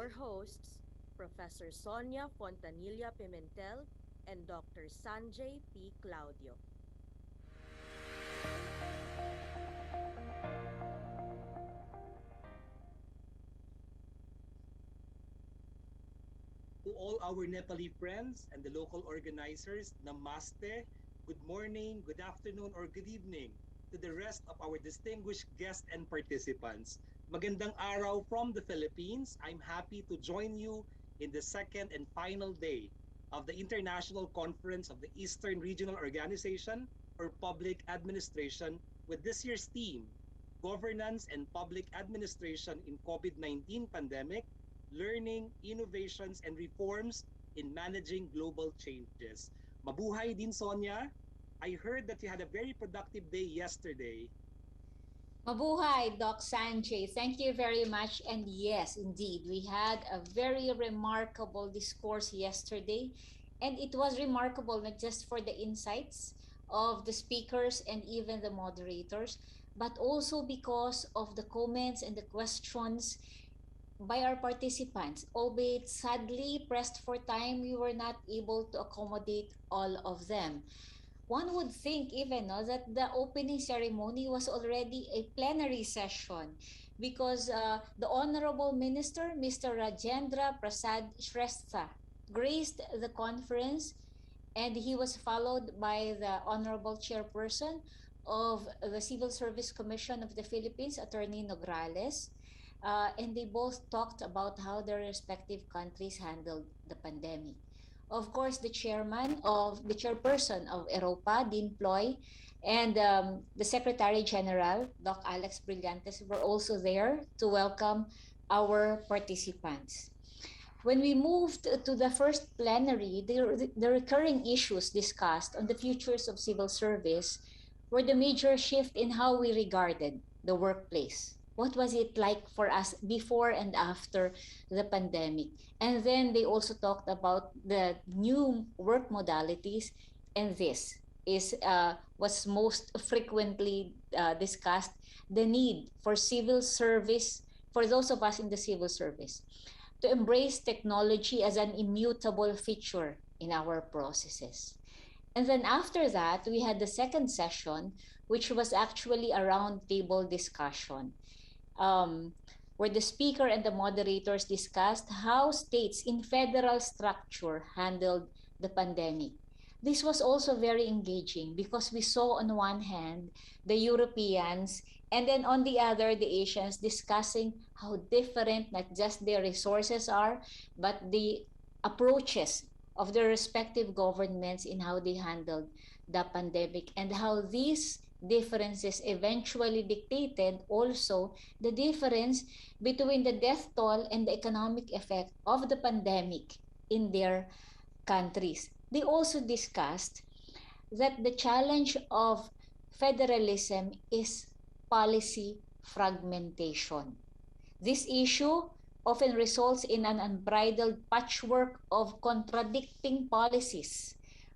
your hosts, Professor Sonia Fontanilla Pimentel and Dr. Sanjay P. Claudio. To all our Nepali friends and the local organizers, Namaste, good morning, good afternoon, or good evening to the rest of our distinguished guests and participants. Magandang araw from the Philippines. I'm happy to join you in the second and final day of the International Conference of the Eastern Regional Organization for Public Administration with this year's theme, Governance and Public Administration in COVID-19 Pandemic, learning, innovations, and reforms in managing global changes. Mabuhay din, Sonia. I heard that you had a very productive day yesterday. Mabuhay, Doc Sanjay. Thank you very much. And yes, indeed, we had a very remarkable discourse yesterday. And it was remarkable not just for the insights of the speakers and even the moderators, but also because of the comments and the questions by our participants. Albeit sadly pressed for time, we were not able to accommodate all of them. One would think even no, that the opening ceremony was already a plenary session because the Honorable Minister, Mr. Rajendra Prasad Shrestha, graced the conference, and he was followed by the Honorable Chairperson of the Civil Service Commission of the Philippines, Attorney Nograles. And they both talked about how their respective countries handled the pandemic. Of course, the chairperson of EROPA, Dean Ploy, and the Secretary General, Doc Alex Brillantes, were also there to welcome our participants. When we moved to the first plenary, the recurring issues discussed on the futures of civil service were the major shift in how we regarded the workplace. What was it like for us before and after the pandemic? And then they also talked about the new work modalities, and this is was most frequently discussed, the need for civil service, for those of us in the civil service, to embrace technology as an immutable feature in our processes. And then after that, we had the second session, which was actually a roundtable discussion, um, where the speaker and the moderators discussed how states in federal structure handled the pandemic. This was also very engaging because we saw on one hand the Europeans, and then on the other the Asians, discussing how different not just their resources are, but the approaches of their respective governments in how they handled the pandemic, and how these differences eventually dictated also the difference between the death toll and the economic effect of the pandemic in their countries. They also discussed that the challenge of federalism is policy fragmentation. This issue often results in an unbridled patchwork of contradicting policies,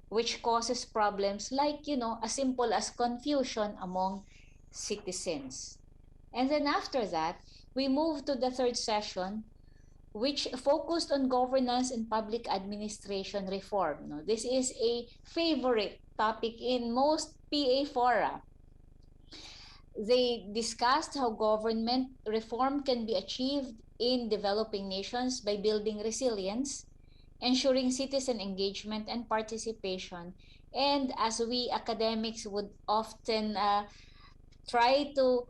which causes problems like, as simple as confusion among citizens. And then after that, we move to the third session, which focused on governance and public administration reform. No? This is a favorite topic in most PA fora. They discussed how government reform can be achieved in developing nations by building resilience, ensuring citizen engagement and participation, and as we academics would often try to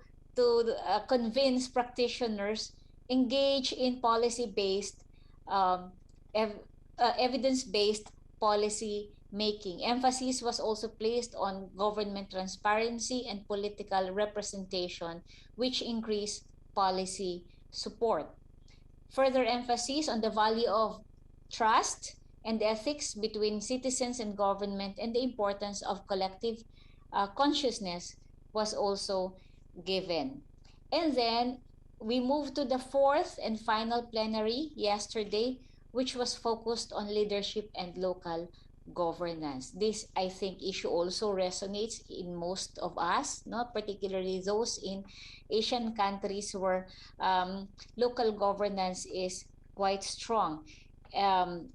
convince practitioners, engage in policy-based, um, ev- evidence-based policy making. Emphasis was also placed on government transparency and political representation, which increase policy support. Further emphasis on the value of trust and ethics between citizens and government, and the importance of collective consciousness was also given. And then we moved to the fourth and final plenary yesterday, which was focused on leadership and local governance. This, I think, issue also resonates in most of us, not particularly those in Asian countries where local governance is quite strong.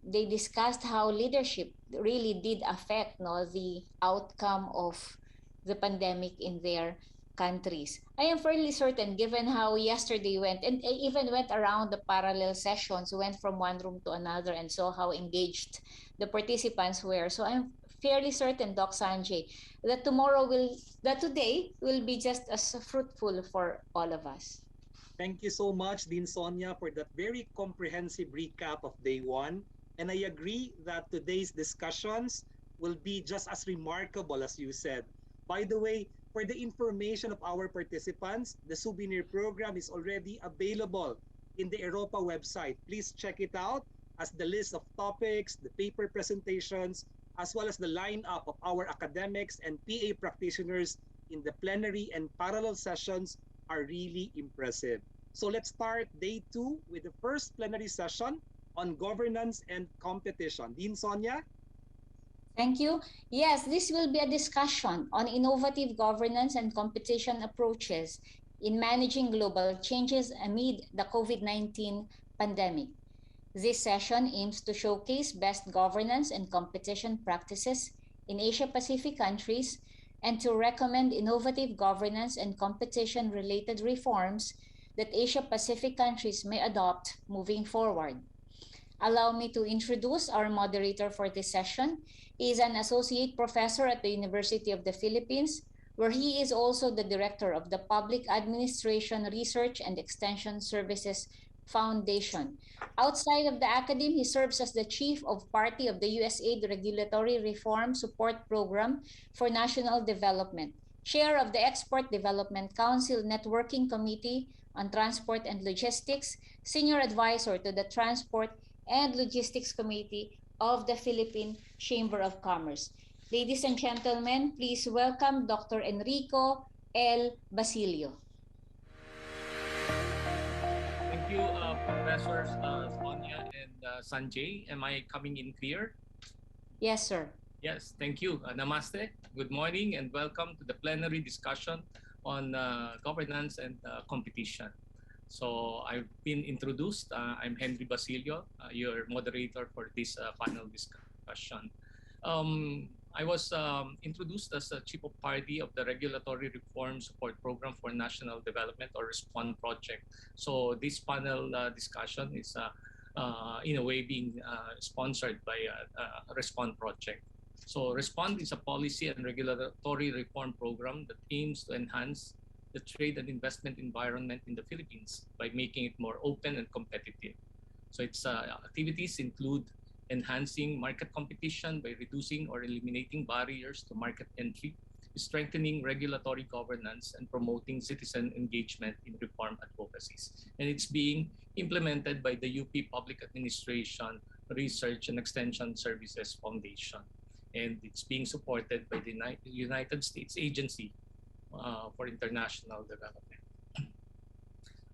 They discussed how leadership really did affect, no, the outcome of the pandemic in their countries. I am fairly certain, given how yesterday went, and I even went around the parallel sessions, went from one room to another, and saw how engaged the participants were. So I'm fairly certain, Doc Sanjay, that that today will be just as fruitful for all of us. Thank you so much, Dean Sonia, for that very comprehensive recap of day one. And I agree that today's discussions will be just as remarkable as you said. By the way, for the information of our participants, the souvenir program is already available in the EROPA website. Please check it out as the list of topics, the paper presentations, as well as the lineup of our academics and PA practitioners in the plenary and parallel sessions are really impressive. So let's start day two with the first plenary session on governance and competition. Dean Sonia? Thank you. Yes, this will be a discussion on innovative governance and competition approaches in managing global changes amid the COVID-19 pandemic. This session aims to showcase best governance and competition practices in Asia Pacific countries and to recommend innovative governance and competition related reforms that Asia Pacific countries may adopt moving forward. Allow me to introduce our moderator for this session. He is an associate professor at the University of the Philippines, where he is also the director of the Public Administration Research and Extension Services Foundation. Outside of the academy, he serves as the chief of party of the USAID Regulatory Reform Support Program for National Development, chair of the Export Development Council Networking Committee on Transport and Logistics, senior advisor to the Transport and Logistics Committee of the Philippine Chamber of Commerce. Ladies and gentlemen, please welcome Dr. Enrico L. Basilio. Thank you, Professors Sonia and Sanjay. Am I coming in clear? Yes, sir. Yes, thank you. Namaste. Good morning and welcome to the plenary discussion on governance and competition. So I've been introduced. I'm Henry Basilio, your moderator for this panel discussion. I was introduced as a chief of party of the Regulatory Reform Support Program for National Development, or RESPOND project. So this panel discussion is in a way being sponsored by RESPOND project. So RESPOND is a policy and regulatory reform program that aims to enhance the trade and investment environment in the Philippines by making it more open and competitive. So its activities include enhancing market competition by reducing or eliminating barriers to market entry, strengthening regulatory governance, and promoting citizen engagement in reform advocacies. And it's being implemented by the UP Public Administration Research and Extension Services Foundation. And it's being supported by the United States Agency for International Development.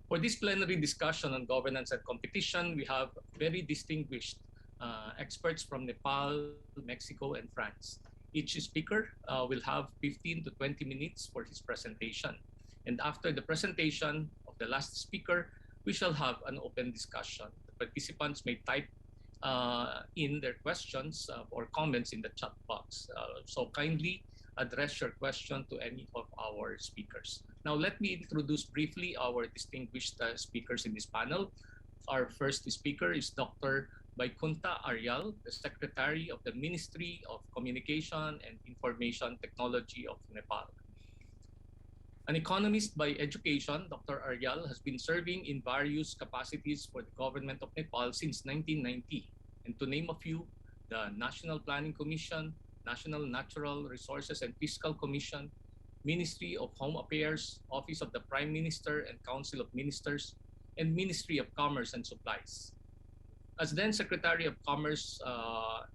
For this plenary discussion on governance and competition, we have very distinguished experts from Nepal, Mexico, and France. Each speaker will have 15 to 20 minutes for his presentation. And after the presentation of the last speaker, we shall have an open discussion. The participants may type in their questions or comments in the chat box. So kindly address your question to any of our speakers. Now, let me introduce briefly our distinguished speakers in this panel. Our first speaker is Dr. Vaikunta Aryal, the Secretary of the Ministry of Communication and Information Technology of Nepal. An economist by education, Dr. Aryal has been serving in various capacities for the government of Nepal since 1990. And to name a few, the National Planning Commission, National Natural Resources and Fiscal Commission, Ministry of Home Affairs, Office of the Prime Minister and Council of Ministers, and Ministry of Commerce and Supplies. As then Secretary of Commerce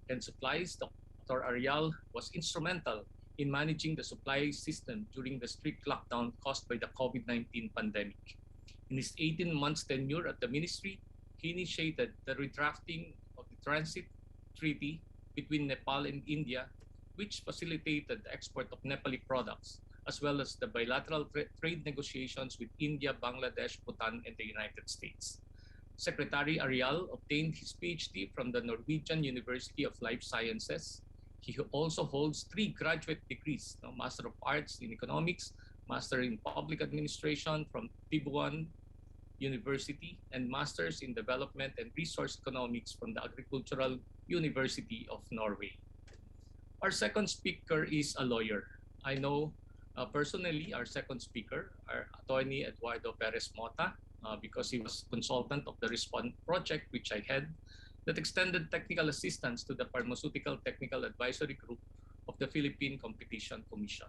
and Supplies, Dr. Aryal was instrumental in managing the supply system during the strict lockdown caused by the COVID-19 pandemic. In his 18 months tenure at the ministry, he initiated the redrafting of the Transit Treaty between Nepal and India, which facilitated the export of Nepali products, as well as the bilateral trade negotiations with India, Bangladesh, Bhutan, and the United States. Secretary Arial obtained his PhD from the Norwegian University of Life Sciences. He also holds 3 graduate degrees, Master of Arts in Economics, Master in Public Administration from Tibuan University, and Masters in Development and Resource Economics from the Agricultural University of Norway. Our second speaker is a lawyer. I know personally our second speaker, our attorney Eduardo Perez Mota, because he was consultant of the Respond project, which I head, that extended technical assistance to the Pharmaceutical Technical Advisory Group of the Philippine Competition Commission.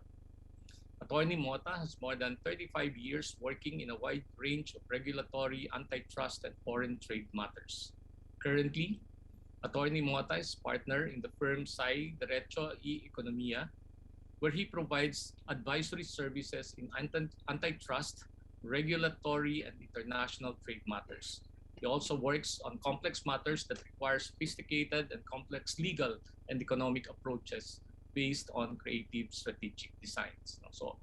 Attorney Mota has more than 35 years working in a wide range of regulatory, antitrust, and foreign trade matters. Currently, Attorney Mota is partner in the firm Sai Derecho y Economia, where he provides advisory services in antitrust, regulatory, and international trade matters. He also works on complex matters that require sophisticated and complex legal and economic approaches based on creative strategic designs. So,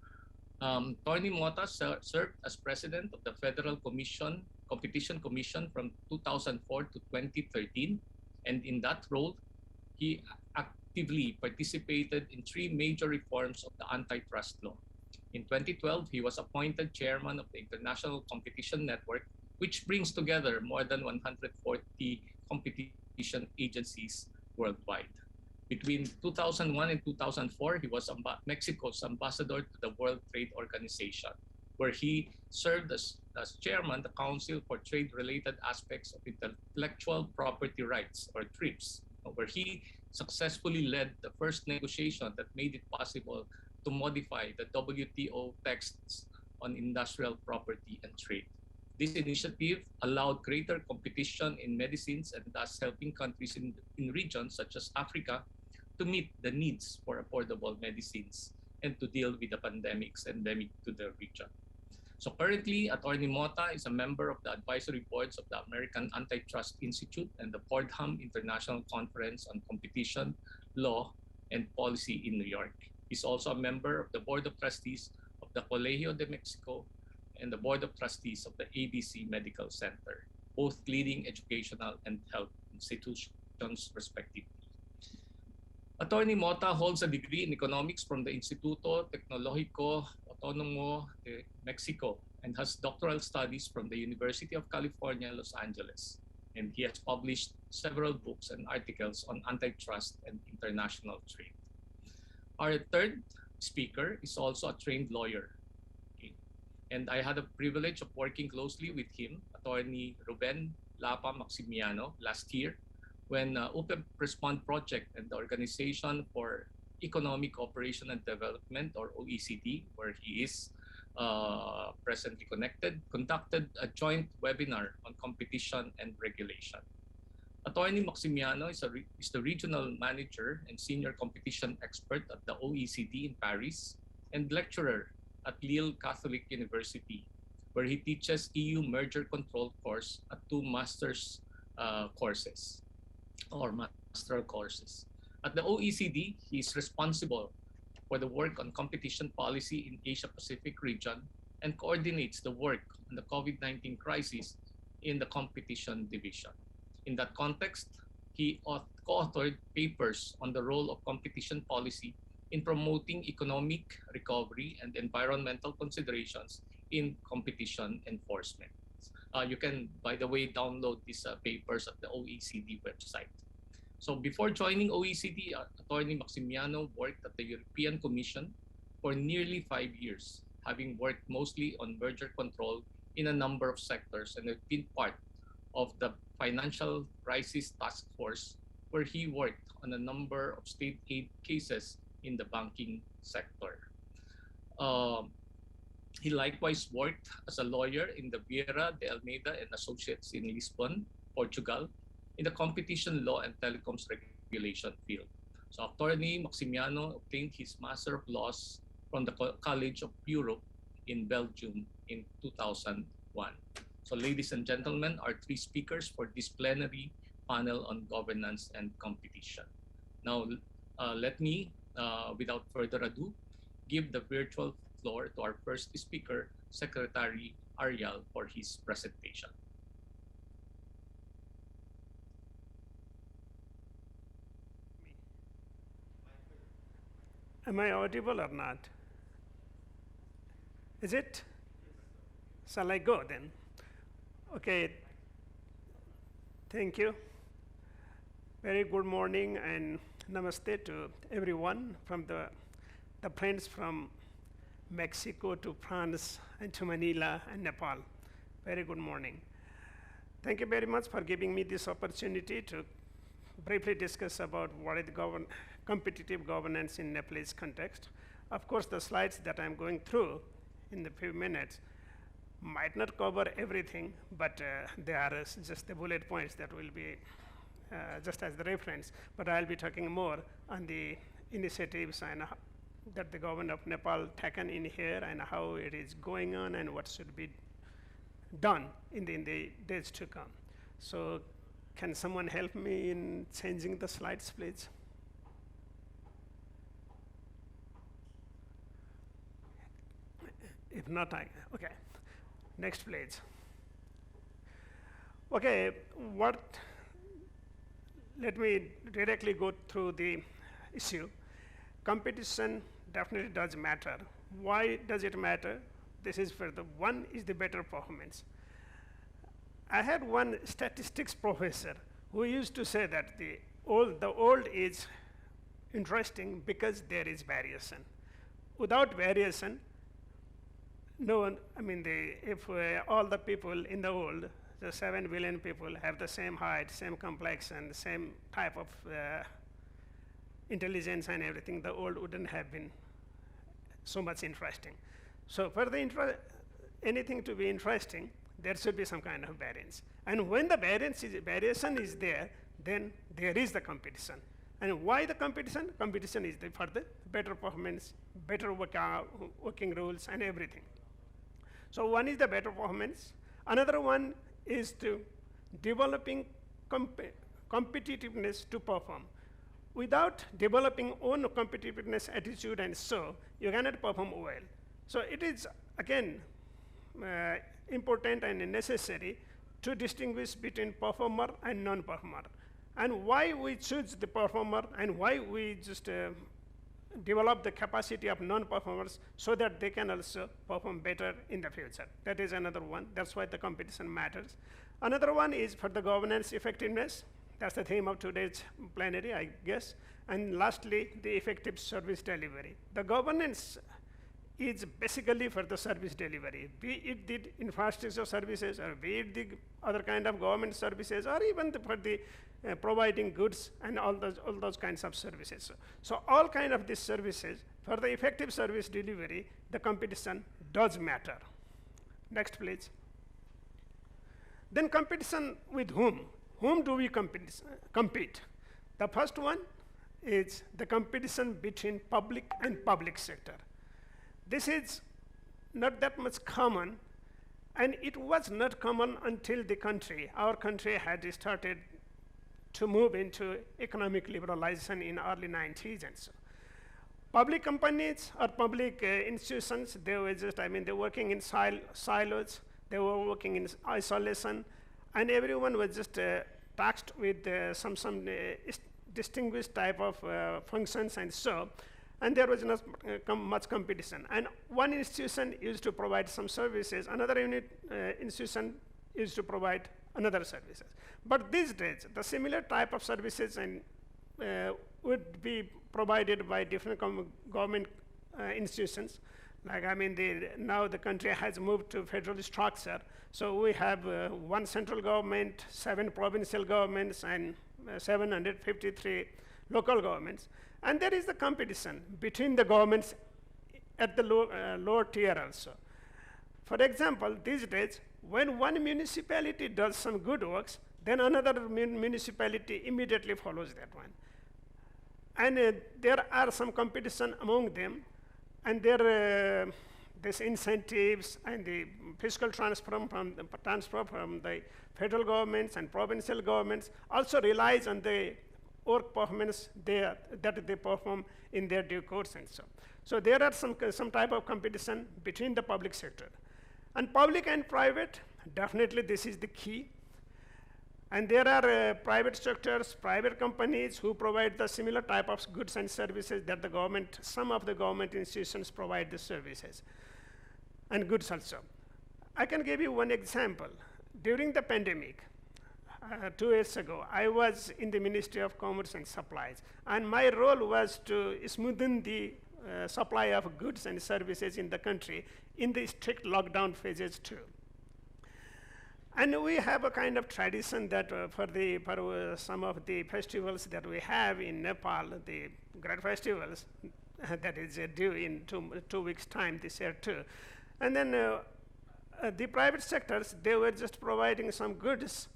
Tony Mota served as president of the Federal Competition Commission from 2004 to 2013, and in that role, he actively participated in 3 major reforms of the antitrust law. In 2012, he was appointed chairman of the International Competition Network, which brings together more than 140 competition agencies worldwide. Between 2001 and 2004, he was Mexico's ambassador to the World Trade Organization, where he served as chairman of the Council for Trade-Related Aspects of Intellectual Property Rights, or TRIPS, where he successfully led the first negotiation that made it possible to modify the WTO texts on industrial property and trade. This initiative allowed greater competition in medicines and thus helping countries in regions such as Africa to meet the needs for affordable medicines and to deal with the pandemics endemic to the region. So currently, Attorney Mota is a member of the advisory boards of the American Antitrust Institute and the Fordham International Conference on Competition, Law, and Policy in New York. He's also a member of the Board of Trustees of the Colegio de Mexico and the Board of Trustees of the ABC Medical Center, both leading educational and health institutions respectively. Attorney Mota holds a degree in economics from the Instituto Tecnológico Autónomo de Mexico and has doctoral studies from the University of California, Los Angeles. And he has published several books and articles on antitrust and international trade. Our third speaker is also a trained lawyer. Okay. And I had the privilege of working closely with him, Attorney Ruben Lapa Maximiano, last year when OPEP Respond Project and the Organization for Economic Cooperation and Development, or OECD, where he is presently connected, conducted a joint webinar on competition and regulation. Attorney Maximiano is the regional manager and senior competition expert at the OECD in Paris and lecturer at Lille Catholic University, where he teaches EU merger control course at 2 master's courses or master courses. At the OECD, he is responsible for the work on competition policy in Asia-Pacific region and coordinates the work on the COVID-19 crisis in the competition division. In that context, he co-authored papers on the role of competition policy in promoting economic recovery and environmental considerations in competition enforcement. You can, by the way, download these papers at the OECD website. So before joining OECD, Attorney Maximiano worked at the European Commission for nearly 5 years, having worked mostly on merger control in a number of sectors and have been part of the Financial Crisis Task Force, where he worked on a number of state aid cases in the banking sector. He likewise worked as a lawyer in the Vieira de Almeida and Associates in Lisbon, Portugal, in the competition law and telecoms regulation field. So Attorney Maximiano obtained his Master of Laws from the College of Europe in Belgium in 2001. So ladies and gentlemen, our 3 speakers for this plenary panel on governance and competition. Now, let me, without further ado, give the virtual floor to our first speaker, Secretary Arial, for his presentation. Am I audible or not? Is it? Shall I go then? Okay. Thank you. Very good morning and namaste to everyone from the friends from Mexico to France and to Manila and Nepal. Very good morning. Thank you very much for giving me this opportunity to briefly discuss about what is the competitive governance in Nepalese context. Of course, the slides that I'm going through in a few minutes might not cover everything, but they are just the bullet points that will be just as the reference. But I'll be talking more on the initiatives and that the government of Nepal taken in here and how it is going on and what should be done in the days to come. So can someone help me in changing the slides, please? If not, okay. Next, please. Okay, let me directly go through the issue. Competition definitely does matter. Why does it matter? This is for the one is the better performance. I had one statistics professor who used to say that the old is interesting because there is variation. Without variation, no one, if all the people in the world, the 7 billion people have the same height, same complexion, same type of intelligence and everything, the world wouldn't have been so much interesting. So for anything to be interesting, there should be some kind of variance. And when the variation is there, then there is the competition. And why the competition? Competition is for the better performance, better working rules and everything. So one is the better performance. Another one is to developing competitiveness to perform. Without developing own competitiveness attitude and so, you cannot perform well. So it is, again, important and necessary to distinguish between performer and non-performer. And why we choose the performer and why we just develop the capacity of non-performers so that they can also perform better in the future. That is another one. That's why the competition matters. Another one is for the governance effectiveness. That's the theme of today's plenary, I guess. And lastly, the effective service delivery. The governance is basically for the service delivery, be it the infrastructure services or be it the other kind of government services or even for the providing goods and all those kinds of services. So all kind of these services, for the effective service delivery, the competition does matter. Next, please. Then competition with whom? Whom do we compete? The first one is the competition between public and public sector. This is not that much common, and it was not common until our country had started to move into economic liberalization in early 90s and so. Public companies or public institutions, they were just, they're working in silos, they were working in isolation, and everyone was just taxed with some distinguished type of functions and so, and there was not much competition. And one institution used to provide some services, another institution used to provide another services. But these days, the similar type of services would be provided by different government institutions. Like, now the country has moved to federal structure. So we have one central government, 7 provincial governments, and 753 local governments. And there is the competition between the governments at the lower tier also. For example, these days, when one municipality does some good works, then another municipality immediately follows that one. And there are some competition among them, and these incentives and the fiscal transfer from the federal governments and provincial governments also relies on the work performance that they perform in their due course and so. So there are some type of competition between the public sector. And public and private, definitely this is the key. And there are private sectors, private companies who provide the similar type of goods and services that the government, some of the government institutions provide the services and goods also. I can give you one example. During the pandemic, 2 years ago, I was in the Ministry of Commerce and Supplies, and my role was to smoothen the supply of goods and services in the country in the strict lockdown phases too. And we have a kind of tradition that for some of the festivals that we have in Nepal, the great festivals, that is due in 2 weeks' time this year too. And then the private sectors, they were just providing some goods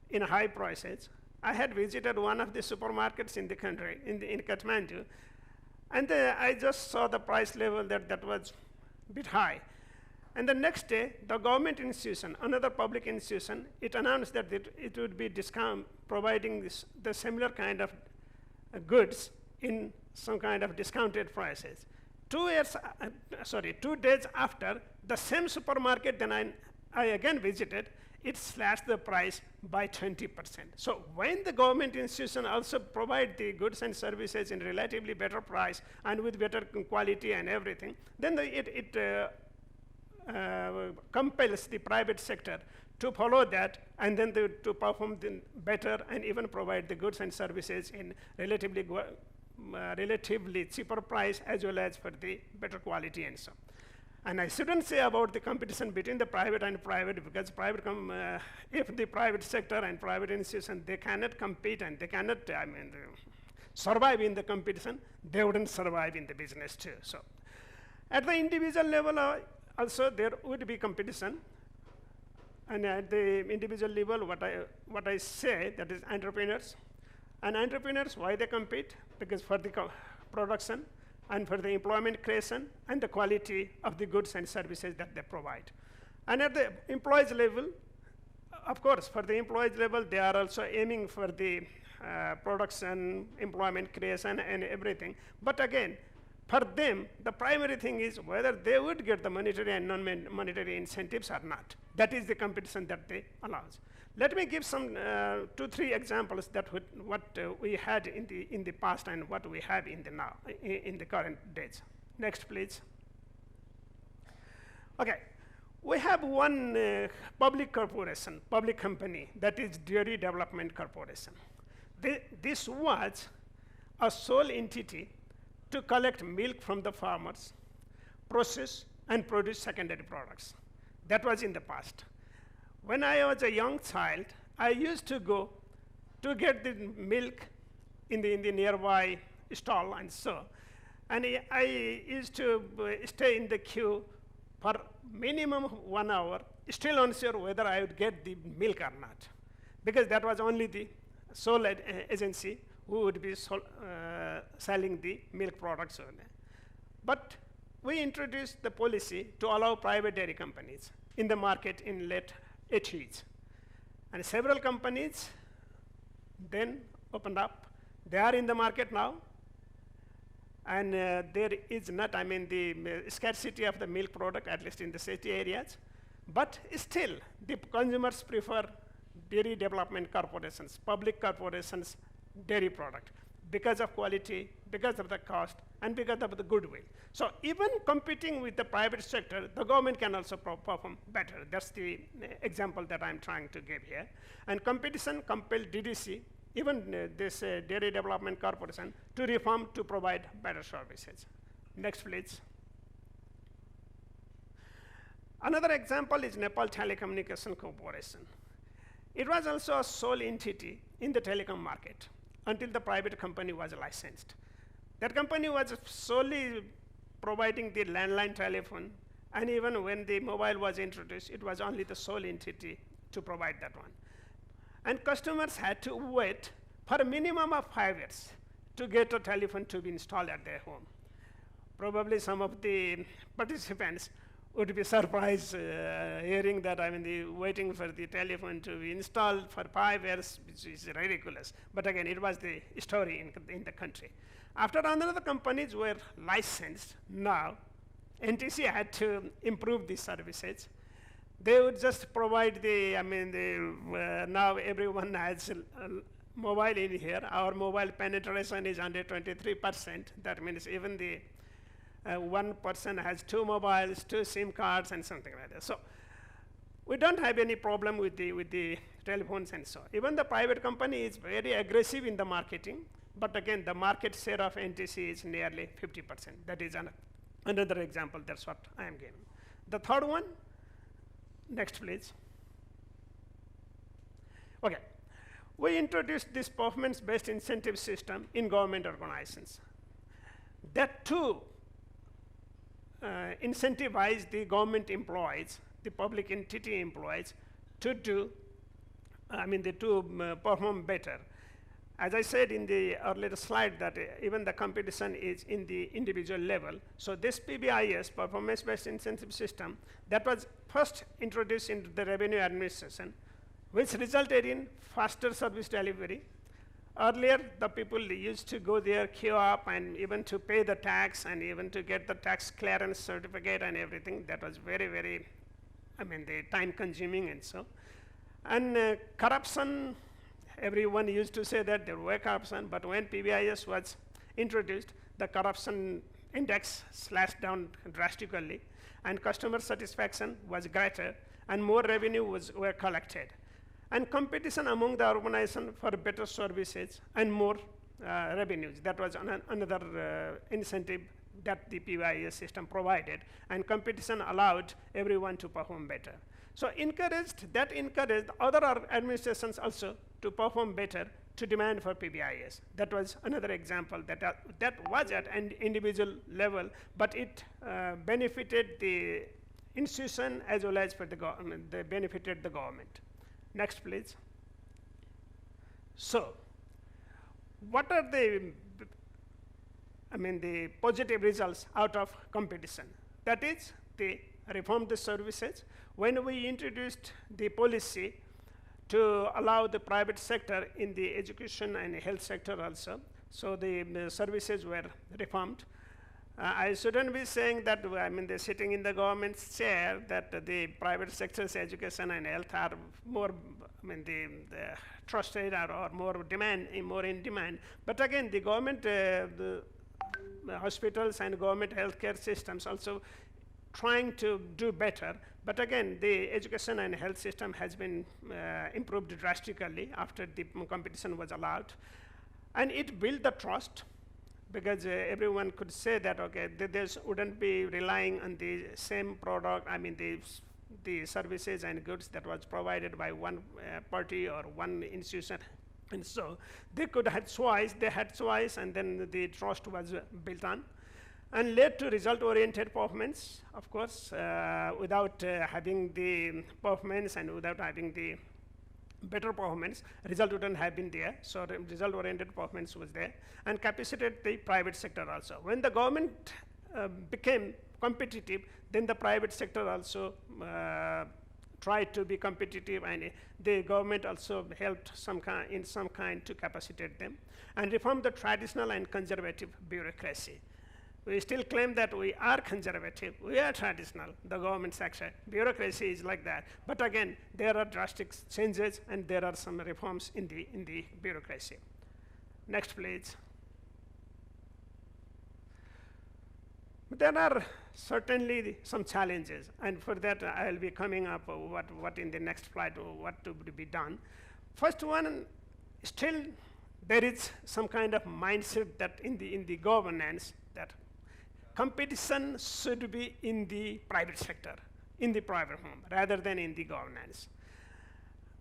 in high prices. I had visited one of the supermarkets in the country, in Kathmandu, and I just saw the price level that was a bit high. And the next day, the government institution, another public institution, it announced that it would be providing the similar kind of goods in some kind of discounted prices. 2 days after, the same supermarket then I again visited, it slashed the price by 20%. So when the government institution also provide the goods and services in relatively better price and with better quality and everything, then it compels the private sector to follow that and then to perform better and even provide the goods and services in relatively cheaper price as well as for the better quality and so. And I shouldn't say about the competition between the private and private, because if the private sector and private institution, they cannot compete and they cannot survive in the competition, they wouldn't survive in the business too. So at the individual level, also there would be competition, and at the individual level, what I say, that is entrepreneurs. And entrepreneurs, why they compete? Because for the production and for the employment creation and the quality of the goods and services that they provide. And at the employees level, of course, for the employees level, they are also aiming for the production, employment creation and everything. But again, for them, the primary thing is whether they would get the monetary and non-monetary incentives or not. That is the competition that they allows. Let me give some 2-3 examples that what we had in the past and what we have in the current days. Next, please. Okay, we have one public corporation, public company, that is Dairy Development Corporation. This was a sole entity to collect milk from the farmers, process and produce secondary products. That was in the past. When I was a young child, I used to go to get the milk in the nearby stall and so. And I used to stay in the queue for minimum 1 hour, still unsure whether I would get the milk or not, because that was only the sole agency who would be selling the milk products only. But we introduced the policy to allow private dairy companies in the market in late 80s. And several companies then opened up. They are in the market now. And there is not, the scarcity of the milk product, at least in the city areas. But still, the consumers prefer dairy development corporations, public corporations, dairy product, because of quality, because of the cost, and because of the goodwill. So even competing with the private sector, the government can also perform better. That's the example that I'm trying to give here. And competition compelled DDC, even this Dairy Development Corporation, to reform to provide better services. Next, please. Another example is Nepal Telecommunication Corporation. It was also a sole entity in the telecom market until the private company was licensed. That company was solely providing the landline telephone, and even when the mobile was introduced, it was only the sole entity to provide that one. And customers had to wait for a minimum of 5 years to get a telephone to be installed at their home. Probably some of the participants would be surprised hearing that, waiting for the telephone to be installed for 5 years, which is ridiculous. But again, it was the story in the country. After another companies were licensed, now NTC had to improve these services. They would just provide now everyone has mobile in here. Our mobile penetration is under 23%. That means even the one person has two mobiles, two SIM cards, and something like that. So we don't have any problem with the telephones and so on. Even the private company is very aggressive in the marketing, but again, the market share of NTC is nearly 50%. That is another example. That's what I am giving. The third one, next please. Okay, we introduced this performance-based incentive system in government organizations. That too incentivize the government employees, the public entity employees, to do, to perform better. As I said in the earlier slide, that even the competition is in the individual level. So this PBIS, performance-based incentive system, that was first introduced into the revenue administration, which resulted in faster service delivery. Earlier, the people used to go there, queue up, and even to pay the tax, and even to get the tax clearance certificate and everything. That was very, very, the time-consuming and so. And corruption, everyone used to say that there were corruption, but when PBIS was introduced, the corruption index slashed down drastically, and customer satisfaction was greater, and more revenue were collected. And competition among the organization for better services and more revenues. That was another incentive that the PBIS system provided, and competition allowed everyone to perform better. So that encouraged other administrations also to perform better, to demand for PBIS. That was another example that was at an individual level, but it benefited the institution as well as for the government. They benefited the government. Next, please. So, what are the positive results out of competition? That is, they reformed the services. When we introduced the policy to allow the private sector in the education and health sector also, so the services were reformed. I shouldn't be saying that, they're sitting in the government's chair, that the private sector's education and health are more, the trusted or more in demand. But again, the government, the hospitals and government healthcare systems also trying to do better. But again, the education and health system has been improved drastically after the competition was allowed. And it built the trust, because everyone could say that, okay, this wouldn't be relying on the same product, the services and goods that was provided by one party or one institution. And so they could have choice, and then the trust was built on, and led to result-oriented performance, of course, without having the performance and without having the better performance, result wouldn't have been there. So result-oriented performance was there, and capacitated the private sector also. When the government became competitive, then the private sector also tried to be competitive, and the government also helped in some kind to capacitate them, and reform the traditional and conservative bureaucracy. We still claim that we are conservative, we are traditional, the government sector. Bureaucracy is like that. But again, there are drastic changes, and there are some reforms in the bureaucracy. Next, please. But there are certainly some challenges, and for that I will be coming up what in the next slide, what to be done. First one, still there is some kind of mindset that in the governance that competition should be in the private sector, in the private home, rather than in the governance.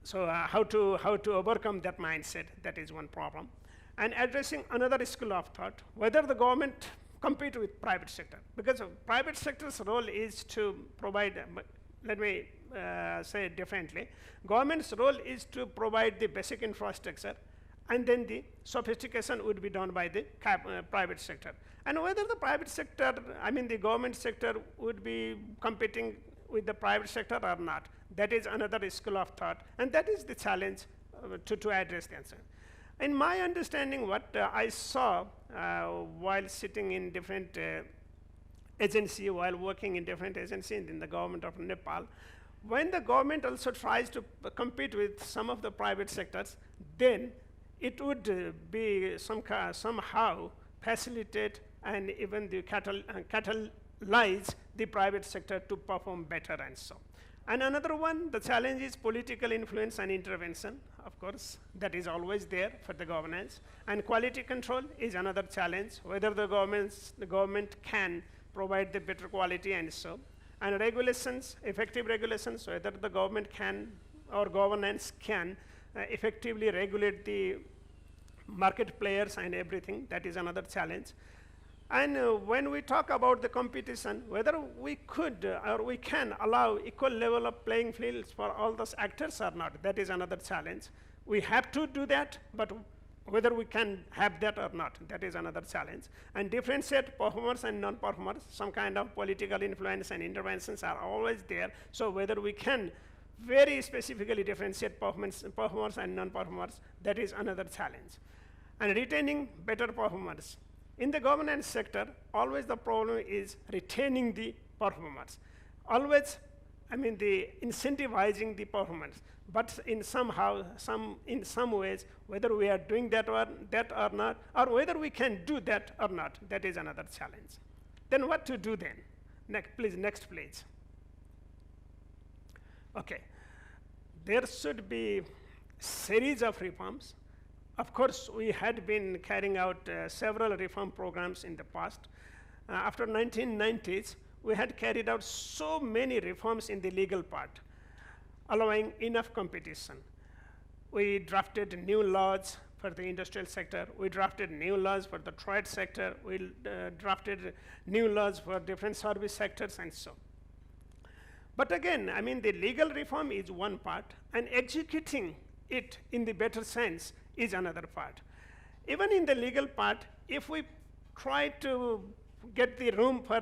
So how to overcome that mindset, that is one problem. And addressing another school of thought, whether the government compete with private sector, because private sector's role is to provide, let me say it differently, government's role is to provide the basic infrastructure, and then the sophistication would be done by the private sector. And whether the private sector, the government sector would be competing with the private sector or not, that is another school of thought, and that is the challenge to address the answer. In my understanding, what I saw while sitting in different agency, while working in different agencies in the government of Nepal, when the government also tries to compete with some of the private sectors, then it would be somehow facilitate and even the catalyze the private sector to perform better and so. And another one, the challenge is political influence and intervention. Of course, that is always there for the governance. And quality control is another challenge, whether the government can provide the better quality and so. And regulations, effective regulations, whether the government can or governance can effectively regulate the market players and everything, that is another challenge. And when we talk about the competition, whether we could or we can allow equal level of playing fields for all those actors or not, that is another challenge. We have to do that, but whether we can have that or not, that is another challenge. And differentiate performers and non-performers, some kind of political influence and interventions are always there. So whether we can very specifically differentiate performers and non-performers, that is another challenge. And retaining better performers. In the governance sector, always the problem is retaining the performers. Always, the incentivizing the performance. But in some ways, whether we are doing that or not, or whether we can do that or not, that is another challenge. Then what to do then? Next please. Okay, there should be series of reforms. Of course, we had been carrying out several reform programs in the past. After 1990s, we had carried out so many reforms in the legal part, allowing enough competition. We drafted new laws for the industrial sector. We drafted new laws for the trade sector. We drafted new laws for different service sectors and so. But again, the legal reform is one part, and executing it in the better sense is another part. Even in the legal part, if we try to get the room for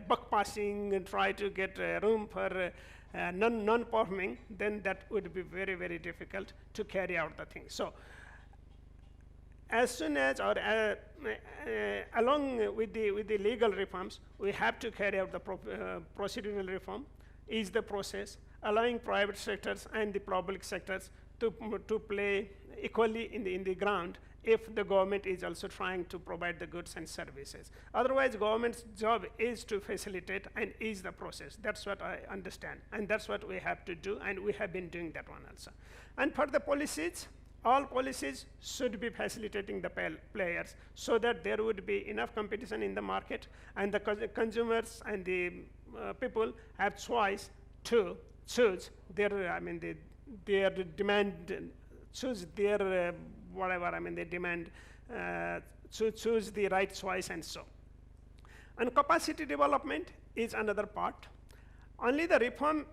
buck passing and try to get room for non-performing, then that would be very, very difficult to carry out the thing. So as soon as, or along with the legal reforms, we have to carry out the procedural reform, is the process, allowing private sectors and the public sectors to play equally in the ground if the government is also trying to provide the goods and services. Otherwise, government's job is to facilitate and ease the process. That's what I understand, and that's what we have to do, and we have been doing that one also. And for the policies, all policies should be facilitating the players so that there would be enough competition in the market, and the consumers and the people have choice to choose their, their demand, choose their whatever, they demand to choose the right choice and so. And capacity development is another part. Only the reform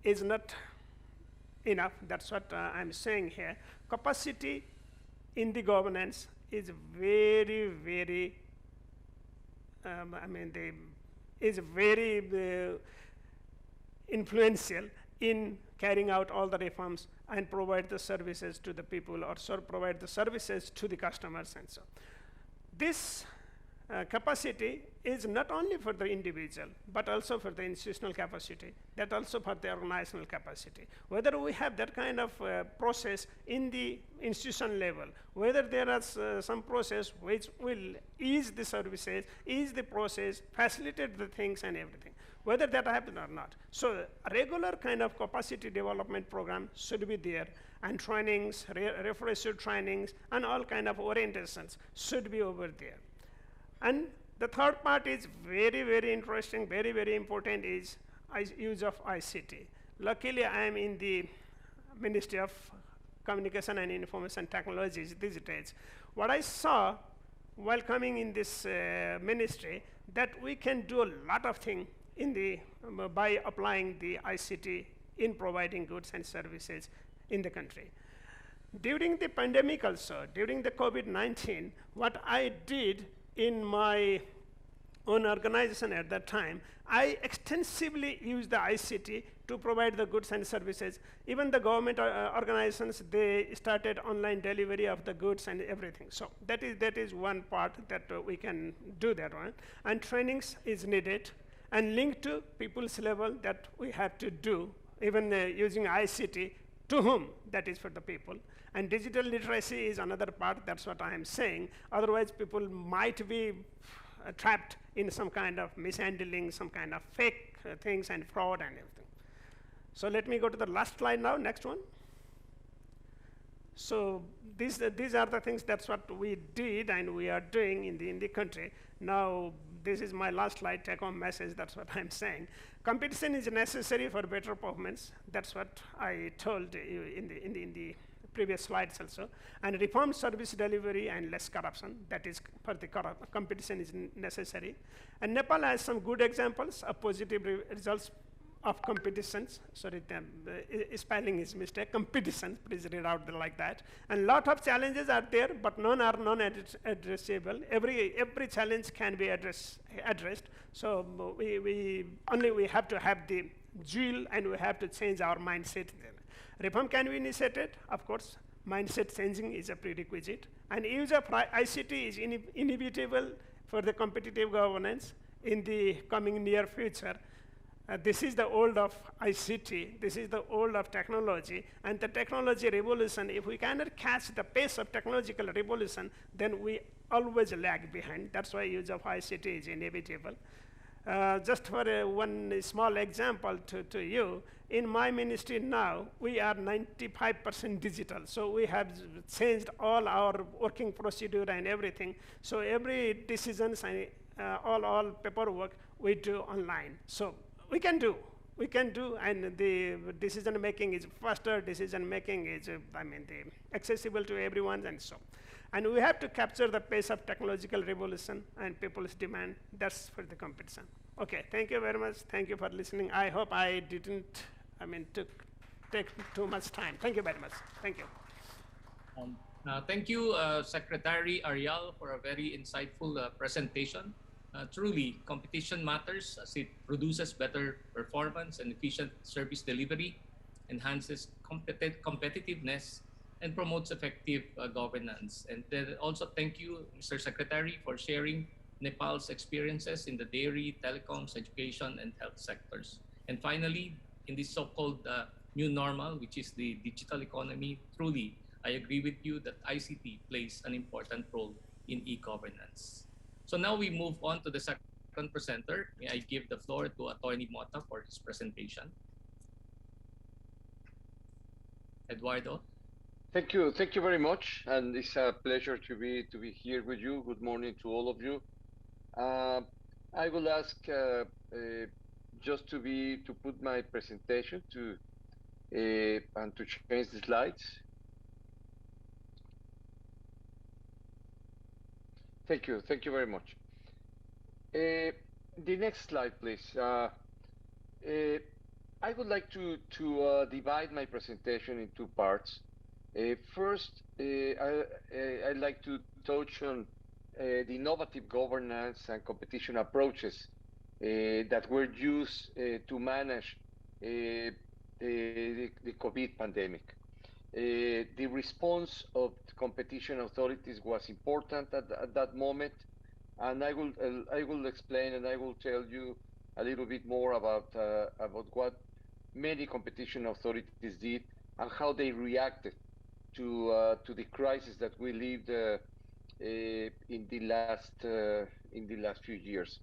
is not enough, that's what I'm saying here. Capacity in the governance is very, very, is very influential in carrying out all the reforms and provide the services to the people, or provide the services to the customers and so. This capacity is not only for the individual, but also for the institutional capacity, that also for the organizational capacity. Whether we have that kind of process in the institution level, whether there is some process which will ease the services, ease the process, facilitate the things and everything, whether that happens or not. So a regular kind of capacity development program should be there, and trainings, refresher trainings, and all kind of orientations should be over there. And the third part is very, very interesting, very, very important, is use of ICT. Luckily, I am in the Ministry of Communication and Information Technologies these days. What I saw while coming in this ministry, that we can do a lot of things in the by applying the ICT in providing goods and services in the country. During the pandemic also, during the COVID-19, what I did in my own organization at that time, I extensively used the ICT to provide the goods and services. Even the government organizations, they started online delivery of the goods and everything. So that is one part that we can do that one. And trainings is needed, and linked to people's level that we have to do even using ICT, to whom? That is for the people. And digital literacy is another part, that's what I am saying. Otherwise, people might be trapped in some kind of mishandling, some kind of fake things and fraud and everything. So let me go to the last slide now, next one. So these are the things, that's what we did and we are doing in the country. Now this is my last slide, take home message, that's what I'm saying. Competition is necessary for better performance. That's what I told you in the previous slides also. And reformed service delivery and less corruption, that is for the competition is necessary. And Nepal has some good examples of positive results of competitions. Sorry, the spelling is mistake. Competition, please read out like that. And lot of challenges are there, but none are non-addressable. Every challenge can be addressed. So we have to have the zeal, and we have to change our mindset. Reform can be initiated, of course. Mindset changing is a prerequisite. And use of ICT is inevitable for the competitive governance in the coming near future. This is the old of ICT, this is the old of technology, and the technology revolution, if we cannot catch the pace of technological revolution, then we always lag behind. That's why use of ICT is inevitable. Just for one small example to you, in my ministry now, we are 95% digital. So we have changed all our working procedure and everything. So every decisions and all paperwork we do online. So we can do, and the decision making is faster, decision making is, accessible to everyone, and so. And we have to capture the pace of technological revolution and people's demand. That's for the competition. Okay, thank you very much. Thank you for listening. I hope I didn't, take too much time. Thank you very much. Thank you. Thank you, Secretary Arial, for a very insightful presentation. Truly, competition matters as it produces better performance and efficient service delivery, enhances competitiveness, and promotes effective governance. And then also thank you, Mr. Secretary, for sharing Nepal's experiences in the dairy, telecoms, education, and health sectors. And finally, in this so-called new normal, which is the digital economy, truly, I agree with you that ICT plays an important role in e-governance. So now we move on to the second presenter. May I give the floor to Attorney Mota for his presentation. Eduardo. Thank you very much, and it's a pleasure to be here with you. Good morning to all of you. I will ask just to put my presentation to and to change the slides. Thank you very much. The next slide, please. I would like to divide my presentation in two parts. First, I'd like to touch on the innovative governance and competition approaches that were used to manage the COVID pandemic. The response of competition authorities was important at that moment, and I will explain and I will tell you a little bit more about what many competition authorities did and how they reacted to the crisis that we lived in the last few years.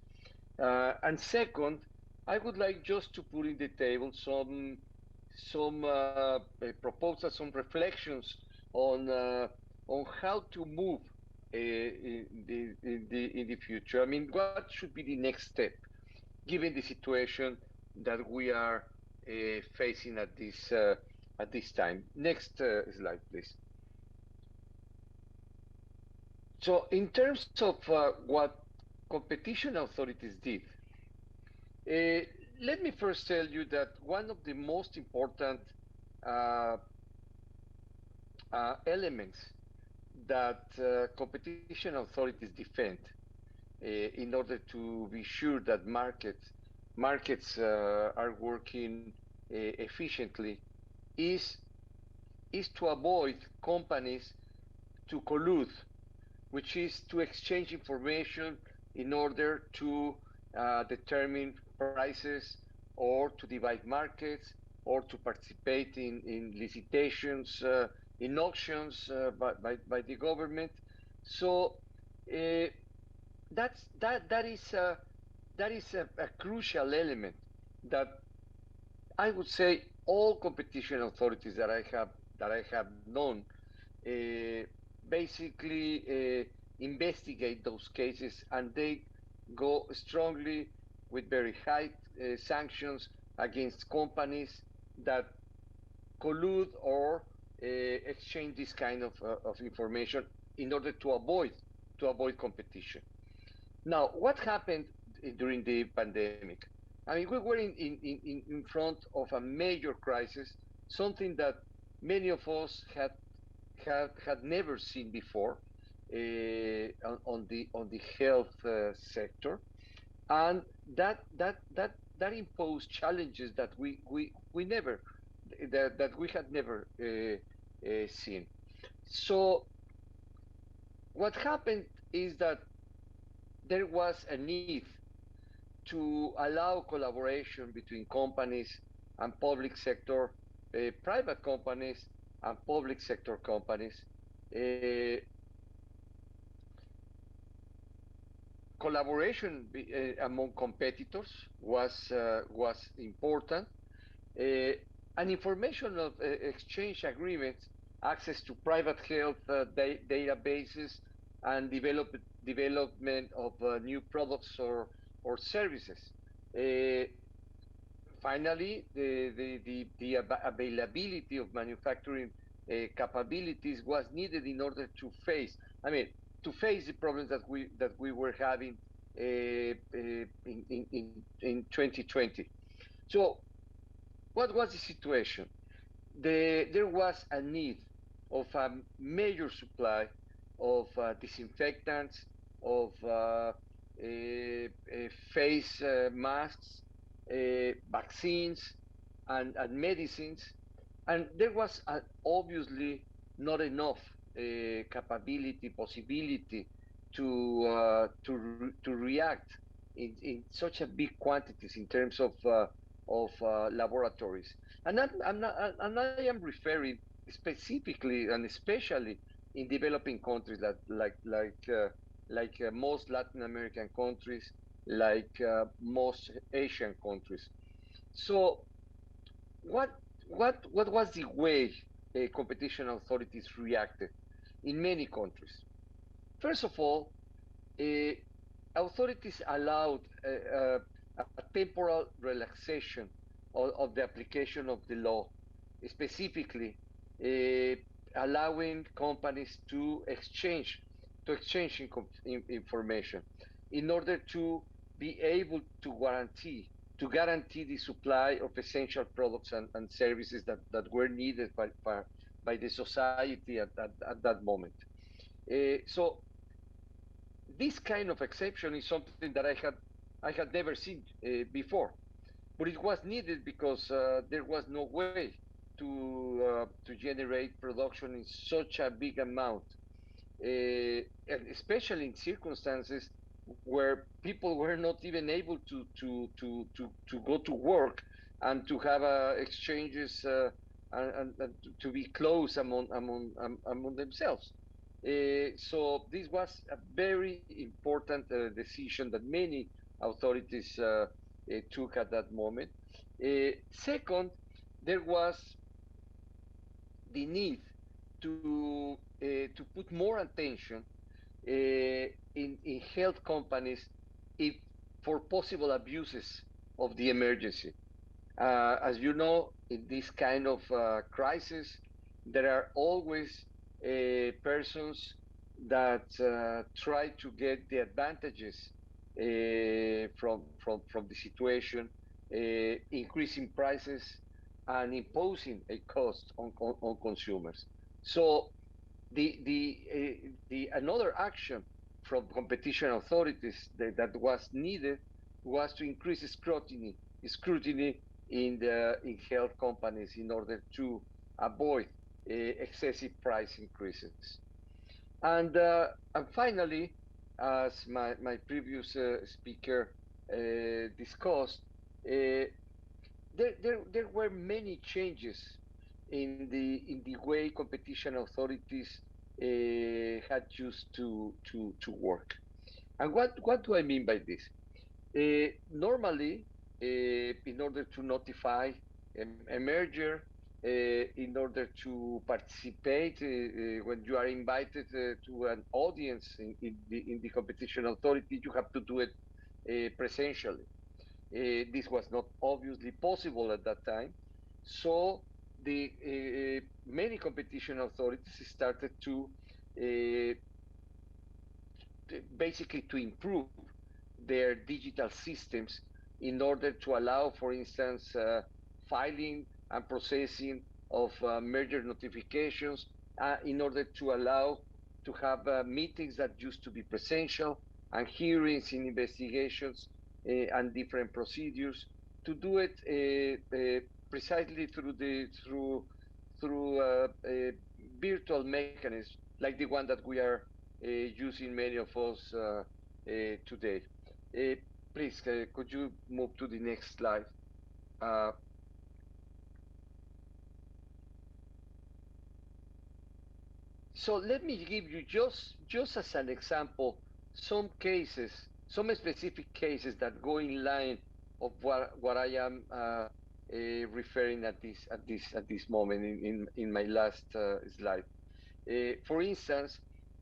And second, I would like just to put in the table some proposals, some reflections on how to move in the future. I mean, what should be the next step, given the situation that we are facing at this time. Next slide, please. So, in terms of what competition authorities did, let me first tell you that one of the most important elements that competition authorities defend in order to be sure that markets are working efficiently is to avoid companies to collude, which is to exchange information in order to determine prices or to divide markets or to participate in licitations, in auctions by the government. So uh, that is a crucial element that I would say all competition authorities that I have known uh, basically investigate those cases, and they go strongly with very high sanctions against companies that collude or exchange this kind of information in order to avoid competition. Now, what happened during the pandemic? I mean, we were in front of a major crisis, something that many of us had never seen before on the health sector, and that imposed challenges that we never that we had never seen. So what happened is that there was a need to allow collaboration between companies and public sector, private companies and public sector companies. Uh, Collaboration among competitors was important, uh, and information of exchange agreements, access to private health databases, and development of new products or services. Uh, Finally, the availability of manufacturing capabilities was needed in order to face, I mean, to face the problems that we were having in 2020. So, what was the situation? There was a need of a major supply of disinfectants, of face masks, vaccines, and medicines, and there was obviously not enough capability, possibility to react in such a big quantities in terms of laboratories. And I am referring specifically and especially in developing countries like most Latin American countries, like most Asian countries. So what what was the way competition authorities reacted in many countries? First of all, uh, authorities allowed a temporal relaxation of the application of the law, specifically uh, allowing companies to exchange information in order to be able to guarantee the supply of essential products and services that were needed by the society at that moment. So this kind of exception is something that I had never seen before, but it was needed because there was no way to generate production in such a big amount, and especially in circumstances where people were not even able to go to work and to have exchanges and to be close among themselves. So this was a very important decision that many authorities took at that moment. Second, there was the need to put more attention in health companies if for possible abuses of the emergency. As you know, in this kind of crisis, there are always persons that try to get the advantages from the situation, increasing prices and imposing a cost on consumers. So the another action from competition authorities that was needed was to increase scrutiny in health companies in order to avoid excessive price increases. And finally, as my previous speaker discussed, there were many changes in the way competition authorities had used to work. And what do I mean by this? Normally, in order to notify a merger, in order to participate when you are invited to an audience in the competition authority, you have to do it presentially. This was not obviously possible at that time, so the many competition authorities started to uh, basically to improve their digital systems in order to allow, for instance, filing and processing of merger notifications, in order to allow to have meetings that used to be presential and hearings in investigations and different procedures to do it precisely through virtual mechanisms like the one that we are using many of us today. Uh, Please, could you move to the next slide? Uh, so let me give you just as an example some cases, some specific cases that go in line of what I am referring at this moment in my last slide. For instance,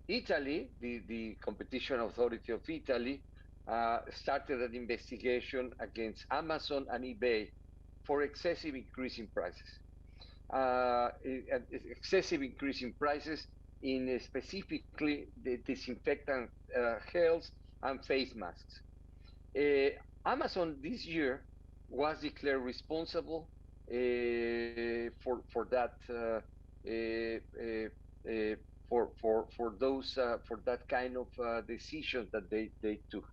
Italy, the competition authority of Italy, started an investigation against Amazon and eBay for excessive increase in prices. Excessive increase in prices in specifically the disinfectant gels and face masks. Uh, Amazon this year was declared responsible for that for that kind of decisions that they took.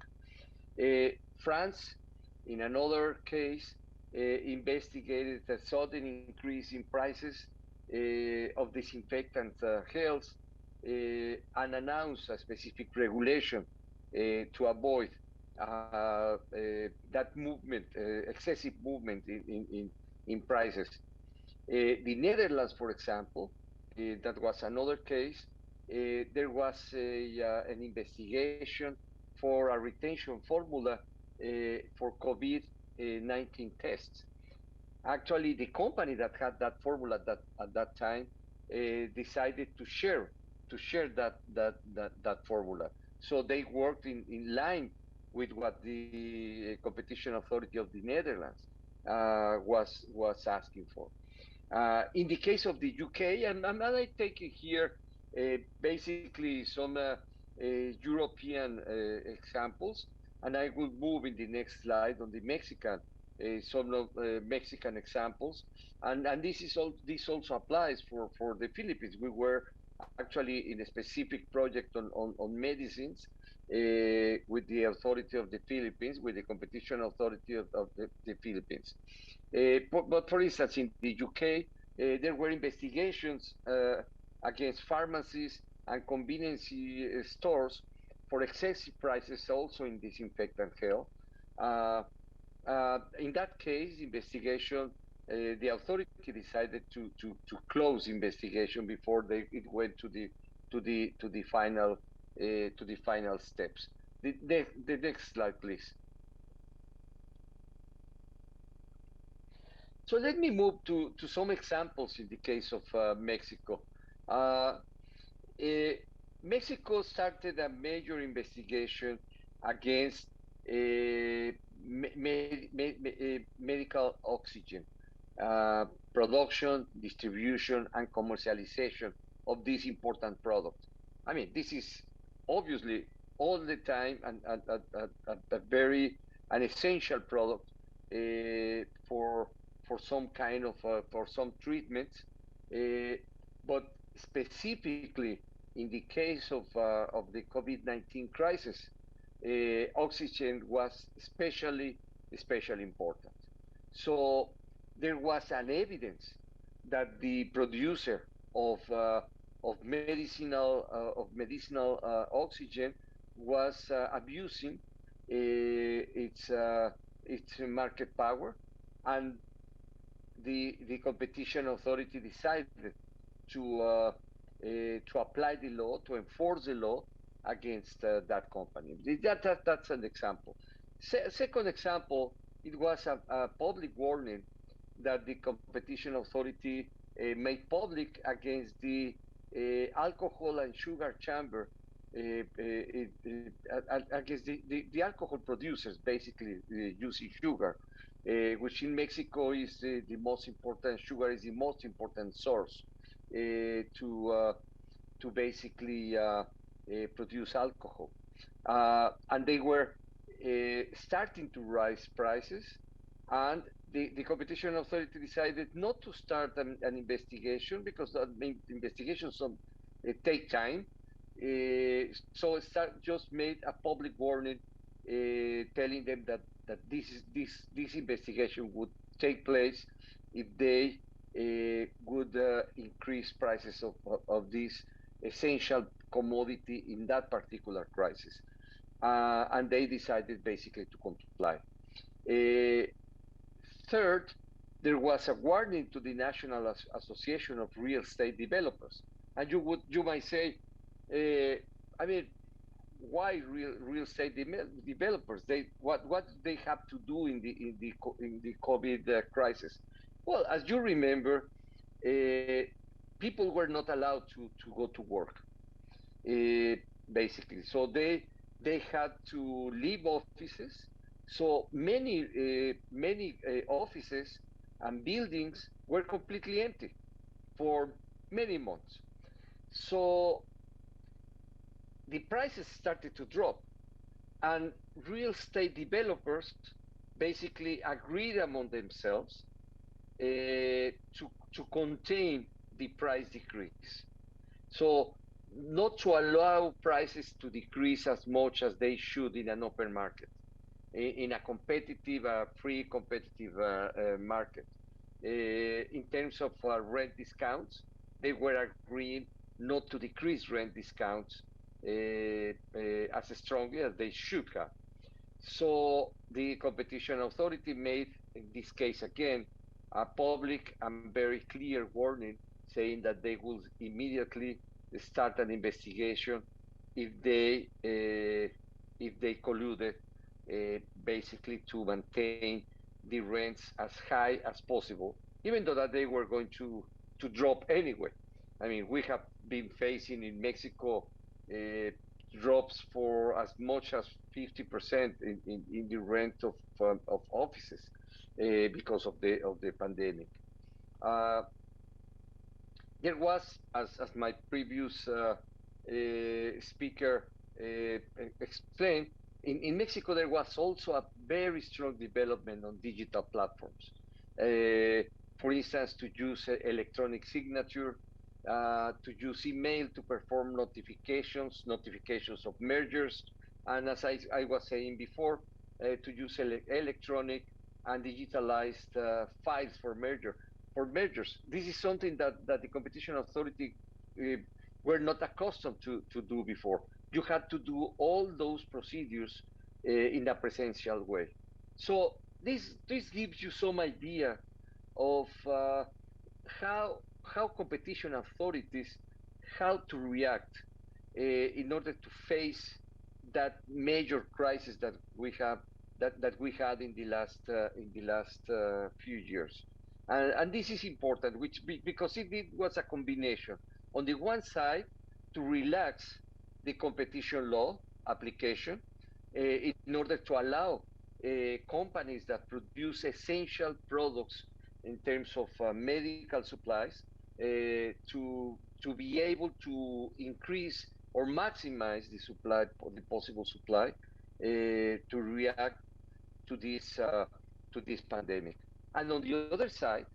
France, in another case, investigated a sudden increase in prices of disinfectant gels and announced a specific regulation to avoid that movement, excessive movement in prices. The Netherlands, for example, that was another case. There was an investigation for a retention formula for COVID-19 tests. Actually, the company that had that formula at that time decided to share that formula. So they worked in line with what the competition authority of the Netherlands was asking for. In the case of the UK, and I take it here basically some European examples, and I will move in the next slide on the Mexican, some of Mexican examples, and this also applies for the Philippines. We were actually in a specific project on medicines with the authority of the Philippines, with the competition authority of the Philippines. But for instance, in the UK, there were investigations against pharmacies and convenience stores for excessive prices also in disinfectant gel. In that case, investigation, the authority decided to close investigation before it went to the final steps. The next slide, please. So let me move to some examples in the case of Mexico. Uh, eh, Mexico started a major investigation against medical oxygen production, distribution, and commercialization of this important product. I mean, this is obviously all the time a very an essential product for some kind of for some treatments, but specifically in the case of the COVID-19 crisis, oxygen was especially important. So there was an evidence that the producer of medicinal oxygen was abusing its market power, and the competition authority decided to apply the law, to enforce the law against that company. That's an example. Second example, it was a public warning that the competition authority made public against the alcohol and sugar chamber, against the alcohol producers, basically using sugar, which in Mexico is the most important. Sugar is the most important source to basically produce alcohol, and they were starting to rise prices, and the competition authority decided not to start an investigation because that investigations take time. So it just made a public warning, telling them that this investigation would take place if they would increase prices of this essential commodity in that particular crisis. And they decided basically to comply. Uh, Third, there was a warning to the National Association of Real Estate Developers. And you might say, I mean, why real estate developers? What they have to do in the COVID crisis? Well, as you remember, uh, people were not allowed to go to work, uh, basically. So they had to leave offices. So many offices and buildings were completely empty for many months. So the prices started to drop, and real estate developers basically agreed among themselves to contain the price decrease. So not to allow prices to decrease as much as they should in an open market, in a competitive, free competitive market. In terms of rent discounts, they were agreeing not to decrease rent discounts as strongly as they should have. So the competition authority made, in this case again, a public and very clear warning saying that they will immediately start an investigation if they colluded basically to maintain the rents as high as possible, even though that they were going to drop anyway. I mean, we have been facing in Mexico uh, drops for as much as 50% in the rent of offices because of the pandemic. Uh, there was, as my previous speaker explained, in Mexico there was also a very strong development on digital platforms. For instance, to use electronic signature, to use email to perform notifications of mergers, and as I was saying before, to use electronic and digitalized files for mergers. This is something that the competition authority uh, were not accustomed to do before. You had to do all those procedures in a presential way. So this gives you some idea of how competition authorities how to react in order to face that major crisis that we have that we had in the last few years, and this is important, because it was a combination. On the one side, to relax the competition law application in order to allow companies that produce essential products in terms of medical supplies to be able to increase or maximize the supply, the possible supply, to react to this pandemic. And on the other side,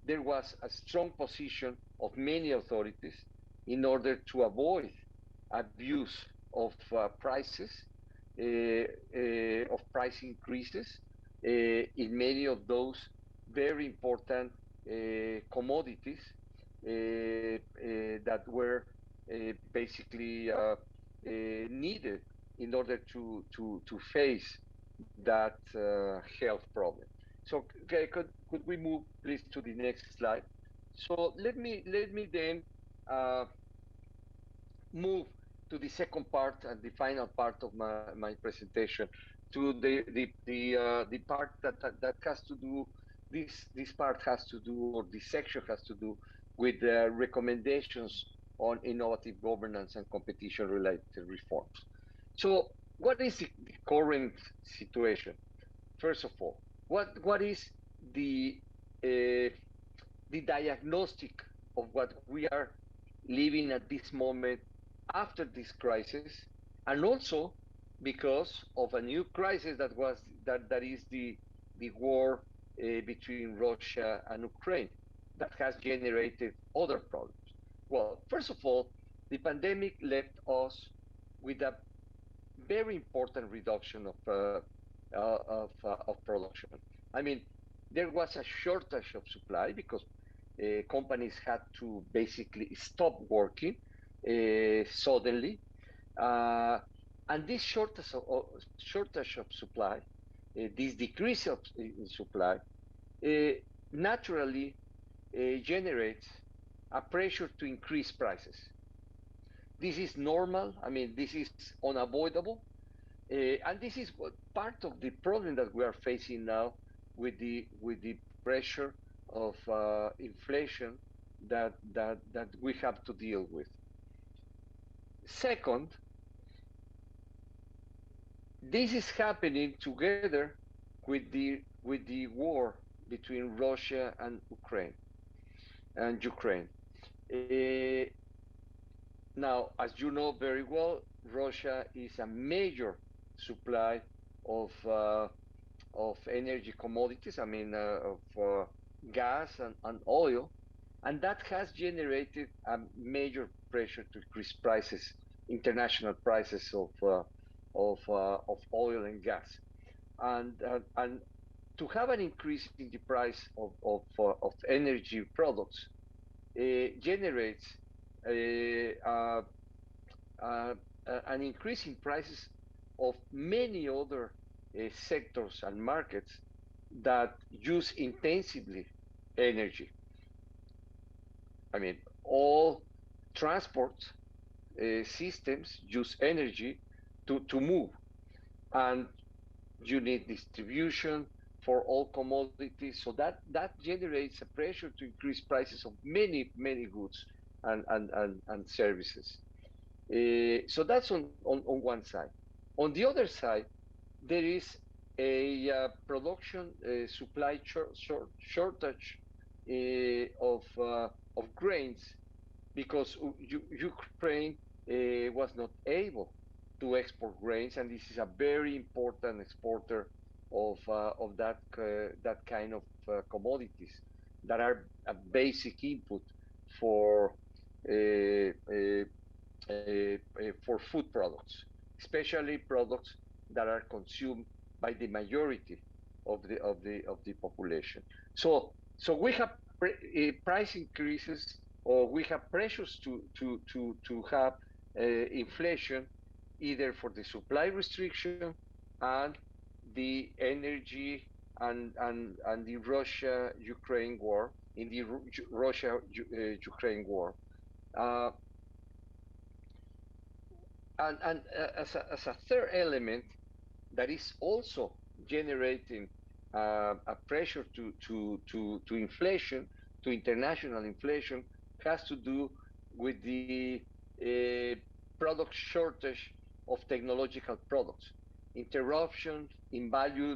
there was a strong position of many authorities in order to avoid abuse of prices, of price increases in many of those very important commodities that were basically needed in order to face that health problem. So okay, could we move please to the next slide? So let me then uh, move to the second part and the final part of my presentation, to the part that has to do, this part has to do, or this section has to do with recommendations on innovative governance and competition related reforms. So what is the current situation? First of all, what is the uh, the diagnostic of what we are living at this moment after this crisis, and also because of a new crisis that is the war between Russia and Ukraine, that has generated other problems. Well, first of all, the pandemic left us with a very important reduction of production. I mean, there was a shortage of supply because companies had to basically stop working suddenly, uh, and this shortage of supply, this decrease in supply, uh, naturally generates a pressure to increase prices. This is normal. I mean, this is unavoidable. And this is what part of the problem that we are facing now with the pressure of inflation that we have to deal with. Second, this is happening together with the war between Russia and Ukraine. Uh, Now, as you know very well, Russia is a major supply of energy commodities. I mean, of gas and oil, and that has generated a major pressure to increase prices, international prices of oil and gas, and to have an increase in the price of energy products generates uh, uh, an increase in prices of many other sectors and markets that use intensively energy. I mean, all transport systems use energy to move, and you need distribution for all commodities. So that generates a pressure to increase prices of many goods and services. So that's on one side. On the other side, there is a production supply shortage of grains because Ukraine was not able to export grains, and this is a very important exporter of that kind of commodities that are a basic input for uh, uh, for food products, especially products that are consumed by the majority of the population. So we have price increases, or we have pressures to have inflation, either for the supply restriction and the energy and the Russia-Ukraine war, in the Russia-Ukraine war. Uh, and as a third element that is also generating a pressure to inflation, to international inflation, has to do with the product shortage of technological products, interruption in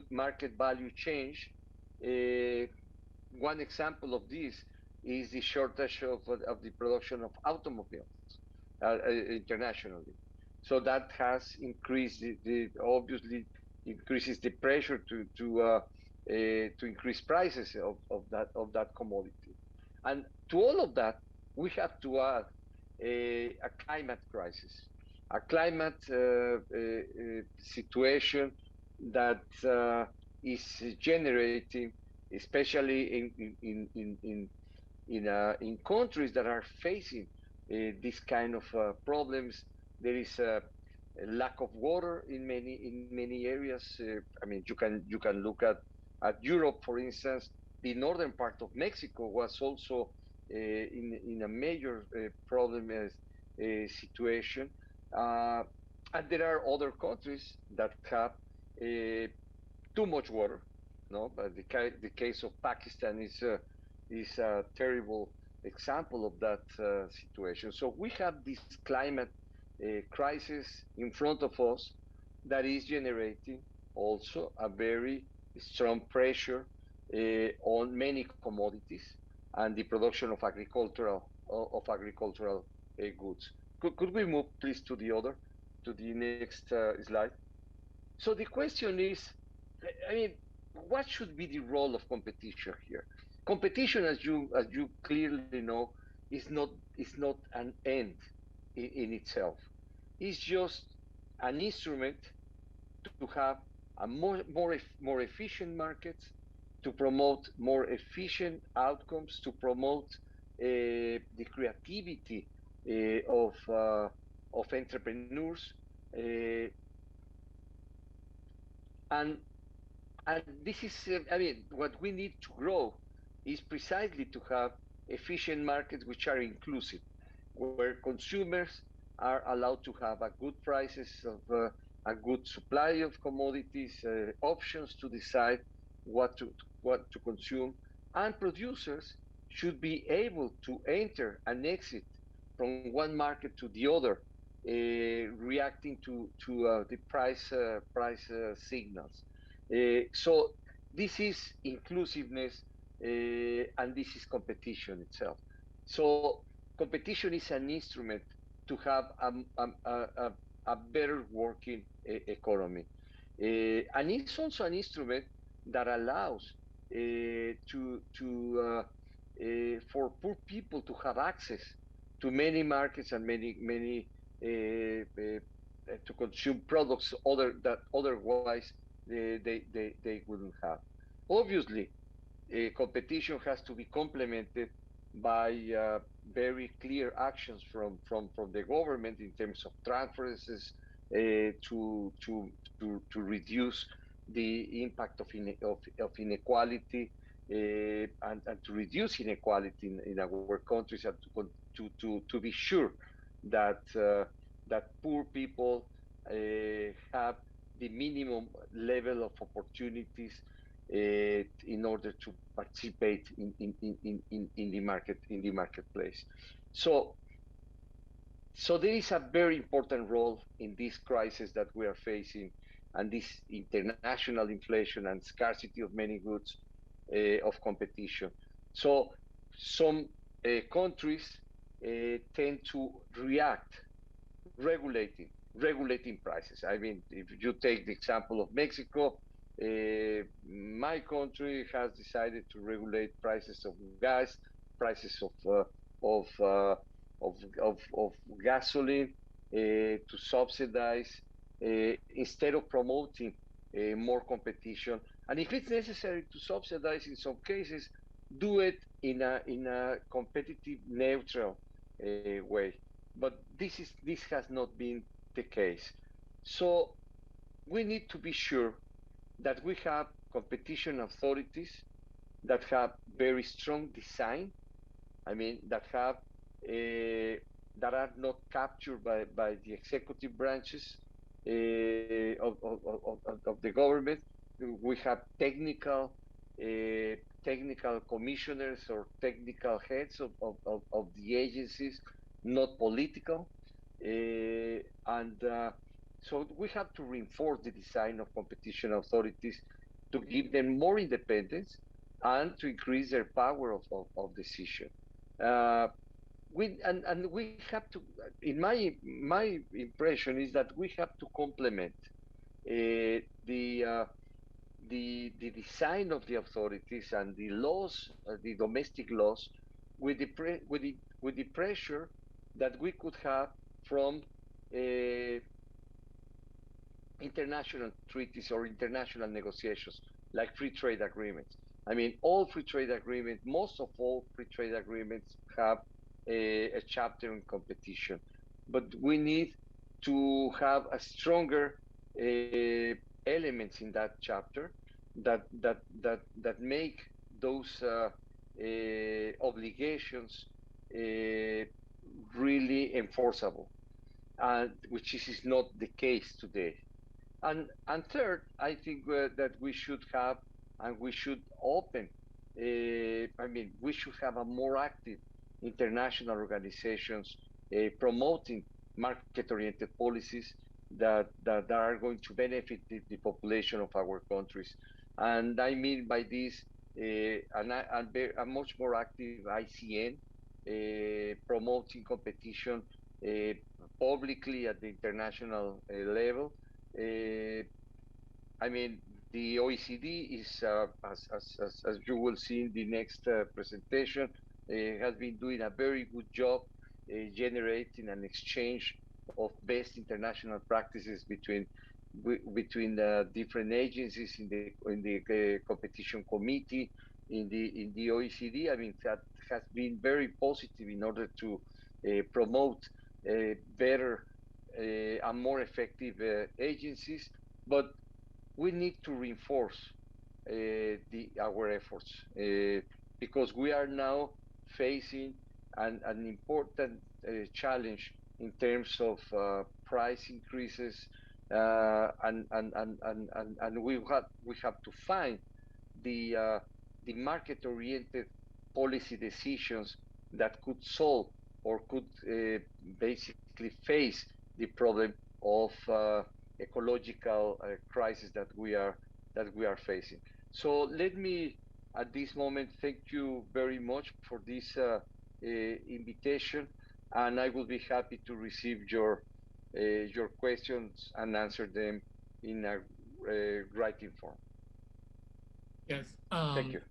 market value change. Uh, One example of this is the shortage of the production of automobiles internationally. So that has increased obviously increases the pressure to increase prices of that commodity. And to all of that, we have to add a climate crisis, a climate situation that is generating, especially in countries that are facing this kind of problems. There is a lack of water in many areas. I mean, you can look at At Europe, for instance, the northern part of Mexico was also in a major problem situation. Uh, and there are other countries that have too much water. No, but the case of Pakistan is a terrible example of that situation. So we have this climate crisis in front of us that is generating also a very strong pressure on many commodities and the production of agricultural goods. Could we move please to the next slide? So the question is, I mean, what should be the role of competition here? Competition, as you clearly know, is not an end in itself. It's just an instrument to have a more efficient markets, to promote more efficient outcomes, to promote the creativity of entrepreneurs, and this is, I mean, what we need to grow is precisely to have efficient markets which are inclusive, where consumers are allowed to have a good prices of a good supply of commodities, options to decide what to consume, and producers should be able to enter and exit from one market to the other, reacting to the price signals. So this is inclusiveness, and this is competition itself. So competition is an instrument to have a better working economy. And it's also an instrument that allows for poor people to have access to many markets and many to consume products that otherwise they wouldn't have. Obviously, competition has to be complemented by very clear actions from the government in terms of transferences to reduce the impact of inequality, and to reduce inequality in our countries, and to be sure that that poor people have the minimum level of opportunities in order to participate in the marketplace. So so there is a very important role in this crisis that we are facing, and this international inflation and scarcity of many goods of competition. So some countries tend to react regulating prices. I mean, if you take the example of Mexico, my country has decided to regulate prices of gas, prices of uh, of gasoline, to subsidize instead of promoting more competition. And if it's necessary to subsidize in some cases, do it in a competitive neutral way. But this has not been the case. So we need to be sure that we have competition authorities that have very strong design. I mean, that are not captured by the executive branches of the government. We have technical commissioners or technical heads of the agencies, not political. And so we have to reinforce the design of competition authorities to give them more independence and to increase their power of decision. Uh, and we have to, in my impression is that we have to complement the the design of the authorities and the laws, the domestic laws, with the pressure that we could have from uh, international treaties or international negotiations like free trade agreements. I mean, all free trade agreements, most of all free trade agreements have a chapter on competition, but we need to have a stronger elements in that chapter that make those obligations really enforceable, and which is not the case today. And third, I think that we should have and we should open. We should have a more active international organizations promoting market-oriented policies that are going to benefit the population of our countries. And I mean by this, a much more active ICN, promoting competition uh, publicly at the international level. Uh, I mean, the OECD is, as you will see in the next presentation, has been doing a very good job generating an exchange of best international practices between the different agencies in the competition committee in the OECD. I mean, that has been very positive in order to promote better and more effective agencies, but we need to reinforce our efforts because we are now facing an important challenge in terms of price increases, and we have to find the market-oriented policy decisions that could solve or could basically face the problem of ecological crisis that we are facing. So let me, at this moment, thank you very much for this invitation, and I will be happy to receive your questions and answer them in a writing form. Yes. Thank you.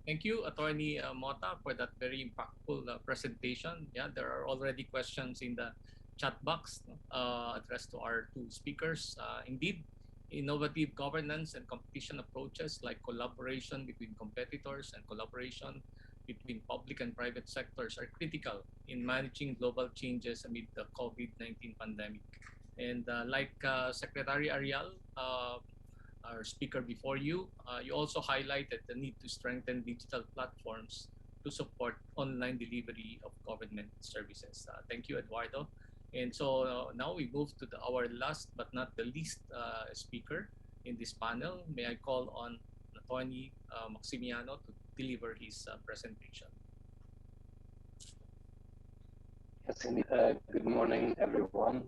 Thank you, Attorney Mota, for that very impactful presentation. Yeah, there are already questions in the chat box addressed to our two speakers. Indeed, innovative governance and competition approaches like collaboration between competitors and collaboration between public and private sectors are critical in managing global changes amid the COVID-19 pandemic. And like Secretary Arial, our speaker before you, you also highlighted the need to strengthen digital platforms to support online delivery of government services. Thank you, Eduardo. And so now we move to our last but not the least speaker in this panel. May I call on Attorney Maximiano to deliver his presentation. Yes, indeed. Good morning, everyone,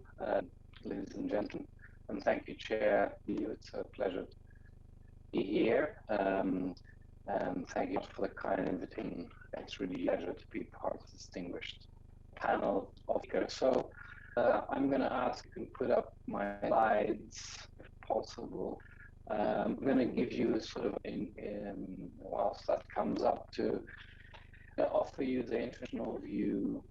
ladies and gentlemen, and thank you, Chair. It's a pleasure to be here. And thank you for the kind invitation. It's really a pleasure to be part of this distinguished panel of speakers. So I'm going to ask you to put up my slides if possible. I'm going to give you sort of, whilst that comes up, to offer you the international view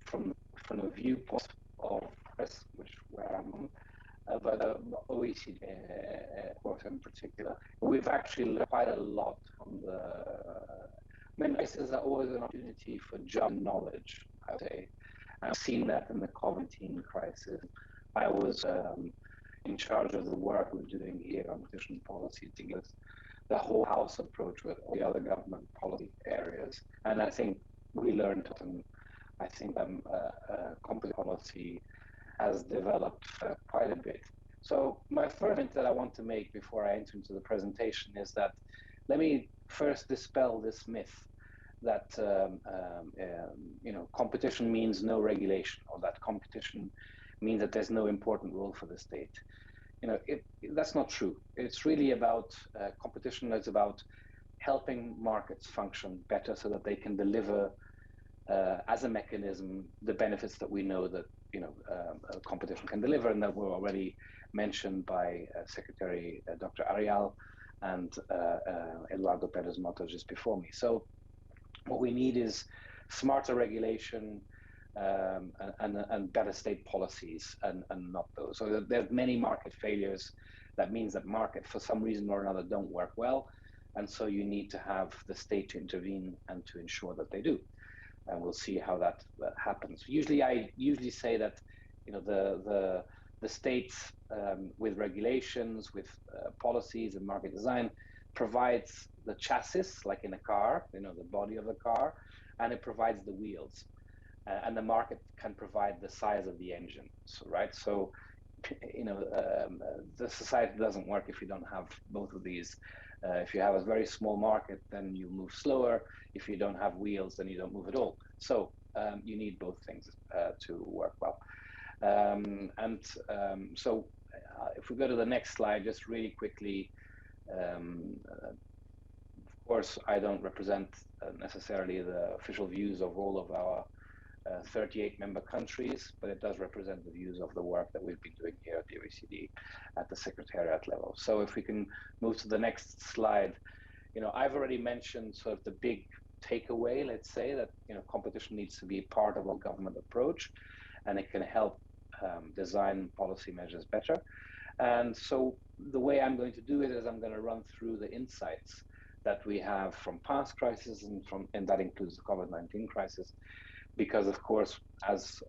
from the viewpoint of press, where I'm on, but the OECD course in particular. We've actually learned quite a lot from the. Crises are always an opportunity for job knowledge, I would say. I've seen that in the COVID-19 crisis. I was in charge of the work we're doing here on competition policy together, the whole house approach with all the other government policy areas. And I think we learned, and I think competition policy has developed quite a bit. So my first point that I want to make before I enter into the presentation is that let me first dispel this myth that competition means no regulation, or that competition means that there's no important role for the state. That's not true. It's really about competition. It's about helping markets function better so that they can deliver as a mechanism the benefits that we know that competition can deliver, and that were already mentioned by Secretary Dr. Arial and Eduardo Perez Mota just before me. So what we need is smarter regulation and better state policies, and not those. So there's many market failures. That means that market, for some reason or another, don't work well, and so you need to have the state to intervene and to ensure that they do. And we'll see how that happens. I usually say that the the states, with regulations, with policies and market design, provides the chassis, like in a car, the body of the car, and it provides the wheels. And the market can provide the size of the engine, right? So, the society doesn't work if you don't have both of these. If you have a very small market, then you move slower. If you don't have wheels, then you don't move at all. So you need both things to work well. So if we go to the next slide, just really quickly, of course, I don't represent necessarily the official views of all of our 38 member countries, but it does represent the views of the work that we've been doing here at the OECD at the secretariat level. So if we can move to the next slide, I've already mentioned sort of the big takeaway, let's say, that competition needs to be part of our government approach, and it can help design policy measures better. And so the way I'm going to do it is I'm going to run through the insights that we have from past crises, and that includes the COVID-19 crisis, because of course, as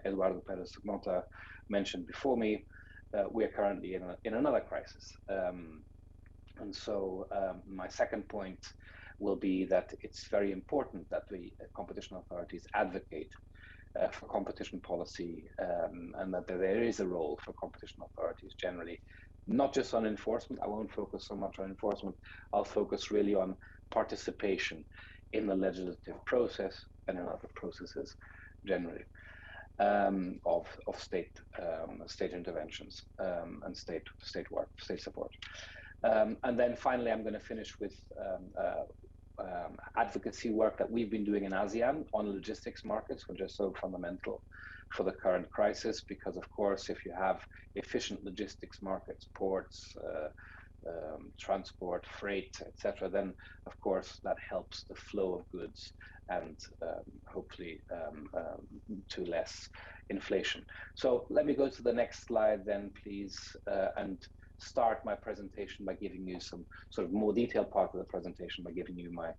Eduardo Perez Mota mentioned before me, we are currently in another crisis. And so my second point will be that it's very important that the competition authorities advocate for competition policy, and that there is a role for competition authorities generally, not just on enforcement. I won't focus so much on enforcement. I'll focus really on participation in the legislative process and in other processes generally, of state interventions, and state work, state support. And then finally, I'm going to finish with advocacy work that we've been doing in ASEAN on logistics markets, which are so fundamental for the current crisis, because of course, if you have efficient logistics markets, ports, transport, freight, etc., then of course that helps the flow of goods and hopefully to less inflation. So let me go to the next slide then, please, and start my presentation by giving you some sort of more detailed part of the presentation, by giving you my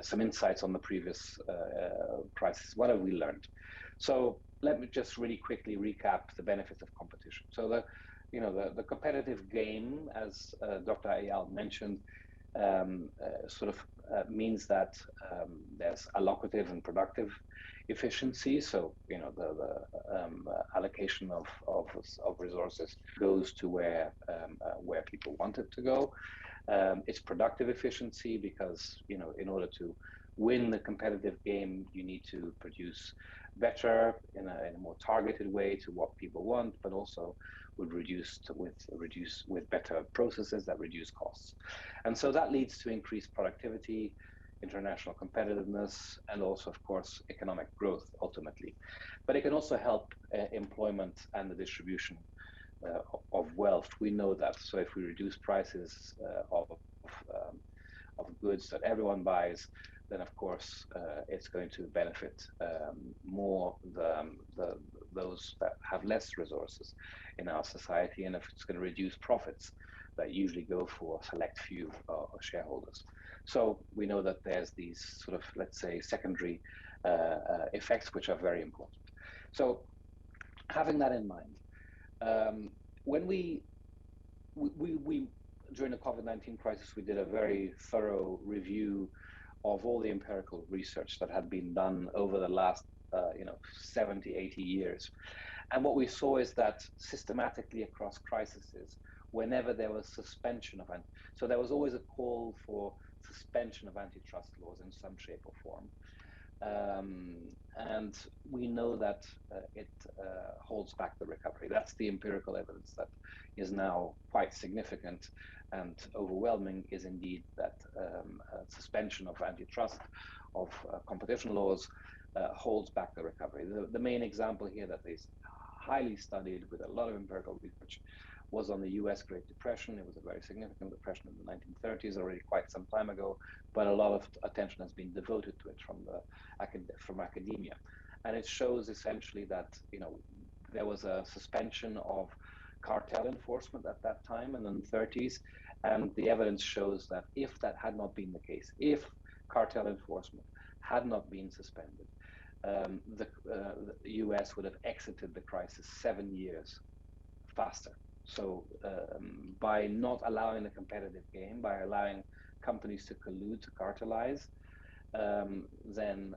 some insights on the previous crisis. What have we learned? So let me just really quickly recap the benefits of competition. So the competitive game, as Dr. Ayal mentioned, means that there's allocative and productive efficiency. So the allocation of resources goes to where people want it to go. It's productive efficiency because in order to win the competitive game, you need to produce better in a more targeted way to what people want, but also with better processes that reduce costs. And so that leads to increased productivity, international competitiveness, and also, of course, economic growth ultimately. But it can also help employment and the distribution of wealth. We know that. So if we reduce prices of goods that everyone buys, then of course it's going to benefit more those that have less resources in our society, and if it's going to reduce profits that usually go for a select few shareholders. So we know that there's these sort of, let's say, secondary effects which are very important. So having that in mind, when we during the COVID-19 crisis, we did a very thorough review of all the empirical research that had been done over the last 70, 80 years. And what we saw is that systematically across crises, whenever there was suspension of so there was always a call for suspension of antitrust laws in some shape or form. And we know that it holds back the recovery. That's the empirical evidence that is now quite significant and overwhelming, is indeed that suspension of antitrust, of competition laws, holds back the recovery. The main example here that is highly studied with a lot of empirical research was on the US Great Depression. It was a very significant depression in the 1930s, already quite some time ago, but a lot of attention has been devoted to it from academia. And it shows essentially that there was a suspension of cartel enforcement at that time in the 30s, and the evidence shows that if that had not been the case, if cartel enforcement had not been suspended, the US would have exited the crisis 7 years faster. So by not allowing the competitive game, by allowing companies to collude, to cartelize, then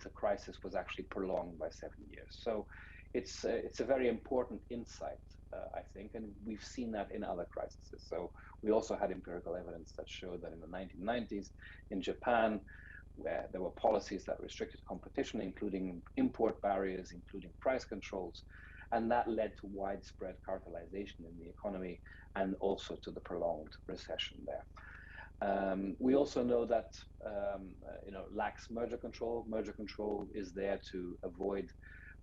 the crisis was actually prolonged by 7 years. So it's a very important insight, I think, and we've seen that in other crises. So we also had empirical evidence that showed that in the 1990s in Japan, where there were policies that restricted competition, including import barriers, including price controls, and that led to widespread cartelization in the economy and also to the prolonged recession there. We also know that lax merger control. Merger control is there to avoid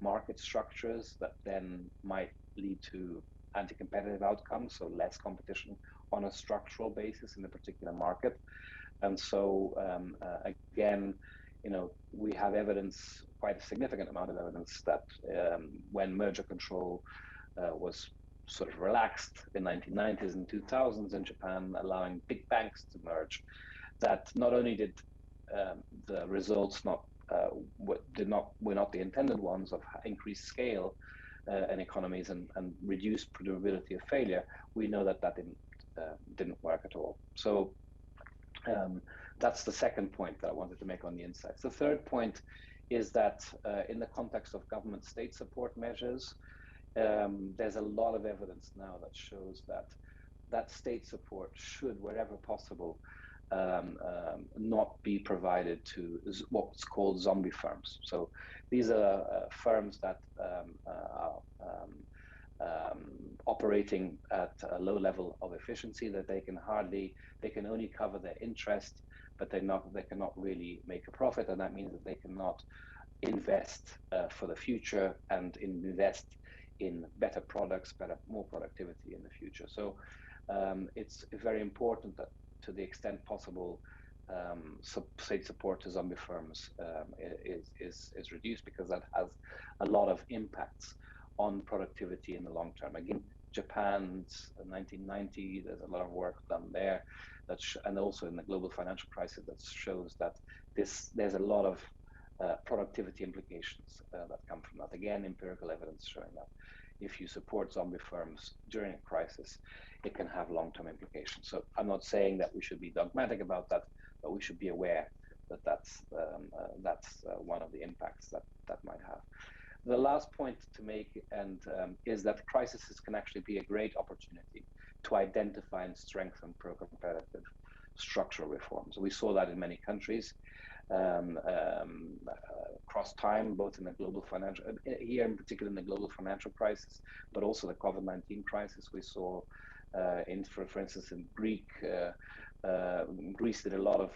market structures that then might lead to anti-competitive outcomes, so less competition on a structural basis in a particular market. And so again, we have evidence, quite a significant amount of evidence, that when merger control was sort of relaxed in 1990s and 2000s in Japan, allowing big banks to merge, that not only did the results were not the intended ones of increased scale and economies and reduced probability of failure, we know that didn't work at all. So that's the second point that I wanted to make on the insights. The third point is that in the context of government state support measures, there's a lot of evidence now that shows that state support should, wherever possible, not be provided to what's called zombie firms. So these are firms that are operating at a low level of efficiency, that they can only cover their interest, but they cannot really make a profit, and that means that they cannot invest for the future and invest in better products, more productivity in the future. So it's very important that, to the extent possible, state support to zombie firms is reduced, because that has a lot of impacts on productivity in the long term. Again, Japan's 1990, there's a lot of work done there, and also in the global financial crisis, that shows that there's a lot of productivity implications that come from that. Again, empirical evidence showing that if you support zombie firms during a crisis, it can have long-term implications. So I'm not saying that we should be dogmatic about that, but we should be aware that that's one of the impacts that might have. The last point to make is that crises can actually be a great opportunity to identify and strengthen pro-competitive structural reforms. We saw that in many countries across time, both in the global financial, here in particular in the global financial crisis, but also the COVID-19 crisis. We saw, for instance, in Greece did a lot of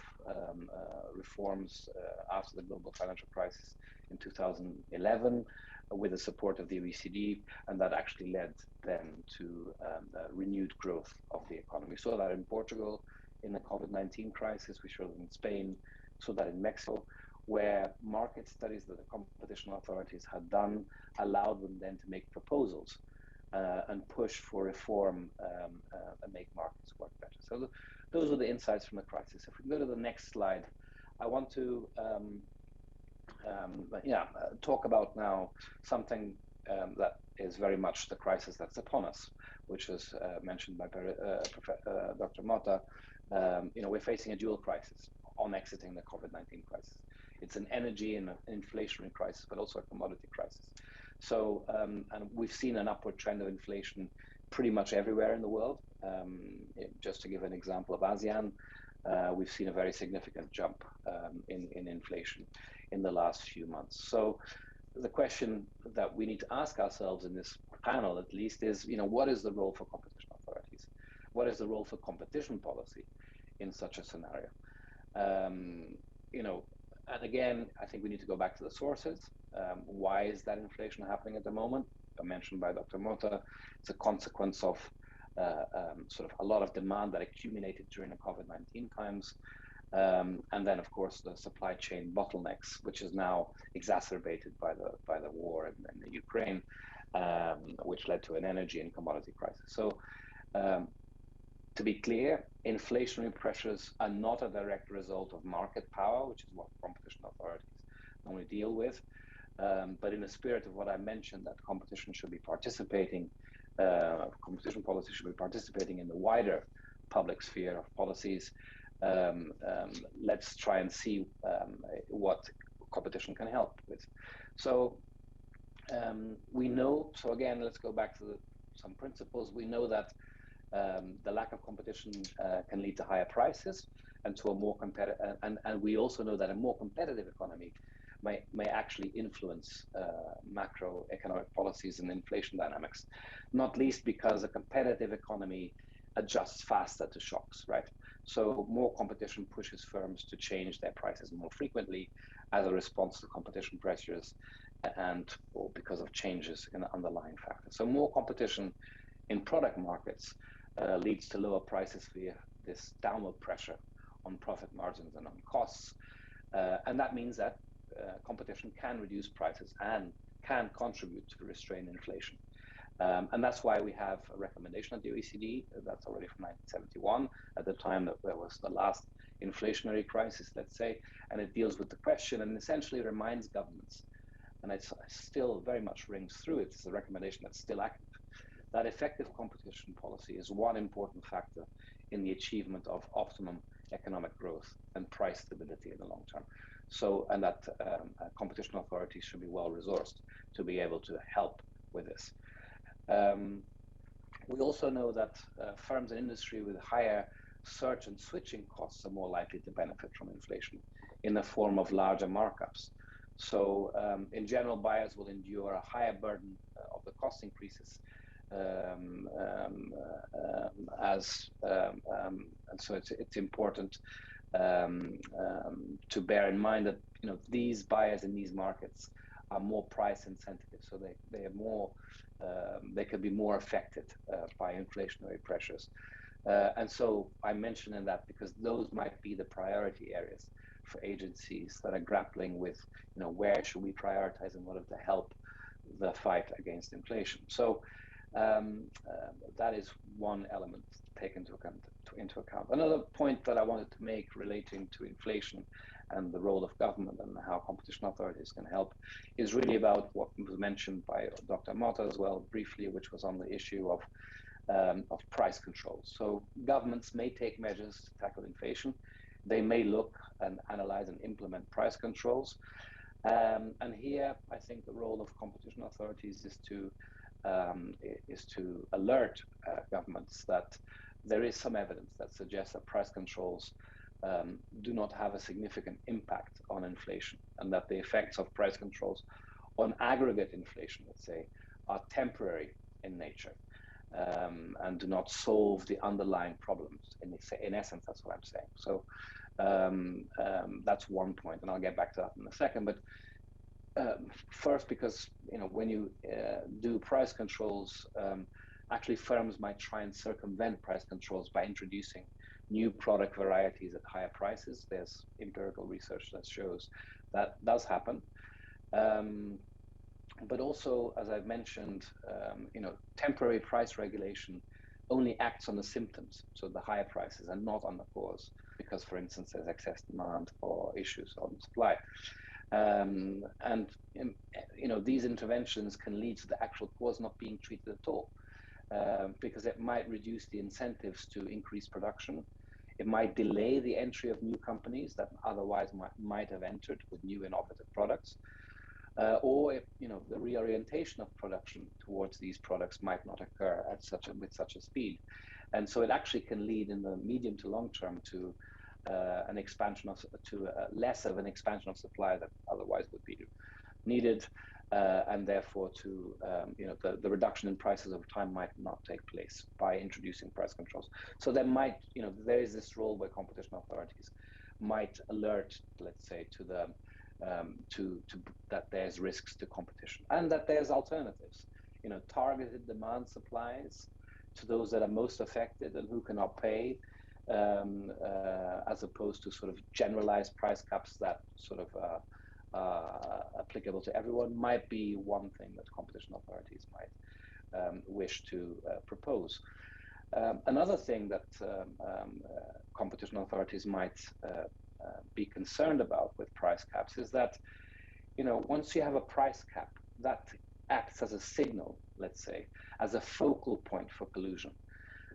reforms after the global financial crisis in 2011 with the support of the OECD, and that actually led then to renewed growth of the economy. We saw that in Portugal in the COVID-19 crisis. We saw it in Spain, saw that in Mexico, where market studies that the competition authorities had done allowed them then to make proposals and push for reform and make markets work better. So those are the insights from the crisis. If we go to the next slide, I want to talk about now something that is very much the crisis that's upon us, which was mentioned by Dr. Mota. We're facing a dual crisis on exiting the COVID-19 crisis. It's an energy and an inflationary crisis, but also a commodity crisis. So, and we've seen an upward trend of inflation pretty much everywhere in the world. Just to give an example of ASEAN, we've seen a very significant jump in inflation in the last few months. So the question that we need to ask ourselves in this panel, at least, is, what is the role for competition authorities? What is the role for competition policy in such a scenario? And again, I think we need to go back to the sources. Why is that inflation happening at the moment? Mentioned by Dr. Mota, it's a consequence of sort of a lot of demand that accumulated during the COVID-19 times. And then, of course, the supply chain bottlenecks, which is now exacerbated by the war in the Ukraine, which led to an energy and commodity crisis. So, to be clear, inflationary pressures are not a direct result of market power, which is what competition authorities normally deal with. But in the spirit of what I mentioned, that competition should be participating, competition policy should be participating in the wider public sphere of policies. Let's try and see what competition can help with. So we know, so again, let's go back to some principles. We know that the lack of competition can lead to higher prices and to a more competitive, and we also know that a more competitive economy may actually influence macroeconomic policies and inflation dynamics, not least because a competitive economy adjusts faster to shocks, right? So more competition pushes firms to change their prices more frequently as a response to competition pressures and or because of changes in the underlying factors. So more competition in product markets leads to lower prices via this downward pressure on profit margins and on costs. And that means that competition can reduce prices and can contribute to restrain inflation. And that's why we have a recommendation at the OECD that's already from 1971, at the time that there was the last inflationary crisis, let's say, and it deals with the question and essentially reminds governments, and it still very much rings through, it's a recommendation that's still active, that effective competition policy is one important factor in the achievement of optimum economic growth and price stability in the long term. So, and that competition authorities should be well resourced to be able to help with this. We also know that firms and industry with higher search and switching costs are more likely to benefit from inflation in the form of larger markups. So in general, buyers will endure a higher burden of the cost increases and so it's important to bear in mind that these buyers in these markets are more price sensitive, so they are more they can be more affected by inflationary pressures, and so I mention in that because those might be the priority areas for agencies that are grappling with where should we prioritize in order to help the fight against inflation. So that is one element to take into account. Another point that I wanted to make relating to inflation and the role of government and how competition authorities can help is really about what was mentioned by Dr. Mota as well briefly, which was on the issue of price controls. So governments may take measures to tackle inflation. They may look and analyze and implement price controls. And here, I think the role of competition authorities is to alert governments that there is some evidence that suggests that price controls do not have a significant impact on inflation, and that the effects of price controls on aggregate inflation, let's say, are temporary in nature and do not solve the underlying problems. In essence, that's what I'm saying. So that's one point, and I'll get back to that in a second. But first, because when you do price controls, actually firms might try and circumvent price controls by introducing new product varieties at higher prices. There's empirical research that shows that does happen. But also, as I've mentioned, temporary price regulation only acts on the symptoms, so the higher prices, and not on the cause, because, for instance, there's excess demand or issues on supply. And these interventions can lead to the actual cause not being treated at all, because it might reduce the incentives to increase production. It might delay the entry of new companies that otherwise might have entered with new innovative products, or the reorientation of production towards these products might not occur with such a speed. And so it actually can lead in the medium to long term to less of an expansion of supply that otherwise would be needed, and therefore to the reduction in prices over time might not take place by introducing price controls. So there is this role where competition authorities might alert, let's say, to the that there's risks to competition and that there's alternatives, targeted demand supplies to those that are most affected and who cannot pay, as opposed to sort of generalized price caps that sort of applicable to everyone, might be one thing that competition authorities might wish to propose. Another thing that competition authorities might be concerned about with price caps is that once you have a price cap, that acts as a signal, let's say, as a focal point for collusion.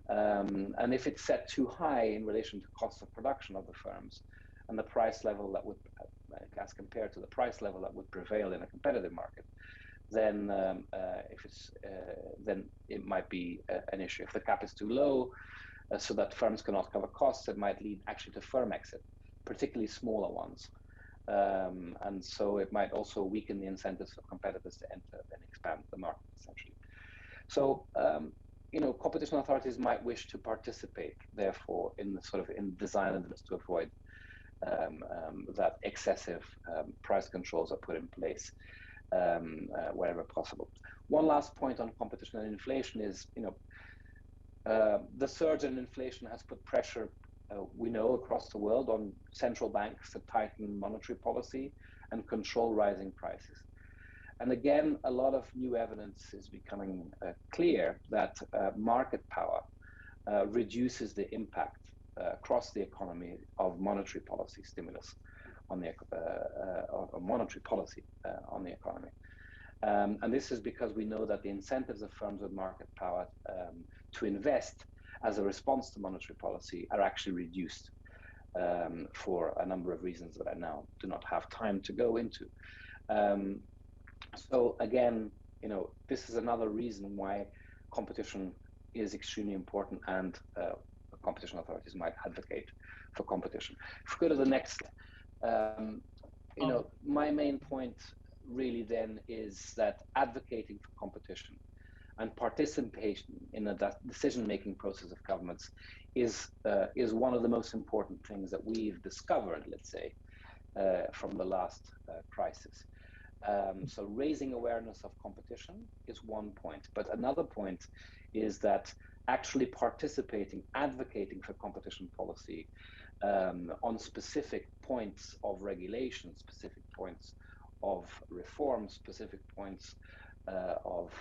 And if it's set too high in relation to cost of production of the firms and the price level that would, as compared to the price level that would prevail in a competitive market, then then it might be an issue. If the cap is too low, so that firms cannot cover costs, it might lead actually to firm exit, particularly smaller ones. And so it might also weaken the incentives for competitors to enter and expand the market, essentially. So, competition authorities might wish to participate, therefore, in the sort of in design and to avoid that excessive price controls are put in place wherever possible. One last point on competition and inflation is, the surge in inflation has put pressure, we know, across the world on central banks to tighten monetary policy and control rising prices. And again, a lot of new evidence is becoming clear that market power reduces the impact across the economy of monetary policy stimulus on the monetary policy on the economy. And this is because we know that the incentives of firms with market power to invest as a response to monetary policy are actually reduced for a number of reasons that I now do not have time to go into. So again, this is another reason why competition is extremely important, and competition authorities might advocate for competition. If we go to the next, my main point really then is that advocating for competition and participation in the decision-making process of governments is one of the most important things that we've discovered, let's say, from the last crisis. So raising awareness of competition is one point, but another point is that actually participating, advocating for competition policy on specific points of regulation, specific points of reform, specific points of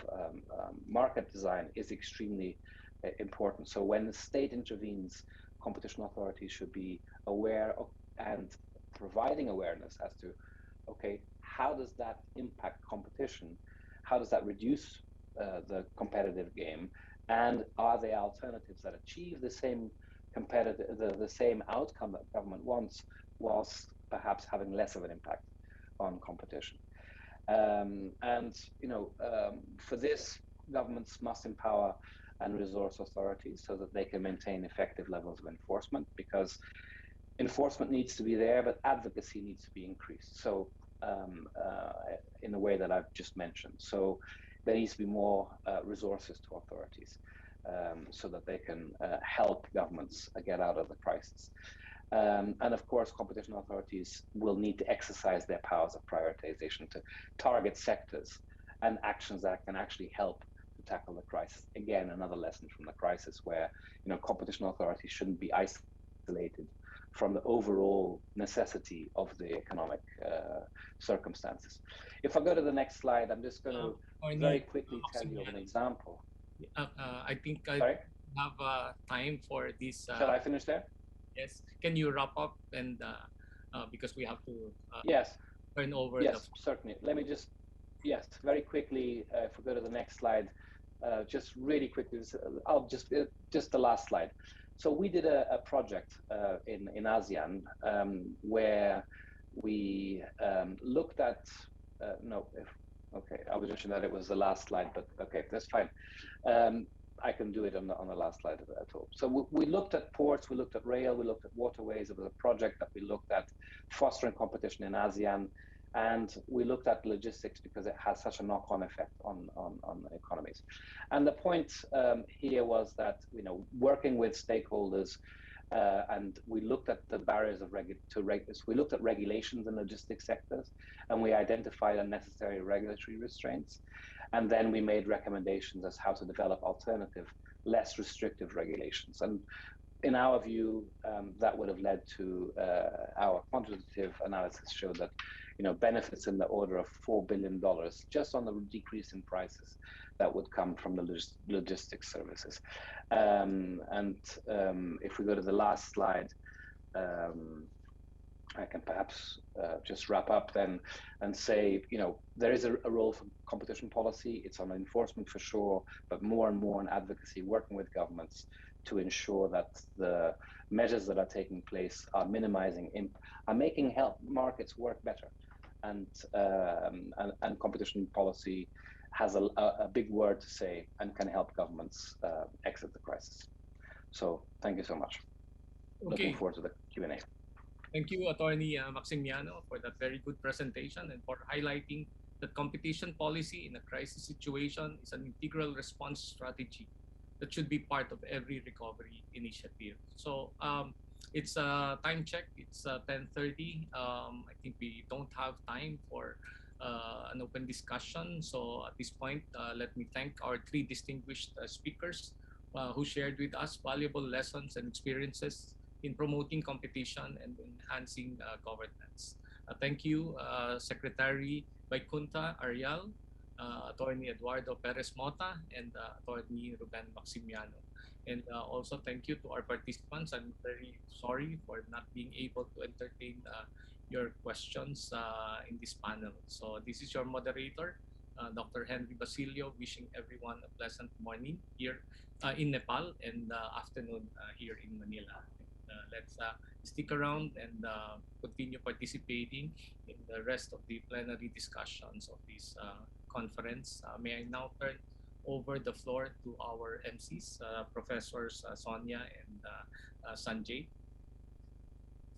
market design is extremely important. So when the state intervenes, competition authorities should be aware of and providing awareness as to, okay, how does that impact competition? How does that reduce the competitive game? And are there alternatives that achieve the same the same outcome that government wants, whilst perhaps having less of an impact on competition? For this, governments must empower and resource authorities so that they can maintain effective levels of enforcement, because enforcement needs to be there, but advocacy needs to be increased. So in the way that I've just mentioned. So there needs to be more resources to authorities so that they can help governments get out of the crisis. And of course, competition authorities will need to exercise their powers of prioritization to target sectors and actions that can actually help to tackle the crisis. Again, another lesson from the crisis where, competition authorities shouldn't be isolated from the overall necessity of the economic circumstances. If I go to the next slide, I'm just going to very quickly tell you of an example. I think I have time for this. Shall I finish there? Yes. Can you wrap up? And because we have to yes, turn over. Yes, certainly. Let me just, very quickly, if we go to the next slide, just really quickly, I'll just the last slide. So we did a project in ASEAN where we looked at, I was wishing that it was the last slide, but okay, that's fine. I can do it on the last slide at all. So we looked at ports, we looked at rail, we looked at waterways. It was a project that we looked at fostering competition in ASEAN, and we looked at logistics because it has such a knock-on effect on economies. And the point here was that, working with stakeholders, and we looked at the barriers of we looked at regulations in logistics sectors, and we identified unnecessary regulatory restraints. And then we made recommendations as how to develop alternative, less restrictive regulations. And in our view, that would have led to our quantitative analysis showed that, benefits in the order of $4 billion just on the decrease in prices that would come from the logistics services. If we go to the last slide, I can perhaps just wrap up then and say, there is a role for competition policy. It's on enforcement for sure, but more and more on advocacy, working with governments to ensure that the measures that are taking place are minimizing, are making health markets work better. And competition policy has a big word to say and can help governments exit the crisis. So thank you so much. Looking Okay. forward to the Q&A. Thank you, Attorney Maximiano, for that very good presentation and for highlighting that competition policy in a crisis situation is an integral response strategy that should be part of every recovery initiative. So it's a time check. It's 10:30. I think we don't have time for an open discussion. So at this point, let me thank our three distinguished speakers who shared with us valuable lessons and experiences in promoting competition and enhancing governance. Thank you, Secretary Vaikunta Arial, Attorney Eduardo Perez Mota, and Attorney Ruben Maximiano. And also thank you to our participants. I'm very sorry for not being able to entertain your questions in this panel. So this is your moderator, Dr. Henry Basilio, wishing everyone a pleasant morning here in Nepal and afternoon here in Manila. Let's stick around and continue participating in the rest of the plenary discussions of this conference. May I now turn over the floor to our MCs, Professors Sonia and Sanjay.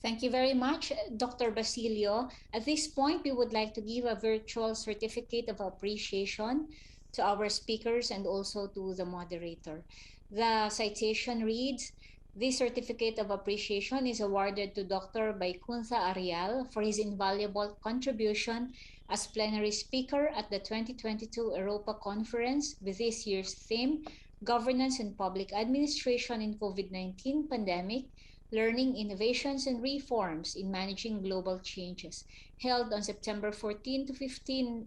Thank you very much, Dr. Basilio. At this point, we would like to give a virtual certificate of appreciation to our speakers and also to the moderator. The citation reads, "This certificate of appreciation is awarded to Dr. Vaikunta Arial for his invaluable contribution as plenary speaker at the 2022 EROPA conference with this year's theme, Governance and Public Administration in COVID-19 Pandemic, Learning, Innovations, and Reforms in Managing Global Changes," held on September 14 to 15,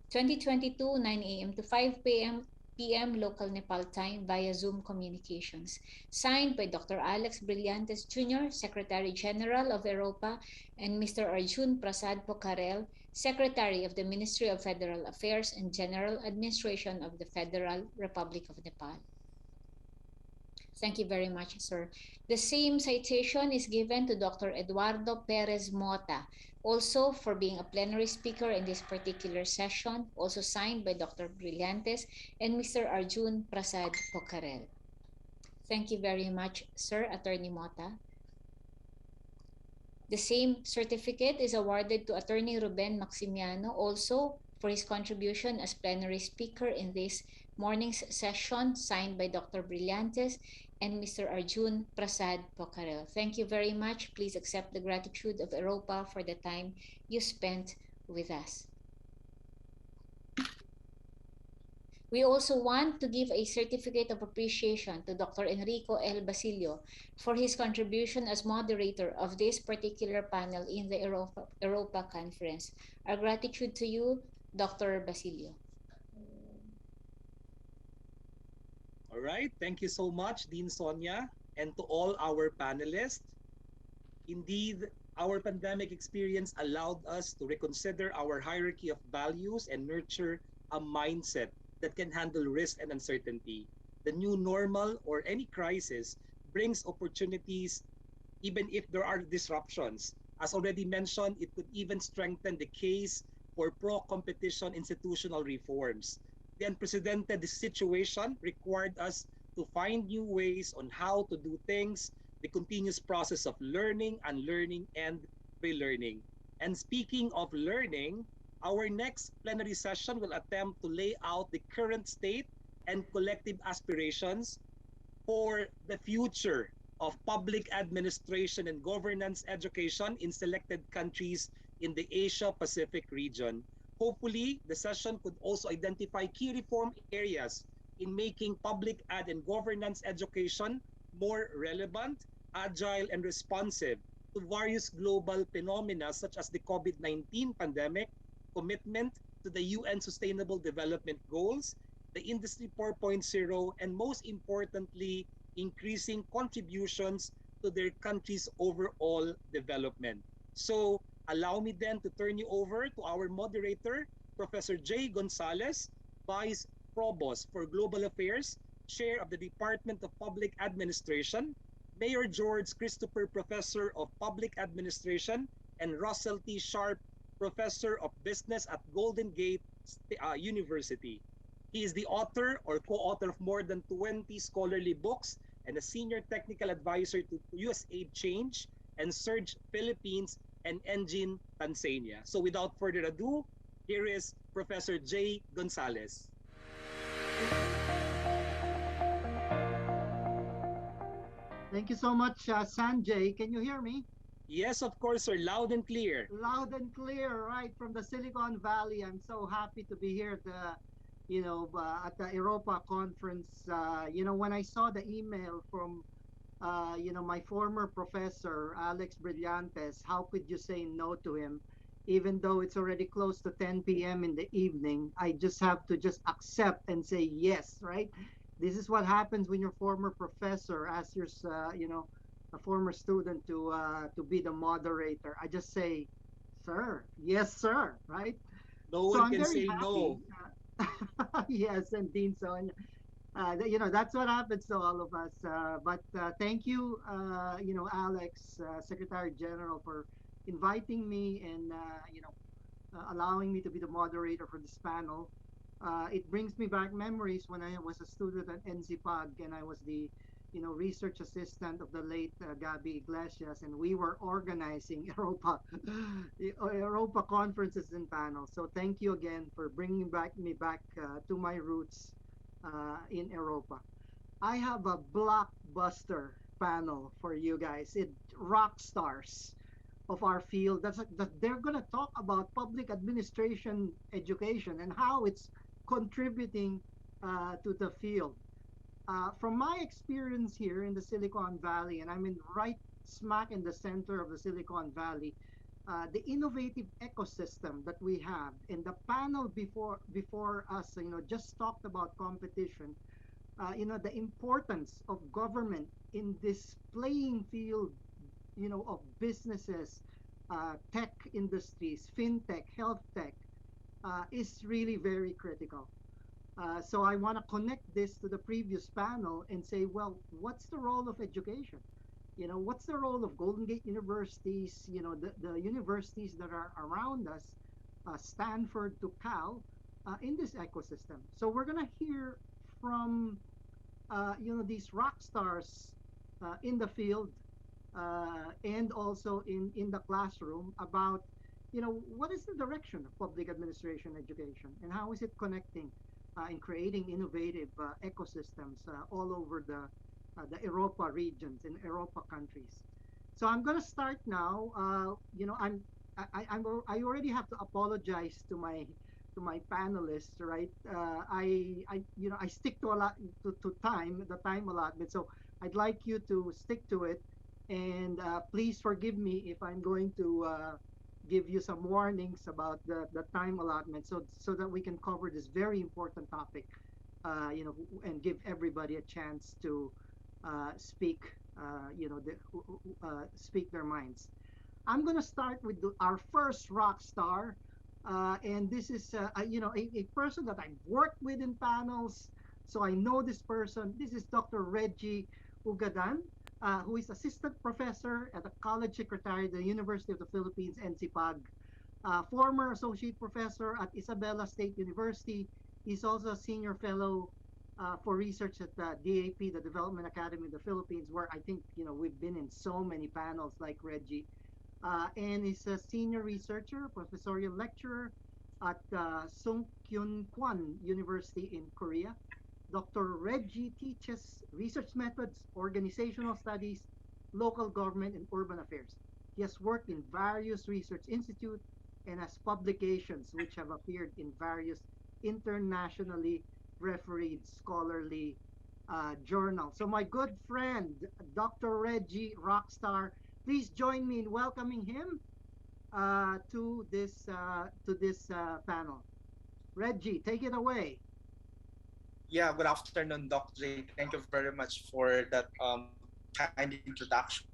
2022, 9 a.m. to 5 p.m. local Nepal time via Zoom communications. Signed by Dr. Alex Brillantes Jr., Secretary General of EROPA, and Mr. Arjun Prasad Pokharel, Secretary of the Ministry of Federal Affairs and General Administration of the Federal Republic of Nepal. Thank you very much, sir. The same citation is given to Dr. Eduardo Perez Mota, also for being a plenary speaker in this particular session, also signed by Dr. Brillantes and Mr. Arjun Prasad Pokharel. Thank you very much, sir, Attorney Mota. The same certificate is awarded to Attorney Ruben Maximiano, also for his contribution as plenary speaker in this morning's session, signed by Dr. Brillantes and Mr. Arjun Prasad Pokharel. Thank you very much. Please accept the gratitude of EROPA for the time you spent with us. We also want to give a certificate of appreciation to Dr. Enrico L. Basilio for his contribution as moderator of this particular panel in the EROPA conference. Our gratitude to you, Dr. Basilio. All right, thank you so much, Dean Sonia, and to all our panelists. Indeed, our pandemic experience allowed us to reconsider our hierarchy of values and nurture a mindset that can handle risk and uncertainty. The new normal or any crisis brings opportunities even if there are disruptions. As already mentioned, it could even strengthen the case for pro-competition institutional reforms. The unprecedented situation required us to find new ways on how to do things, the continuous process of learning, unlearning, and relearning. And speaking of learning, our next plenary session will attempt to lay out the current state and collective aspirations for the future of public administration and governance education in selected countries in the Asia-Pacific region. Hopefully, the session could also identify key reform areas in making public ad and governance education more relevant, agile, and responsive to various global phenomena such as the COVID-19 pandemic, commitment to the UN Sustainable Development Goals, the Industry 4.0, and most importantly, increasing contributions to their country's overall development. So allow me then to turn you over to our moderator, Professor Jay Gonzalez, Vice Provost for Global Affairs, Chair of the Department of Public Administration, Mayor George Christopher Professor of Public Administration, and Russell T. Sharp, Professor of Business at Golden Gate University. He is the author or co-author of more than 20 scholarly books and a senior technical advisor to USAID Change and Surge Philippines and Engine Tanzania. So without further ado, here is Professor Jay Gonzalez. Thank you so much, Sanjay. Can you hear me? Yes, of course, sir. Loud and clear. Loud and clear, right from the Silicon Valley. I'm so happy to be here at the EROPA conference. When I saw the email from, my former professor, Alex Brillantes, how could you say no to him? Even though it's already close to 10 p.m. in the evening, I just have to just accept and say yes, right? This is what happens when your former professor asks a former student to be the moderator. I just say, sir, yes, sir, right? No So one I'm can very say no. happy. Yes, and Dean Sonia. That's what happens to all of us. But thank you, Alex, Secretary General, for inviting me and allowing me to be the moderator for this panel. It brings me back memories when I was a student at NCPAG and I was the research assistant of the late Gabby Iglesias, and we were organizing Europa conferences and panels. So thank you again for bringing me back to my roots in Europa. I have a blockbuster panel for you guys. It rock stars of our field. That they're going to talk about public administration education and how it's contributing to the field. From my experience here in the Silicon Valley, and I'm in right smack in the center of the Silicon Valley, the innovative ecosystem that we have, and the panel before us, just talked about competition. The importance of government in this playing field, of businesses, tech industries, fintech, health tech, is really very critical. So I want to connect this to the previous panel and say, well, what's the role of education? What's the role of Golden Gate universities, the universities that are around us, Stanford to Cal, in this ecosystem. So we're going to hear from, these rock stars in the field and also in the classroom about, what is the direction of public administration education and how is it connecting in creating innovative ecosystems all over the Europa regions and Europa countries. So I'm going to start now. I already have to apologize to my panelists, right? I stick to a lot to time, the time allotment. So I'd like you to stick to it, and please forgive me if I'm going to give you some warnings about the time allotment, so that we can cover this very important topic, and give everybody a chance to speak, speak their minds. I'm going to start with our first rock star, and this is a person that I've worked with in panels, so I know this person. This is Dr. Reggie Ugadan, who is assistant professor at the college secretary at the University of the Philippines, NCPAG, former associate professor at Isabela State University. He's also a senior fellow for research at the DAP, the Development Academy of the Philippines, where I think we've been in so many panels like Reggie. And he's a senior researcher, professorial lecturer at Sungkyun Kwan University in Korea. Dr. Reggie teaches research methods, organizational studies, local government, and urban affairs. He has worked in various research institutes and has publications which have appeared in various internationally refereed scholarly journals. So my good friend, Dr. Reggie Rockstar, please join me in welcoming him to this panel. Reggie, take it away. Yeah, good afternoon, Doc J. Thank you very much for that kind introduction.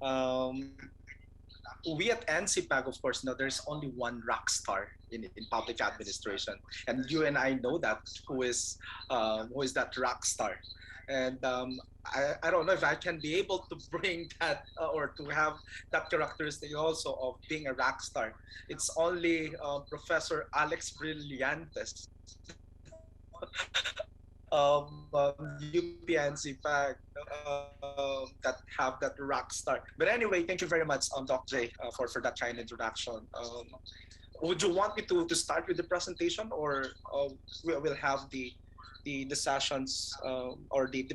I'm we at NCPAG, of course, know there's only one rock star in public administration, and you and I know that who is that rock star, and I don't know if I can be able to bring that or to have that characteristic also of being a rock star. It's only Professor Alex Brillantes UPNC that have that rock star. But anyway, thank you very much, Doc J, for that kind introduction. Would you want me to start with the presentation, or we'll have the sessions or the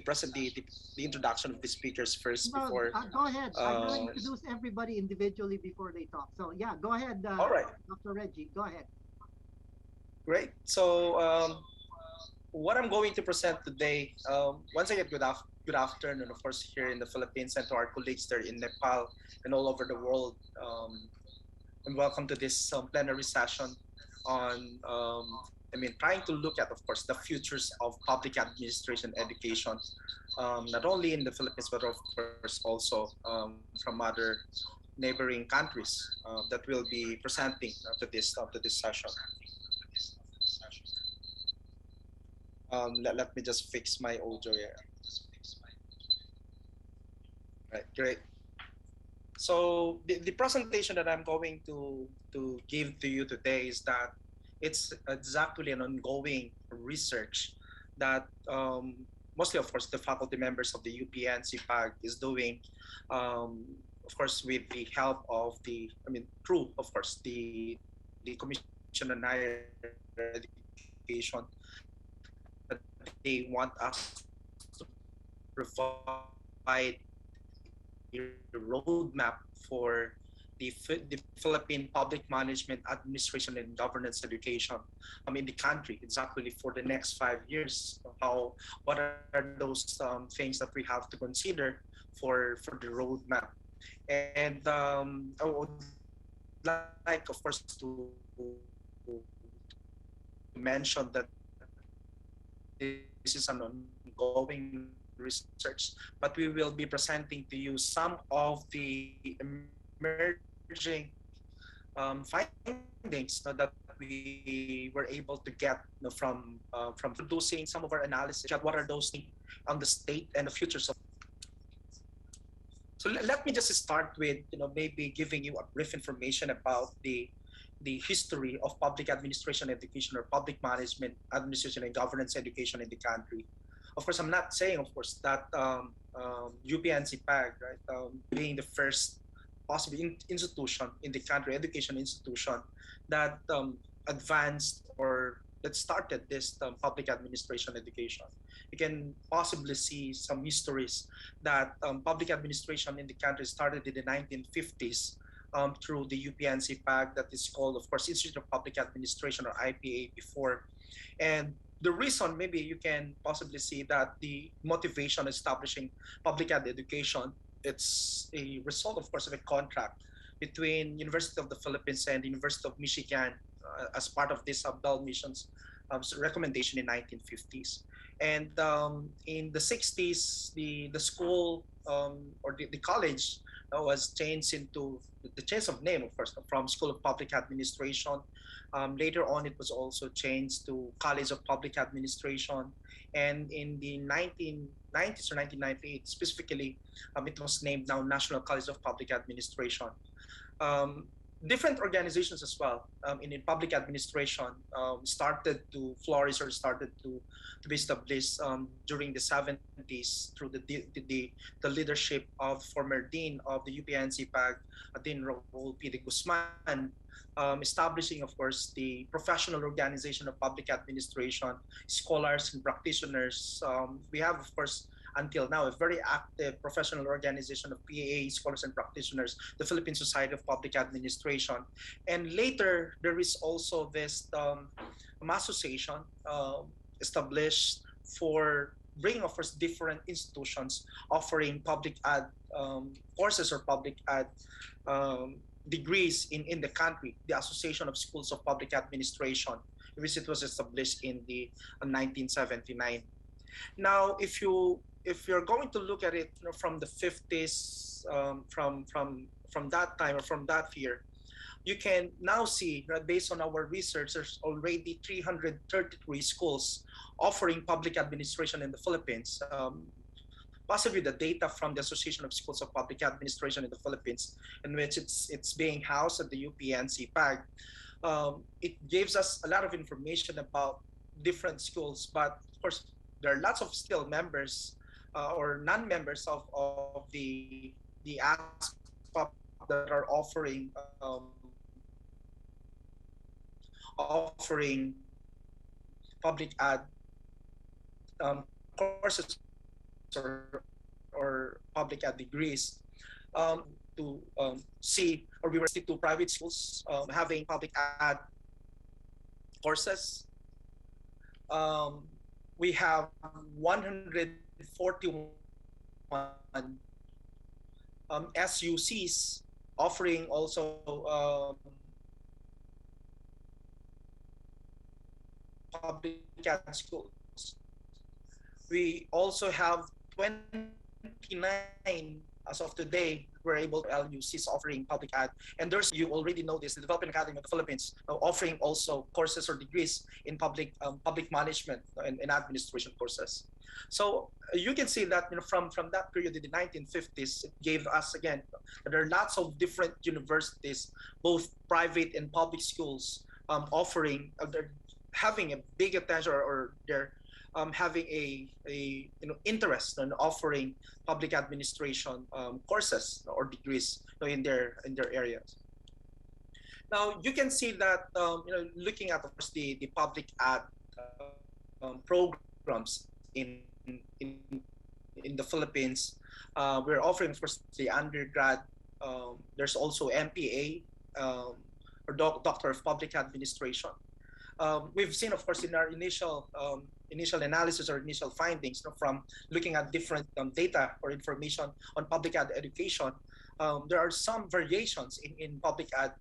introduction of the speakers first No, before? go ahead. I'm gonna Uh, introduce everybody individually before they talk. So yeah, go ahead, all right, Dr. Reggie. Go ahead. great. So what I'm going to present today, once again, good afternoon, of course, here in the Philippines and to our colleagues there in Nepal and all over the world. And welcome to this plenary session on, trying to look at, of course, the futures of public administration education, not only in the Philippines, but of course also from other neighboring countries that will be presenting to this session. Let me just fix my audio here. Right, great. So the presentation that I'm going to give to you today is that it's actually an ongoing research that mostly, of course, the faculty members of the UPN CPAG is doing, of course, with the help of through, of course, the Commission on Higher Education, that they want us to provide a roadmap for the Philippine public management administration and governance education in the country, exactly for the next 5 years. What are those things that we have to consider for the roadmap? And I would like, of course, to mention that this is an ongoing research, but we will be presenting to you some of the emerging findings that we were able to get from producing some of our analysis to look at what are those things on the state and the futures of. So let me just start with maybe giving you a brief information about the history of public administration education or public management administration and governance education in the country. Of course, I'm not saying, of course, that UPNCPAG, right, being the first possible institution in the country, education institution that advanced or that started this public administration education. You can possibly see some histories that public administration in the country started in the 1950s through the UPNC PAG that is called, of course, Institute of Public Administration or IPA before. And the reason maybe you can possibly see that the motivation establishing public ed education, it's a result, of course, of a contract between University of the Philippines and the University of Michigan as part of this Bell Mission's recommendation in 1950s. And in the 60s, the school or the college was changed into the change of name, of course, from School of Public Administration. Later on, it was also changed to College of Public Administration. And in the 1990s or 1998, specifically, it was named now National College of Public Administration. Um, Different organizations as well in public administration started to flourish or started to be established during the 70s through the leadership of former dean of the UPNC PAG, Dean Raul P. de Guzman, establishing, of course, the professional organization of public administration, scholars and practitioners. We have, of course, until now, a very active professional organization of PAA scholars and practitioners, the Philippine Society of Public Administration. And later, there is also this association established for bringing, of course, different institutions offering public ad courses or public ad degrees in the country, the Association of Schools of Public Administration, which it was established in the 1979. Now, if you're going to look at it from the 50s, from from that time or from that year, you can now see that based on our research, there's already 333 schools offering public administration in the Philippines. Possibly the data from the Association of Schools of Public Administration in the Philippines, in which it's being housed at the UPNC PAG. It gives us a lot of information about different schools, but of course there are lots of still members or non-members of the ASPAP that are offering public ad courses or public ad degrees. We were able to see, or we were able to see 62 private schools having public ad courses. We have 141 SUCs offering also public ad schools. We also have 29 as of today. We're able to LUCs offering public ad, and there's, you already know this, the Development Academy of the Philippines offering also courses or degrees in public management and administration courses. So you can see that, from that period in the 1950s, it gave us again, there are lots of different universities, both private and public schools, offering, they're having a big attention, or they're having a interest in offering public administration courses or degrees, in their areas. Now you can see that, looking at, of course, the public ad programs in the Philippines, we're offering, of course, the undergrad. There's also MPA, or Doctor of Public Administration. We've seen, of course, in our initial analysis or initial findings, from looking at different data or information on public ad education, there are some variations in public ad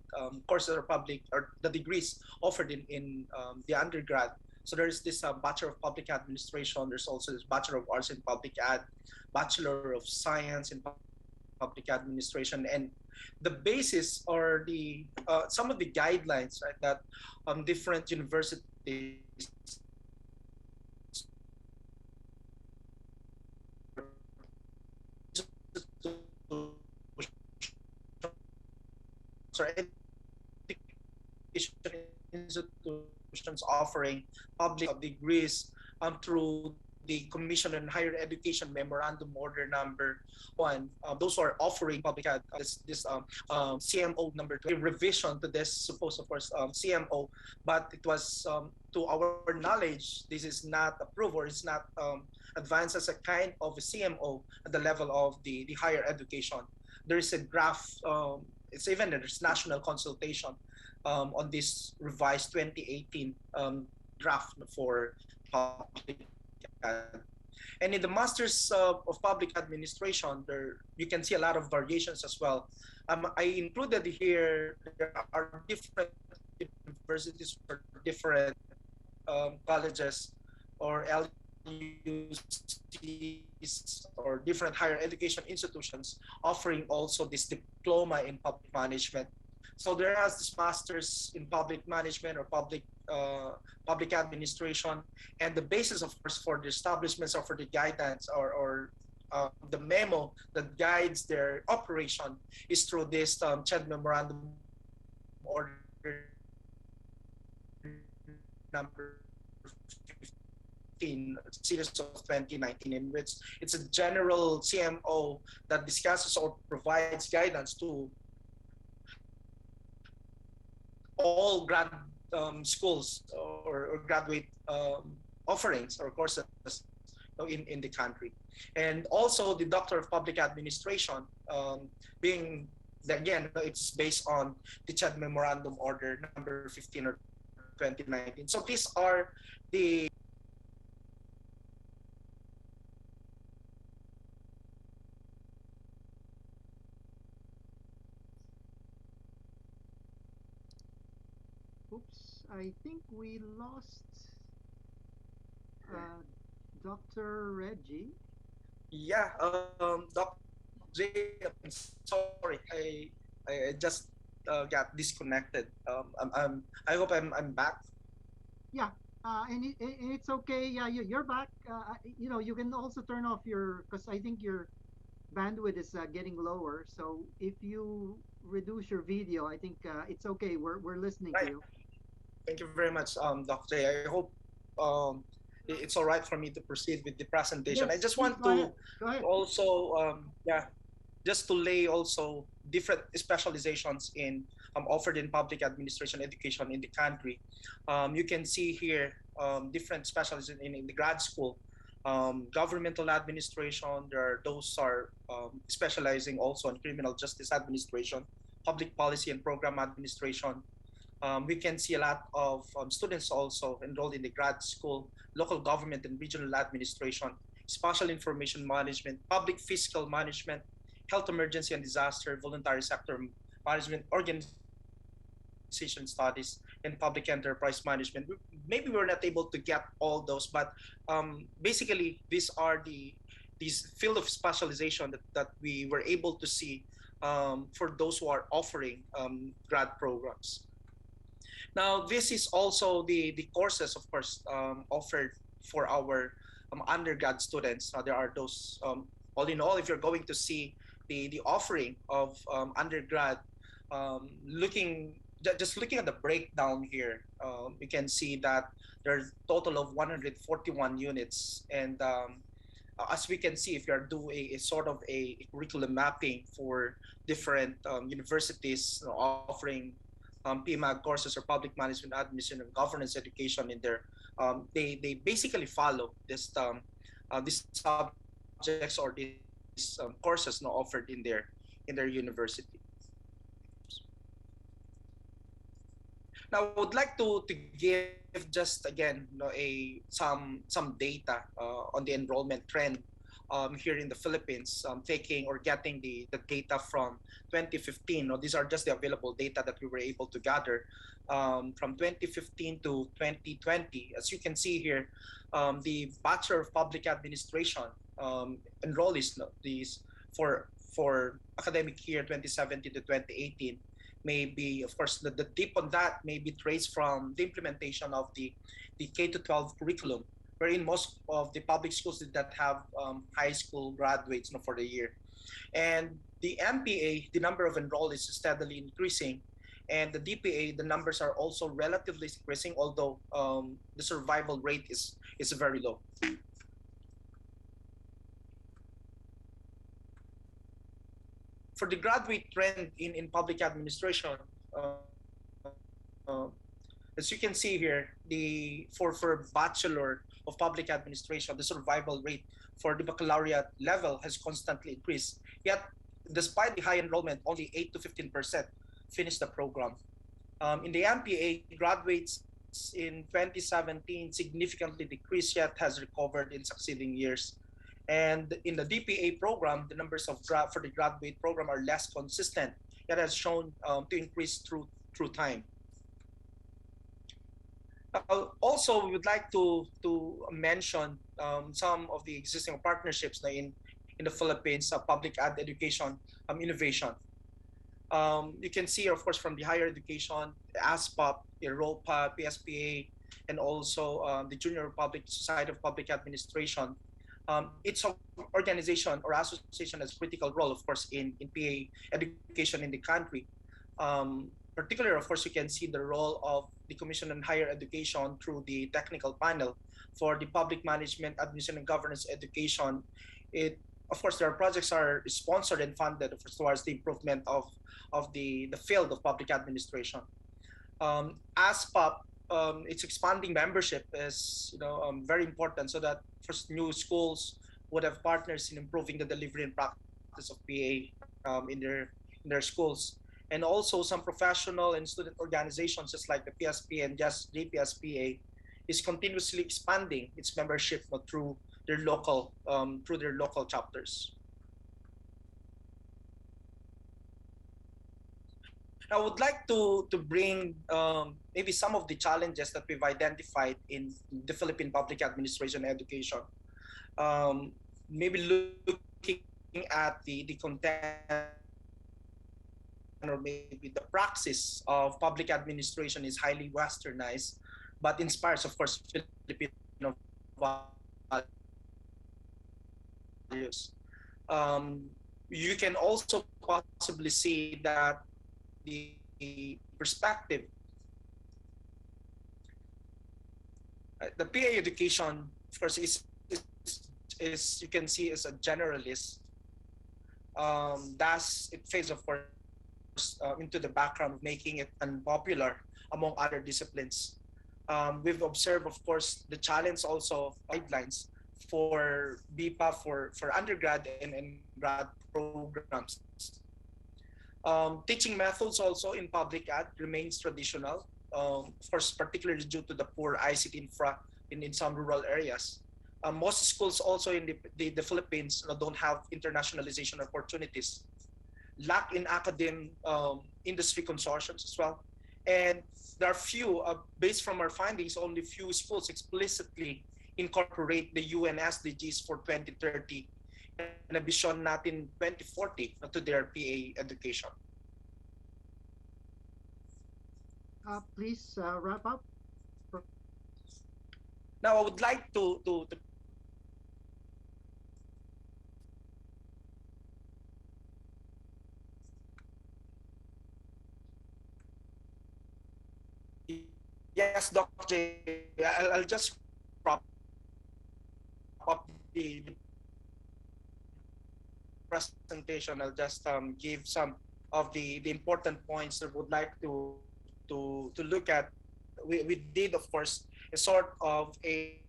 courses, or public, or the degrees offered in the undergrad. So there's this Bachelor of Public Administration. There's also this Bachelor of Arts in Public Ad, Bachelor of Science in Public Administration, and the basis, or the some of the guidelines, right, that different universities or education institutions offering public degrees through the Commission on Higher Education Memorandum Order number 1. Those who are offering public ad, this CMO number 2, revision to this supposed, of course, CMO, but it was, to our knowledge, this is not approved, or it's not advanced as a kind of a CMO at the level of the higher education. There is a draft, it's even, there's national consultation on this revised 2018 draft for public ad. And in the Masters of Public Administration, you can see a lot of variations as well. I included here, there are different universities or different colleges or LUCs or different higher education institutions offering also this diploma in public management. So there has this master's in public management or public administration, and the basis, of course, for the establishments or for the guidance, or the memo that guides their operation, is through this CHED Memorandum Order number 15, series of 2019, in which it's a general CMO that discusses or provides guidance to all grad schools or graduate offerings or courses in the country. And also the Doctor of Public Administration, being, again, it's based on the CHED Memorandum Order number 15 or 2019. So these are the Oops, I think we lost uh, Dr. Reggie. yeah, Dr. J, I'm sorry, I just got disconnected. I hope I'm back. Yeah, and it's okay. Yeah, you're back. You know, you can also turn off your, because I think your bandwidth is getting lower. So if you reduce your video, I think it's okay. We're listening to Right. you. Thank you very much, Dr. J. I hope um, it's all right for me to proceed with the presentation. I Yes, just please want go to ahead. Go ahead. also, yeah, just to lay also different specializations in offered in public administration education in the country. You can see here different specializations in the grad school. Governmental administration, those are specializing also in criminal justice administration, public policy and program administration. We can see a lot of students also enrolled in the grad school, local government and regional administration, spatial information management, public fiscal management, health emergency and disaster, voluntary sector management, organization studies, and public enterprise management. Maybe we're not able to get all those, but basically these are these field of specialization that we were able to see for those who are offering grad programs. Now, this is also the courses, of course, offered for our undergrad students. There are those, all in all, if you're going to see the offering of undergrad, just looking at the breakdown here, you can see that there's a total of 141 units. And as we can see, if you are doing a sort of a curriculum mapping for different universities offering PMAG courses or public management, administration, and governance education in there, they basically follow these subjects or these courses now offered in their university. Now, I would like to give just again some data on the enrollment trend here in the Philippines, taking or getting the data from 2015. These are just the available data that we were able to gather from 2015 to 2020. As you can see here, the Bachelor of Public Administration enrollees, these for academic year 2017 to 2018 may be, of course, the dip on that may be traced from the implementation of the K to 12 curriculum, wherein most of the public schools did not have high school graduates for the year. And the MPA, the number of enrollees is steadily increasing. And the DPA, the numbers are also relatively increasing, although the survival rate is very low. For the graduate trend in public administration, as you can see here, for Bachelor of Public Administration, the survival rate for the baccalaureate level has constantly increased. Yet, despite the high enrollment, only 8 to 15% finish the program. In the MPA, graduates in 2017 significantly decreased, yet has recovered in succeeding years. And in the DPA program, the numbers of for the graduate program are less consistent, yet has shown to increase through time. Also, we would like to mention some of the existing partnerships in the Philippines, public ad education innovation. You can see, of course, from the higher education, ASPAP, EROPA, PSPA, and also the Junior Public Society of Public Administration. Its organization or association has critical role, of course, in PA education in the country. Particularly, of course, you can see the role of the Commission on Higher Education through the technical panel for the public management, administration, and governance education. It, of course, their projects are sponsored and funded, of course, towards the improvement of the field of public administration. ASPAP, its expanding membership is very important, so that first new schools would have partners in improving the delivery and practice of PA in their schools. And also some professional and student organizations just like the PSP and just JPSPA is continuously expanding its membership through their local chapters. I would like to bring maybe some of the challenges that we've identified in the Philippine public administration education. Maybe looking at the content of the curriculum. or maybe the praxis of public administration is highly westernized, but inspires, of course, Filipino values. You can also possibly see that the perspective, the PA education, of course, is you can see as a generalist. Thus, it fades, of course, into the background of making it unpopular among other disciplines. We've observed, of course, the challenge also of guidelines for BPA for undergrad and grad programs. Teaching methods also in public ed remains traditional, of course, particularly due to the poor ICT infra in some rural areas. Most schools also in the Philippines don't have internationalization opportunities, lack in academic industry consortiums as well. And there are few, based from our findings, only few schools explicitly incorporate the UN SDGs for 2030 and a vision natin 2040 to their PA education. Please wrap up. Now, I would like to yes, Dr. J, I'll just wrap up the presentation. I'll just give some of the important points that would like to look at. We did, of course, a sort of a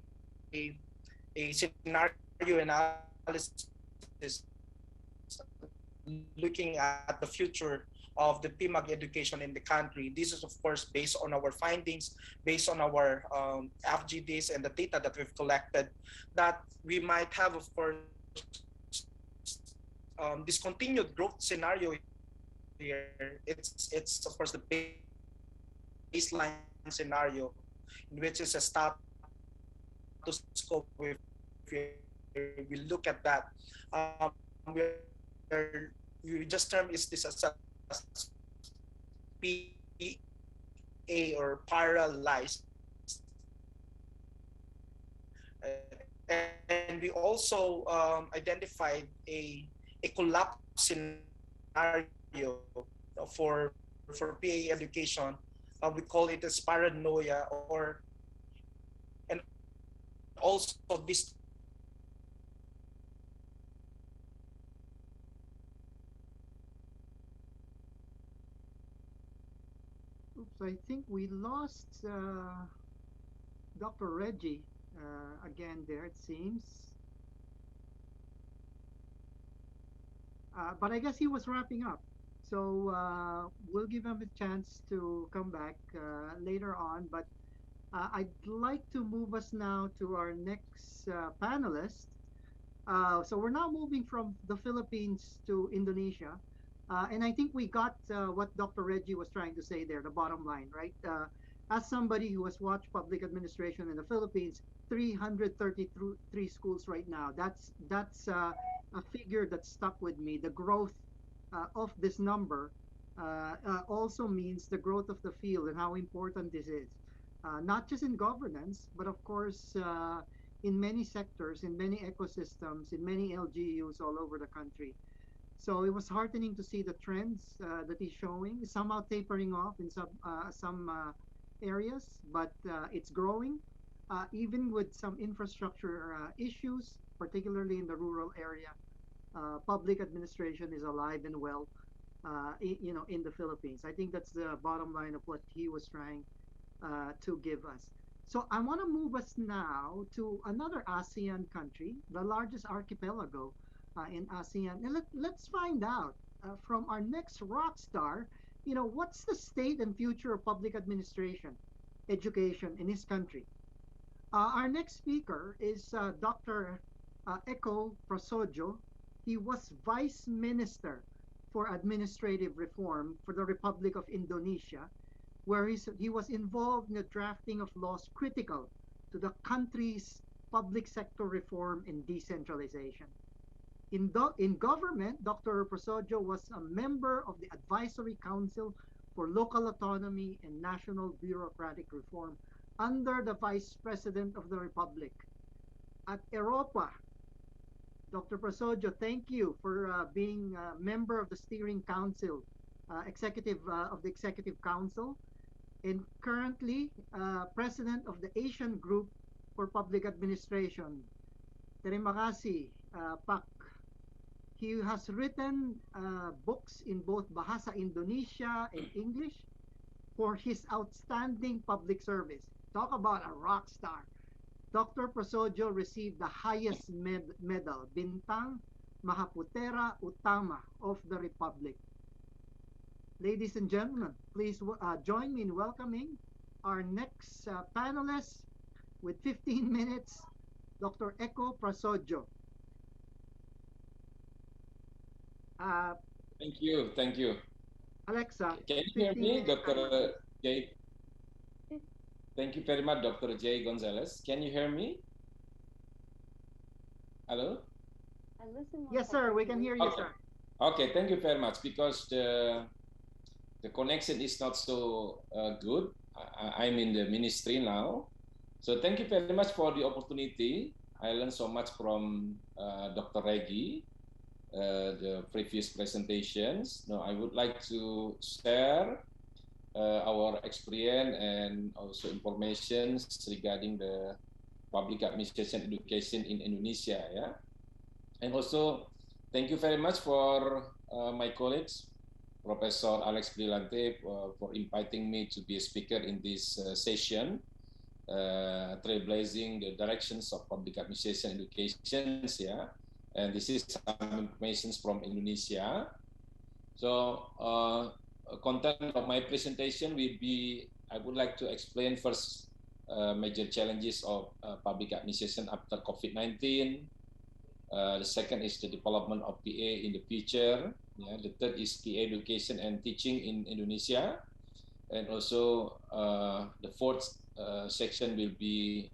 scenario analysis looking at the future of the PMAG education in the country. This is, of course, based on our findings, based on our FGDs and the data that we've collected, that we might have, of course, this continued growth scenario here. It's of course, the baseline scenario, in which is a status quo if we look at that. We just term is this as a PA or parallelized, and we also identified a collapse scenario for PA education. We call it as paranoia, and also Oops, I think we lost Dr. Reggie again there, it seems. But I guess he was wrapping up. So we'll give him a chance to come back later on. But I'd like to move us now to our next panelist. So we're now moving from the Philippines to Indonesia. And I think we got what Dr. Reggie was trying to say there, the bottom line, right? As somebody who has watched public administration in the Philippines, 333 schools right now. That's a figure that stuck with me. The growth of this number also means the growth of the field and how important this is, not just in governance, but of course in many sectors, in many ecosystems, in many LGUs all over the country. So it was heartening to see the trends that he's showing, somehow tapering off in some areas, but it's growing, even with some infrastructure issues, particularly in the rural area. Public administration is alive and well, in the Philippines. I think that's the bottom line of what he was trying to give us. So I want to move us now to another ASEAN country, the largest archipelago in ASEAN. And let's find out from our next rock star, what's the state and future of public administration, education in his country. Our next speaker is Dr. Eko Prasojo. He was Vice Minister for Administrative Reform for the Republic of Indonesia, where he was involved in the drafting of laws critical to the country's public sector reform and decentralization. In government, Dr. Prosodio was a member of the Advisory Council for Local Autonomy and National Bureaucratic Reform under the Vice President of the Republic. At EROPA, Dr. Prosodio, thank you for being a member of the Steering Council, of the Executive Council, and currently President of the Asian Group for Public Administration. Terima kasih, Pak. He has written books in both Bahasa Indonesia and English for his outstanding public service. Talk about a rock star. Dr. Prosodio received the highest medal, Bintang Mahaputera Utama of the Republic. Ladies and gentlemen, please join me in welcoming our next panelist with 15 minutes, Dr. Eco Prosodio. Thank you, thank you. Alexa, can you hear me, Dr. J? Thank you very much, Dr. J. Gonzalez. Can you hear me? Hello? Yes, sir, we can hear you, okay. Sir. Okay, thank you very much. Because the connection is not so good. I'm in the ministry now. So thank you very much for the opportunity. I learned so much from Dr. Regi, the previous presentations. Now I would like to share our experience and also information regarding the public administration education in Indonesia. Yeah, and also thank you very much for my colleagues, Professor Alex Brillante, for inviting me to be a speaker in this session, trailblazing the directions of public administration education. Yeah, and this is some information from Indonesia. So content of my presentation will be, I would like to explain first major challenges of public administration after COVID-19. The second is the development of PA in the future. Yeah, the third is PA education and teaching in Indonesia. And also the fourth section will be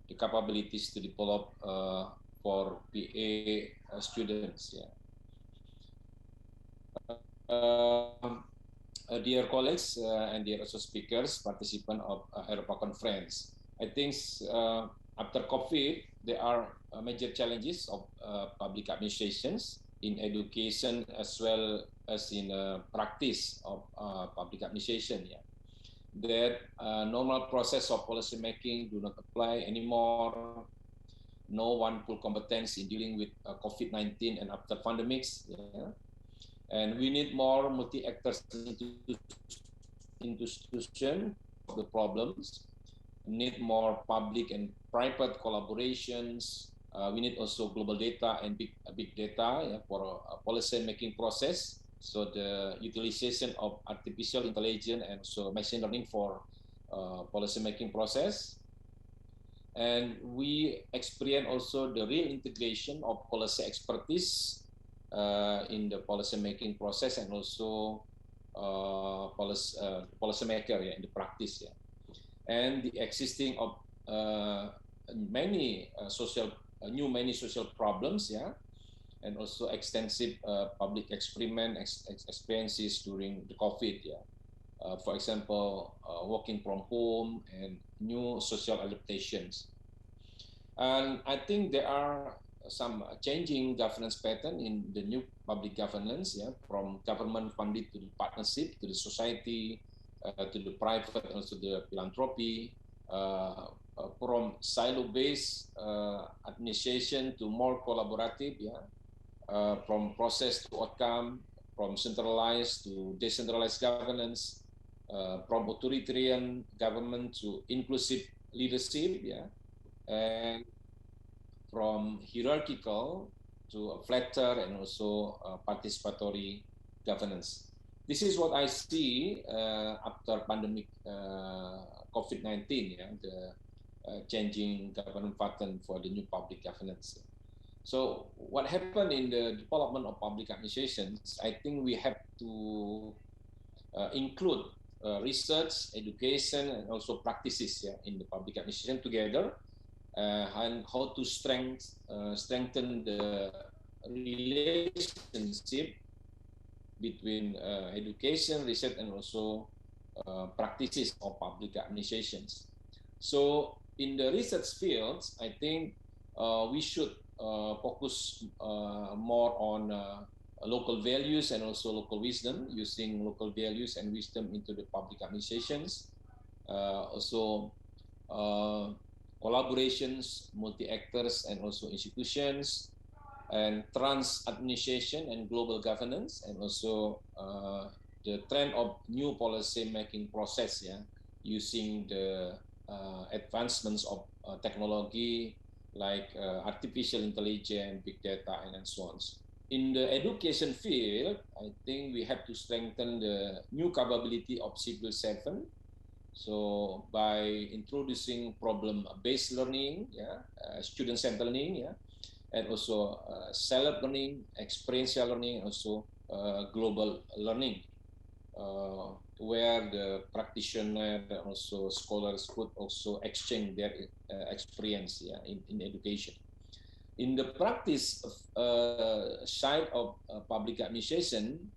the capabilities to develop for PA students. Yeah. Dear colleagues and dear also speakers, participants of EROPA conference, I think after COVID, there are major challenges of public administrations in education as well as in practice of public administration. Yeah. That normal process of policy making do not apply anymore. No one full competence in dealing with COVID-19 and after pandemics. Yeah. And we need more multi-actors institution of the problems. We need more public and private collaborations. We need also global data and big data for a policy making process. So the utilization of artificial intelligence and so machine learning for policy making process. And we experience also the real integration of policy expertise in the policy making process and also policy maker in the practice. Yeah. And the existing of many social problems. Yeah. And also extensive public experiences during the COVID. Yeah. For example, working from home and new social adaptations. And I think there are some changing governance pattern in the new public governance, yeah, from government funded to the partnership, to the society, to the private, and also the philanthropy, from silo-based administration to more collaborative, yeah, from process to outcome, from centralized to decentralized governance, from authoritarian government to inclusive leadership, yeah, and from hierarchical to a flatter and also participatory governance. This is what I see after pandemic COVID-19, yeah, the changing governance pattern for the new public governance. So what happened in the development of public administrations, I think we have to include research, education, and also practices, yeah, in the public administration together, and how to strengthen the relationship between education, research, and also practices of public administrations. So in the research fields, I think we should focus more on local values and also local wisdom, using local values and wisdom into the public administrations. Also collaborations, multi-actors and also institutions, and trans administration and global governance, and also the trend of new policy making process, yeah, using the advancements of technology like artificial intelligence, big data, and so on. In the education field, I think we have to strengthen the new capability of civil servant. So by introducing problem-based learning, yeah, student-centered learning, yeah, and also self-learning, experiential learning, also global learning, where the practitioner and also scholars could also exchange their experience, yeah, in education. In the practice side of public administration,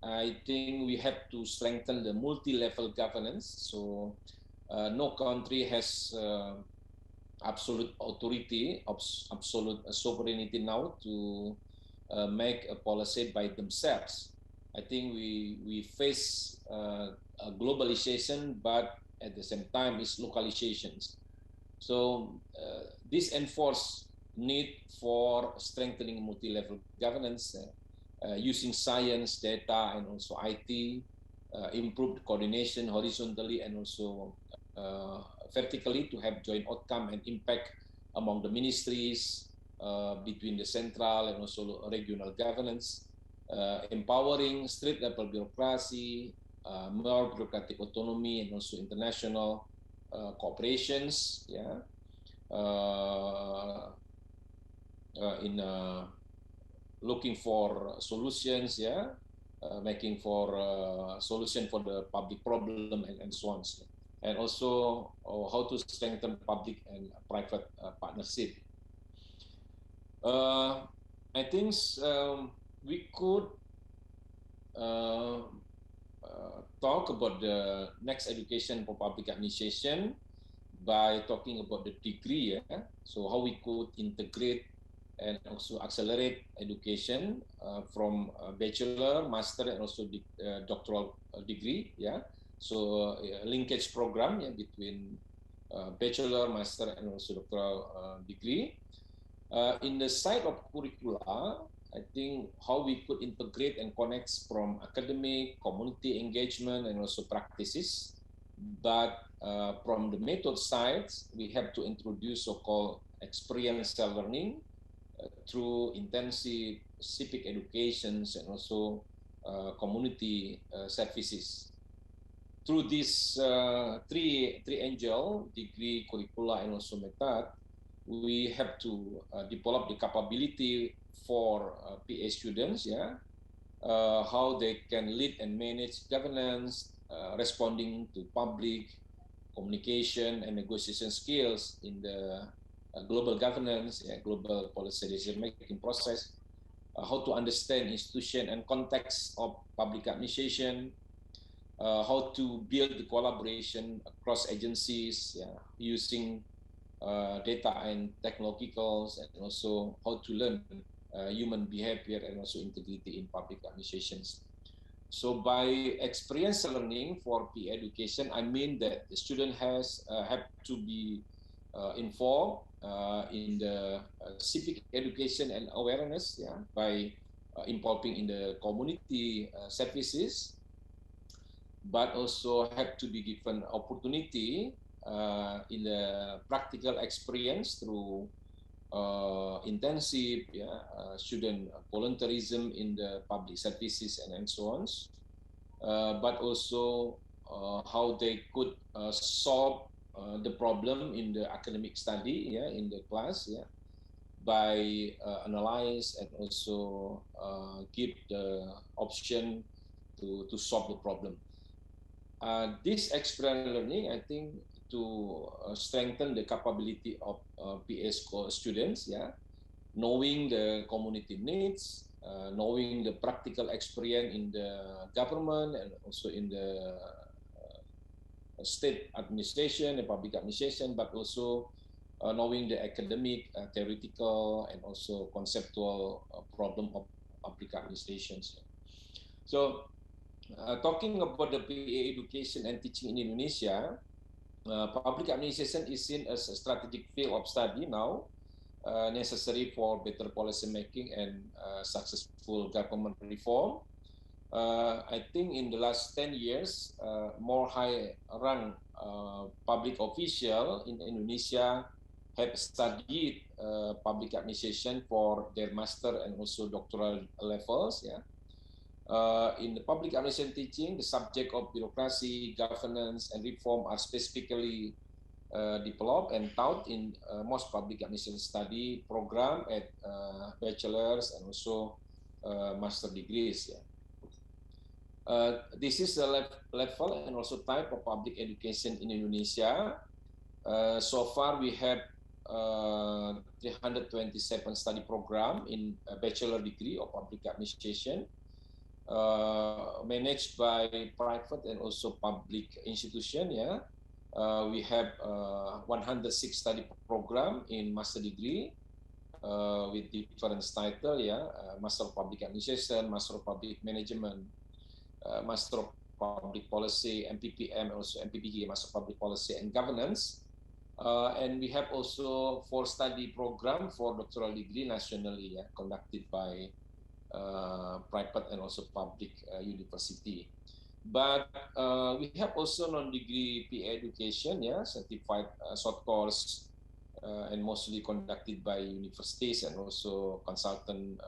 I think we have to strengthen the multi-level governance. So no country has absolute authority, absolute sovereignty now to make a policy by themselves. I think we face a globalization, but at the same time, it's localizations. So this enforce need for strengthening multi-level governance using science, data, and also IT, improved coordination horizontally and also vertically to have joint outcome and impact among the ministries, between the central and also regional governance, empowering state level bureaucracy, more bureaucratic autonomy, and also international cooperations, yeah, in looking for solutions, yeah, making for solution for the public problem and so on, and also how to strengthen public and private partnership. I think we could talk about the next education for public administration by talking about the degree, yeah? So how we could integrate and also accelerate education from bachelor, master, and also doctoral degree, yeah? So linkage program, yeah, between bachelor, master, and also doctoral degree. In the side of curricula, I think how we could integrate and connect from academic, community engagement, and also practices. But from the method side, we have to introduce so-called experiential learning through intensive civic educations and also community services. Through these three angel, degree, curricula, and also method, we have to develop the capability for PA students, yeah, how they can lead and manage governance, responding to public communication and negotiation skills in the global governance, yeah, global policy decision-making process, how to understand institution and context of public administration, how to build the collaboration across agencies, yeah, using data and technologicals, and also how to learn human behavior and also integrity in public administrations. So by experiential learning for PA education, I mean that the student has have to be involved in the civic education and awareness, yeah, by involving in the community services, but also have to be given opportunity in the practical experience through intensive, yeah, student volunteerism in the public services and so on, but also how they could solve the problem in the academic study, yeah, in the class, yeah, by analyze and also give the option to solve the problem. This experiential learning, I think, to strengthen the capability of PA school students, yeah, knowing the community needs, knowing the practical experience in the government and also in the state administration and public administration, but also knowing the academic, theoretical, and also conceptual problem of public administrations. So, talking about the PA education and teaching in Indonesia, public administration is seen as a strategic field of study now, necessary for better policy making and successful government reform. I think in the last 10 years, more high-rank public official in Indonesia have studied public administration for their master and also doctoral levels. Yeah. In the public administration teaching, the subject of bureaucracy, governance, and reform are specifically developed and taught in most public administration study program at bachelor's and also master degrees. Yeah. This is the level and also type of public education in Indonesia. So far, we have 327 study program in a bachelor degree of public administration, managed by private and also public institution. Yeah, we have 106 study program in master degree with different title. Yeah, Master of Public Administration, Master of Public Management, Master of Public Policy, MPPM, also MPPG, Master of Public Policy and Governance. And we have also 4 study program for doctoral degree nationally, yeah, conducted by private and also public university. But we have also non-degree PA education, yeah, certified short course, and mostly conducted by universities and also consultant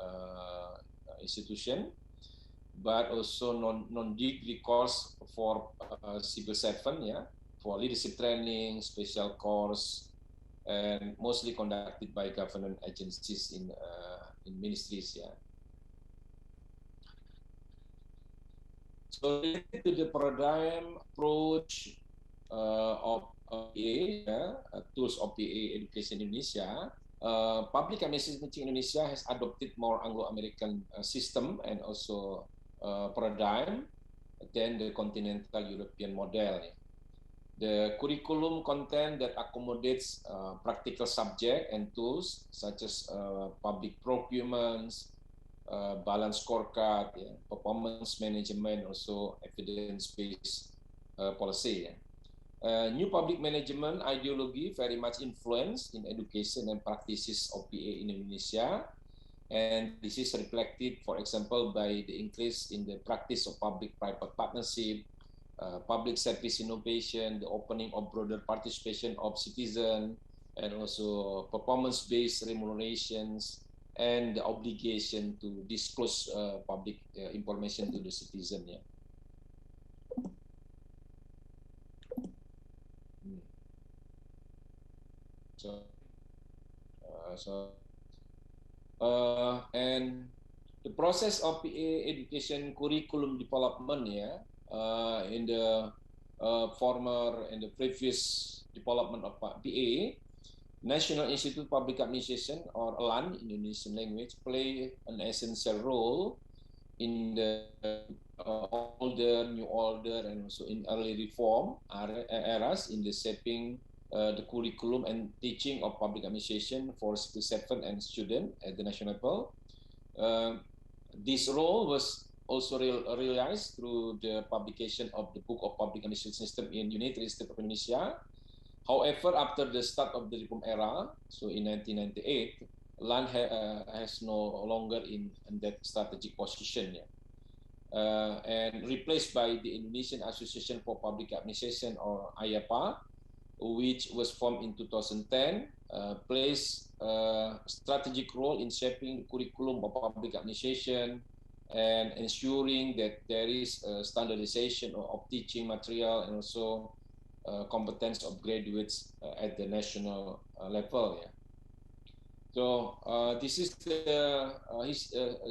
institution. But also non-degree course for civil servant, yeah, for leadership training, special course, and mostly conducted by government agencies in ministries, yeah. So related to the paradigm approach of PA, yeah, tools of PA education in Indonesia, public administration teaching in Indonesia has adopted more Anglo-American system and also paradigm than the continental European model. The curriculum content that accommodates practical subject and tools such as public procurements, balance scorecard, yeah, performance management, also evidence-based policy. Yeah. New public management ideology very much influenced in education and practices of PA in Indonesia. And this is reflected, for example, by the increase in the practice of public-private partnership, public service innovation, the opening of broader participation of citizens, and also performance-based remunerations, and the obligation to disclose public information to the citizen. Yeah. And the process of PA education curriculum development, yeah, in the former and the previous development of PA, National Institute of Public Administration, or LAN in Indonesian language, play an essential role in the older, new order, and also in early reform eras in the shaping the curriculum and teaching of public administration for civil servant and student at the national level. This role was also realized through the publication of the Book of Public Administration System in United States of Indonesia. However, after the start of the reform era, so in 1998, LAN has no longer in that strategic position, yeah. And replaced by the Indonesian Association for Public Administration, or IAPA, which was formed in 2010, plays a strategic role in shaping the curriculum of public administration and ensuring that there is standardization of teaching material and also competence of graduates at the national level. Yeah. So this is the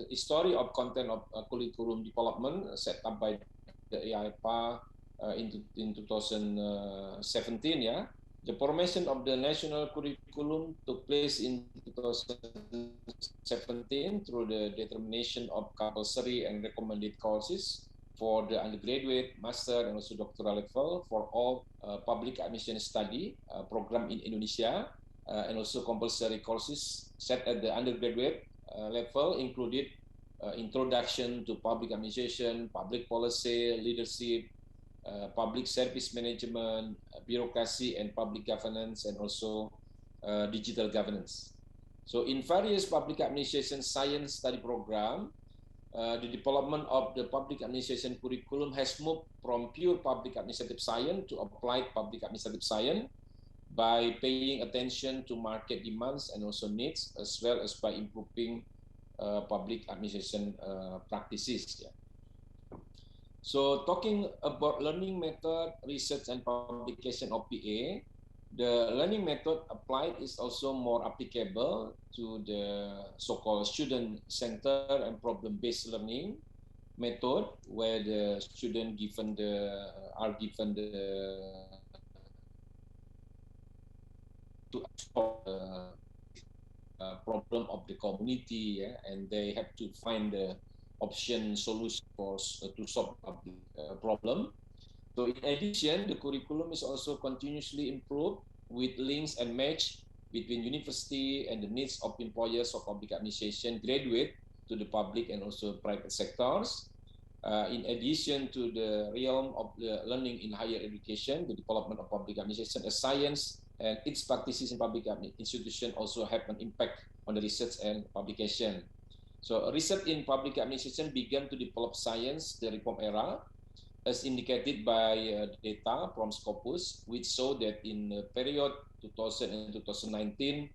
history of content of curriculum development set up by the IAPA in 2017. Yeah. The formation of the national curriculum took place in 2017 through the determination of compulsory and recommended courses for the undergraduate, master, and also doctoral level for all public admission study program in Indonesia, and also compulsory courses set at the undergraduate level included introduction to public administration, public policy, leadership, public service management, bureaucracy and public governance, and also digital governance. So in various public administration science study program, the development of the public administration curriculum has moved from pure public administrative science to applied public administrative science by paying attention to market demands and also needs, as well as by improving public administration practices. Yeah. So talking about learning method, research and publication of PA, the learning method applied is also more applicable to the so-called student-centered and problem-based learning method, where the student are given the to explore the problem of the community, yeah, and they have to find the option solution for to solve the problem. So in addition, the curriculum is also continuously improved with links and match between university and the needs of employers of public administration graduate to the public and also private sectors. In addition to the realm of the learning in higher education, the development of public administration as science and its practices in public institution also have an impact on the research and publication. So research in public administration began to develop science, the reform era, as indicated by data from Scopus, which show that in the period 2000 and 2019,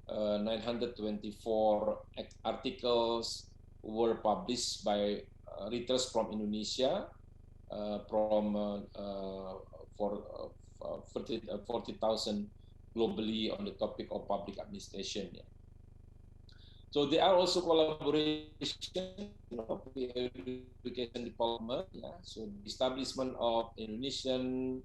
924 articles were published by readers from Indonesia for 40,000 globally on the topic of public administration. Yeah. So there are also collaboration of the education department. Yeah. So the establishment of Indonesian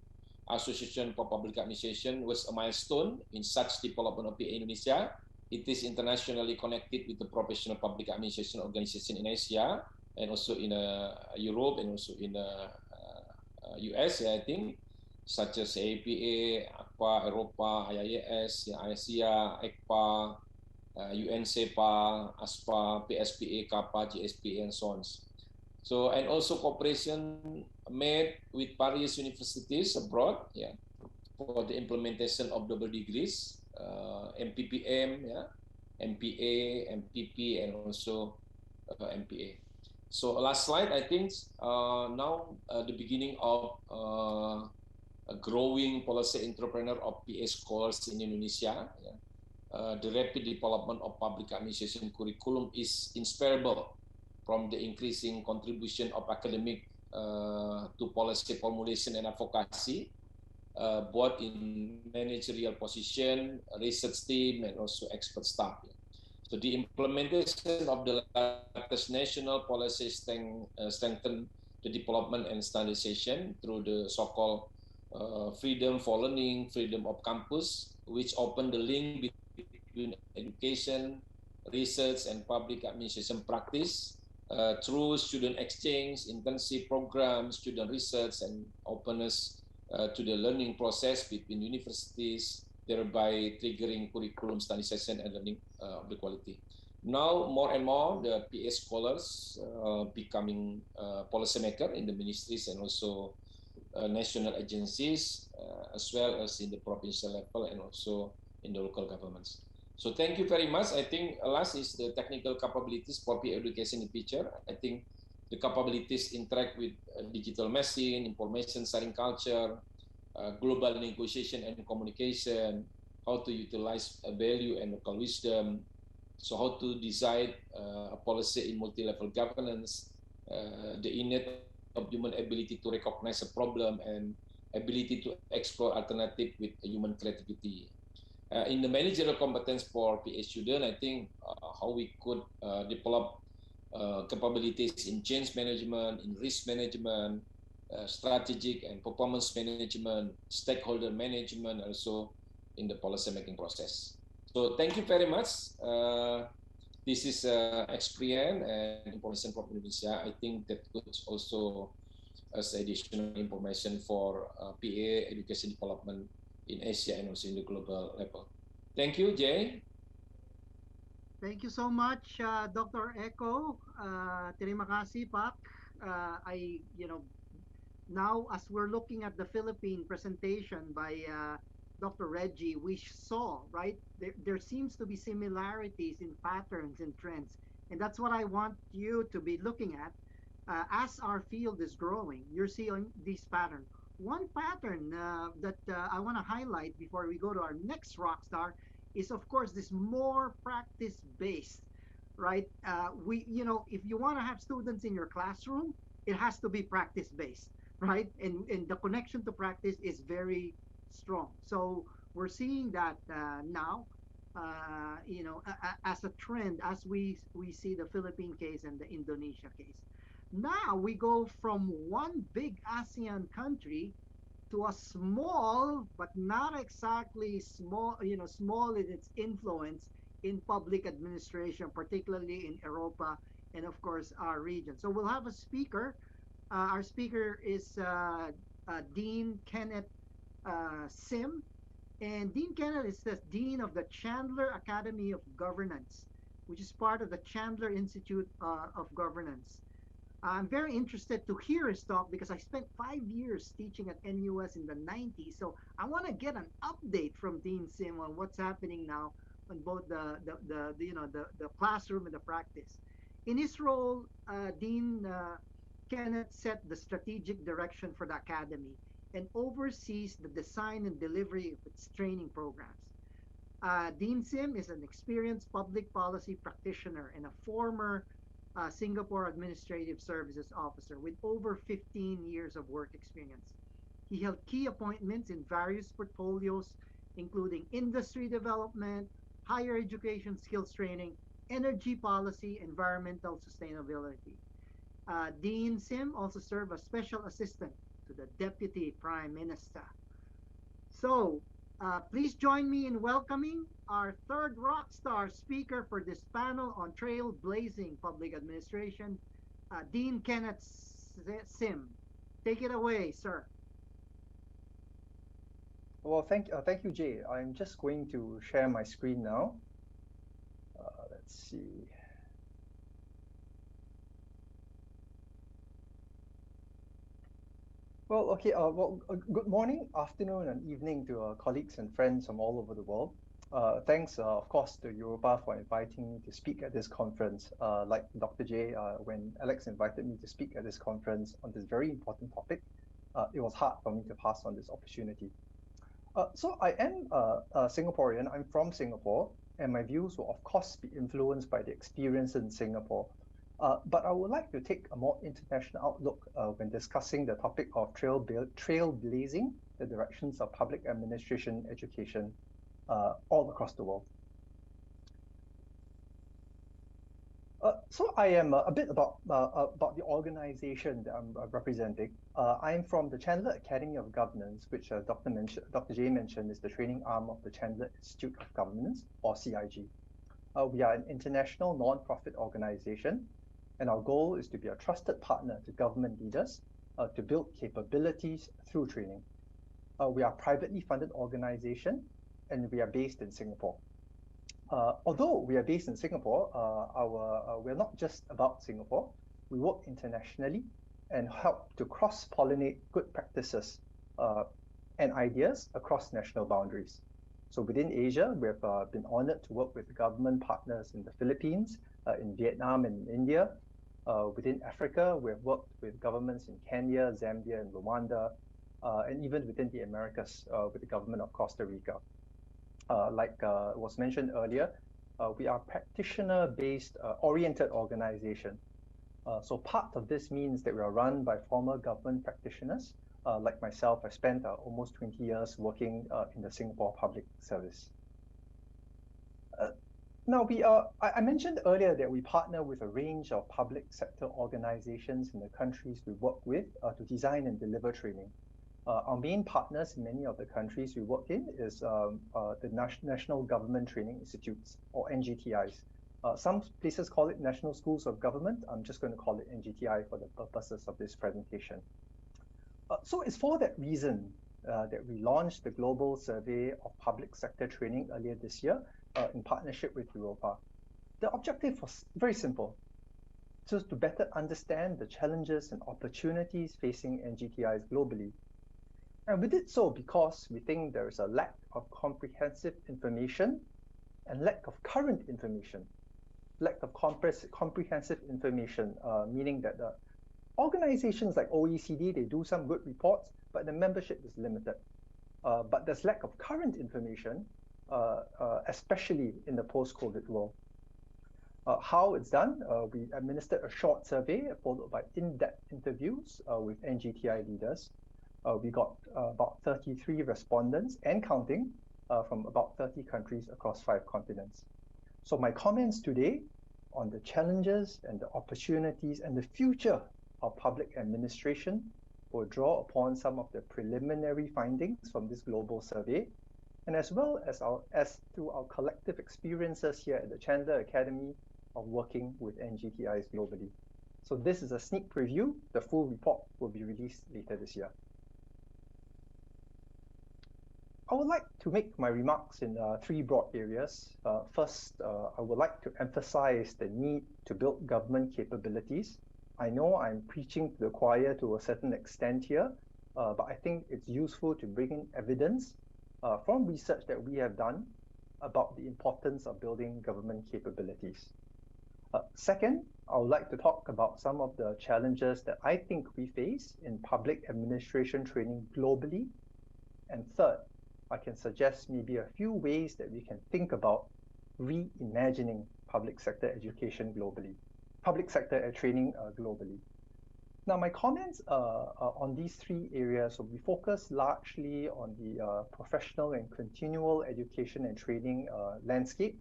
Association for Public Administration was a milestone in such development of PA Indonesia. It is internationally connected with the professional public administration organization in Asia and also in Europe and also in US, yeah, I think, such as APA, APA, EROPA, IIS, ASEA, ECPA, UNCEPA, ASPA, PSPA, CAPA, GSPA, and so on. So, and also cooperation made with various universities abroad, yeah, for the implementation of double degrees, MPPM, yeah, MPA, MPP, and also MPA. So last slide, I think now the beginning of a growing policy entrepreneur of PA scholars in Indonesia. Yeah. The rapid development of public administration curriculum is inseparable from the increasing contribution of academic to policy formulation and advocacy, both in managerial position, research team, and also expert staff. So the implementation of the latest national policy strengthen the development and standardization through the so-called freedom for learning, freedom of campus, which open the link between education, research, and public administration practice through student exchange, internship programs, student research, and openness to the learning process between universities, thereby triggering curriculum standardization and learning of the quality. Now, more and more, the PA scholars becoming policymaker in the ministries and also national agencies, as well as in the provincial level and also in the local governments. So thank you very much. I think last is the technical capabilities for PA education in future. I think the capabilities interact with digital machine, information sharing culture, global negotiation and communication, how to utilize value and local wisdom, so how to design a policy in multi-level governance, the innate of human ability to recognize a problem and ability to explore alternative with human creativity. In the managerial competence for PA student, I think how we could develop capabilities in change management, in risk management, strategic and performance management, stakeholder management, also in the policy making process. So thank you very much. This is experience and information from Indonesia. I think that could also as additional information for PA education development in Asia and also in the global level. Thank you, Jay. Thank you so much, Dr. Echo. Terima kasih, Pak. Now as we're looking at the Philippine presentation by Dr. Reggie, we saw, right, there seems to be similarities in patterns and trends. And that's what I want you to be looking at. As our field is growing, you're seeing these patterns. One pattern that I want to highlight before we go to our next rock star is, of course, this more practice-based, right? If you want to have students in your classroom, it has to be practice-based, right? And the connection to practice is very strong. So we're seeing that now, as a trend, as we see the Philippine case and the Indonesia case. Now we go from one big ASEAN country to a small, but not exactly small, small in its influence in public administration, particularly in EROPA and of course our region. So we'll have a speaker. Our speaker is Dean Kenneth Sim. And Dean Kenneth is the Dean of the Chandler Academy of Governance, which is part of the Chandler Institute of Governance. I'm very interested to hear his talk because I spent 5 years teaching at NUS in the 90s. So I want to get an update from Dean Sim on what's happening now on both the classroom and the practice. In his role, Dean Kenneth set the strategic direction for the academy and oversees the design and delivery of its training programs. Dean Sim is an experienced public policy practitioner and a former Singapore Administrative Services officer with over 15 years of work experience. He held key appointments in various portfolios, including industry development, higher education skills training, energy policy, environmental sustainability. Dean Sim also served as special assistant to the Deputy Prime Minister. So please join me in welcoming our third rock star speaker for this panel on trailblazing public administration, Dean Kenneth Sim. Take it away, sir. Well, thank you, Jay. I'm just going to share my screen now. Let's see. Well, okay. Good morning, afternoon, and evening to colleagues and friends from all over the world. Thanks, of course, to EROPA for inviting me to speak at this conference. Like Dr. J, when Alex invited me to speak at this conference on this very important topic, it was hard for me to pass on this opportunity. So I am a Singaporean. I'm from Singapore, and my views will, of course, be influenced by the experience in Singapore. But I would like to take a more international outlook when discussing the topic of trailblazing the directions of public administration education all across the world. So I am a bit about the organization that I'm representing. I'm from the Chandler Academy of Governance, which Dr. J mentioned is the training arm of the Chandler Institute of Governance, or CIG. We are an international non-profit organization, and our goal is to be a trusted partner to government leaders to build capabilities through training. We are a privately funded organization, and we are based in Singapore. Although we are based in Singapore, we're not just about Singapore. We work internationally and help to cross-pollinate good practices and ideas across national boundaries. So within Asia, we have been honored to work with government partners in the Philippines, in Vietnam, and in India. Within Africa, we have worked with governments in Kenya, Zambia, and Rwanda, and even within the Americas with the government of Costa Rica. Like was mentioned earlier, we are a practitioner-based oriented organization. So part of this means that we are run by former government practitioners. Like myself, I spent almost 20 years working in the Singapore Public Service. Now, I mentioned earlier that we partner with a range of public sector organizations in the countries we work with to design and deliver training. Our main partners in many of the countries we work in is the National Government Training Institutes, or NGTIs. Some places call it National Schools of Government. I'm just going to call it NGTI for the purposes of this presentation. So it's for that reason that we launched the Global Survey of Public Sector Training earlier this year in partnership with EROPA. The objective was very simple, just to better understand the challenges and opportunities facing NGTIs globally. And we did so because we think there is a lack of comprehensive information and lack of current information. Lack of comprehensive information, meaning that the organizations like OECD, they do some good reports, but the membership is limited. But there's lack of current information, especially in the post-COVID world. How it's done, we administered a short survey followed by in-depth interviews with NGTI leaders. We got about 33 respondents and counting from about 30 countries across 5 continents. So my comments today on the challenges and the opportunities and the future of public administration will draw upon some of the preliminary findings from this global survey, and as well as through our collective experiences here at the Chandler Academy of working with NGTIs globally. So this is a sneak preview. The full report will be released later this year. I would like to make my remarks in 3 broad areas. First, I would like to emphasize the need to build government capabilities. I know I'm preaching to the choir to a certain extent here, but I think it's useful to bring in evidence from research that we have done about the importance of building government capabilities. Second, I would like to talk about some of the challenges that I think we face in public administration training globally. And third, I can suggest maybe a few ways that we can think about reimagining public sector education globally, public sector training globally. Now, my comments on these 3 areas will be focused largely on the professional and continual education and training landscape,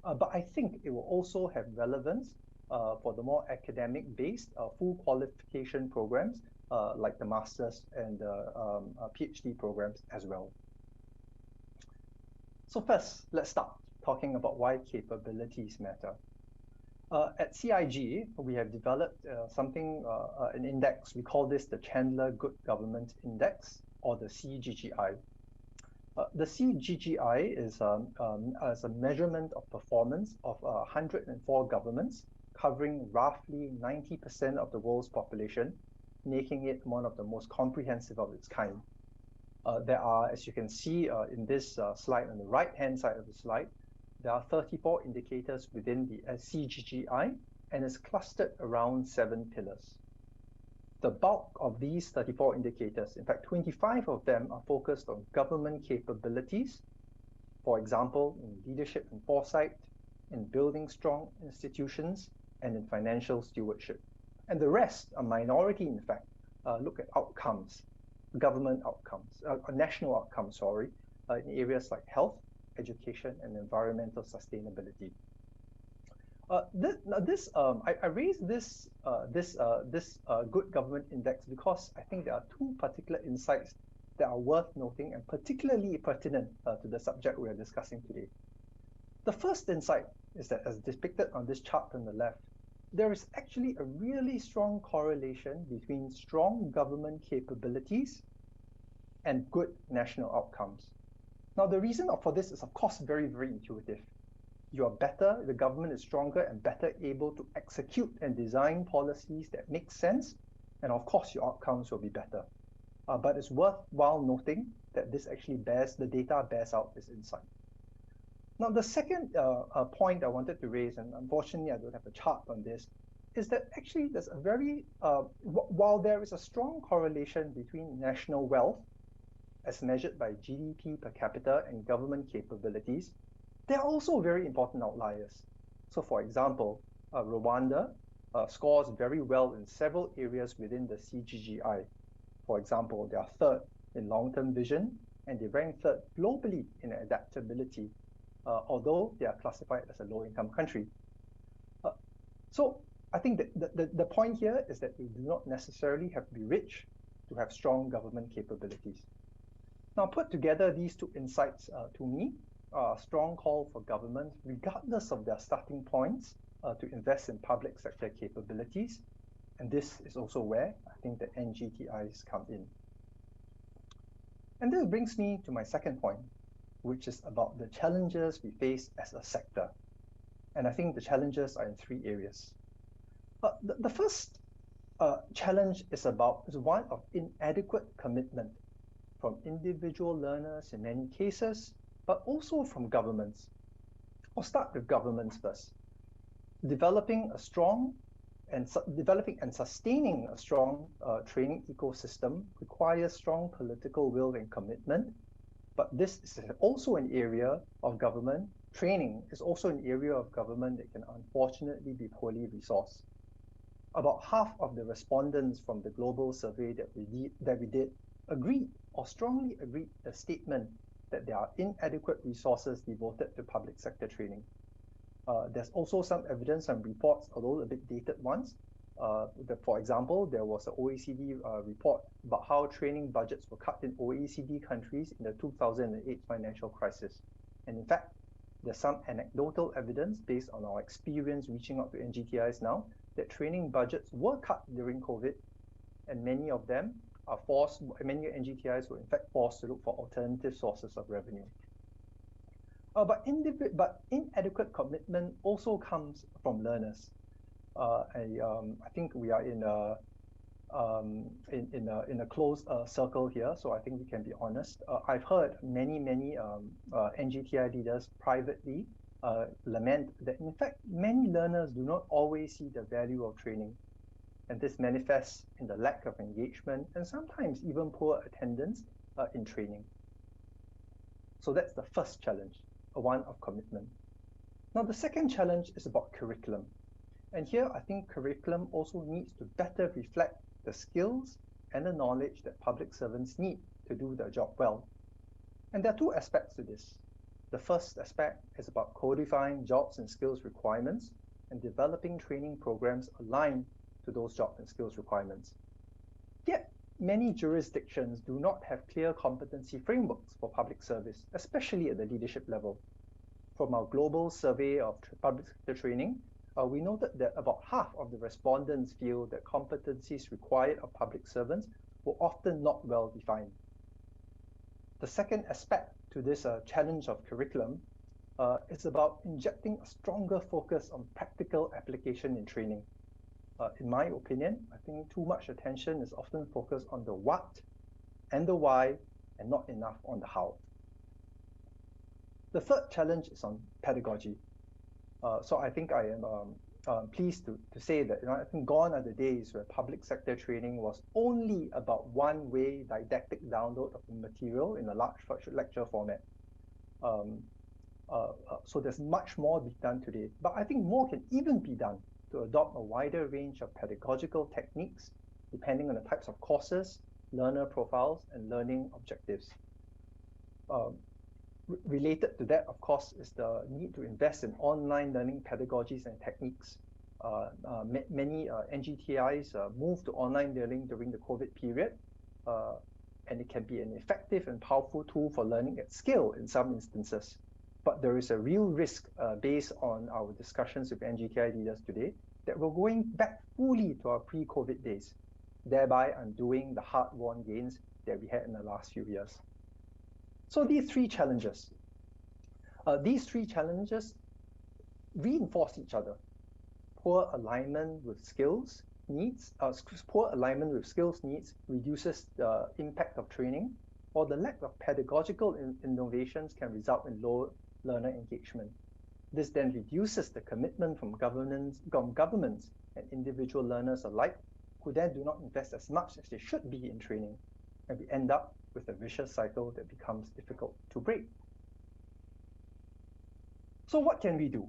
but I think it will also have relevance for the more academic-based full qualification programs like the master's and PhD programs as well. So first, let's start talking about why capabilities matter. At CIG, we have developed an index. We call this the Chandler Good Government Index, or the CGGI. The CGGI is a measurement of performance of 104 governments, covering roughly 90% of the world's population, making it one of the most comprehensive of its kind. There are, as you can see in this slide on the right-hand side of the slide, there are 34 indicators within the CGGI, and it's clustered around 7 pillars. The bulk of these 34 indicators, in fact, 25 of them are focused on government capabilities, for example, in leadership and foresight, in building strong institutions, and in financial stewardship. And the rest, a minority, in fact, look at outcomes, government outcomes, national outcomes, in areas like health, education, and environmental sustainability. I raised this Good Government Index because I think there are 2 particular insights that are worth noting and particularly pertinent to the subject we are discussing today. The first insight is that, as depicted on this chart on the left, there is actually a really strong correlation between strong government capabilities and good national outcomes. Now, the reason for this is, of course, very, very intuitive. You are better, the government is stronger and better able to execute and design policies that make sense, and of course, your outcomes will be better. But it's worthwhile noting that the data bears out this insight. Now, the second point I wanted to raise, and unfortunately I don't have a chart on this, is that actually there's a while there is a strong correlation between national wealth as measured by GDP per capita and government capabilities, there are also very important outliers. So for example, Rwanda scores very well in several areas within the CGGI. For example, they are 3rd in long-term vision, and they rank 3rd globally in adaptability. although they are classified as a low-income country. So I think that the point here is that you do not necessarily have to be rich to have strong government capabilities. Now, put together these two insights to me are a strong call for governments, regardless of their starting points, to invest in public sector capabilities. And this is also where I think the NGTIs come in. And this brings me to my second point, which is about the challenges we face as a sector. And I think the challenges are in three areas. The first challenge is one of inadequate commitment from individual learners in many cases, but also from governments. I'll start with governments first. Developing and sustaining a strong training ecosystem requires strong political will and commitment, but this is also an area of government. Training is also an area of government that can unfortunately be poorly resourced. About half of the respondents from the global survey that we did agreed or strongly agreed the statement that there are inadequate resources devoted to public sector training. There's also some evidence and reports, although a bit dated ones. For example, there was an OECD report about how training budgets were cut in OECD countries in the 2008 financial crisis. And in fact, there's some anecdotal evidence based on our experience reaching out to NGTIs now that training budgets were cut during COVID, and many NGTIs were in fact forced to look for alternative sources of revenue. But inadequate commitment also comes from learners. I think we are in a closed circle here, so I think we can be honest. I've heard many NGTI leaders privately lament that in fact many learners do not always see the value of training, and this manifests in the lack of engagement and sometimes even poor attendance in training. So that's the first challenge, one of commitment. Now the second challenge is about curriculum, and here I think curriculum also needs to better reflect the skills and the knowledge that public servants need to do their job well. And there are two aspects to this. The first aspect is about codifying jobs and skills requirements and developing training programs aligned to those job and skills requirements. Yet, many jurisdictions do not have clear competency frameworks for public service, especially at the leadership level. From our global survey of public sector training, we noted that about half of the respondents feel that competencies required of public servants were often not well defined. The second aspect to this challenge of curriculum is about injecting a stronger focus on practical application in training. In my opinion, I think too much attention is often focused on the what and the why and not enough on the how. The third challenge is on pedagogy. So I think I am pleased to say that I think gone are the days where public sector training was only about one-way didactic download of the material in a large lecture format. So there's much more to be done today, but I think more can even be done to adopt a wider range of pedagogical techniques depending on the types of courses, learner profiles, and learning objectives. Related to that, of course, is the need to invest in online learning pedagogies and techniques. Many NGTIs moved to online learning during the COVID period, and it can be an effective and powerful tool for learning at scale in some instances. But there is a real risk based on our discussions with NGTI leaders today that we're going back fully to our pre-COVID days, thereby undoing the hard-won gains that we had in the last few years. So these three challenges reinforce each other. Poor alignment with skills needs reduces the impact of training, or the lack of pedagogical innovations can result in low learner engagement. This then reduces the commitment from governments and individual learners alike, who then do not invest as much as they should be in training, and we end up with a vicious cycle that becomes difficult to break. So what can we do?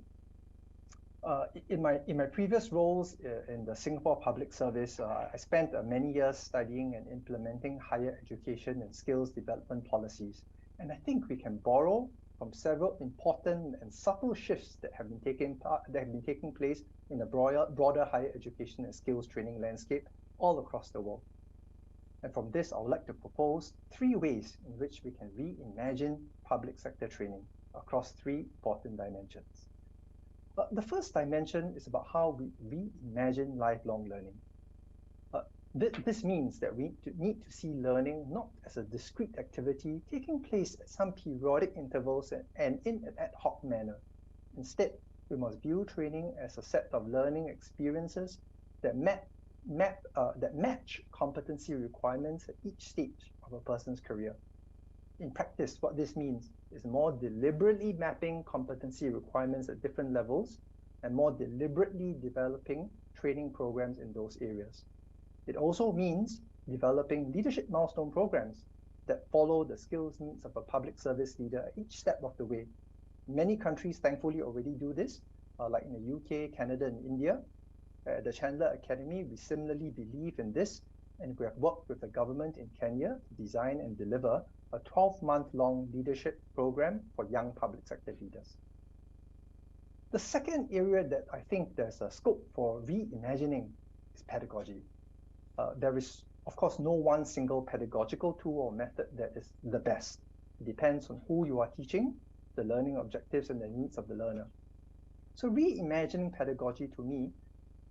In my previous roles in the Singapore Public Service, I spent many years studying and implementing higher education and skills development policies. And I think we can borrow from several important and subtle shifts that have been taking place in the broader higher education and skills training landscape all across the world. And from this, I would like to propose 3 ways in which we can reimagine public sector training across 3 important dimensions. The first dimension is about how we reimagine lifelong learning. This means that we need to see learning not as a discrete activity taking place at some periodic intervals and in an ad hoc manner. Instead, we must view training as a set of learning experiences that match competency requirements at each stage of a person's career. In practice, what this means is more deliberately mapping competency requirements at different levels and more deliberately developing training programs in those areas. It also means developing leadership milestone programs that follow the skills needs of a public service leader at each step of the way. Many countries thankfully already do this, like in the UK, Canada, and India. At the Chandler Academy, we similarly believe in this, and we have worked with the government in Kenya to design and deliver a 12-month-long leadership program for young public sector leaders. The second area that I think there's a scope for reimagining is pedagogy. There is, of course, no one single pedagogical tool or method that is the best. It depends on who you are teaching, the learning objectives, and the needs of the learner. So reimagining pedagogy to me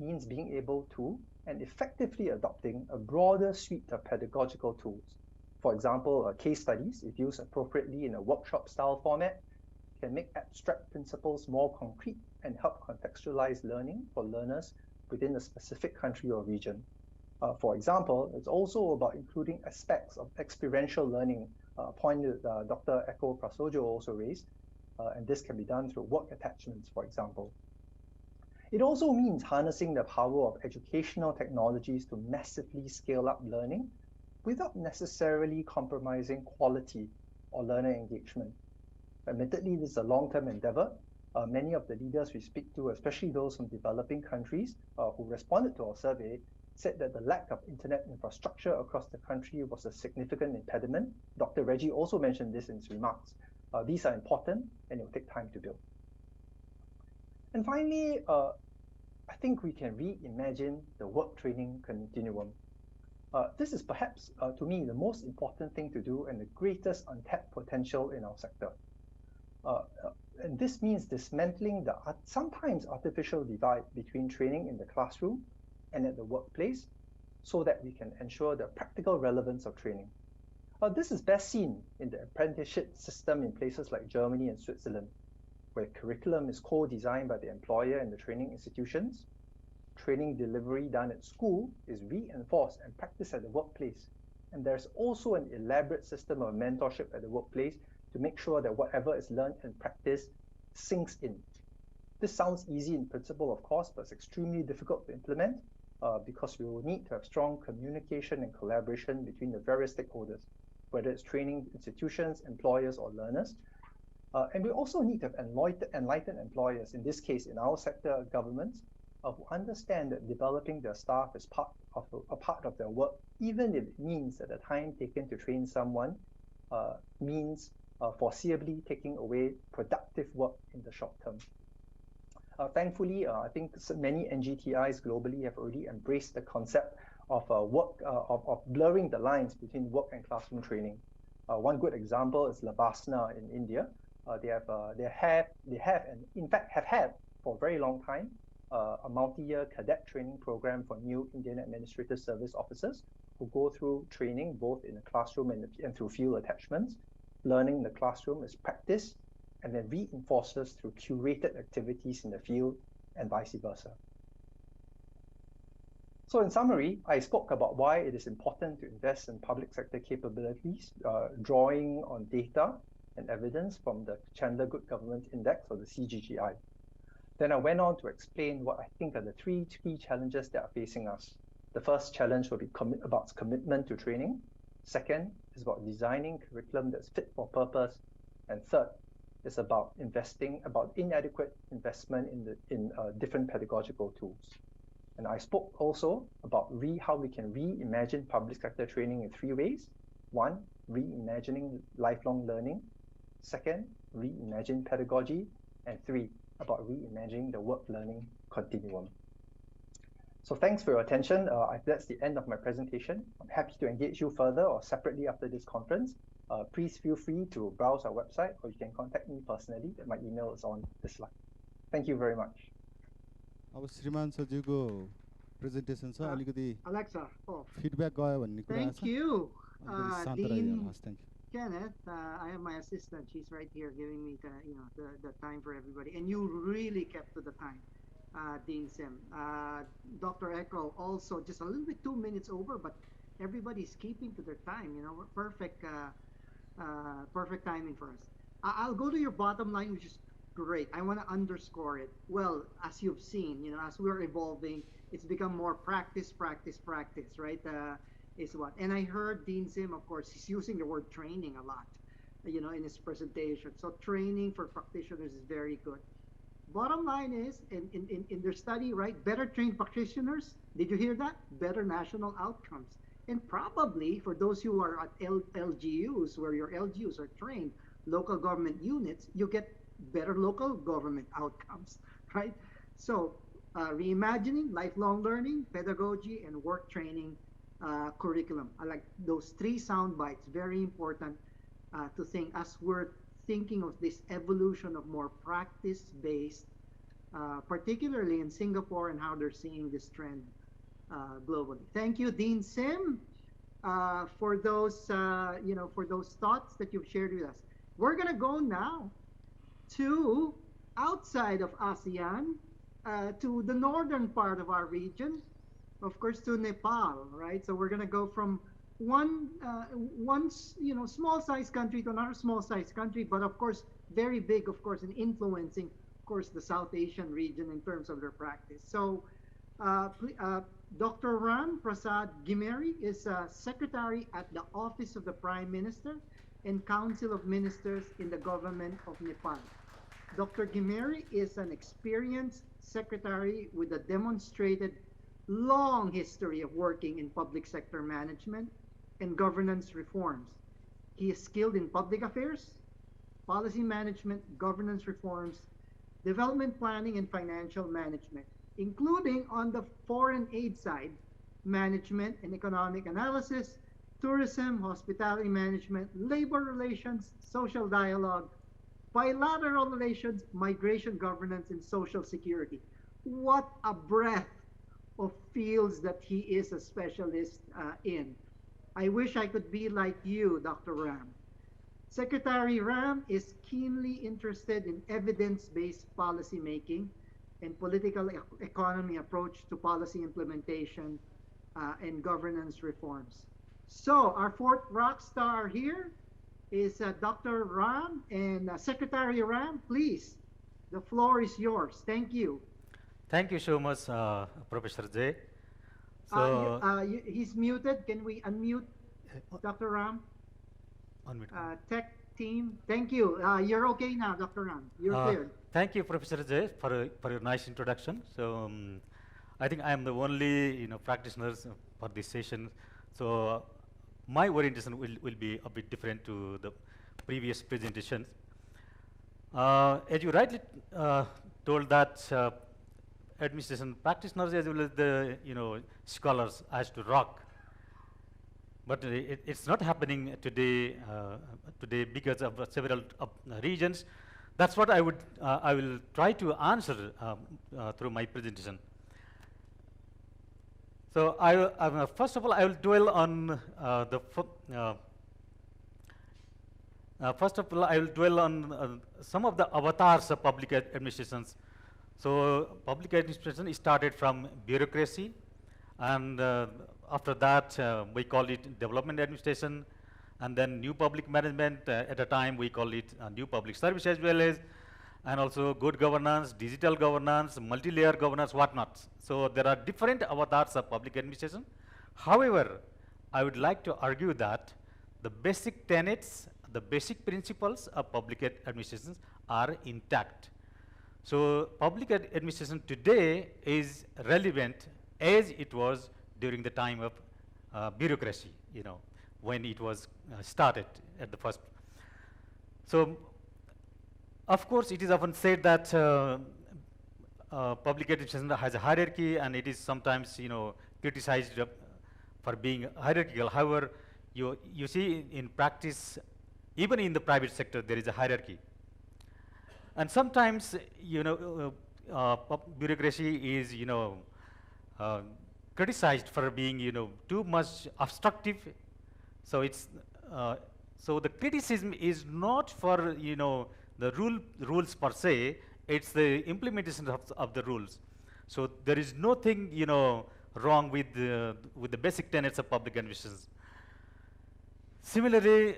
means being able to and effectively adopting a broader suite of pedagogical tools. For example, case studies, if used appropriately in a workshop-style format, can make abstract principles more concrete and help contextualize learning for learners within a specific country or region. For example, it's also about including aspects of experiential learning, a point that Dr. Eko Prasojo also raised, and this can be done through work attachments, for example. It also means harnessing the power of educational technologies to massively scale up learning without necessarily compromising quality or learner engagement. Admittedly, this is a long-term endeavor. Many of the leaders we speak to, especially those from developing countries who responded to our survey, said that the lack of internet infrastructure across the country was a significant impediment. Dr. Reggie also mentioned this in his remarks. These are important and it will take time to build. And finally, I think we can reimagine the work training continuum. This is perhaps, to me, the most important thing to do and the greatest untapped potential in our sector. And this means dismantling the sometimes artificial divide between training in the classroom and at the workplace so that we can ensure the practical relevance of training. This is best seen in the apprenticeship system in places like Germany and Switzerland, where curriculum is co-designed by the employer and the training institutions. Training delivery done at school is reinforced and practiced at the workplace. And there's also an elaborate system of mentorship at the workplace to make sure that whatever is learned and practiced sinks in. This sounds easy in principle, of course, but it's extremely difficult to implement because we will need to have strong communication and collaboration between the various stakeholders, whether it's training institutions, employers, or learners. And we also need to have enlightened employers, in this case, in our sector, governments, who understand that developing their staff is a part of their work, even if it means that the time taken to train someone means foreseeably taking away productive work in the short term. Thankfully, I think many NGTIs globally have already embraced the concept of blurring the lines between work and classroom training. One good example is Labasna in India. They have and in fact have had for a very long time a multi-year cadet training program for new Indian Administrative Service officers who go through training both in the classroom and through field attachments. Learning in the classroom is practiced and then reinforces through curated activities in the field and vice versa. So in summary, I spoke about why it is important to invest in public sector capabilities, drawing on data and evidence from the Chandler Good Government Index, or the CGGI. Then I went on to explain what I think are the 3 key challenges that are facing us. The first challenge will be about commitment to training. Second is about designing curriculum that's fit for purpose. And third is about inadequate investment in different pedagogical tools. And I spoke also about how we can reimagine public sector training in 3 ways. 1, reimagining lifelong learning. Second, reimagine pedagogy. And three, about reimagining the work learning continuum. So thanks for your attention. That's the end of my presentation. I'm happy to engage you further or separately after this conference. Please feel free to browse our website, or you can contact me personally. My email is on this slide. Thank you very much. अब श्रीमान सरज्यूको presentation छ अलिकति Alexa off. Feedback गयो भन्ने कुरा छ Thank you, शान्त Dean रहिदिनु हस् thank you Kenneth. I have my assistant. She's right here giving me the time for everybody, and you really kept to the time, Dean Sim. Dr. Echo also just a little bit 2 minutes over, but everybody's keeping to their time. Perfect, perfect timing for us. I'll go to your bottom line, which is great. I want to underscore it. Well, as you've seen, as we're evolving, it's become more practice, right? Is what. And I heard Dean Sim, of course, he's using the word training a lot, in his presentation. So training for practitioners is very good. Bottom line is, in their study, right, better trained practitioners, did you hear that? Better national outcomes. And probably for those who are at LGUs, where your LGUs are trained, local government units, you get better local government outcomes, right? So reimagining, lifelong learning, pedagogy, and work training curriculum. I like those 3 sound bites, very important to think as we're thinking of this evolution of more practice-based, particularly in Singapore and how they're seeing this trend globally. Thank you, Dean Sim, for those for those thoughts that you've shared with us. We're gonna go now to outside of ASEAN, to the northern part of our region, of course, to Nepal, right? So we're gonna go from one small-sized country to another small-sized country, but of course very big, of course, in influencing, of course, the South Asian region in terms of their practice. So Dr. Ram Prasad Gimeri is Secretary at the Office of the Prime Minister and Council of Ministers in the Government of Nepal. Dr. Gimeri is an experienced secretary with a demonstrated long history of working in public sector management and governance reforms. He is skilled in public affairs, policy management, governance reforms, development planning, and financial management, including on the foreign aid side, management and economic analysis, tourism, hospitality management, labor relations, social dialogue, bilateral relations, migration governance, and social security. What a breadth of fields that he is a specialist in. I wish I could be like you, Dr. Ram. Secretary Ram is keenly interested in evidence-based policy making and political economy approach to policy implementation and governance reforms. So our 4th rock star here is Dr. Ram, and Secretary Ram, please, the floor is yours. Thank you. Thank you so much, Professor J. So he's muted. Can we unmute Dr. Ram? Unmute. Tech team, thank you. You're okay now, Dr. Ram. You're cleared. Thank you, Professor J, for your nice introduction. So I think I am the only practitioners for this session. So my orientation will be a bit different to the previous presentations. As you rightly told that administration practitioners as well as the scholars has to rock, but it's not happening today because of several reasons. That's what I will try to answer through my presentation. So first of all, I will dwell on some of the avatars of public administrations. So public administration started from bureaucracy, and after that we call it development administration, and then new public management. At a time we call it new public service as well as, and also good governance, digital governance, multi-layer governance, whatnot. So there are different avatars of public administration. However, I would like to argue that the basic tenets, the basic principles of public administration are intact. So public administration today is relevant as it was during the time of bureaucracy, when it was started at the first. So Of course, it is often said that public education has a hierarchy, and it is sometimes, criticized for being hierarchical. However, you see in practice, even in the private sector, there is a hierarchy. And sometimes, bureaucracy is, uh, criticized for being, too much obstructive. So it's so the criticism is not for, the rules per se. It's the implementation of the rules. So there is nothing, wrong with the basic tenets of public administration. Similarly,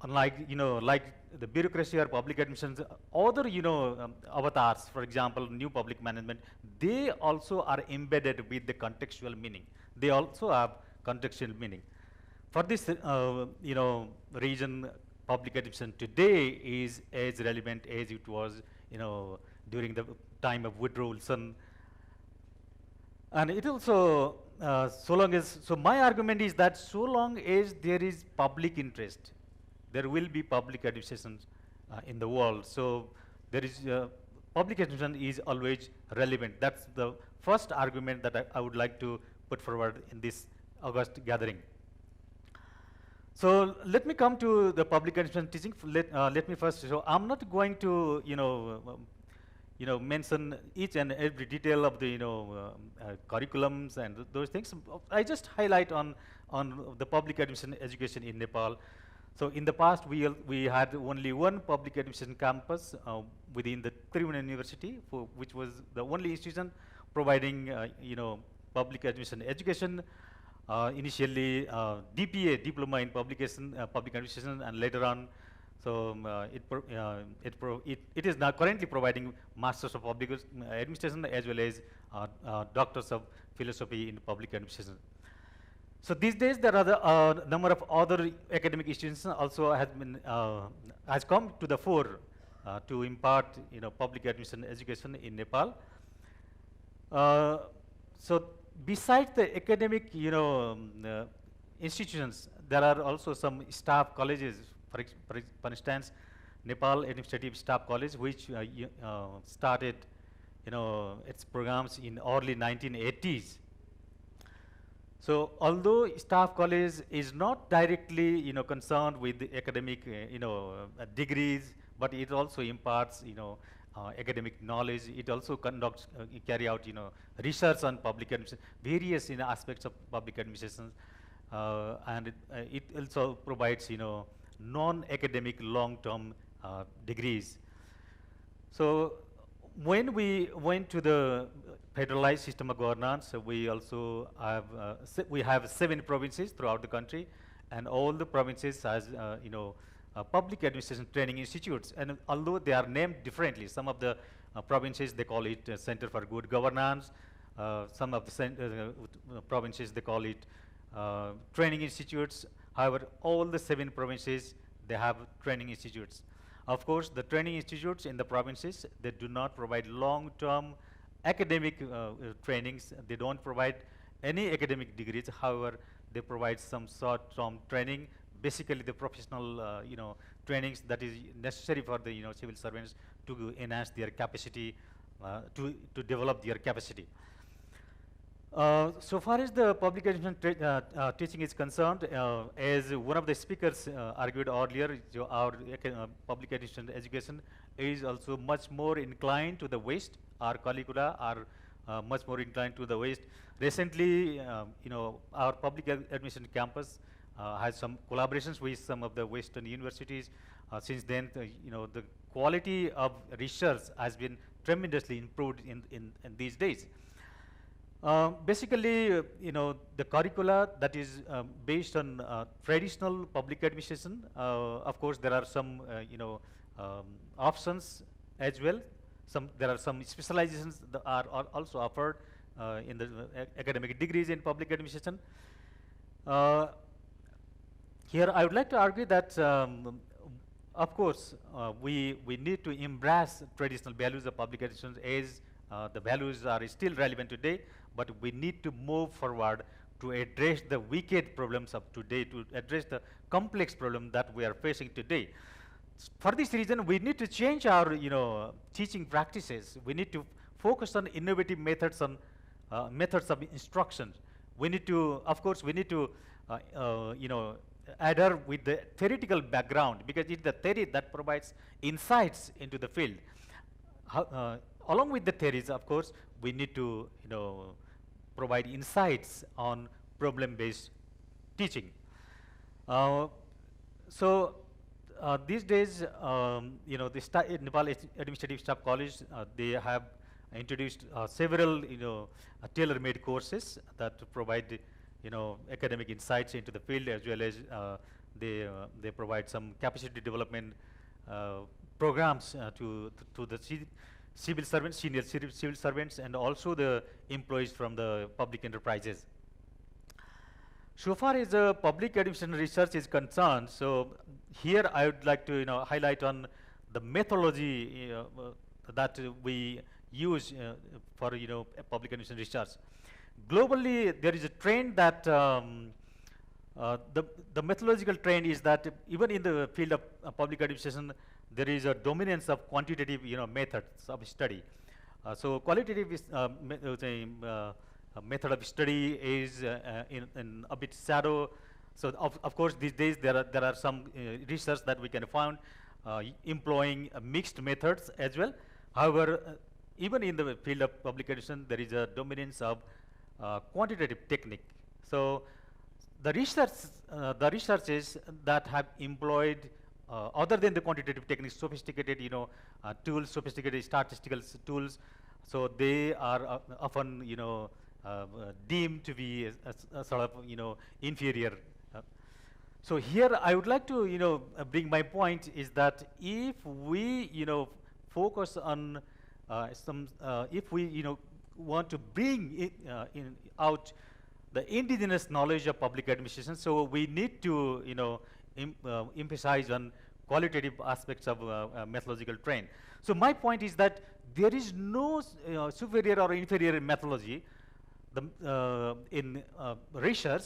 like the bureaucracy or public administration, other, avatars, for example, new public management, they also are embedded with the contextual meaning. They also have contextual meaning. For this, region, public administration today is as relevant as it was, during the time of Woodrow Wilson. And it also, so my argument is that so long as there is public interest, there will be public administration in the world. So there is, public administration is always relevant. That's the first argument that I would like to put forward in this August gathering. So let me come to the public administration teaching. Let me first, so I'm not going to, mention each and every detail of the, curriculums and those things. I just highlight on the public administration education in Nepal. So in the past, we had only one public administration campus within the Tribhuvan University, which was the only institution providing, public administration education. Initially, DPA, Diploma in Public Administration, and later on, so it is now currently providing Masters of Public Administration as well as Doctors of Philosophy in Public Administration. So these days, there are the number of other academic institutions also has come to the fore to impart, public administration education in Nepal. So besides the academic, institutions, there are also some staff colleges. For instance, Nepal Administrative Staff College, which started, its programs in early 1980s. So although staff college is not directly, concerned with the academic, degrees, but it also imparts, academic knowledge. It also conducts, carry out, research on public administration, various, aspects of public administration, and it also provides, non-academic long-term degrees. So when we went to the federalized system of governance, we also have we have 7 provinces throughout the country, and all the provinces has, public administration training institutes. And although they are named differently, some of the provinces, they call it Center for Good Governance. Some of the provinces, they call it training institutes. However, all the 7 provinces, they have training institutes. Of course, the training institutes in the provinces, they do not provide long-term academic trainings. They don't provide any academic degrees. However, they provide some short-term training, basically the professional, trainings that is necessary for the, civil servants to enhance their capacity, to develop their capacity. So far as the public administration teaching is concerned, as one of the speakers argued earlier, our public administration education is also much more inclined to the West. Our curricula are much more inclined to the West. Recently, our public administration campus has some collaborations with some of the Western universities. Since then, the quality of research has been tremendously improved in these days. Basically, the curricula that is based on traditional public administration. Of course, there are some, options as well. There are some specializations that are also offered in the academic degrees in public administration. Here, I would like to argue that, of course, we need to embrace traditional values of public administration as the values are still relevant today, but we need to move forward to address the wicked problems of today, to address the complex problem that we are facing today. for this reason, we need to change our teaching practices. We need to focus on innovative methods on methods of instruction. We need to, of course, we need to adhere with the theoretical background, because it's the theory that provides insights into the field. Along with the theories, of course, we need to provide insights on problem-based teaching. So these days, the Nepal Administrative Staff College, they have introduced several tailor-made courses that provide academic insights into the field, as well as they provide some capacity development programs to the civil servants, senior civil servants, and also the employees from the public enterprises. So far as public administration research is concerned, so here I would like to highlight on the methodology that we use for public administration research. Globally, there is a trend that the methodological trend is that even in the field of public administration, there is a dominance of quantitative methods of study. So qualitative is, method of study is in a bit shadow. So of course these days there are some research that we can find employing mixed methods as well. However, even in the field of public education, there is a dominance of quantitative technique. So the researches that have employed other than the quantitative techniques, sophisticated tools, sophisticated statistical tools, so they are often deemed to be a sort of inferior. So here I would like to bring my point is that if we focus on if we want to bring out the indigenous knowledge of public administration, so we need to emphasize on qualitative aspects of methodological trend. So my point is that there is no superior or inferior methodology in research.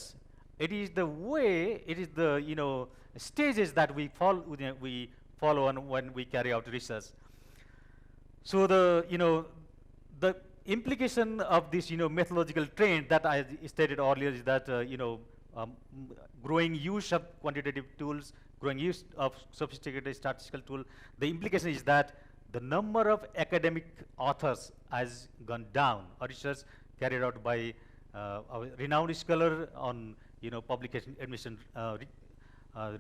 It is the way, it is the stages that we follow on when we carry out research. So the implication of this methodological trend that I stated earlier is that growing use of quantitative tools, growing use of sophisticated statistical tool, the implication is that the number of academic authors has gone down. Or research carried out by a renowned scholar on publication admission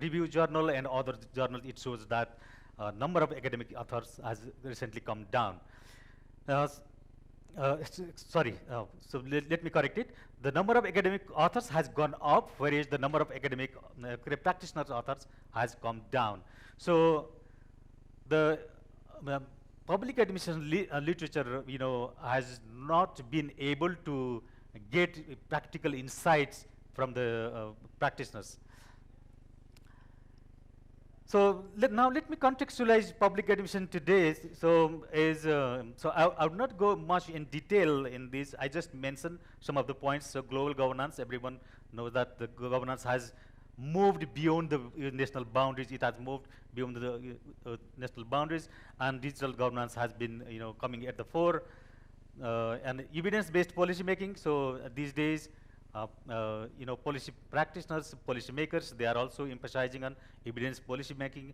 review journal and other journals, it shows that number of academic authors has recently come down. Sorry, so let me correct it. The number of academic authors has gone up, whereas the number of academic practitioners authors has come down. So the public administration literature, has not been able to get practical insights from the practitioners. So now let me contextualize public administration today. So I would not go much in detail in this. I just mentioned some of the points. So global governance, everyone knows that the governance has moved beyond the national boundaries. It has moved beyond the national boundaries, and digital governance has been coming at the fore. And evidence-based policy making. So these days, policy practitioners, policy makers, they are also emphasizing on evidence policy making.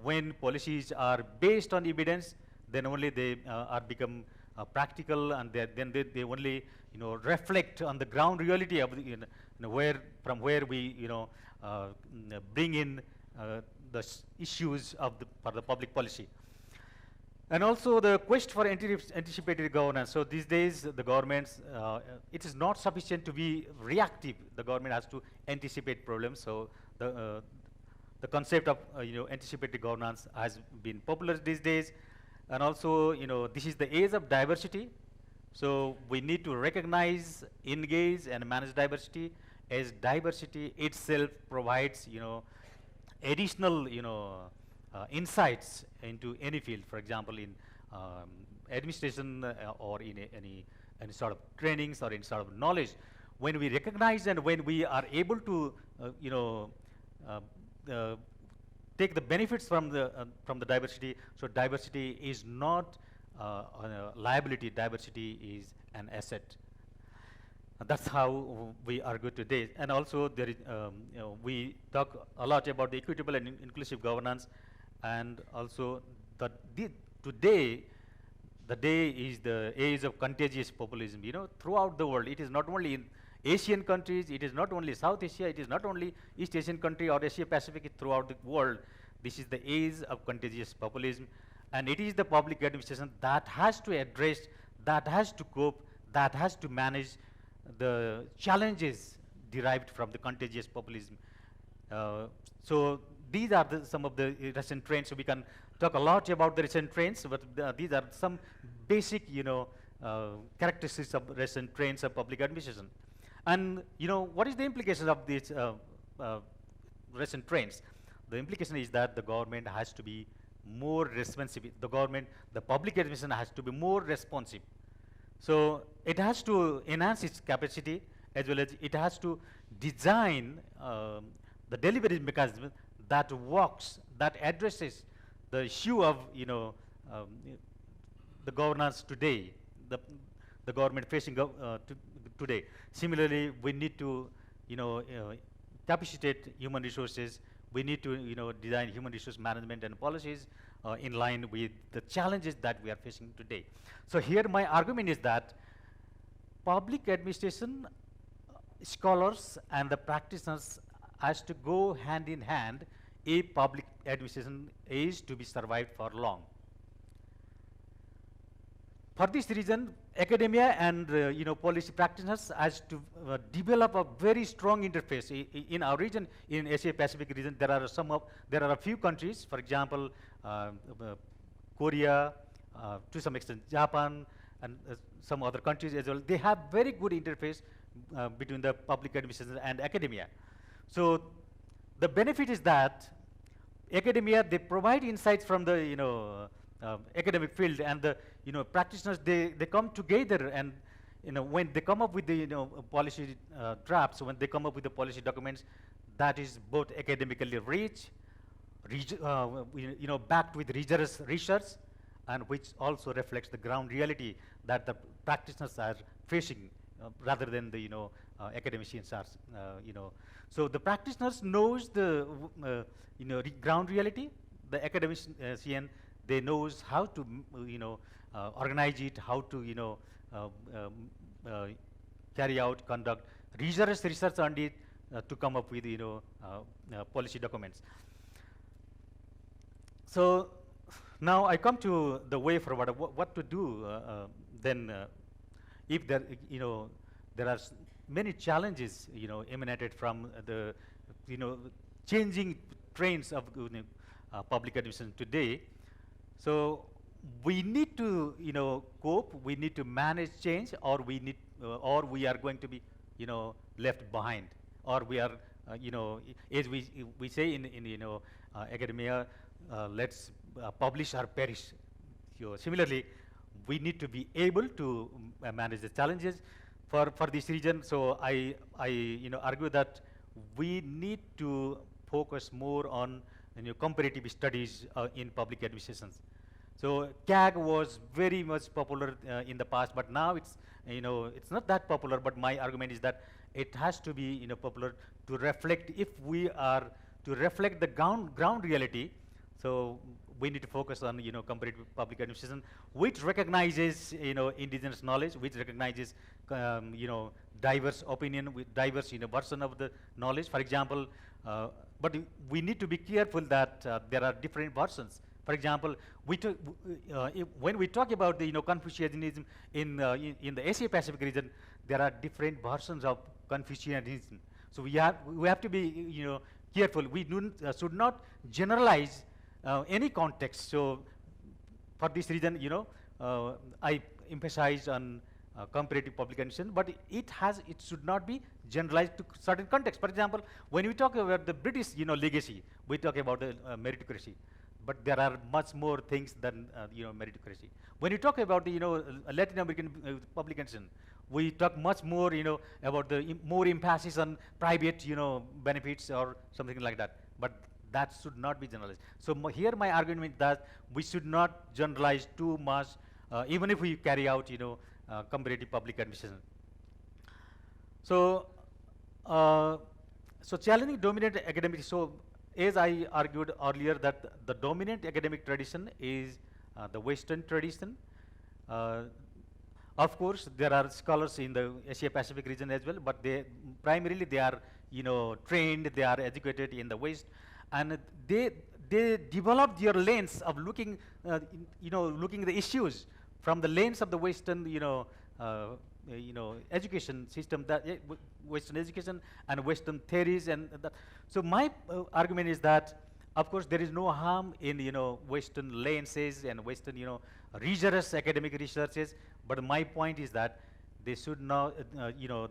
When policies are based on evidence, then only they are become practical, and then they only reflect on the ground reality of the, from where we bring in the issues of for the public policy. And also the quest for anticipatory governance. So these days, the governments, it is not sufficient to be reactive. The government has to anticipate problems. So the concept of anticipatory governance has been popular these days. And also, this is the age of diversity. So we need to recognize, engage, and manage diversity, as diversity itself provides, additional, insights into any field. For example, in administration or in any sort of trainings or any sort of knowledge, when we recognize and when we are able to take the benefits from the diversity. So diversity is not a liability. Diversity is an asset. That's how we argue today. And also, there is, we talk a lot about the equitable and inclusive governance, and also today, the day is the age of contagious populism. You know, throughout the world, it is not only in Asian countries, it is not only South Asia, it is not only East Asian country or Asia Pacific, throughout the world. This is the age of contagious populism, and it is the public administration that has to address, that has to cope, that has to manage the challenges derived from the contagious populism. So these are some of the recent trends. So we can talk a lot about the recent trends, but these are some basic, characteristics of recent trends of public administration. And what is the implication of these recent trends? The implication is that the government has to be more responsive. The public administration has to be more responsive. So it has to enhance its capacity, as well as it has to design the delivery mechanism that works, that addresses the issue of the governance today, the government facing today. Similarly, we need to capacitate human resources. We need to design human resource management and policies in line with the challenges that we are facing today. So here my argument is that public administration scholars and the practitioners has to go hand in hand if public administration is to be survived for long. For this reason, academia and policy practitioners has to develop a very strong interface. In our region, in Asia Pacific region, there are a few countries, for example, Korea, to some extent Japan, and some other countries as well. They have very good interface between the public administration and academia. So the benefit is that academia, they provide insights from the academic field, and the practitioners, they come together, and when they come up with the policy drafts, when they come up with the policy documents, that is both academically rich, backed with rigorous research, and which also reflects the ground reality that the practitioners are facing, rather than the academicians are. So the practitioners knows the ground reality. The academician, they knows how to organize it, how to carry out, conduct rigorous research on it to come up with policy documents. So now I come to the way forward, what to do then if there there are many challenges emanated from the changing trends of public administration today. So we need to cope, we need to manage change, or we are going to be left behind, or we are as we say in academia, let's publish or perish. Similarly, we need to be able to manage the challenges for this region. So I argue that we need to focus more on comparative studies in public administrations. So CAG was very much popular in the past, but now it's it's not that popular. But my argument is that it has to be popular to reflect, if we are to reflect the ground reality. So we need to focus on comparative public administration, which recognizes indigenous knowledge, which recognizes diverse opinion, with diverse version of the knowledge. For example, but we need to be careful that there are different versions. For example, when we talk about the Confucianism in the Asia Pacific region, there are different versions of Confucianism. So we have to be careful. We should not generalize any context. So for this reason, I emphasize on comparative public administration, but it should not be generalized to certain context. For example, when we talk about the British legacy, we talk about the meritocracy, but there are much more things than meritocracy. When you talk about the Latin American public administration, we talk much more about the more emphasis on private benefits or something like that. But that should not be generalized. So here my argument that we should not generalize too much, even if we carry out, comparative public administration. So, uh, so challenging dominant academic. So, as I argued earlier, that the dominant academic tradition is the Western tradition. Uh, of course, there are scholars in the Asia Pacific region as well, but they primarily they are trained, they are educated in the West, and they develop their lens of looking looking the issues from the lens of the Western education system, that Western education and Western theories and that. So my argument is that of course there is no harm in Western lenses and Western rigorous academic researches, but my point is that they should not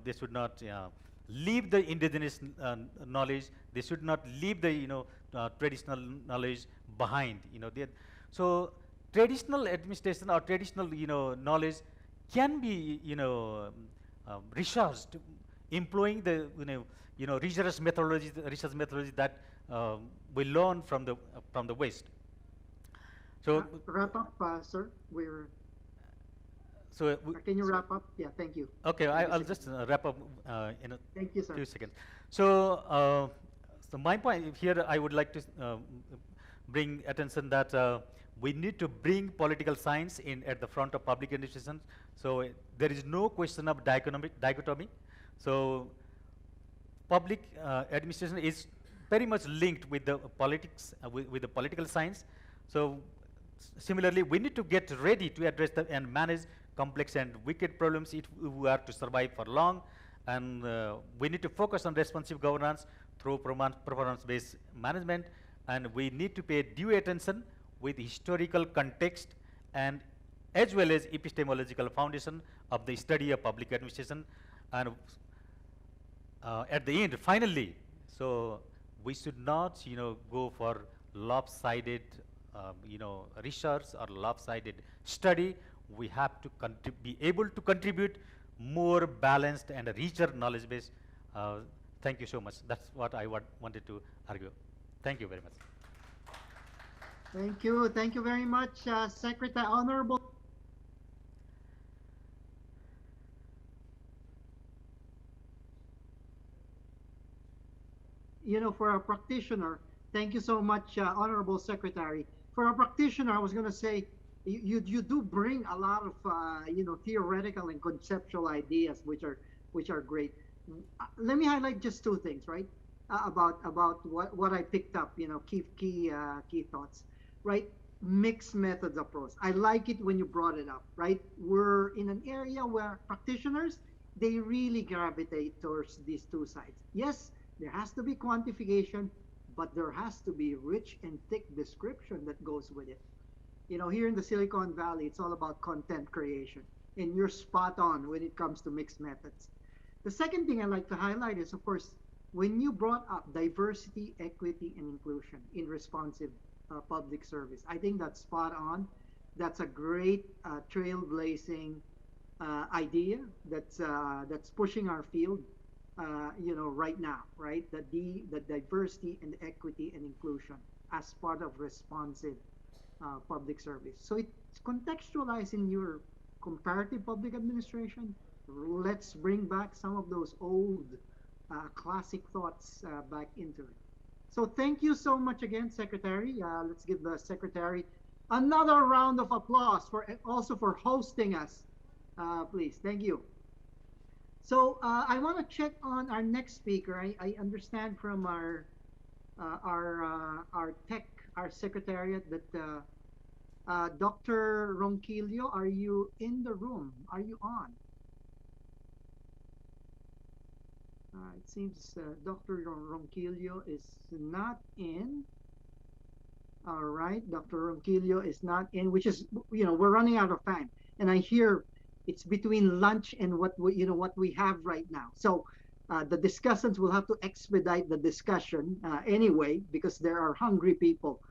they should not leave the indigenous knowledge, they should not leave the traditional knowledge behind. So traditional administration or traditional knowledge can be researched, employing the rigorous methodology, research methodology that we learn from the West. So wrap up, sir. We're so can you wrap up? Yeah, thank you. Okay, I'll just wrap up in a thank you, sir. few seconds. So, so my point here, I would like to bring attention that we need to bring political science in at the front of public administration. So there is no question of dichotomy. So public administration is very much linked with the politics, with the political science. So similarly, we need to get ready to address and manage complex and wicked problems if we are to survive for long. And we need to focus on responsive governance through performance-based management. And we need to pay due attention with historical context and as well as epistemological foundation of the study of public administration. And at the end, finally, so we should not, go for lopsided, research or lopsided study. We have to be able to contribute more balanced and a richer knowledge base. Thank you so much. That's what I wanted to argue. Thank you very much. Thank you. Thank you very much, Secretary. Honorable. For a practitioner, thank you so much, Honorable Secretary. For a practitioner, I was going to say, you do bring a lot of theoretical and conceptual ideas, which are great. Let me highlight just two things, right? About what I picked up, key thoughts, right? Mixed methods approach. I like it when you brought it up, right? We're in an area where practitioners, they really gravitate towards these two sides. Yes, there has to be quantification, but there has to be rich and thick description that goes with it. Here in the Silicon Valley, it's all about content creation, and you're spot on when it comes to mixed methods. The second thing I'd like to highlight is, of course, when you brought up diversity, equity, and inclusion in responsive public service, I think that's spot on. That's a great trailblazing idea that's pushing our field, right now, right? The diversity and equity and inclusion as part of responsive public service. So it's contextualized in your comparative public administration. Let's bring back some of those old classic thoughts back into it. So thank you so much again, Secretary. Let's give the Secretary another round of applause for hosting us, please. Thank you. So I want to check on our next speaker. I understand from our secretariat that Dr. Ronquillo, are you in the room? Are you on? It seems Dr. Ronquillo is not in. All right, Dr. Ronquillo is not in, which is, we're running out of time. And I hear it's between lunch and what we have right now. So the discussants will have to expedite the discussion anyway, because there are hungry people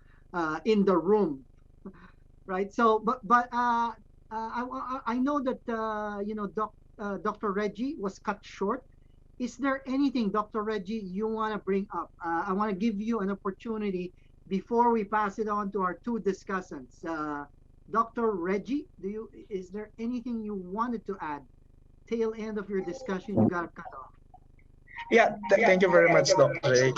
in the room, right? So, but I know that Dr. Reggie was cut short. Is there anything, Dr. Reggie, you want to bring up? I want to give you an opportunity before we pass it on to our two discussants. Dr. Reggie, is there anything you wanted to add? Tail end of your discussion, you got to cut off. Yeah, thank you very much, Dr. A.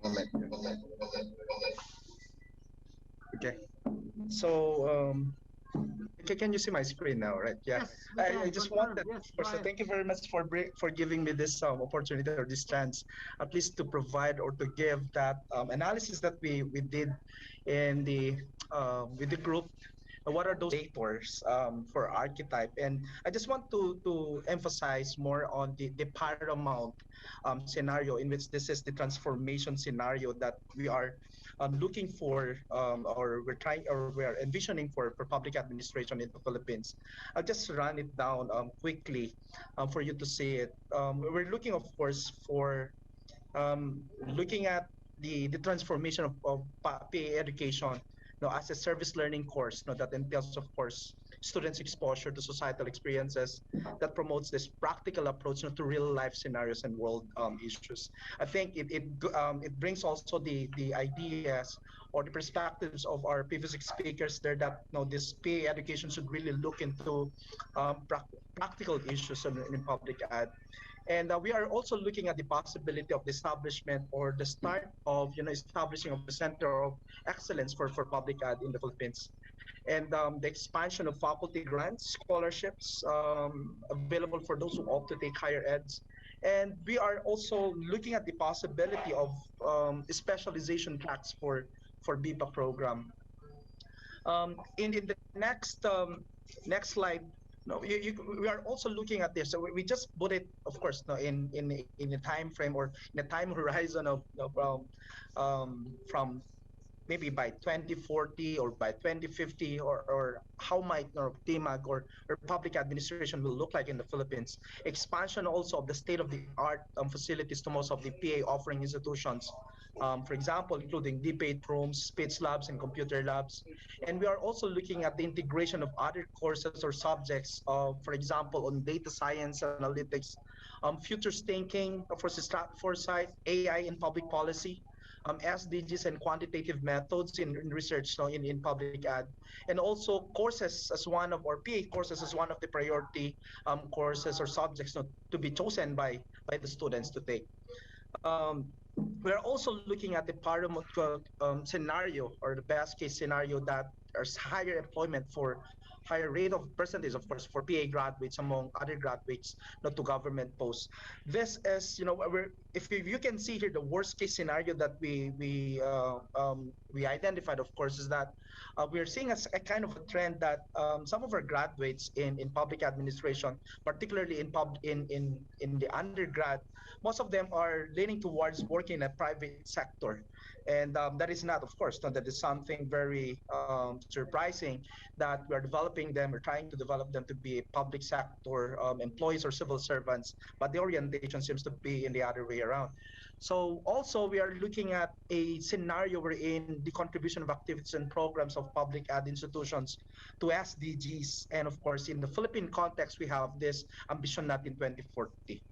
Moment. Okay. So, can you see my screen now, right? Yeah. Yes, we can I just confirm. wanted, Yes, of course, so thank you very much for giving me this opportunity or this chance, at least to provide or to give that analysis that we did in the with the group. What are those indicators for archetype? And I just want to emphasize more on the paramount scenario in which this is the transformation scenario that we are looking for, or we're trying, or we're envisioning for public administration in the Philippines. I'll just run it down quickly for you to see it. We're looking, of course, for looking at the transformation of PA education, as a service learning course, that entails, of course, students' exposure to societal experiences that promotes this practical approach, to real life scenarios and world issues. I think it brings also the ideas or the perspectives of our previous speakers there, that this PA education should really look into practical issues in public ad. And we are also looking at the possibility of the establishment or the start of establishing of a center of excellence for public ad in the Philippines, and the expansion of faculty grants, scholarships available for those who opt to take higher eds. And we are also looking at the possibility of specialization tracks for BIPA program. In the next slide, we are also looking at this. So we just put it, of course, in a time frame or in a time horizon from maybe by 2040 or by 2050, or how might TMAG or public administration will look like in the Philippines. Expansion also of the state-of-the-art facilities to most of the PA offering institutions. For example, including debate rooms, speech labs, and computer labs. And we are also looking at the integration of other courses or subjects, for example, on data science, analytics, futures thinking, foresight, AI in public policy, SDGs and quantitative methods in research, in public ad, and also courses as one of, or PA courses as one of the priority courses or subjects to be chosen by the students to take. We're also looking at the paramount scenario, or the best case scenario, that there's higher employment for higher rate of percentage, of course, for PA graduates among other graduates, not to government posts. This is, if you can see here, the worst case scenario that we identified, of course, is that we're seeing a kind of a trend that some of our graduates in public administration, particularly in the undergrad, most of them are leaning towards working in a private sector. And that is not, of course, that is something very surprising, that we're developing them, we're trying to develop them to be public sector employees or civil servants, but the orientation seems to be in the other way around. So also we are looking at a scenario wherein the contribution of activities and programs of public ad institutions to SDGs. And of course, in the Philippine context, we have this ambition not in 2040.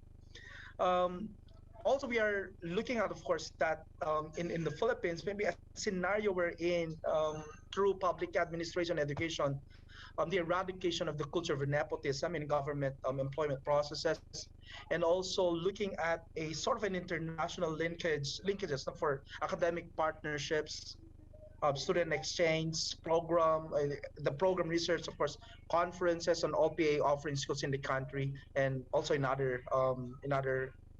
Also, we are looking at, of course, that in the Philippines, maybe a scenario wherein through public administration education, the eradication of the culture of nepotism in government employment processes, and also looking at a sort of an international linkages for academic partnerships, student exchange program, the program research, of course, conferences on all PA offering schools in the country, and also in other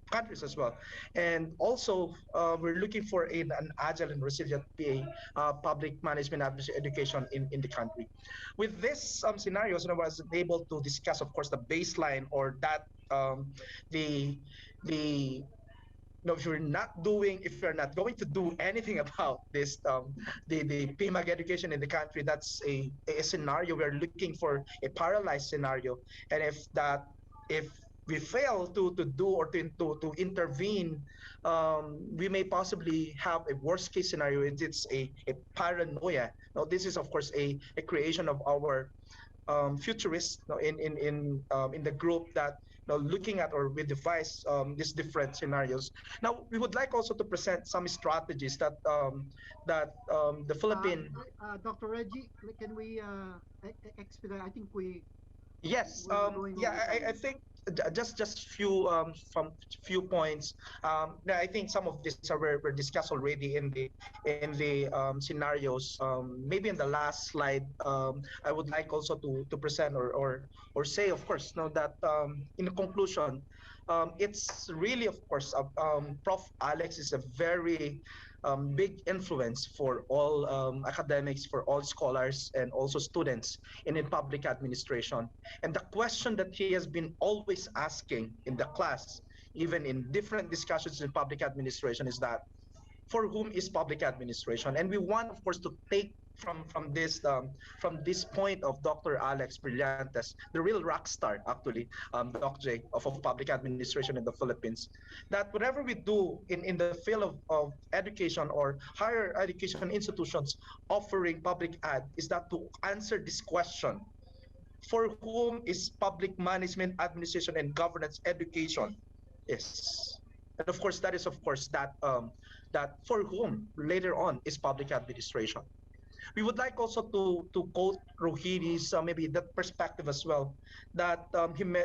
countries as well. And also, we're looking for an agile and resilient PA public management education in the country. With this scenarios, I was able to discuss, of course, the baseline, or that the the if you're not going to do anything about this, the PMAG education in the country, that's a scenario we're looking for, a paralyzed scenario. And if we fail to do or to intervene, we may possibly have a worst case scenario. It's a paranoia. Now, this is, of course, a creation of our futurists, in the group that looking at or we devise these different scenarios. Now, we would like also to present some strategies that the Philippine. Dr. Reggie, can we expedite? I think Yes, we were going yeah, over I time. think just few from few points. Yeah, I think some of these were discussed already in the scenarios. Maybe in the last slide, I would like also to present or say, of course, that in the conclusion, it's really, of course, Prof. Alex is a very big influence for all academics, for all scholars, and also students in public administration. And the question that he has been always asking in the class, even in different discussions in public administration, is that for whom is public administration? And we want, of course, to take from this point of Dr. Alex Brillantes, the real rock star, actually, Doc J, of public administration in the Philippines, that whatever we do in the field of education or higher education institutions offering public ad is that to answer this question: for whom is public management, administration, and governance education is. And of course, that is of course that for whom later on is public administration. We would like also to quote Rohini's maybe that perspective as well, that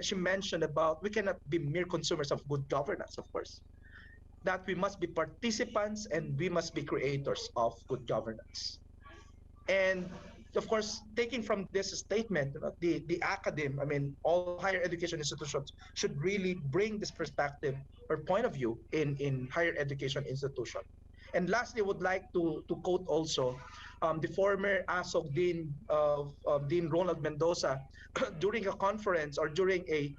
she mentioned about we cannot be mere consumers of good governance, of course, that we must be participants and we must be creators of good governance. And of course, taking from this statement, the academe, I mean, all higher education institutions should really bring this perspective or point of view in higher education institution. And lastly, I would like to quote also the former ASOC Dean of Dean Ronald Mendoza during a conference or during a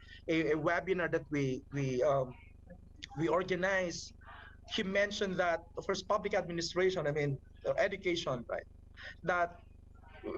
webinar that we organized. He mentioned that first public administration, I mean, education, right? That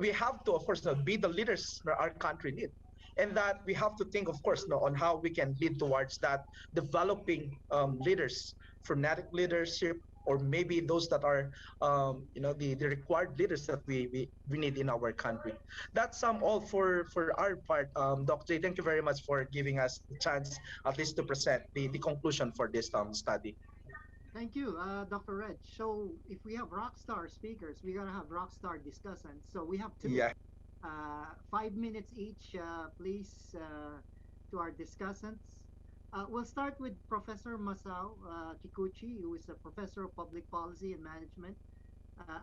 we have to, of course, be the leaders that our country need, and that we have to think, of course, on how we can lead towards that, developing leaders, frenetic leadership, or maybe those that are, the required leaders that we need in our country. That's all for our part. Dr. J, thank you very much for giving us the chance at least to present the conclusion for this study. Thank you, Dr. Reg. So if we have rock star speakers, we gotta have rock star discussants. So we have two. Yeah. 5 minutes each, please, to our discussants. We'll start with Professor Masao Kikuchi, who is a professor of public policy and management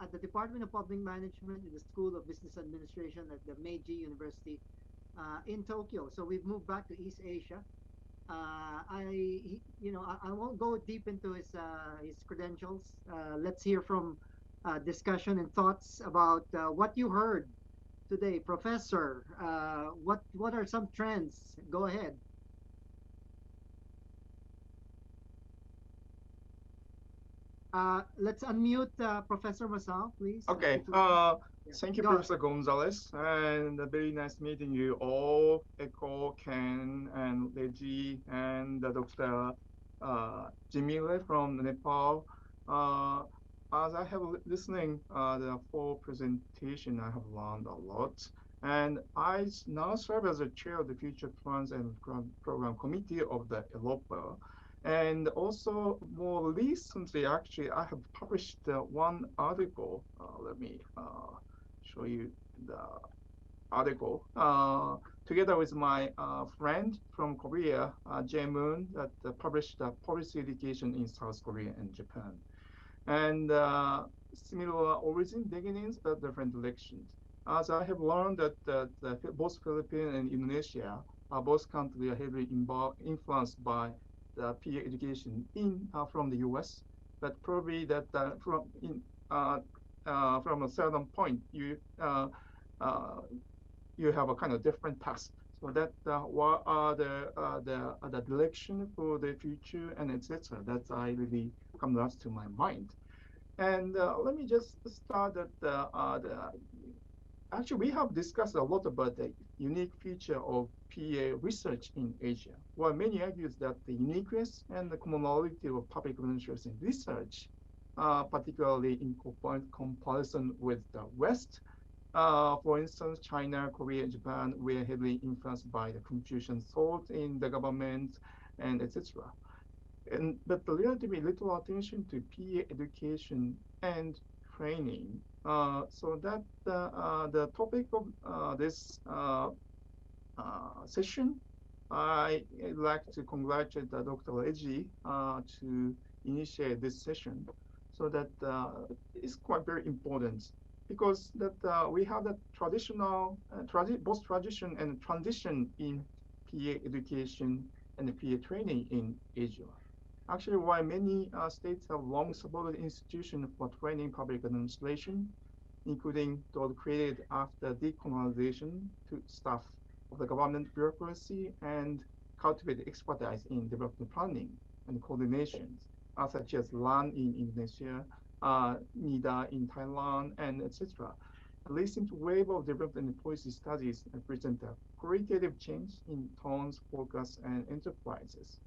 at the Department of Public Management in the School of Business Administration at the Meiji University in Tokyo. So we've moved back to East Asia. I won't go deep into his credentials. Let's hear from discussion and thoughts about what you heard today, Professor. What are some trends? Go ahead. Let's unmute Professor Masao, please. Okay. Thank you, Professor Gonzalez, and very nice meeting you all, Echo, Ken, and Reggie, and Dr. Jimile from Nepal. As I have listening the full presentation, I have learned a lot. And I now serve as a chair of the Future Plans and Program Committee of the EROPA. And also more recently, actually, I have published one article. Let me show you the article. Together with my friend from Korea, Jae Moon, that published policy education in South Korea and Japan. And similar origin beginnings, but different directions. As I have learned that both Philippines and Indonesia are both countries are heavily influenced by the PA education from the U.S., but probably that from a certain point you have a kind of different path. So that what are the direction for the future and etc. That I really come last to my mind. And let me just start at actually, we have discussed a lot about the unique feature of PA research in Asia. Well, many argue that the uniqueness and the commonality of public administration research, particularly in comparison with the West, For instance, China, Korea, Japan were heavily influenced by the Confucian thought in the government and etc. But relatively little attention to PA education and training. So that the topic of this session, I'd like to congratulate Dr. Reggie to initiate this session. So that is quite very important because that we have the traditional, both tradition and tradition in PA education and PA training in Asia. Actually, while many states have long supported institutions for training public administration, including those created after decolonization to staff of the government bureaucracy and cultivate expertise in development planning and coordination, such as LAN in Indonesia, NIDA in Thailand, and etc. A recent wave of development and policy studies present a qualitative change in tones, focus, and enterprises.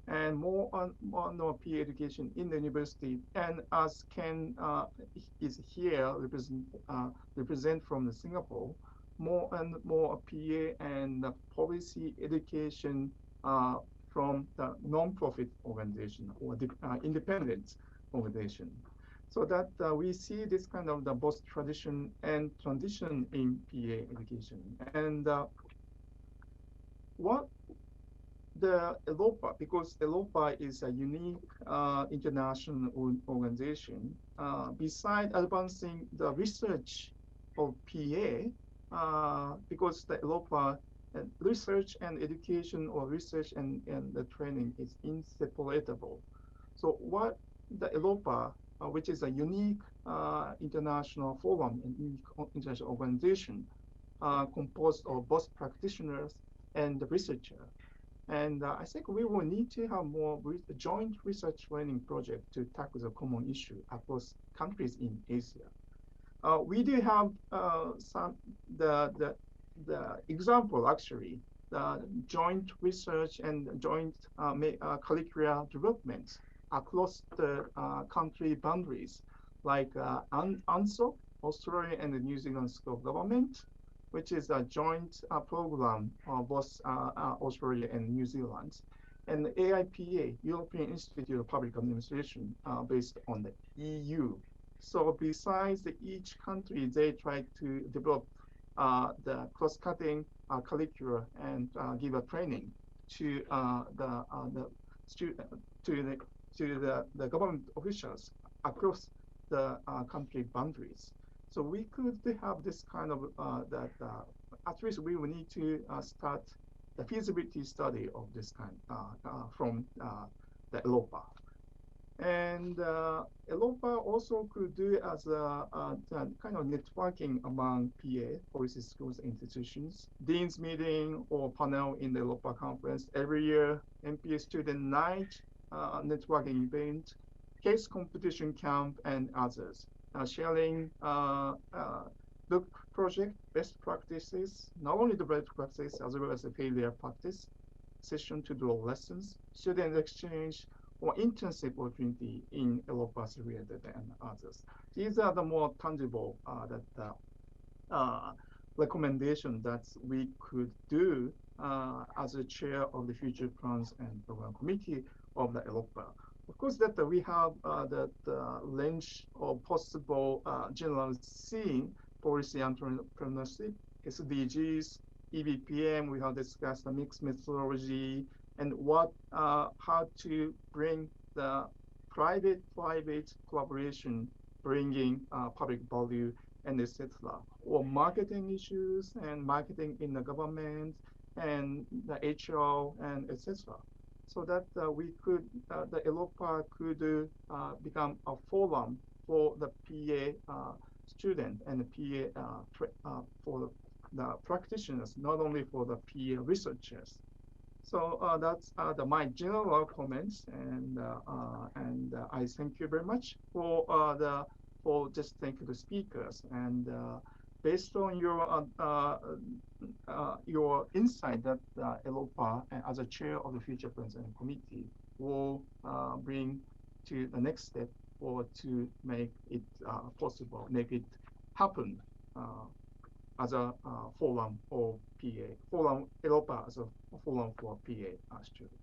And more on PA education in the university, and as Ken is here represent from Singapore, more and more PA and policy education from the non-profit organization or the independent organization. So that we see this kind of the both tradition and transition in PA education. And what the EROPA, because EROPA is a unique international organization, besides advancing the research of PA, because the EROPA research and education or research and the training is inseparable. So what the EROPA, which is a unique international forum and unique international organization, composed of both practitioners and researchers. And I think we will need to have more joint research training project to tackle the common issue across countries in Asia. We do have some the example actually, the joint research and joint curricular development across the country boundaries, like ANSO, Australia and the New Zealand School of Government, which is a joint program of both Australia and New Zealand, and the AIPA, European Institute of Public Administration, based on the EU. So besides each country, they try to develop the cross-cutting curricula and give a training to the government officials across the country boundaries. So we could have this kind of at least we will need to start the feasibility study of this kind from the EROPA. And EROPA also could do as a kind of networking among PA, policy schools, institutions, dean's meeting or panel in the EROPA conference every year, MPA student night, networking event, case competition camp, and others. Sharing the project best practices, not only the best practices as well as the failure practice session to do lessons, student exchange, or internship opportunity in EROPA's related and others. These are the more tangible recommendation that we could do as a chair of the future plans and program committee of the EROPA. Of course, that we have the range of possible general seeing policy entrepreneurship, SDGs, EBPM. We have discussed the mixed methodology and what how to bring the private collaboration, bringing public value and etc. Or marketing issues and marketing in the government and the HR and etc. So that we could, the EROPA could become a forum for the PA student and the PA for the practitioners, not only for the PA researchers. So that's my general comments, and I thank you very much for just thank the speakers, and based on your insight that EROPA as a chair of the Future Plans and Committee will bring to the next step or to make it possible, make it happen as a forum for PA, forum EROPA as a forum for PA students.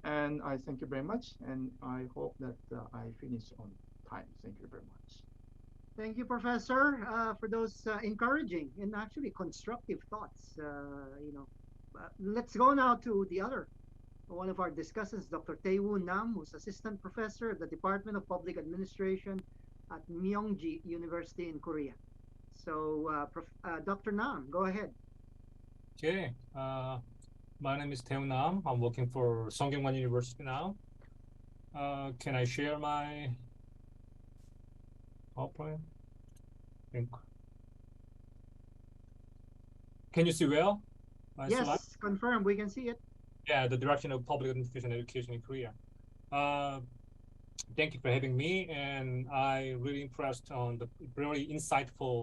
And I thank you very much, and I hope that I finish on time. Thank you very much. Thank you, Professor, for those encouraging and actually constructive thoughts. Let's go now to the other one of our discussants, Dr. Tae-Woo Nam, who's Assistant Professor at the Department of Public Administration at Myongji University in Korea. So, Dr. Nam, go ahead. Okay. My name is Tae-Woo Nam. I'm working for Sungkyunkwan University now. Can I share my PowerPoint? Can you see well? Yes, slide? confirm. We can see it. Yeah, the direction of public administration and education in Korea. Thank you for having me, and I really impressed on the very insightful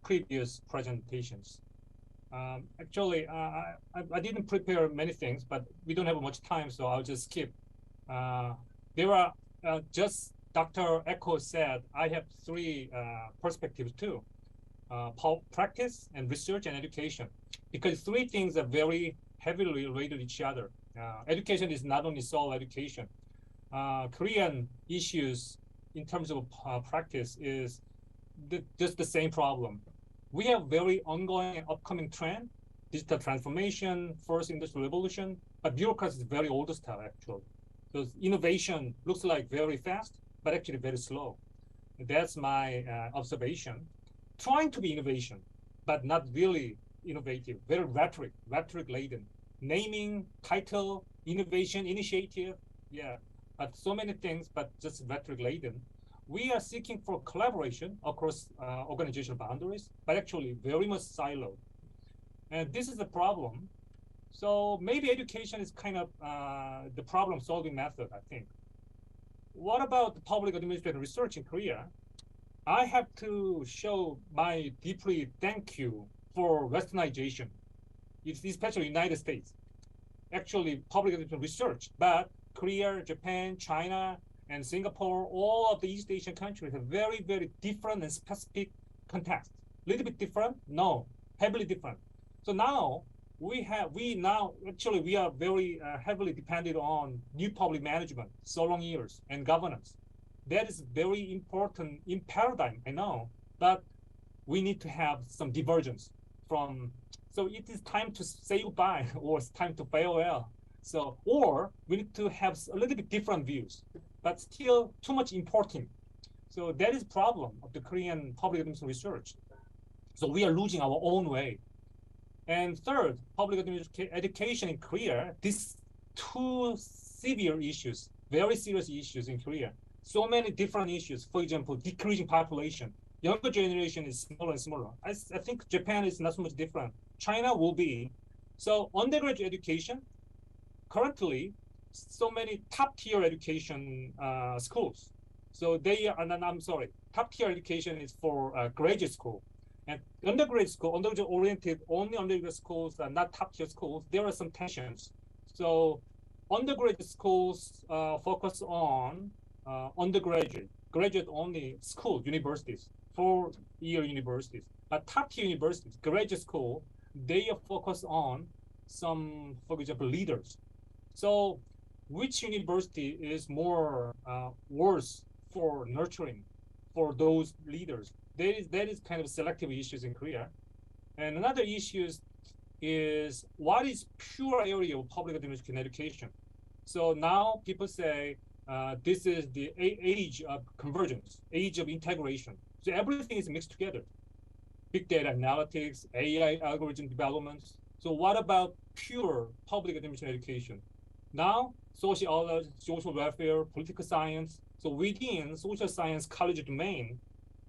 previous presentations. Actually, I didn't prepare many things, but we don't have much time, so I'll just skip. There are just Dr. Echo said, I have three perspectives too. Practice and research and education, because three things are very heavily related to each other. Education is not only sole education. Korean issues in terms of practice is just the same problem. We have very ongoing and upcoming trend, digital transformation, first industrial revolution, but bureaucracy is very old style actually. So innovation looks like very fast, but actually very slow. That's my observation. Trying to be innovation, but not really innovative, very rhetoric laden. Naming, title, innovation, initiative, yeah, but so many things, but just rhetoric laden. We are seeking for collaboration across organizational boundaries, but actually very much siloed. And this is the problem. So maybe education is kind of the problem-solving method, I think. What about the public administration research in Korea? I have to show my deeply thank you for Westernization, especially United States. Actually, public administration research, but Korea, Japan, China, and Singapore, all of the East Asian countries have very, very different and specific context. A little bit different? No, heavily different. So now we are very heavily dependent on new public management, so long years, and governance. That is very important in paradigm, I know, but we need to have some divergence from, so it is time to say goodbye or it's time to farewell. So, or we need to have a little bit different views, but still too much importing. So that is problem of the Korean public administration research. So we are losing our own way. And third, public administration education in Korea, these two severe issues, very serious issues in Korea. So many different issues. For example, decreasing population. Younger generation is smaller and smaller. I think Japan is not so much different. China will be. So undergraduate education, currently, so many top-tier education schools. So they are, I'm sorry, top-tier education is for graduate school. And undergraduate school, undergraduate-oriented, only undergraduate schools are not top-tier schools. There are some tensions. So undergraduate schools focus on undergraduate, graduate-only school, universities, 4-year universities. But top-tier universities, graduate school, they are focused on some, for example, leaders. So which university is more worse for nurturing for those leaders? That is kind of selective issues in Korea. And another issue is what is pure area of public administration education? So now people say this is the age of convergence, age of integration. So everything is mixed together. Big data analytics, AI algorithm developments. So what about pure public administration education? Now, sociology, social welfare, political science. So within social science college domain,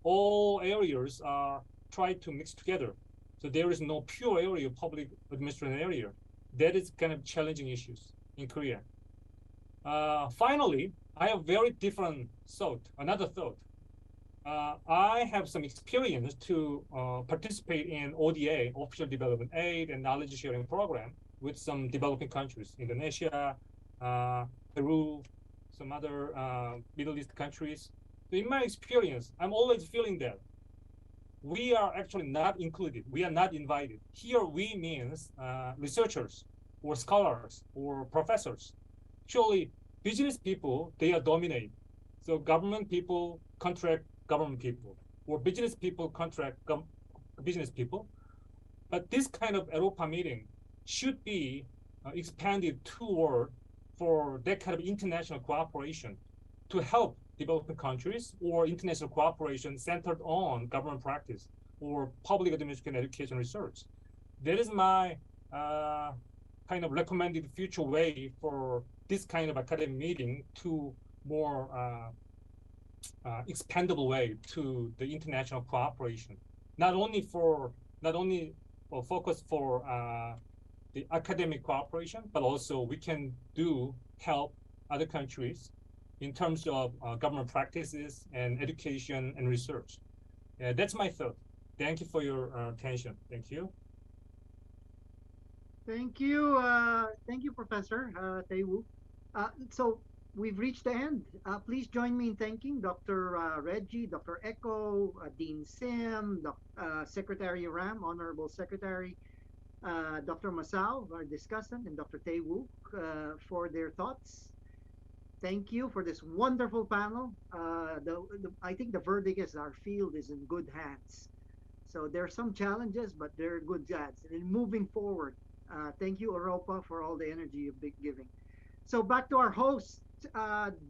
all areas are tried to mix together. So there is no pure area of public administration area. That is kind of challenging issues in Korea. Finally, I have very different thought, another thought. I have some experience to participate in ODA, Official Development Aid and Knowledge Sharing Program with some developing countries, Indonesia, Peru, some other Middle East countries. So in my experience, I'm always feeling that we are actually not included. We are not invited. Here we means researchers or scholars or professors. Actually, business people, they are dominate. So government people contract government people, or business people contract business people. But this kind of EROPA meeting should be expanded toward for that kind of international cooperation to help developing countries or international cooperation centered on government practice or public administration education research. That is my kind of recommended future way for this kind of academic meeting to more expandable way to the international cooperation, not only for focus for the academic cooperation, but also we can do help other countries in terms of government practices and education and research. That's my thought. Thank you for your attention. Thank you. Thank you, Professor Tae-woo. So we've reached the end. Please join me in thanking Dr. Reggie, Dr. Echo, Dean Sim, Secretary Ram, Honorable Secretary, Dr. Masao, our discussant, and Dr. Tae-woo for their thoughts. Thank you for this wonderful panel. I think the verdict is our field is in good hands. So there are some challenges, but they're good hands. And moving forward, thank you, EROPA, for all the energy you've been giving. So back to our hosts,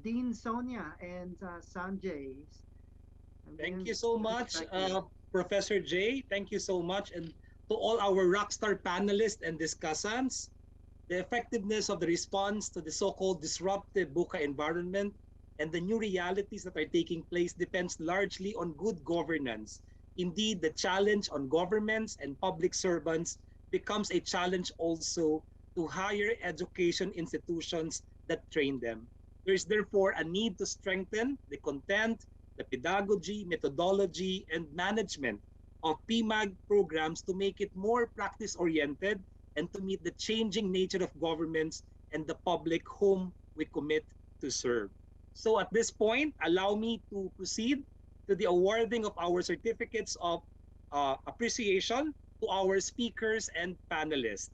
Dean Sonia and Sanjay. Thank you so much, Professor Jay. Thank you so much. And to all our rockstar panelists and discussants, the effectiveness of the response to the so-called disruptive VUCA environment and the new realities that are taking place depends largely on good governance. Indeed, the challenge on governments and public servants becomes a challenge also to higher education institutions that train them. There is therefore a need to strengthen the content, the pedagogy, methodology, and management of PMAG programs to make it more practice-oriented and to meet the changing nature of governments and the public whom we commit to serve. So at this point, allow me to proceed to the awarding of our certificates of appreciation to our speakers and panelists.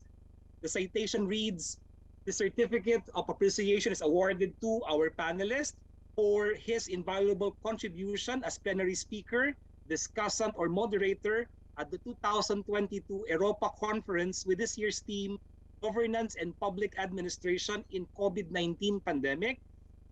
The citation reads, the certificate of appreciation is awarded to our panelist for his invaluable contribution as plenary speaker, discussant, or moderator at the 2022 EROPA conference with this year's theme, Governance and Public Administration in COVID-19 Pandemic,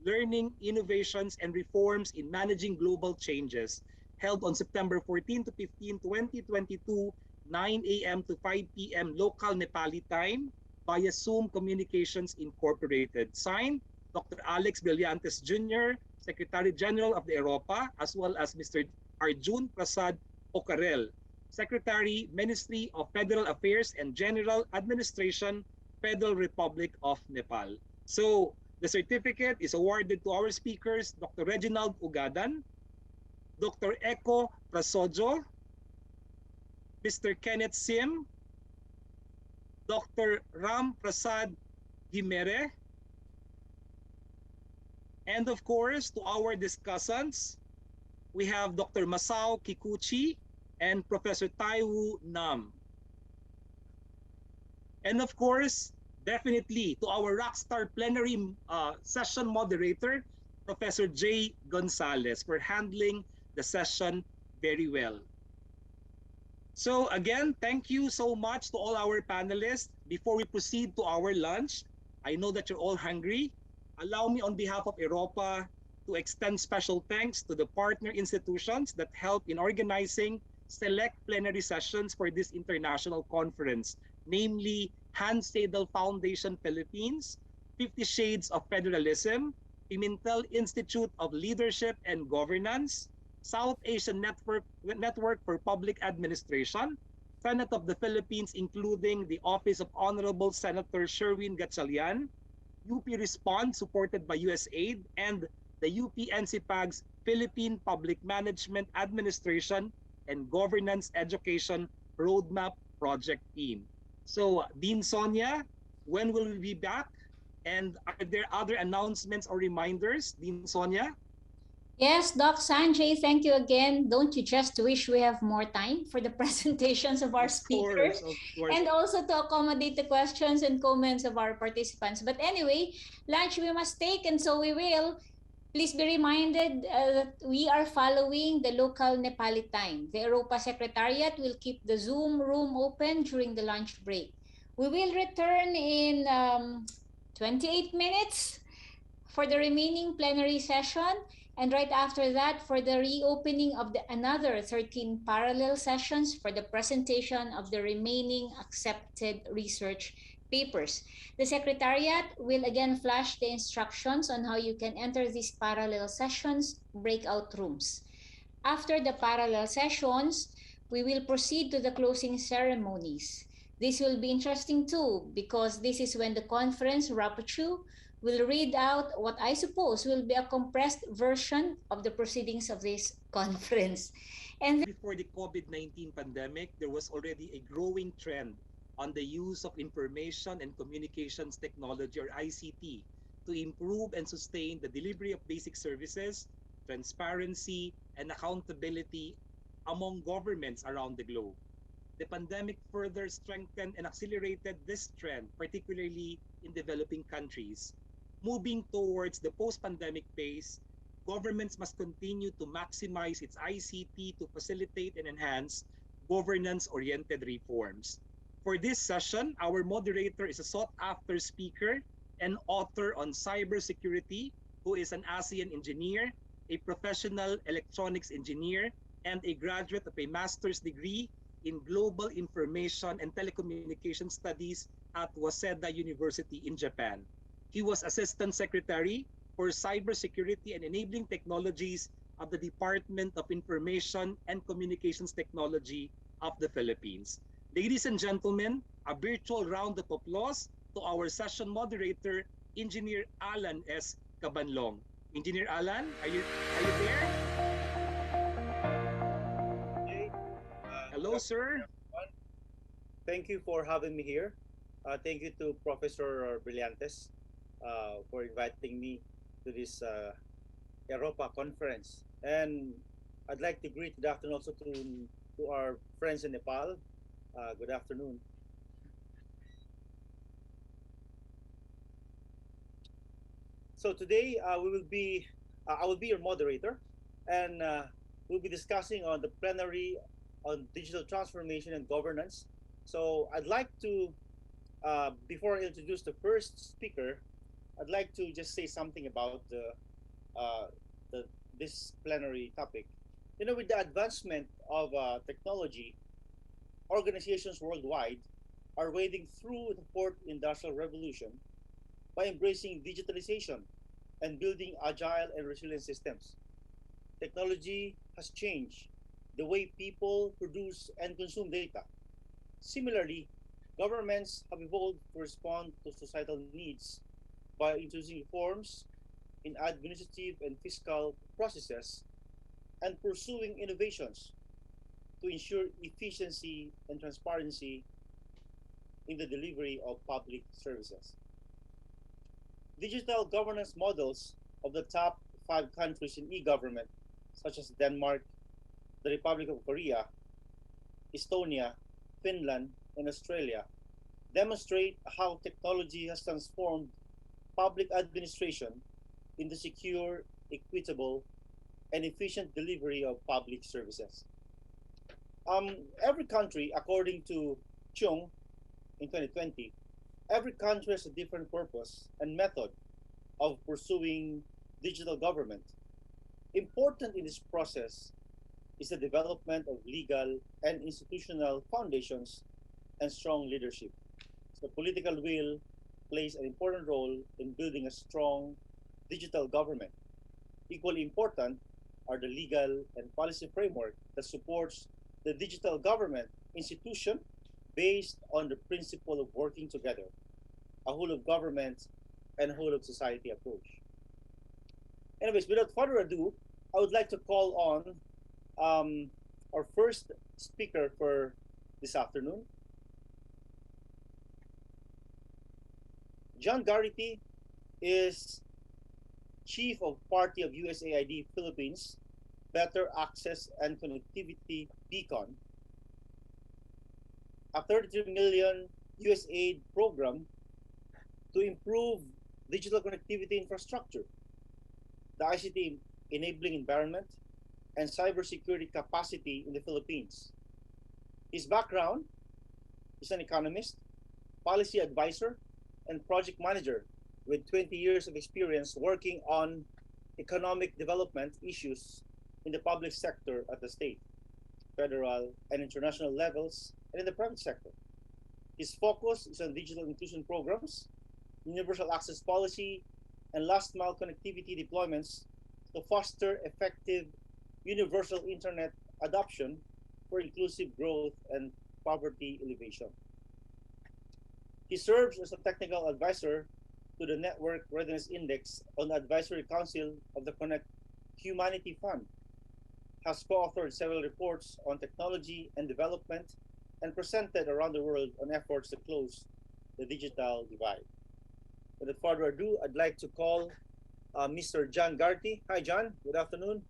Learning, Innovations, and Reforms in Managing Global Changes, held on September 14 to 15, 2022, 9 a.m. to 5 p.m. local Nepali time via Zoom Communications Incorporated. Signed, Dr. Alex Brillantes Jr., Secretary General of the EROPA, as well as Mr. Arjun Prasad Okarel, Secretary, Ministry of Federal Affairs and General Administration, Federal Republic of Nepal. So the certificate is awarded to our speakers, Dr. Reginald Ugadan, Dr. Echo Prasojo, Mr. Kenneth Sim, Dr. Ram Prasad Gimere, and of course, to our discussants, we have Dr. Masao Kikuchi and Professor Tae-woo Nam. And of course, definitely to our rockstar plenary session moderator, Professor Jay Gonzalez, for handling the session very well. So again, thank you so much to all our panelists. Before we proceed to our lunch, I know that you're all hungry. Allow me on behalf of EROPA to extend special thanks to the partner institutions that help in organizing select plenary sessions for this international conference, namely Hans Seidel Foundation Philippines, 50 Shades of Federalism, Pimentel Institute of Leadership and Governance, South Asian Network for Public Administration, Senate of the Philippines, including the Office of Honorable Senator Sherwin Gatchalian, UP Respond, supported by USAID, and the UP NCPAG's Philippine Public Management Administration and Governance Education Roadmap Project Team. So, Dean Sonia, when will we be back? And are there other announcements or reminders, Dean Sonia? Yes, Doc Sanjay, thank you again. Don't you just wish we have more time for the presentations of our speakers Of course. and also to accommodate the questions and comments of our participants? But anyway, lunch we must take, and so we will. Please be reminded that we are following the local Nepali time. The EROPA Secretariat will keep the Zoom room open during the lunch break. We will return in 28 minutes for the remaining plenary session, and right after that for the reopening of another 13 parallel sessions for the presentation of the remaining accepted research papers. The Secretariat will again flash the instructions on how you can enter these parallel sessions breakout rooms. After the parallel sessions, we will proceed to the closing ceremonies. This will be interesting too because this is when the conference rapporteur will read out what I suppose will be a compressed version of the proceedings of this conference. And before the COVID-19 pandemic, there was already a growing trend on the use of information and communications technology, or ICT, to improve and sustain the delivery of basic services, transparency, and accountability among governments around the globe. The pandemic further strengthened and accelerated this trend, particularly in developing countries. Moving towards the post-pandemic phase, governments must continue to maximize its ICT to facilitate and enhance governance-oriented reforms. For this session, our moderator is a sought-after speaker and author on cybersecurity, who is an ASEAN engineer, a professional electronics engineer, and a graduate of a master's degree in Global Information and Telecommunication Studies at Waseda University in Japan. He was Assistant Secretary for Cybersecurity and Enabling Technologies of the Department of Information and Communications Technology of the Philippines. Ladies and gentlemen, a virtual round of applause to our session moderator, Engineer Alan S. Cabanlong. Engineer Alan, are you there? Hello, sir. Thank you for having me here. Thank you to Professor Brillantes for inviting me to this EROPA conference. And I'd like to greet good afternoon also to our friends in Nepal. Good afternoon. So today I will be your moderator, and we'll be discussing on the plenary on digital transformation and governance. So I'd like to, before I introduce the first speaker, I'd like to just say something about this plenary topic. You know, with the advancement of technology, organizations worldwide are wading through the fourth industrial revolution by embracing digitalization and building agile and resilient systems. Technology has changed the way people produce and consume data. Similarly, governments have evolved to respond to societal needs by introducing reforms in administrative and fiscal processes and pursuing innovations to ensure efficiency and transparency in the delivery of public services. Digital governance models of the top 5 countries in e-government, such as Denmark, the Republic of Korea, Estonia, Finland, and Australia, demonstrate how technology has transformed public administration into secure, equitable, and efficient delivery of public services. Every country, according to Chung in 2020, every country has a different purpose and method of pursuing digital government. Important in this process is the development of legal and institutional foundations and strong leadership. So political will plays an important role in building a strong digital government. Equally important are the legal and policy framework that supports the digital government institution based on the principle of working together, a whole of government and whole of society approach. Anyways, without further ado, I would like to call on our first speaker for this afternoon, John Garrity is Chief of Party of USAID Philippines, Better Access and Connectivity Beacon, a 33 million USAID program to improve digital connectivity infrastructure, the ICT enabling environment, and cybersecurity capacity in the Philippines. His background is an economist, policy advisor, and project manager with 20 years of experience working on economic development issues in the public sector at the state, federal, and international levels, and in the private sector. His focus is on digital inclusion programs, universal access policy, and last mile connectivity deployments to foster effective universal internet adoption for inclusive growth and poverty alleviation. He serves as a technical advisor to the Network Readiness Index on the Advisory Council of the Connect Humanity Fund, has co-authored several reports on technology and development, and presented around the world on efforts to close the digital divide. Without further ado, I'd like to call Mr. John Garty. Hi, John. Good afternoon.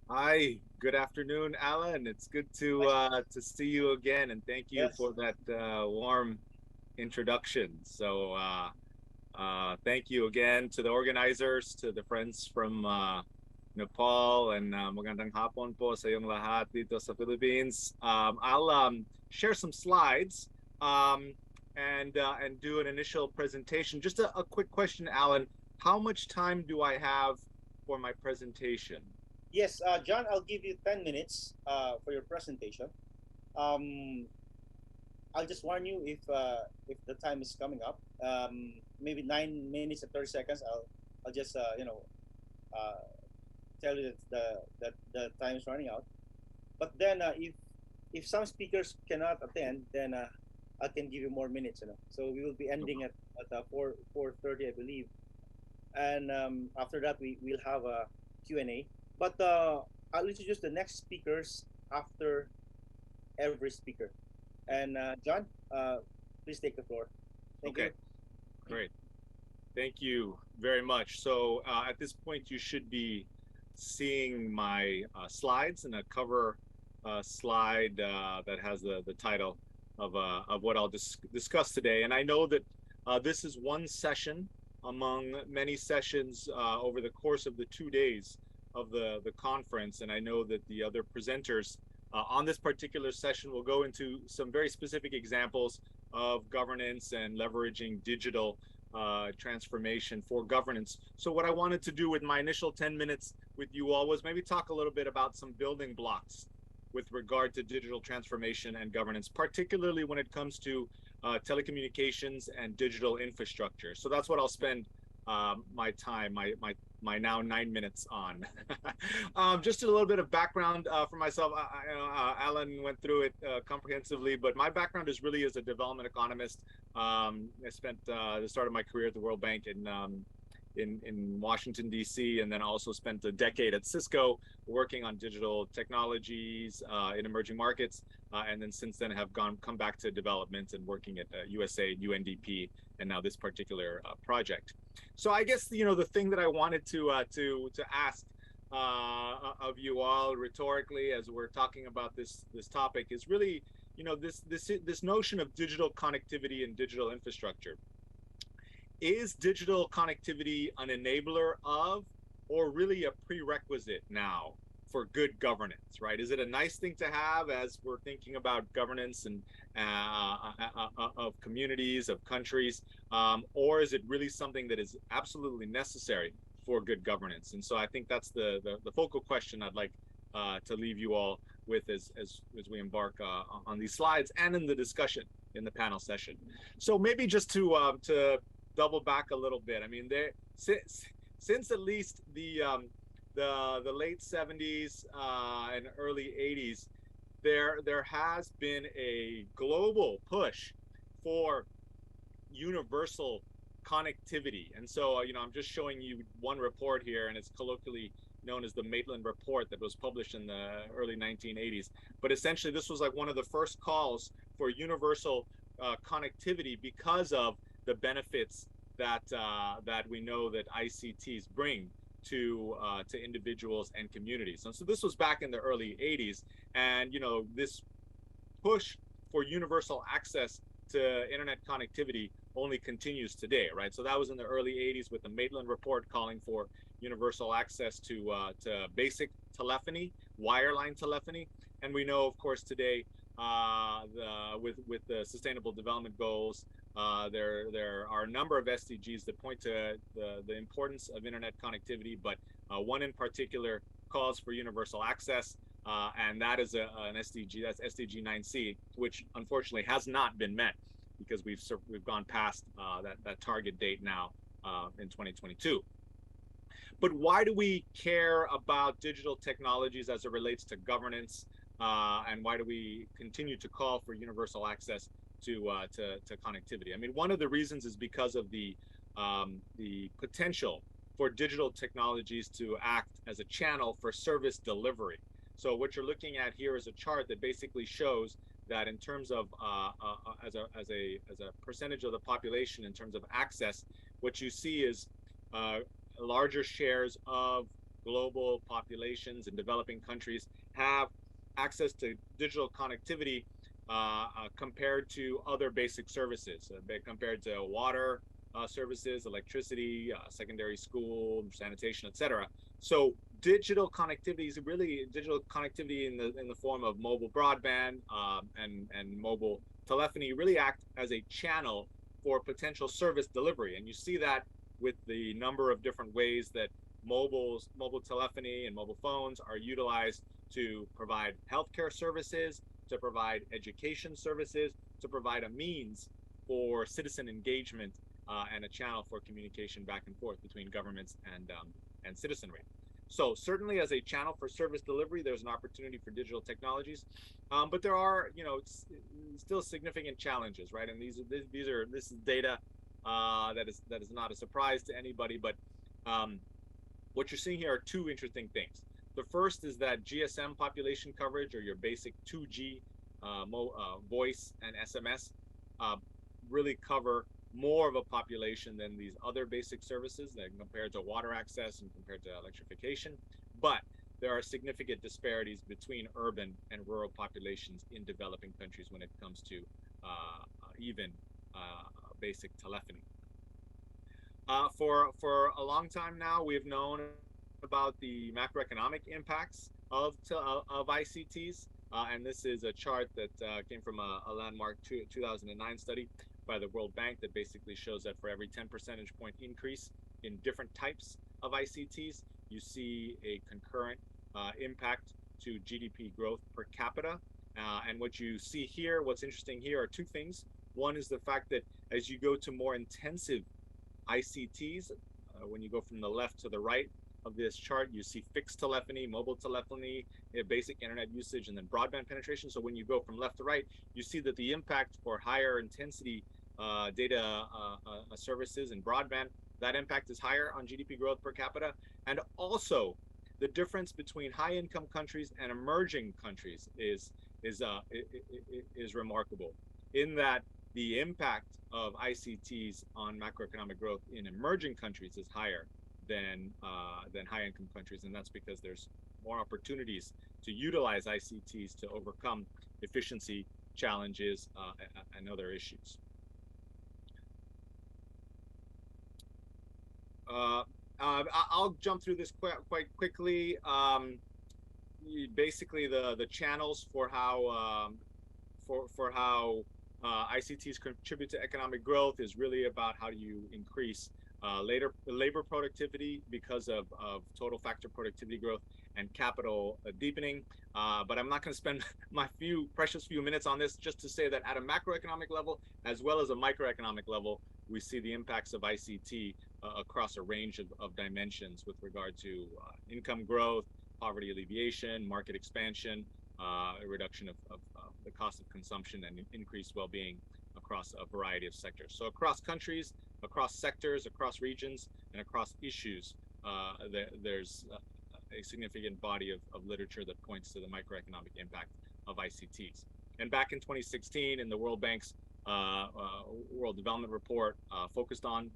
Hi, good afternoon, Alan. It's good to see you again, and thank you for that warm introduction. So thank you again to the organizers, to the friends from Nepal, and magandang hapon po sa iyong lahat dito sa Philippines. I'll share some slides and do an initial presentation. Just a quick question, Alan. How much time do I have for my presentation? Yes, John, I'll give you 10 minutes for your presentation. I'll just warn you if the time is coming up. Maybe 9 minutes and 30 seconds. I'll just tell you that the time is running out. But then if some speakers cannot attend, then I can give you more minutes. So we will be ending at 4:30, I believe, and after that we'll have a Q&A. But I'll introduce the next speakers after every speaker. And John, please take the floor. Thank you. Great. Thank you very much. So at this point, you should be seeing my slides and a cover slide that has the title of what I'll discuss today. And I know that this is one session among many sessions over the course of the 2 days of the conference. And I know that the other presenters on this particular session will go into some very specific examples of governance and leveraging digital transformation for governance. So what I wanted to do with my initial 10 minutes with you all was maybe talk a little bit about some building blocks with regard to digital transformation and governance, particularly when it comes to telecommunications and digital infrastructure. So that's what I'll spend my time, my now 9 minutes on. Just a little bit of background for myself. Alan went through it comprehensively, but my background is really as a development economist. I spent the start of my career at the World Bank in Washington, D.C., and then also spent a decade at Cisco working on digital technologies in emerging markets. And then since then have come back to development and working at USAID, UNDP, and now this particular project. So I guess, the thing that I wanted to ask of you all rhetorically as we're talking about this topic is really, this notion of digital connectivity and digital infrastructure. Is digital connectivity an enabler of, or really a prerequisite now for good governance, right? Is it a nice thing to have as we're thinking about governance and of communities, of countries, or is it really something that is absolutely necessary for good governance? And so I think that's the focal question I'd like to leave you all with as we embark on these slides and in the discussion in the panel session. So maybe just to double back a little bit. I mean, since at least the late 70s and early 80s, there has been a global push for universal connectivity. And so, I'm just showing you one report here, and it's colloquially known as the Maitland Report that was published in the early 1980s. But essentially, this was like one of the first calls for universal connectivity because of the benefits that we know that ICTs bring to individuals and communities. And so this was back in the early 80s, and this push for universal access to internet connectivity only continues today, right? So that was in the early 80s with the Maitland report calling for universal access to basic telephony, wireline telephony, and we know, of course, today with the Sustainable Development Goals, there are a number of SDGs that point to the importance of internet connectivity, but one in particular calls for universal access, and that is an SDG, that's SDG 9C, which unfortunately has not been met because we've gone past that target date now in 2022. But why do we care about digital technologies as it relates to governance, and why do we continue to call for universal access to connectivity? I mean, one of the reasons is because of the potential for digital technologies to act as a channel for service delivery. So what you're looking at here is a chart that basically shows that in terms of as a percentage of the population in terms of access, what you see is larger shares of global populations in developing countries have access to digital connectivity compared to other basic services, compared to water services, electricity, secondary school, sanitation, etc. So digital connectivity is really digital connectivity in the form of mobile broadband and mobile telephony really act as a channel for potential service delivery, and you see that with the number of different ways that mobile telephony and mobile phones are utilized to provide healthcare services, to provide education services, to provide a means for citizen engagement and a channel for communication back and forth between governments and citizenry. So certainly as a channel for service delivery, there's an opportunity for digital technologies, but there are, still significant challenges, right? And this is data that is not a surprise to anybody, but what you're seeing here are two interesting things. The first is that GSM population coverage, or your basic 2G voice and SMS, really cover more of a population than these other basic services that compared to water access and compared to electrification. But there are significant disparities between urban and rural populations in developing countries when it comes to even basic telephony. For a long time now, we've known about the macroeconomic impacts of ICTs, and this is a chart that came from a landmark 2009 study by the World Bank that basically shows that for every 10 percentage point increase in different types of ICTs, you see a concurrent impact to GDP growth per capita. And what you see here, what's interesting here are two things. One is the fact that as you go to more intensive ICTs, when you go from the left to the right of this chart, you see fixed telephony, mobile telephony, basic internet usage, and then broadband penetration. So when you go from left to right, you see that the impact for higher intensity data services and broadband, that impact is higher on GDP growth per capita. And also the difference between high income countries and emerging countries is remarkable, in that the impact of ICTs on macroeconomic growth in emerging countries is higher than high-income countries, and that's because there's more opportunities to utilize ICTs to overcome efficiency challenges and other issues. I'll jump through this quite quickly. Basically, the channels for how ICTs contribute to economic growth is really about how do you increase labor productivity because of total factor productivity growth and capital deepening. But I'm not going to spend my precious few minutes on this, just to say that at a macroeconomic level, as well as a microeconomic level, we see the impacts of ICT across a range of dimensions with regard to income growth, poverty alleviation, market expansion, a reduction of the cost of consumption, and increased well-being across a variety of sectors. So across countries, across sectors, across regions, and across issues, there's a significant body of literature that points to the microeconomic impact of ICTs. And back in 2016, in the World Bank's World Development Report, focused on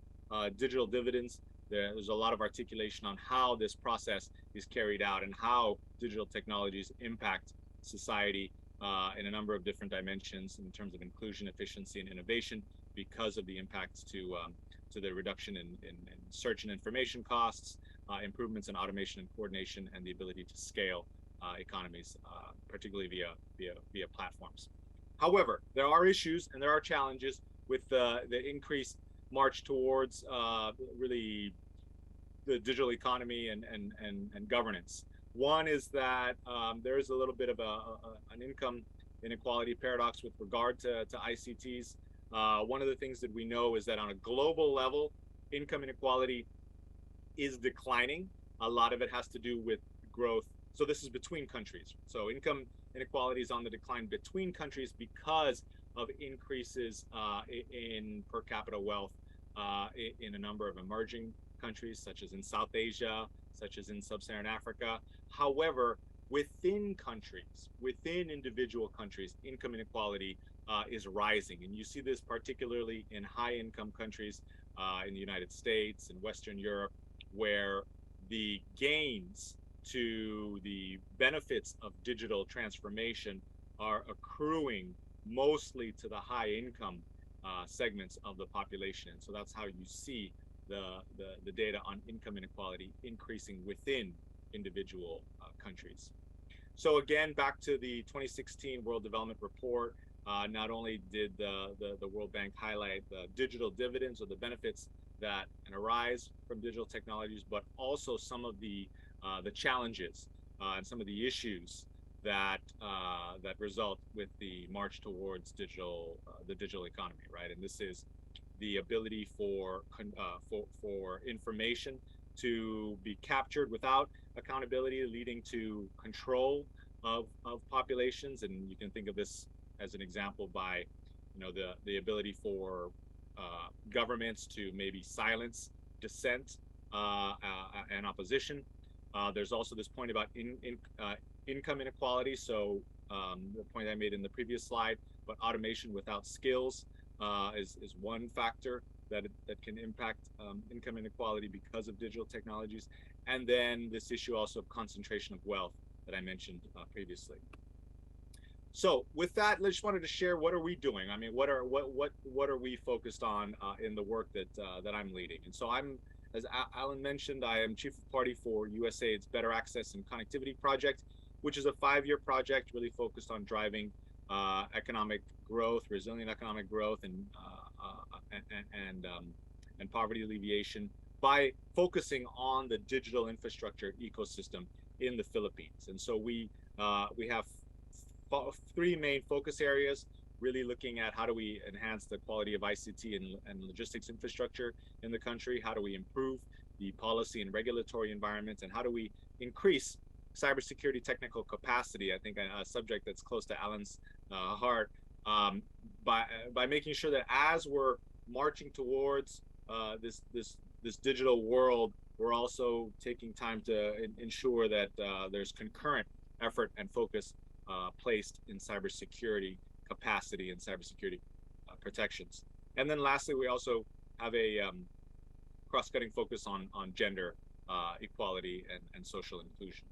digital dividends. There's a lot of articulation on how this process is carried out and how digital technologies impact society in a number of different dimensions in terms of inclusion, efficiency, and innovation because of the impacts to the reduction in search and information costs, improvements in automation and coordination, and the ability to scale economies, particularly via platforms. However, there are issues and there are challenges with the increased march towards really the digital economy and governance. One is that there is a little bit of an income inequality paradox with regard to ICTs. One of the things that we know is that on a global level, income inequality is declining. A lot of it has to do with growth. So this is between countries. So income inequality is on the decline between countries because of increases in per capita wealth in a number of emerging countries, such as in South Asia, such as in Sub-Saharan Africa. However, within countries, within individual countries, income inequality is rising. And you see this particularly in high-income countries in the United States and Western Europe, where the gains to the benefits of digital transformation are accruing mostly to the high-income segments of the population. So that's how you see the data on income inequality increasing within individual countries. So again, back to the 2016 World Development Report, not only did the World Bank highlight the digital dividends or the benefits that can arise from digital technologies, but also some of the challenges and some of the issues that result with the march towards the digital economy, right? And this is the ability for information to be captured without accountability, leading to control of populations. And you can think of this as an example by, the ability for governments to maybe silence dissent and opposition. There's also this point about income inequality. So the point I made in the previous slide, but automation without skills is one factor that can impact income inequality because of digital technologies. And then this issue also of concentration of wealth that I mentioned previously. So with that, I just wanted to share, what are we doing? I mean, what are we focused on in the work that I'm leading? And so as Alan mentioned, I am Chief of Party for USAID's Better Access and Connectivity Project, which is a 5-year project really focused on driving economic growth, resilient economic growth, and poverty alleviation by focusing on the digital infrastructure ecosystem in the Philippines. And so we have 3 main focus areas, really looking at how do we enhance the quality of ICT and logistics infrastructure in the country, how do we improve the policy and regulatory environment, and how do we increase cybersecurity technical capacity, I think a subject that's close to Alan's heart, by making sure that as we're marching towards this digital world, we're also taking time to ensure that there's concurrent effort and focus placed in cybersecurity capacity and cybersecurity protections. And then lastly, we also have a cross-cutting focus on gender equality and social inclusion.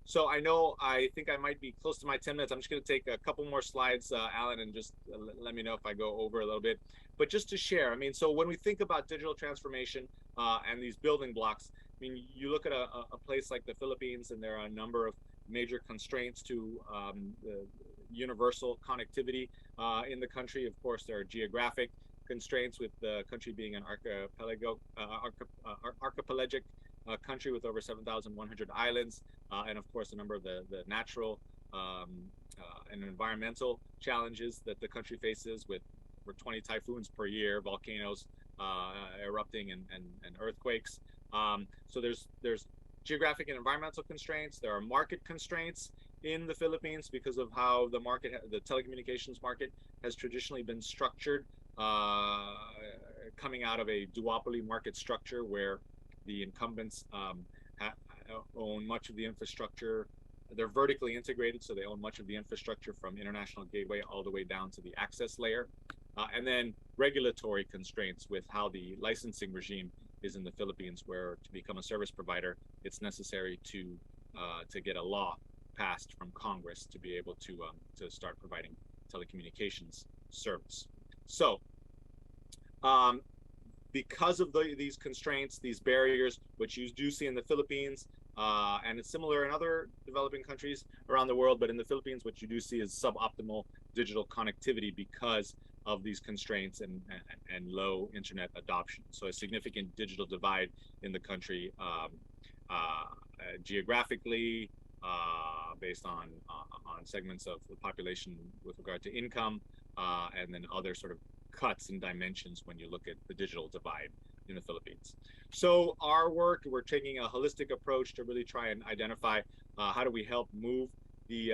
So I think I might be close to my 10 minutes. I'm just going to take a couple more slides, Alan, and just let me know if I go over a little bit. But just to share, I mean, so when we think about digital transformation and these building blocks, I mean, you look at a place like the Philippines, and there are a number of major constraints to the universal connectivity in the country. Of course, there are geographic constraints, with the country being an archipelagic country with over 7,100 islands, and of course a number of the natural and environmental challenges that the country faces, with over 20 typhoons per year, volcanoes erupting, and earthquakes. So there's geographic and environmental constraints. There are market constraints in the Philippines because of how the telecommunications market has traditionally been structured, coming out of a duopoly market structure where the incumbents own much of the infrastructure. They're vertically integrated, so they own much of the infrastructure from international gateway all the way down to the access layer. And then regulatory constraints with how the licensing regime is in the Philippines, where to become a service provider, it's necessary to get a law passed from Congress to be able to start providing telecommunications service. So, because of these constraints, these barriers, which you do see in the Philippines, and it's similar in other developing countries around the world, but in the Philippines, what you do see is suboptimal digital connectivity because of these constraints and low internet adoption. So a significant digital divide in the country, geographically, based on segments of the population with regard to income, and then other sort of cuts and dimensions when you look at the digital divide in the Philippines. So our work, we're taking a holistic approach to really try and identify how do we help move the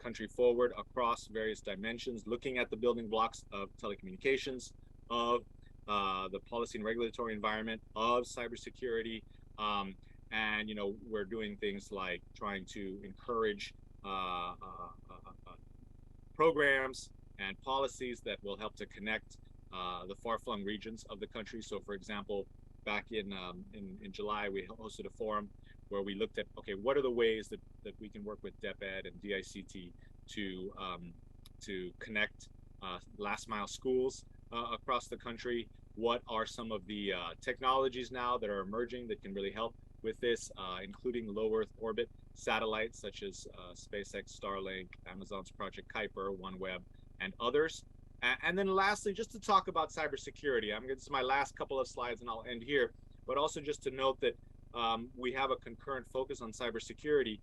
country forward across various dimensions, looking at the building blocks of telecommunications, of the policy and regulatory environment, of cybersecurity, and we're doing things like trying to encourage programs and policies that will help to connect the far-flung regions of the country. So, for example, back in July, we hosted a forum where we looked at, okay, what are the ways that we can work with DepEd and DICT to connect last-mile schools across the country? What are some of the technologies now that are emerging that can really help with this, including low Earth orbit satellites such as SpaceX, Starlink, Amazon's Project Kuiper, OneWeb, and others. And then lastly, just to talk about cybersecurity, this is my last couple of slides and I'll end here, but also just to note that we have a concurrent focus on cybersecurity,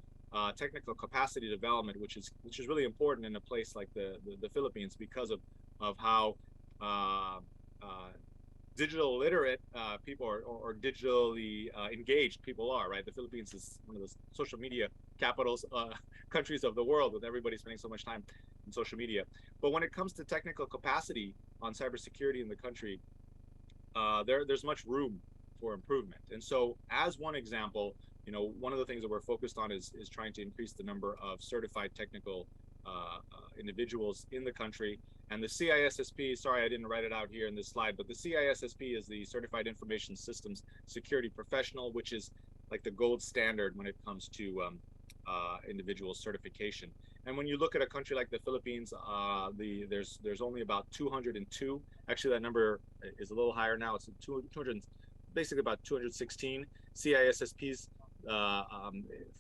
technical capacity development, which is really important in a place like the Philippines because of how digital literate people or digitally engaged people are, right? The Philippines is one of the social media capitals countries of the world, with everybody spending so much time in social media. But when it comes to technical capacity on cybersecurity in the country, there's much room for improvement. And so, as one example, one of the things that we're focused on is trying to increase the number of certified technical individuals in the country. And the CISSP, sorry, I didn't write it out here in this slide, but the CISSP is the Certified Information Systems Security Professional, which is like the gold standard when it comes to individual certification. And when you look at a country like the Philippines, there's only about 202. Actually, that number is a little higher now. It's 200, basically about 216 CISSPs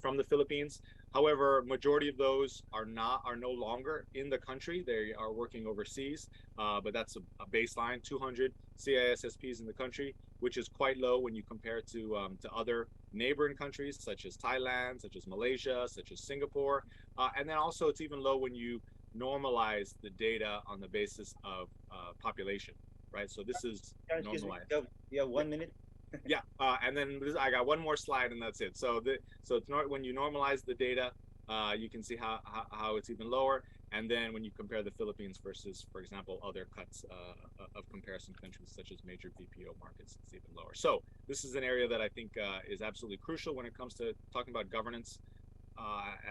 from the Philippines. However, majority of those are no longer in the country. They are working overseas, but that's a baseline, 200 CISSPs in the country, which is quite low when you compare it to other neighboring countries such as Thailand, such as Malaysia, such as Singapore. And then also it's even low when you normalize the data on the basis of population, right? So this is normalized. You have 1 minute. Yeah, and then I got one more slide and that's it. So it's not, when you normalize the data, you can see how it's even lower. And then when you compare the Philippines versus, for example, other cuts of comparison countries such as major VPO markets, it's even lower. So this is an area that I think is absolutely crucial when it comes to talking about governance.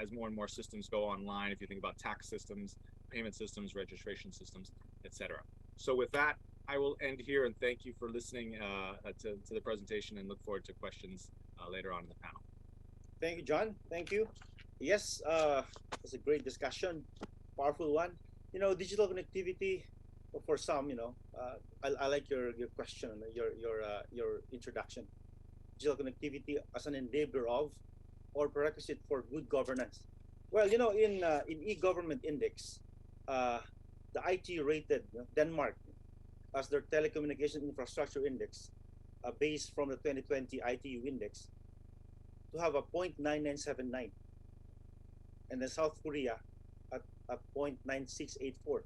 As more and more systems go online, if you think about tax systems, payment systems, registration systems, etc. So with that, I will end here and thank you for listening to the presentation and look forward to questions later on in the panel. Thank you, John. Thank you. Yes, it's a great discussion, powerful one. Digital connectivity for some. I like your question, your introduction. Digital connectivity as an enabler of or prerequisite for good governance. Well, in e-government index, the IT rated Denmark as their telecommunication infrastructure index, based from the 2020 ITU index, to have a 0.9979, and then South Korea at a 0.9684,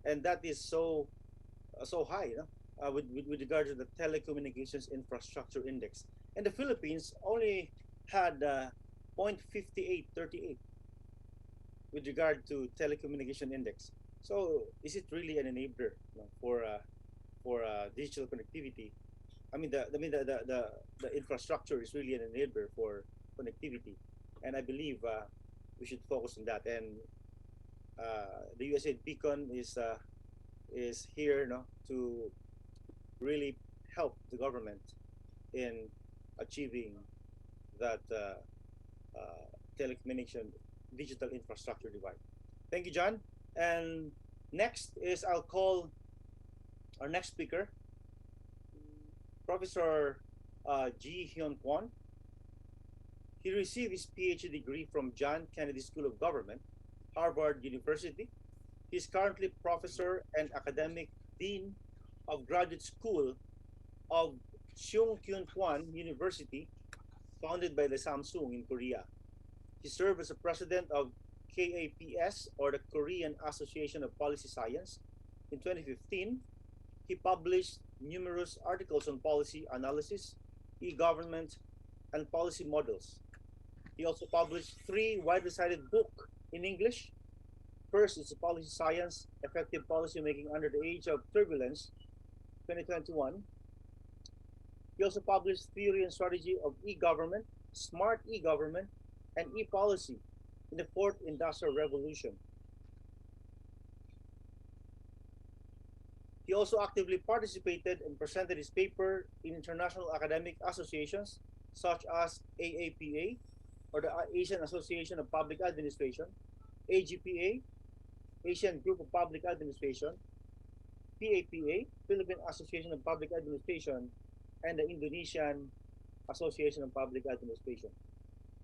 and that is so high, with regard to the telecommunications infrastructure index. And the Philippines only had 0.5838 with regard to telecommunication index. So is it really an enabler for digital connectivity? The infrastructure is really an enabler for connectivity, and I believe we should focus on that. And the USAID Beacon is here, no, to really help the government in achieving that telecommunication digital infrastructure divide. Thank you, John. And next is I'll call our next speaker, Professor Ji Hyun Kwon. He received his PhD degree from John Kennedy School of Government, Harvard University. He is currently professor and academic dean of Graduate School of Seung Kyun Kwan University, founded by the Samsung in Korea. He served as a president of KAPS, or the Korean Association of Policy Science. In 2015, he published numerous articles on policy analysis, e-government, and policy models. He also published 3 widely cited books in English. First is Policy Science, Effective Policymaking Under the Age of Turbulence, 2021. He also published Theory and Strategy of E-Government, Smart E-Government, and E-Policy in the Fourth Industrial Revolution. He also actively participated and presented his paper in international academic associations such as AAPA, or the Asian Association of Public Administration, AGPA, Asian Group of Public Administration, PAPA, Philippine Association of Public Administration, and the Indonesian Association of Public Administration.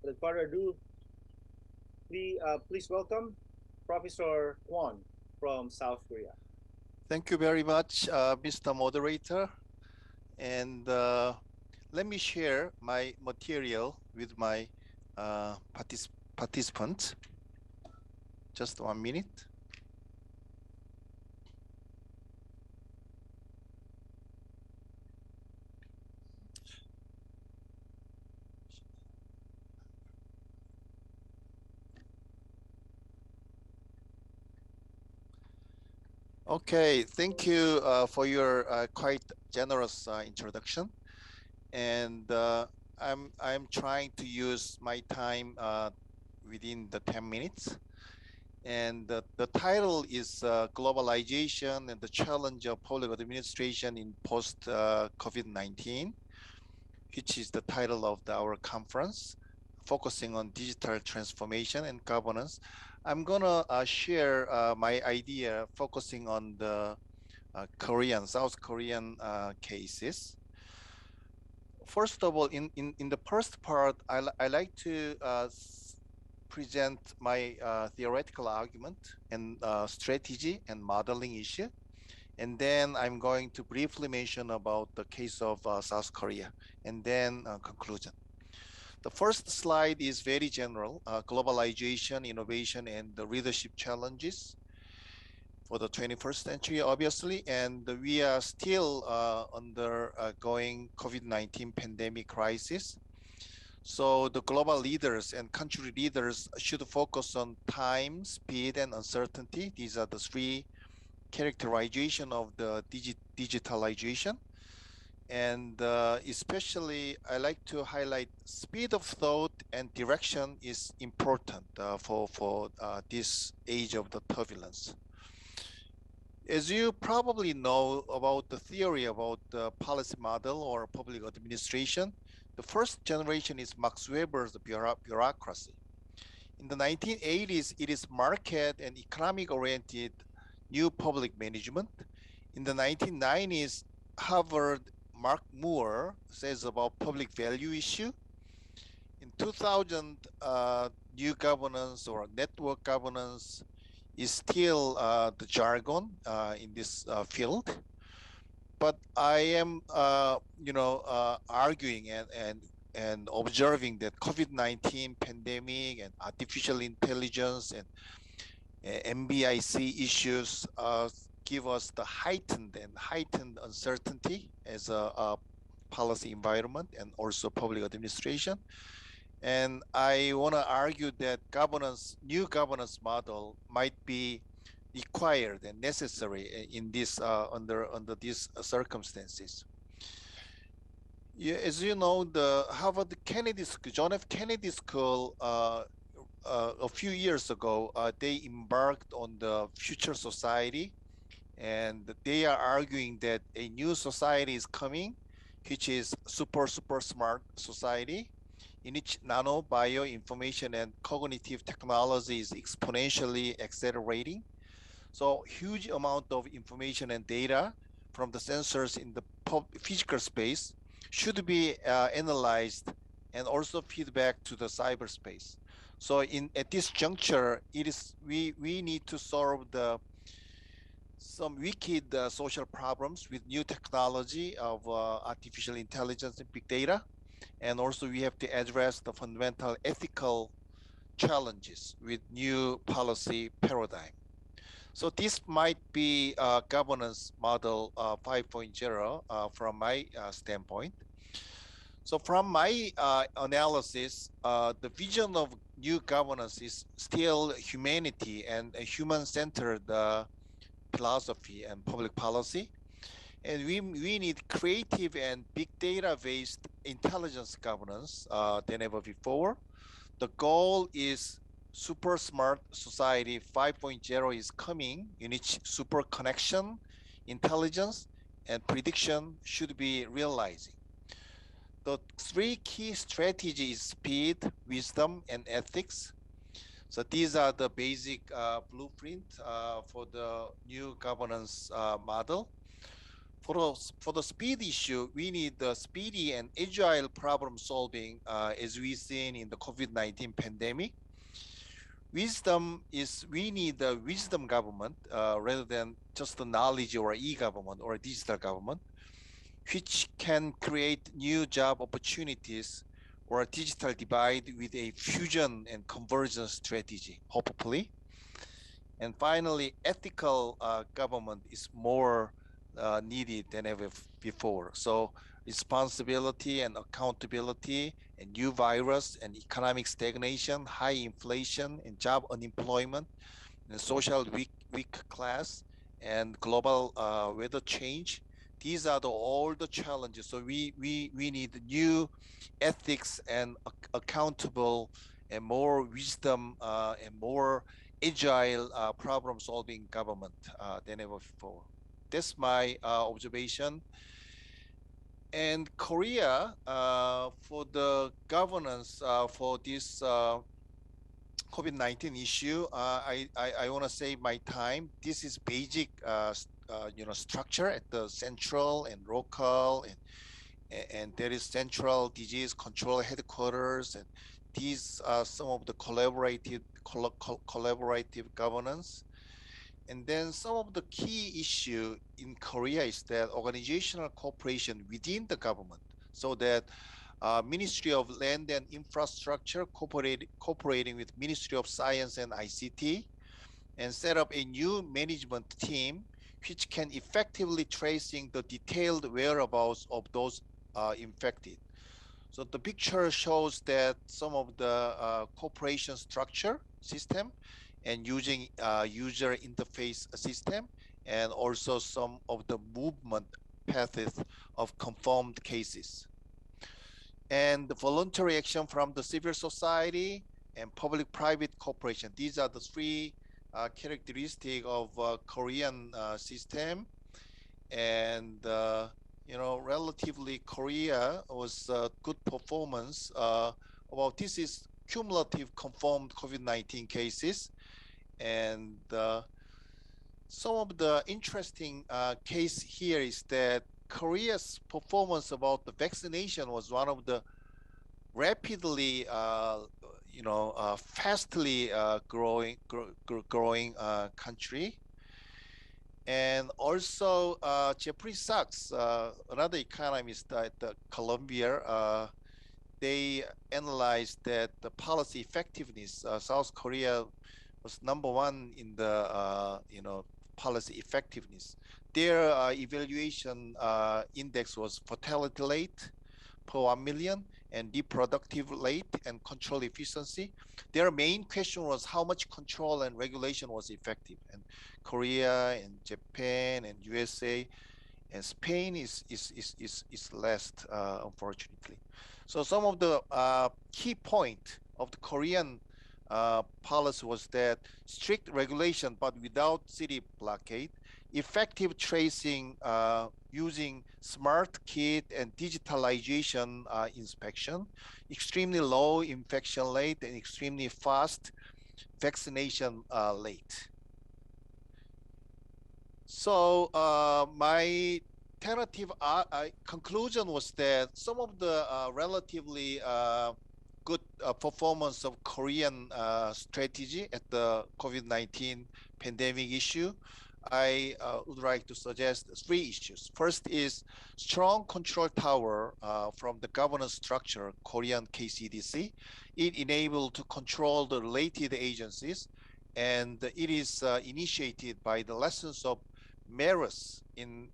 Without further ado, please welcome Professor Kwon from South Korea. Thank you very much, Mr. Moderator. And let me share my material with my participants. Just 1 minute. Okay, thank you for your quite generous introduction. And I'm trying to use my time within the 10 minutes. And the title is Globalization and the Challenge of Public Administration in Post-COVID-19, which is the title of our conference, focusing on digital transformation and governance. I'm gonna share my idea focusing on the South Korean cases. First of all, in the first part, I like to present my theoretical argument and strategy and modeling issue. And then I'm going to briefly mention about the case of South Korea, and then conclusion. The first slide is very general, globalization, innovation, and the leadership challenges for the 21st century, obviously. And we are still undergoing COVID-19 pandemic crisis. So the global leaders and country leaders should focus on time, speed, and uncertainty. These are the 3 characterization of the digitalization. And especially, I like to highlight speed of thought and direction is important for this age of the turbulence. As you probably know about the theory about the policy model or public administration, the first generation is Max Weber's bureaucracy. In the 1980s, it is market and economic-oriented new public management. In the 1990s, Harvard Mark Moore says about public value issue. In 2000, new governance or network governance is still the jargon in this field. But I am, arguing and observing that COVID-19 pandemic and artificial intelligence and MBIC issues give us the heightened uncertainty as a policy environment and also public administration. And I want to argue that new governance model might be required and necessary in this under these circumstances. As you know, the Harvard John F. Kennedy School a few years ago, they embarked on the future society, and they are arguing that a new society is coming, which is super smart society, in which nano, bio, information, and cognitive technology is exponentially accelerating. So huge amount of information and data from the sensors in the physical space should be analyzed and also feedback to the cyberspace. So at this juncture, we need to solve some wicked social problems with new technology of artificial intelligence and big data. And also we have to address the fundamental ethical challenges with new policy paradigm. So this might be governance model 5.0 from my standpoint. So from my analysis, the vision of new governance is still humanity and a human-centered philosophy and public policy. And we need creative and big data-based intelligence governance than ever before. The goal is super smart society 5.0 is coming, in which super connection, intelligence, and prediction should be realizing. The three key strategies: speed, wisdom, and ethics. So these are the basic blueprint for the new governance model. For the speed issue, we need the speedy and agile problem solving as we seen in the COVID-19 pandemic. Wisdom is we need a wisdom government rather than just a knowledge or e-government or a digital government, which can create new job opportunities or a digital divide with a fusion and convergence strategy, hopefully. And finally, ethical government is more needed than ever before. So responsibility and accountability and new virus and economic stagnation, high inflation and job unemployment and social weak class and global weather change. These are all the challenges. So we need new ethics and accountable and more wisdom and more agile problem solving government than ever before. That's my observation. And Korea, for the governance for this COVID-19 issue, I want to save my time. This is basic, structure at the central and local, and there is central disease control headquarters, and these are some of the collaborative governance. And then some of the key issue in Korea is that organizational cooperation within the government, so that Ministry of Land and Infrastructure cooperating with Ministry of Science and ICT, and set up a new management team which can effectively tracing the detailed whereabouts of those infected. So the picture shows that some of the cooperation structure system and using user interface system, and also some of the movement paths of confirmed cases. And the voluntary action from the civil society and public-private cooperation. These are the three characteristics of Korean system. And relatively Korea was good performance. Well, this is cumulative confirmed COVID-19 cases, and some of the interesting case here is that Korea's performance about the vaccination was one of the rapidly, fastly growing country. And also, Jeffrey Sachs, another economist at Columbia, they analyzed that the policy effectiveness, South Korea was number one in the policy effectiveness. Their evaluation index was fertility rate per 1 million and reproductive rate and control efficiency. Their main question was how much control and regulation was effective. And Korea and Japan and USA and Spain is last, unfortunately. So some of the key point of the Korean policy was that strict regulation but without city blockade, effective tracing using smart kit and digitalization inspection, extremely low infection rate and extremely fast vaccination rate. So my tentative conclusion was that some of the relatively good performance of Korean strategy at the COVID-19 pandemic issue, I would like to suggest 3 issues. First is strong control tower from the governance structure, Korean KCDC. It enabled to control the related agencies, and it is initiated by the lessons of MERS in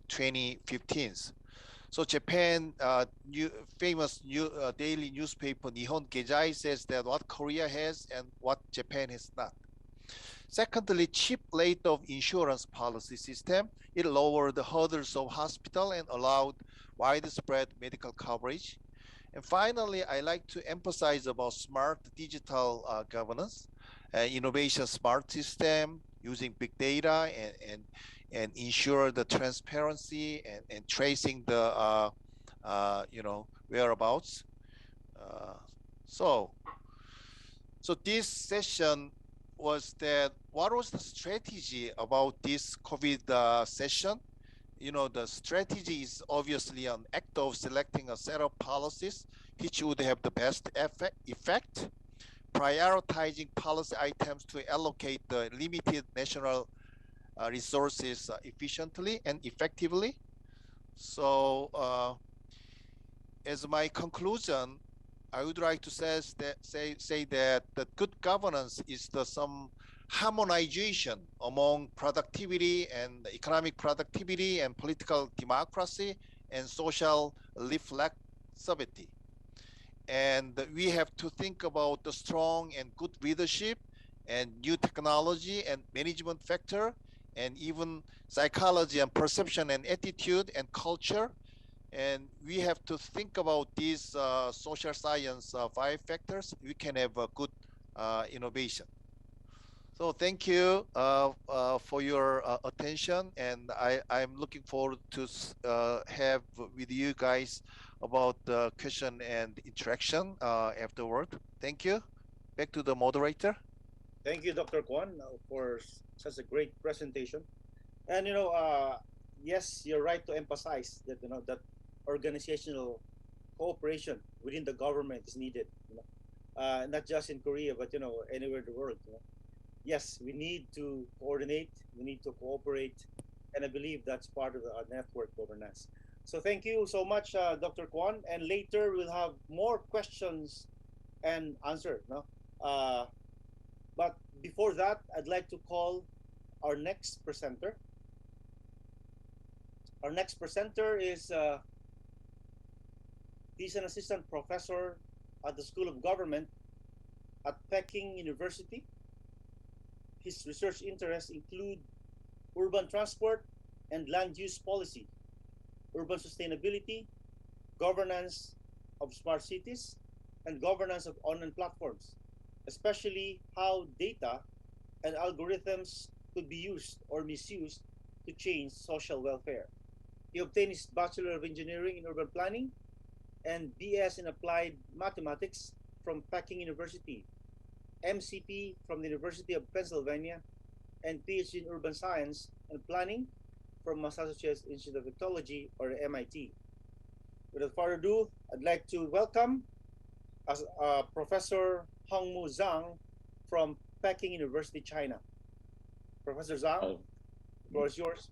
2015. So Japan, famous daily newspaper Nihon Keizai says that what Korea has and what Japan has not. Secondly, cheap rate of insurance policy system. It lowered the hurdles of hospital and allowed widespread medical coverage. And finally, I like to emphasize about smart digital governance, innovation smart system, using big data and ensure the transparency and tracing the whereabouts. So this session was that what was the strategy about this COVID session? The strategy is obviously an act of selecting a set of policies which would have the best effect, prioritizing policy items to allocate the limited national resources efficiently and effectively. So as my conclusion, I would like to say that the good governance is some harmonization among productivity and economic productivity and political democracy and social reflexivity. And we have to think about the strong and good leadership and new technology and management factor and even psychology and perception and attitude and culture. And we have to think about these social science 5 factors. We can have a good innovation. So thank you for your attention, and I'm looking forward to have with you guys about the question and interaction afterward. Thank you. Back to the moderator. Thank you, Dr. Kwon, for such a great presentation. And yes, you're right to emphasize that that organizational cooperation within the government is needed. Not just in Korea, but anywhere in the world. Yes, we need to coordinate, we need to cooperate, and I believe that's part of our network governance. So thank you so much, Dr. Kwon, and later we'll have more questions and answer. But before that, I'd like to call our next presenter. Our next presenter is he's an assistant professor at the School of Government at Peking University. His research interests include urban transport and land use policy, urban sustainability, governance of smart cities, and governance of online platforms, especially how data and algorithms could be used or misused to change social welfare. He obtained his Bachelor of Engineering in Urban Planning and BS in Applied Mathematics from Peking University, MCP from the University of Pennsylvania, and PhD in Urban Science and Planning from Massachusetts Institute of Technology, or MIT. Without further ado, I'd like to welcome Professor Hongmu Zhang from Peking University, China. Professor Zhang, the floor is yours.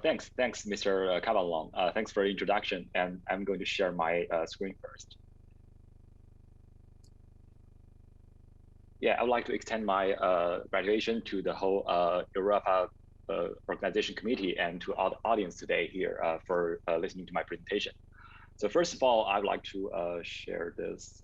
Thanks, Mr. Kavanlong. Thanks for the introduction, and I'm going to share my screen first. Yeah, I would like to extend my gratulation to the whole EROPA organization committee and to all the audience today here for listening to my presentation. So first of all, I'd like to share this.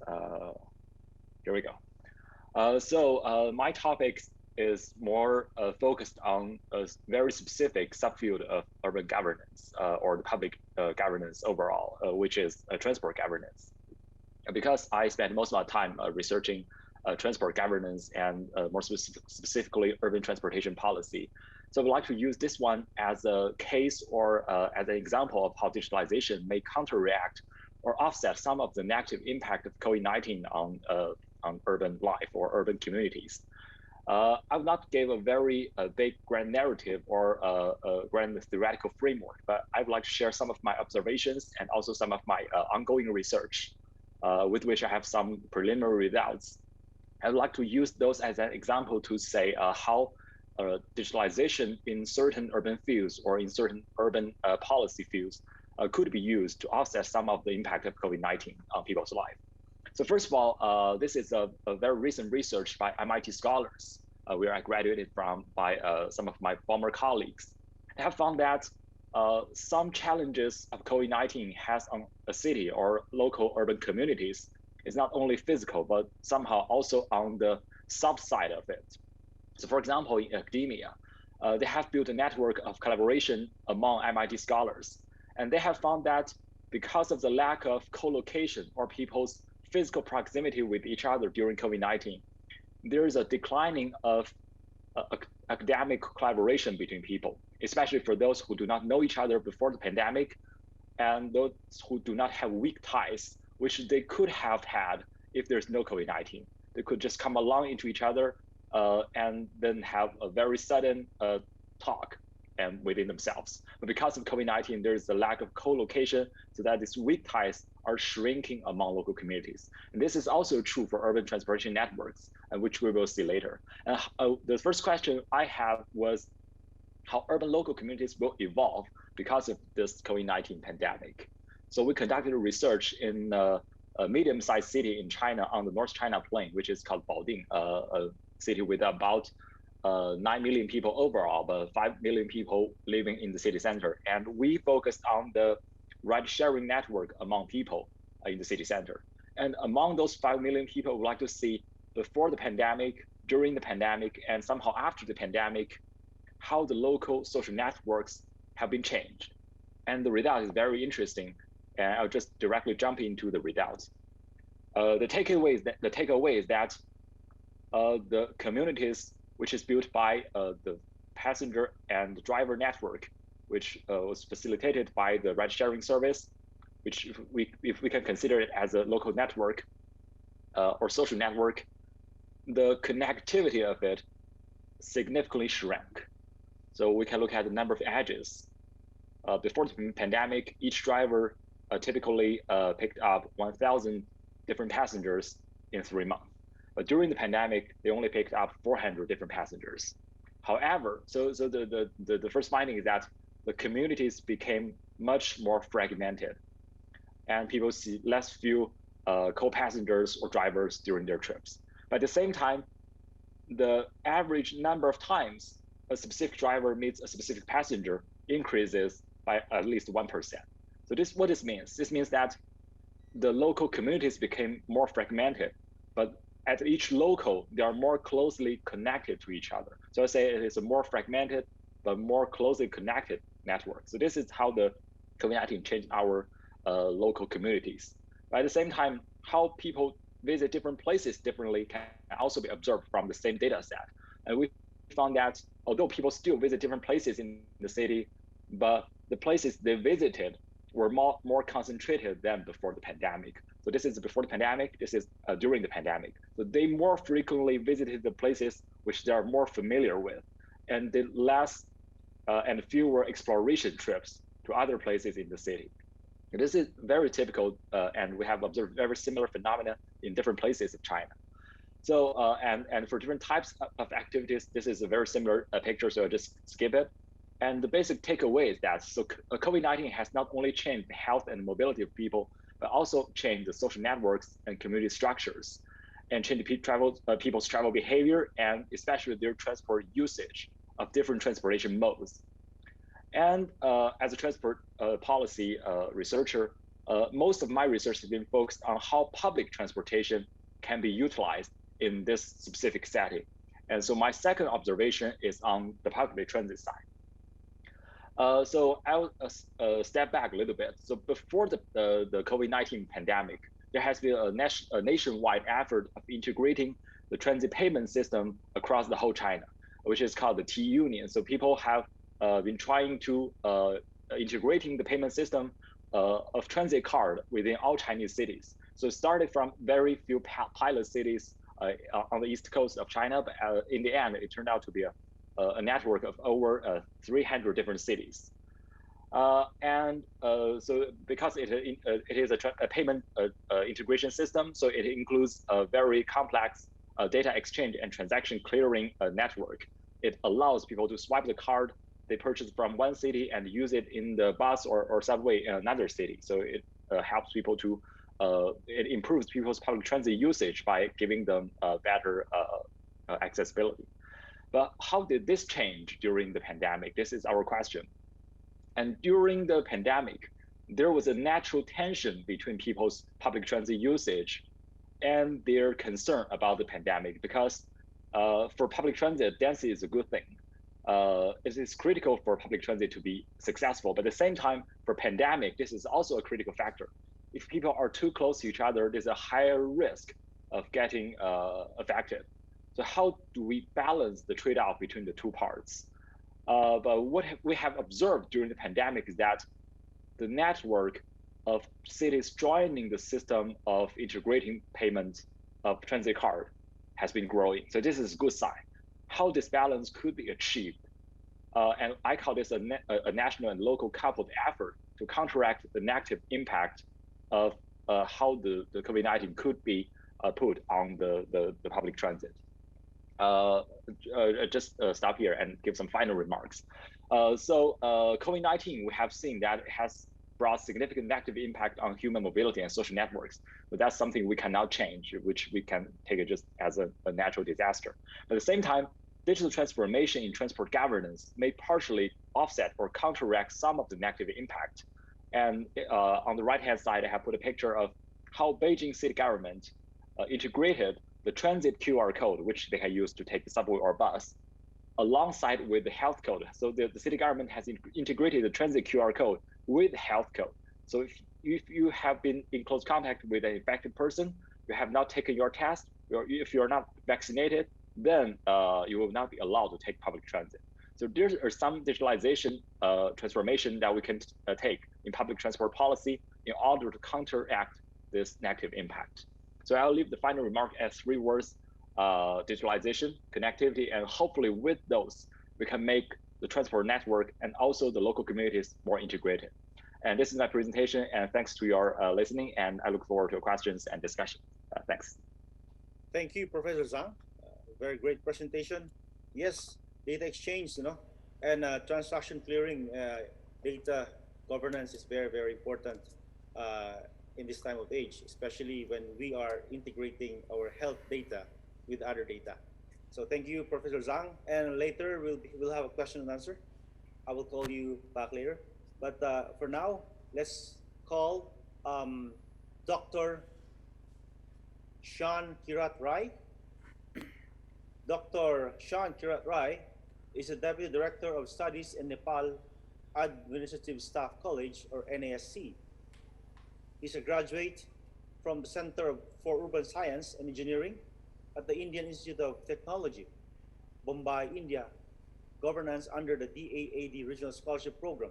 Here we go. So my topic is more focused on a very specific subfield of urban governance or the public governance overall, which is transport governance. Because I spent most of my time researching transport governance and more specifically urban transportation policy. So I would like to use this one as a case or as an example of how digitalization may counteract or offset some of the negative impact of COVID-19 on urban life or urban communities. I will not give a very big grand narrative or a grand theoretical framework, but I would like to share some of my observations and also some of my ongoing research with which I have some preliminary results. I would like to use those as an example to say how digitalization in certain urban fields or in certain urban policy fields could be used to offset some of the impact of COVID-19 on people's life. So first of all, this is a very recent research by MIT scholars, where I graduated from by some of my former colleagues. They have found that some challenges of COVID-19 has on a city or local urban communities is not only physical, but somehow also on the soft side of it. So for example, in academia, they have built a network of collaboration among MIT scholars. And they have found that because of the lack of co-location or people's physical proximity with each other during COVID-19, there is a declining of academic collaboration between people, especially for those who do not know each other before the pandemic and those who do not have weak ties, which they could have had if there's no COVID-19. They could just come along into each other and then have a very sudden talk and within themselves. But because of COVID-19, there is a lack of co-location, so that these weak ties are shrinking among local communities. And this is also true for urban transportation networks, which we will see later. And the first question I have was how urban local communities will evolve because of this COVID-19 pandemic. So we conducted research in a medium-sized city in China on the North China Plain, which is called Baoding, a city with about 9 million people overall, but 5 million people living in the city center. And we focused on the ride-sharing network among people in the city center. And among those 5 million people, we'd like to see before the pandemic, during the pandemic, and somehow after the pandemic, how the local social networks have been changed. And the result is very interesting. And I'll just directly jump into the results. The takeaway is that the communities which is built by the passenger and driver network, which was facilitated by the ride-sharing service, which if we can consider it as a local network or social network, the connectivity of it significantly shrank. So we can look at the number of edges. Before the pandemic, each driver typically picked up 1,000 different passengers in 3 months. But during the pandemic, they only picked up 400 different passengers. However, so the first finding is that the communities became much more fragmented, and people see few co-passengers or drivers during their trips. But at the same time, the average number of times a specific driver meets a specific passenger increases by at least 1%. So what this means? This means that the local communities became more fragmented, but at each local, they are more closely connected to each other. So I say it is a more fragmented, but more closely connected network. So this is how the COVID-19 changed our local communities. But at the same time, how people visit different places differently can also be observed from the same data set. And we found that although people still visit different places in the city, but the places they visited were more concentrated than before the pandemic. So this is before the pandemic, this is during the pandemic. So they more frequently visited the places which they are more familiar with, and did less and fewer exploration trips to other places in the city. And this is very typical, and we have observed very similar phenomena in different places of China. So, and for different types of activities, this is a very similar picture, so I'll just skip it. And the basic takeaway is that COVID-19 has not only changed the health and mobility of people, but also changed the social networks and community structures, and changed people's travel behavior, and especially their transport usage of different transportation modes. And as a transport policy researcher, most of my research has been focused on how public transportation can be utilized in this specific setting. And so my second observation is on the public transit side. So I'll step back a little bit. So before the COVID-19 pandemic, there has been a nationwide effort of integrating the transit payment system across the whole China, which is called the T-Union. So people have been trying to integrating the payment system of transit card within all Chinese cities. So it started from very few pilot cities on the east coast of China, but in the end, it turned out to be a network of over 300 different cities. So because it is a payment integration system, so it includes a very complex data exchange and transaction clearing network. It allows people to swipe the card they purchase from one city and use it in the bus or subway in another city. So it helps people to, it improves people's public transit usage by giving them better accessibility. But how did this change during the pandemic? This is our question. And during the pandemic, there was a natural tension between people's public transit usage and their concern about the pandemic, because for public transit, density is a good thing. It is critical for public transit to be successful, but at the same time, for pandemic, this is also a critical factor. If people are too close to each other, there's a higher risk of getting affected. So how do we balance the trade-off between the two parts? But what we have observed during the pandemic is that the network of cities joining the system of integrating payment of transit card has been growing. So this is a good sign. How this balance could be achieved, and I call this a national and local coupled effort to counteract the negative impact of how the COVID-19 could be put on the public transit. Just stop here and give some final remarks. COVID-19, we have seen that it has brought significant negative impact on human mobility and social networks, but that's something we cannot change, which we can take it just as a natural disaster. But at the same time, digital transformation in transport governance may partially offset or counteract some of the negative impact. And on the right-hand side, I have put a picture of how Beijing city government integrated the transit QR code, which they can use to take the subway or bus, alongside with the health code. So the city government has integrated the transit QR code with the health code. So if you have been in close contact with an infected person, you have not taken your test, or if you're not vaccinated, then you will not be allowed to take public transit. So there are some digitalization transformation that we can take in public transport policy in order to counteract this negative impact. So I'll leave the final remark as 3 words: digitalization, connectivity, and hopefully with those, we can make the transport network and also the local communities more integrated. And this is my presentation, and thanks to your listening, and I look forward to your questions and discussion. Thanks. Thank you, Professor Zhang. Very great presentation. Yes, data exchange, and transaction clearing, data governance is very, very important in this time of age, especially when we are integrating our health data with other data. So thank you, Professor Zhang. And later we'll have a question and answer. I will call you back later. But for now, let's call Dr. Sean Kirat Rai. Dr. Sean Kirat Rai is the Deputy Director of Studies in Nepal Administrative Staff College, or NASC. He's a graduate from the Center for Urban Science and Engineering at the Indian Institute of Technology, Bombay, India, governance under the DAAD Regional Scholarship Program.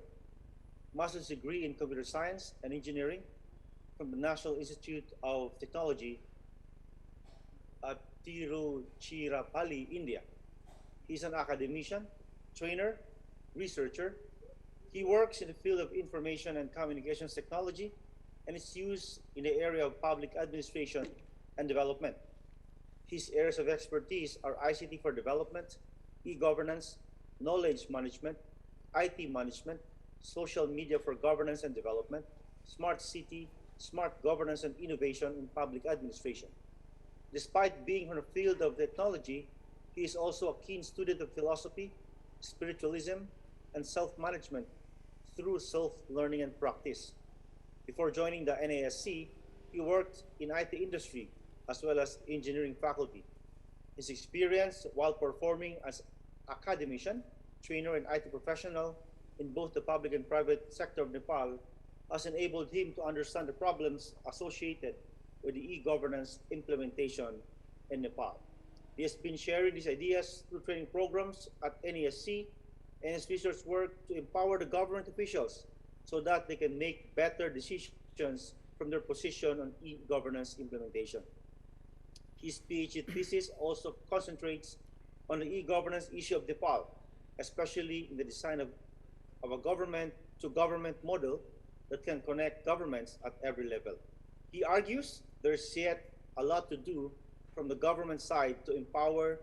Master's degree in Computer Science and Engineering from the National Institute of Technology at Tiruchirappalli, India. He's an academician, trainer, researcher. He works in the field of information and communications technology and its use in the area of public administration and development. His areas of expertise are ICT for development, e-governance, knowledge management, IT management, social media for governance and development, smart city, smart governance and innovation in public administration. Despite being from the field of technology, he is also a keen student of philosophy, spiritualism, and self-management through self-learning and practice. Before joining the NASC, he worked in IT industry as well as engineering faculty. His experience while performing as academician, trainer, and IT professional in both the public and private sector of Nepal has enabled him to understand the problems associated with the e-governance implementation in Nepal. He has been sharing these ideas through training programs at NESC and his research work to empower the government officials so that they can make better decisions from their position on e-governance implementation. His PhD thesis also concentrates on the e-governance issue of Nepal, especially in the design of a government-to-government model that can connect governments at every level. He argues there's yet a lot to do from the government side to empower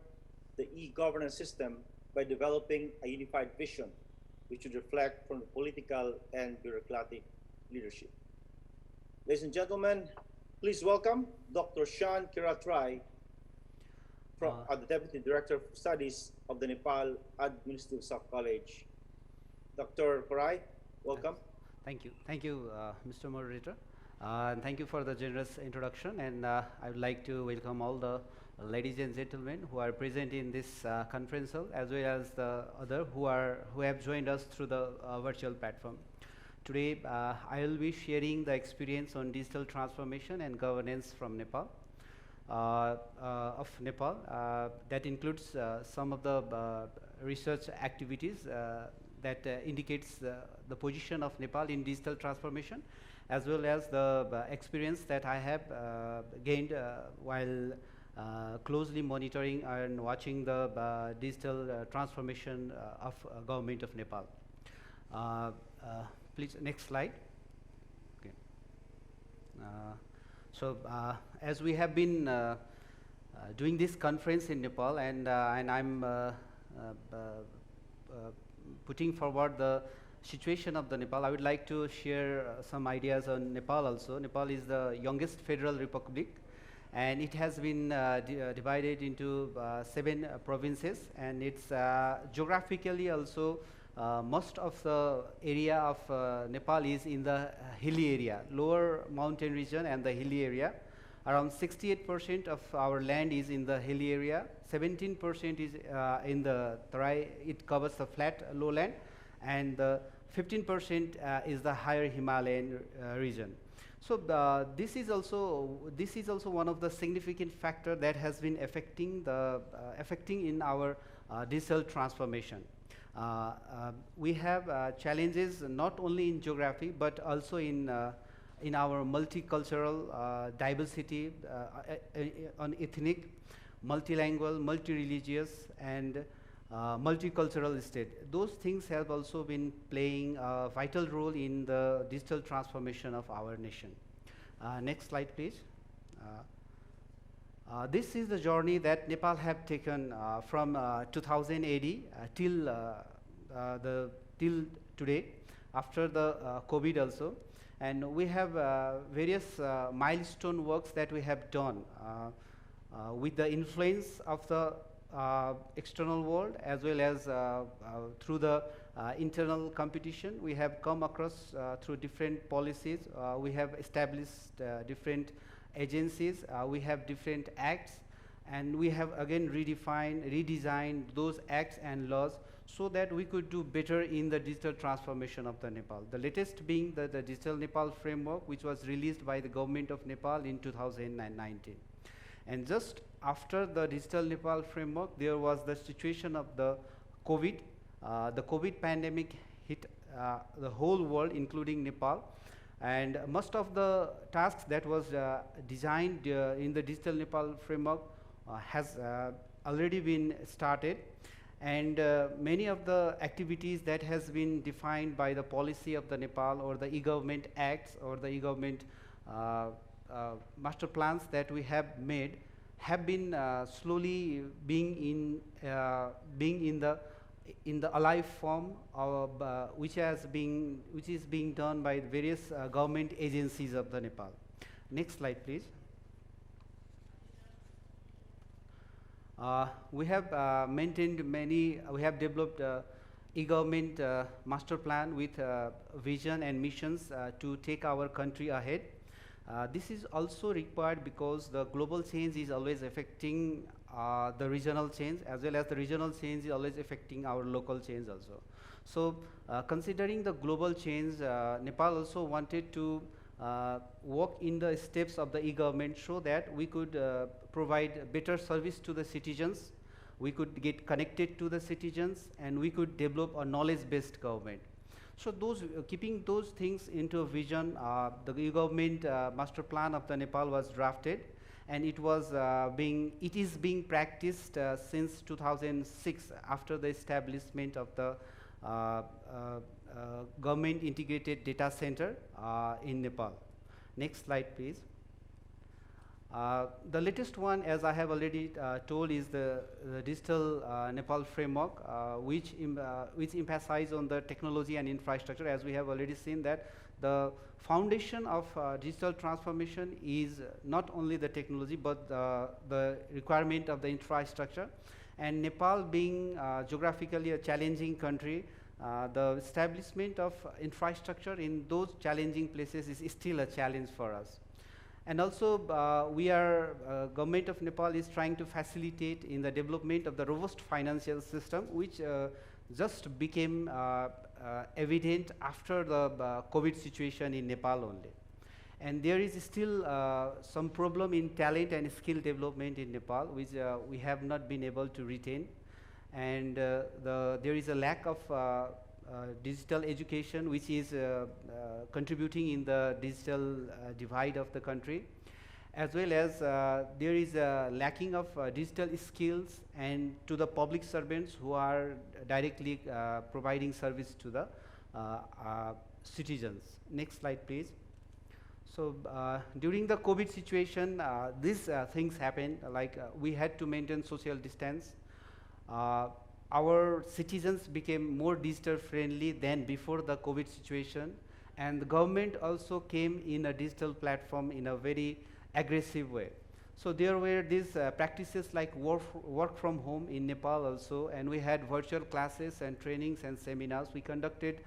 the e-governance system by developing a unified vision, which would reflect from the political and bureaucratic leadership. Ladies and gentlemen, please welcome Dr. Sean Kiratray, the Deputy Director of Studies of the Nepal Administrative Sub-College. Dr. Kiratray, welcome. Thank you, Mr. Moderator. And thank you for the generous introduction. And I would like to welcome all the ladies and gentlemen who are present in this conference hall, as well as the other who have joined us through the virtual platform. Today, I will be sharing the experience on digital transformation and governance from Nepal. That includes some of the research activities that indicates the position of Nepal in digital transformation, as well as the experience that I have gained while closely monitoring and watching the digital transformation of government of Nepal. Please, next slide. Okay. As we have been doing this conference in Nepal, and I'm putting forward the situation of the Nepal, I would like to share some ideas on Nepal also. Nepal is the youngest federal republic, and it has been divided into 7 provinces, and it's geographically also most of the area of Nepal is in the hilly area, lower mountain region and the hilly area. Around 68% of our land is in the hilly area, 17% is in the Tarai, it covers the flat lowland, and 15% is the higher Himalayan region. So this is also one of the significant factor that has been affecting in our digital transformation. We have challenges not only in geography but also in our multicultural diversity, on ethnic, multilingual, multi-religious, and multicultural state. Those things have also been playing a vital role in the digital transformation of our nation. Next slide, please. This is the journey that Nepal have taken from 2000 AD till today, after the COVID also. And we have various milestone works that we have done with the influence of the external world, as well as through the internal competition. We have come across through different policies. We have established different agencies. We have different acts, and we have again redesigned those acts and laws so that we could do better in the digital transformation of the Nepal. The latest being the Digital Nepal Framework, which was released by the government of Nepal in 2019. And just after the Digital Nepal Framework, there was the situation of the COVID. The COVID pandemic hit the whole world, including Nepal. And most of the tasks that was designed in the Digital Nepal Framework has already been started. And many of the activities that has been defined by the policy of the Nepal, or the e-government acts, or the e-government master plans that we have made, have been slowly being in the alive form, of, which is being done by various government agencies of the Nepal. Next slide, please. We have we have developed e-government master plan with vision and missions to take our country ahead. This is also required because the global change is always affecting the regional change, as well as the regional change is always affecting our local change also. So considering the global change, Nepal also wanted to walk in the steps of the e-government so that we could provide better service to the citizens, we could get connected to the citizens, and we could develop a knowledge-based government. So those keeping those things into a vision, the e-government master plan of the Nepal was drafted, and it is being practiced since 2006 after the establishment of the government integrated data center in Nepal. Next slide, please. The latest one, as I have already told, is the digital Nepal framework, which emphasizes on the technology and infrastructure. As we have already seen that the foundation of digital transformation is not only the technology, but the requirement of the infrastructure. And Nepal being geographically a challenging country, the establishment of infrastructure in those challenging places is still a challenge for us. And also, government of Nepal is trying to facilitate in the development of the robust financial system, which just became evident after the COVID situation in Nepal only. And there is still some problem in talent and skill development in Nepal, which we have not been able to retain. And there is a lack of digital education, which is contributing in the digital divide of the country, as well as there is a lacking of digital skills and to the public servants who are directly providing service to the citizens. Next slide, please. So during the COVID situation, these things happened, like we had to maintain social distance. Our citizens became more digital friendly than before the COVID situation, and the government also came in a digital platform in a very aggressive way. So there were these practices like work from home in Nepal also, and we had virtual classes and trainings and seminars. We conducted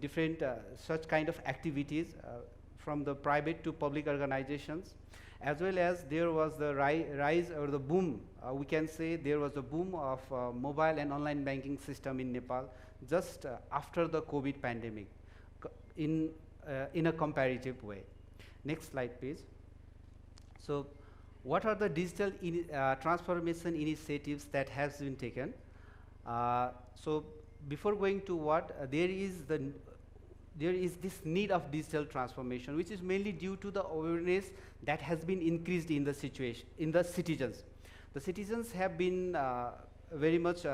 different such kind of activities from the private to public organizations, as well as there was the rise or the boom, we can say there was a boom of mobile and online banking system in Nepal just after the COVID pandemic in a comparative way. Next slide, please. So what are the digital transformation initiatives that has been taken? So before going to what, there is this need of digital transformation, which is mainly due to the awareness that has been increased in the situation, in the citizens. The citizens have been very much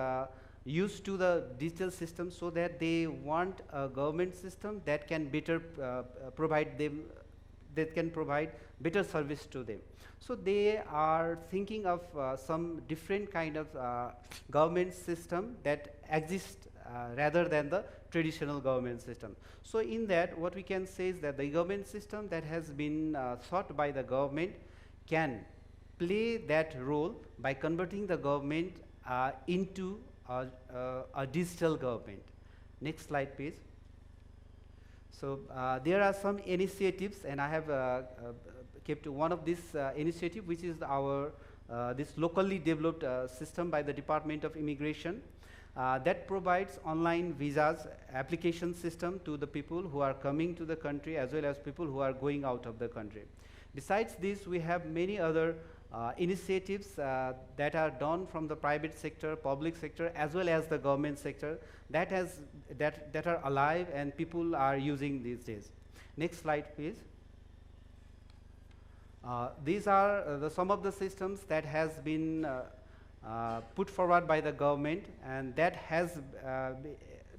used to the digital system, so that they want a government system that can better provide them, that can provide better service to them. So they are thinking of some different kind of government system that exists rather than the traditional government system. So in that, what we can say is that the government system that has been thought by the government can play that role by converting the government into a digital government. Next slide, please. So there are some initiatives, and I have kept one of this initiative, which is our this locally developed system by the Department of Immigration. That provides online visas application system to the people who are coming to the country, as well as people who are going out of the country. Besides this, we have many other initiatives that are done from the private sector, public sector, as well as the government sector that are alive and people are using these days. Next slide, please. These are some of the systems that has been put forward by the government, and that has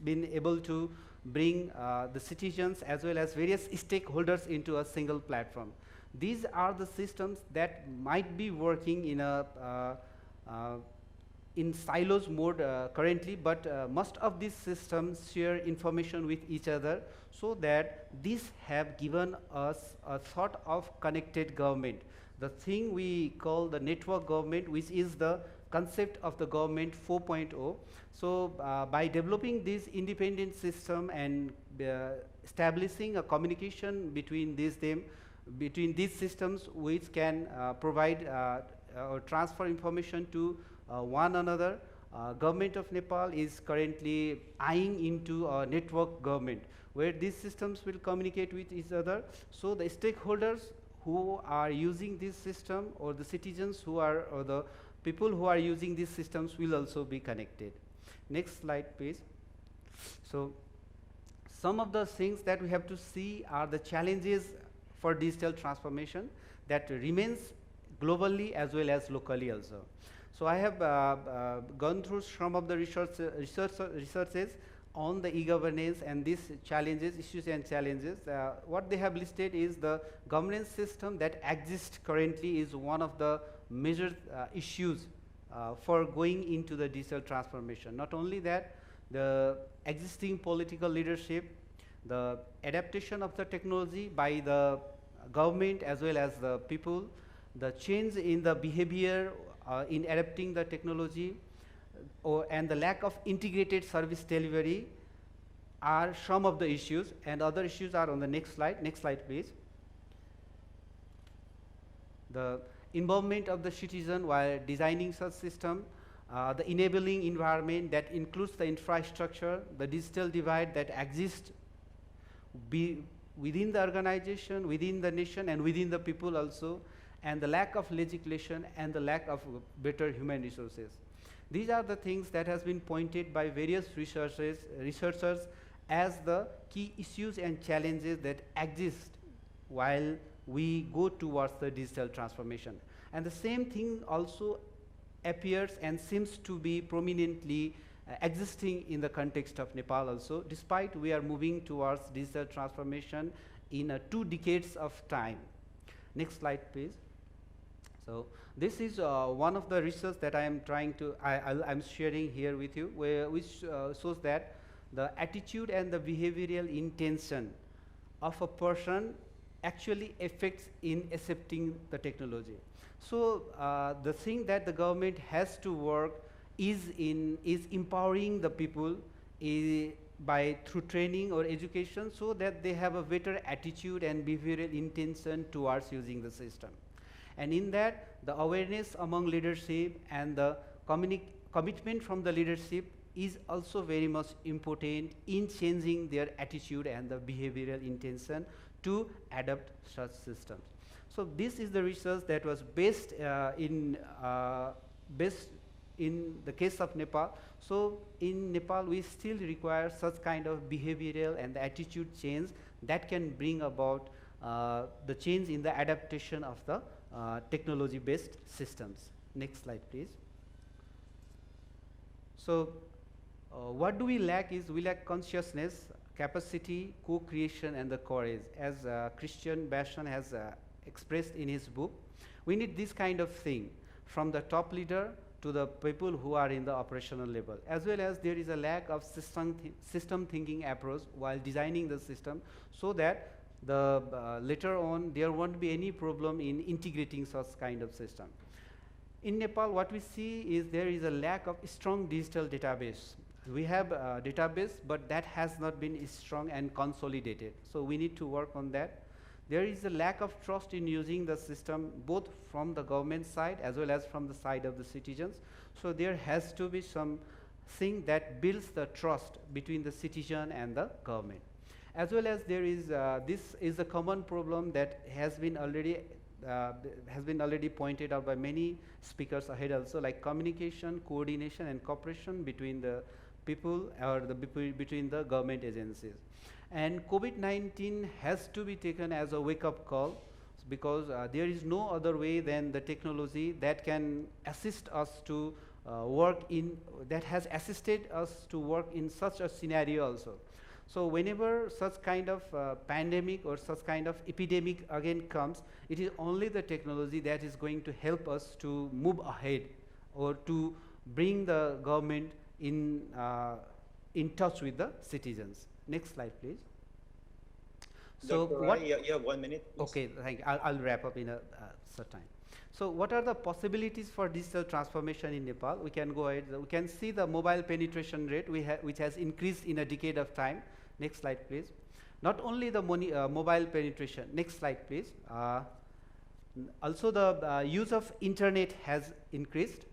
been able to bring the citizens as well as various stakeholders into a single platform. These are the systems that might be working in a in silos mode currently, but most of these systems share information with each other, so that these have given us a sort of connected government, the thing we call the network government, which is the concept of the government 4.0. So by developing this independent system and establishing a communication between these systems, which can provide or transfer information to one another, Government of Nepal is currently eyeing into a network government where these systems will communicate with each other. So the stakeholders who are using this system, or the citizens who are, or the people who are using these systems will also be connected. Next slide, please. So some of the things that we have to see are the challenges for digital transformation that remains globally as well as locally also. So I have gone through some of the researches on the e-governance and these challenges, issues and challenges. What they have listed is the governance system that exists currently is one of the major issues for going into the digital transformation. Not only that, the existing political leadership, the adaptation of the technology by the government as well as the people, the change in the behavior in adapting the technology, and the lack of integrated service delivery are some of the issues, and other issues are on the next slide. Next slide, please. The involvement of the citizen while designing such system, the enabling environment that includes the infrastructure, the digital divide that exists within the organization, within the nation, and within the people also, and the lack of legislation and the lack of better human resources. These are the things that has been pointed by various researchers as the key issues and challenges that exist while we go towards the digital transformation. And the same thing also appears and seems to be prominently existing in the context of Nepal also, despite we are moving towards digital transformation in 2 decades of time. Next slide, please. So this is one of the research that I am trying to, I'm sharing here with you, which shows that the attitude and the behavioral intention of a person actually affects in accepting the technology. So the thing that the government has to work is empowering the people through training or education, so that they have a better attitude and behavioral intention towards using the system. And in that, the awareness among leadership and the commitment from the leadership is also very much important in changing their attitude and the behavioral intention to adopt such systems. So this is the research that was based in the case of Nepal. So in Nepal, we still require such kind of behavioral and attitude change that can bring about the change in the adaptation of the technology-based systems. Next slide, please. So what do we lack is we lack consciousness, capacity, co-creation, and the courage. As Christian Bashan has expressed in his book, we need this kind of thing from the top leader to the people who are in the operational level, as well as there is a lack of system thinking approach while designing the system, so that later on there won't be any problem in integrating such kind of system. In Nepal, what we see is there is a lack of strong digital database. We have a database, but that has not been strong and consolidated. So we need to work on that. There is a lack of trust in using the system, both from the government side as well as from the side of the citizens. So there has to be something that builds the trust between the citizen and the government. As well as there is, this is a common problem that has been already pointed out by many speakers ahead also, like communication, coordination, and cooperation between the people or between the government agencies. And COVID-19 has to be taken as a wake-up call, because there is no other way than the technology that can assist us to that has assisted us to work in such a scenario also. So whenever such kind of pandemic or such kind of epidemic again comes, it is only the technology that is going to help us to move ahead or to bring the government in touch with the citizens. Next slide, please. So Dr. you have 1 minute, please. Okay, thank you. I'll wrap up in a certain time. So what are the possibilities for digital transformation in Nepal? We can go ahead. We can see the mobile penetration rate which has increased in a decade of time. Next slide, please. Not only the mobile penetration. Next slide, please. Also the use of internet has increased.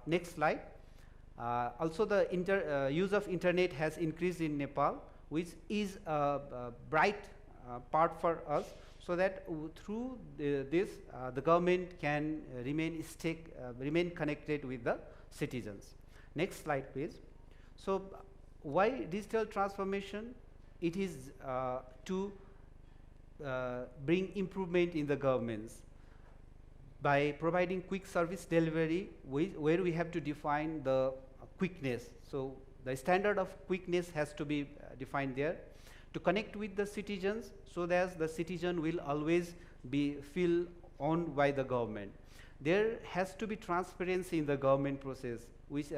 Next slide. Also, the use of internet has increased in Nepal, which is a bright part for us, so that through this, the government can remain connected with the citizens. Next slide, please. So, why digital transformation? It is to bring improvement in the governments by providing quick service delivery, where we have to define the quickness. So the standard of quickness has to be defined there, to connect with the citizens, so that the citizen will always feel owned by the government. There has to be transparency in the government process, which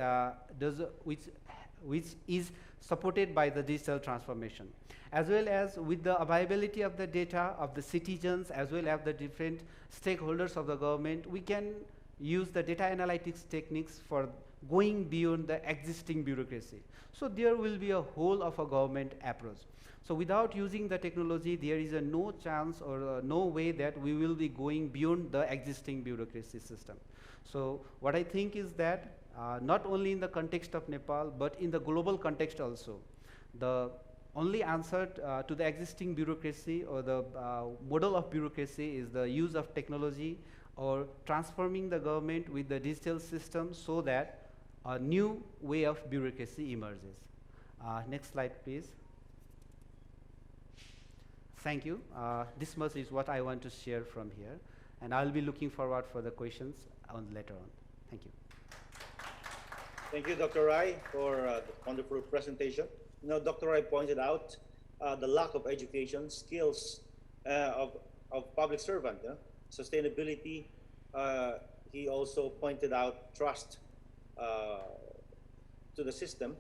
is supported by the digital transformation, as well as with the availability of the data of the citizens, as well as the different stakeholders of the government. We can use the data analytics techniques for going beyond the existing bureaucracy. So there will be a whole of a government approach. So without using the technology, there is no chance or no way that we will be going beyond the existing bureaucracy system. So what I think is that not only in the context of Nepal, but in the global context also, the only answer to the existing bureaucracy or the model of bureaucracy is the use of technology or transforming the government with the digital system, so that a new way of bureaucracy emerges. Next slide, please. Thank you. This much is what I want to share from here, and I'll be looking forward for the questions later on. Thank you. Thank you, Dr. Rai, for the wonderful presentation. You know, Dr. Rai pointed out the lack of education, skills of public servant, sustainability. He also pointed out trust to the system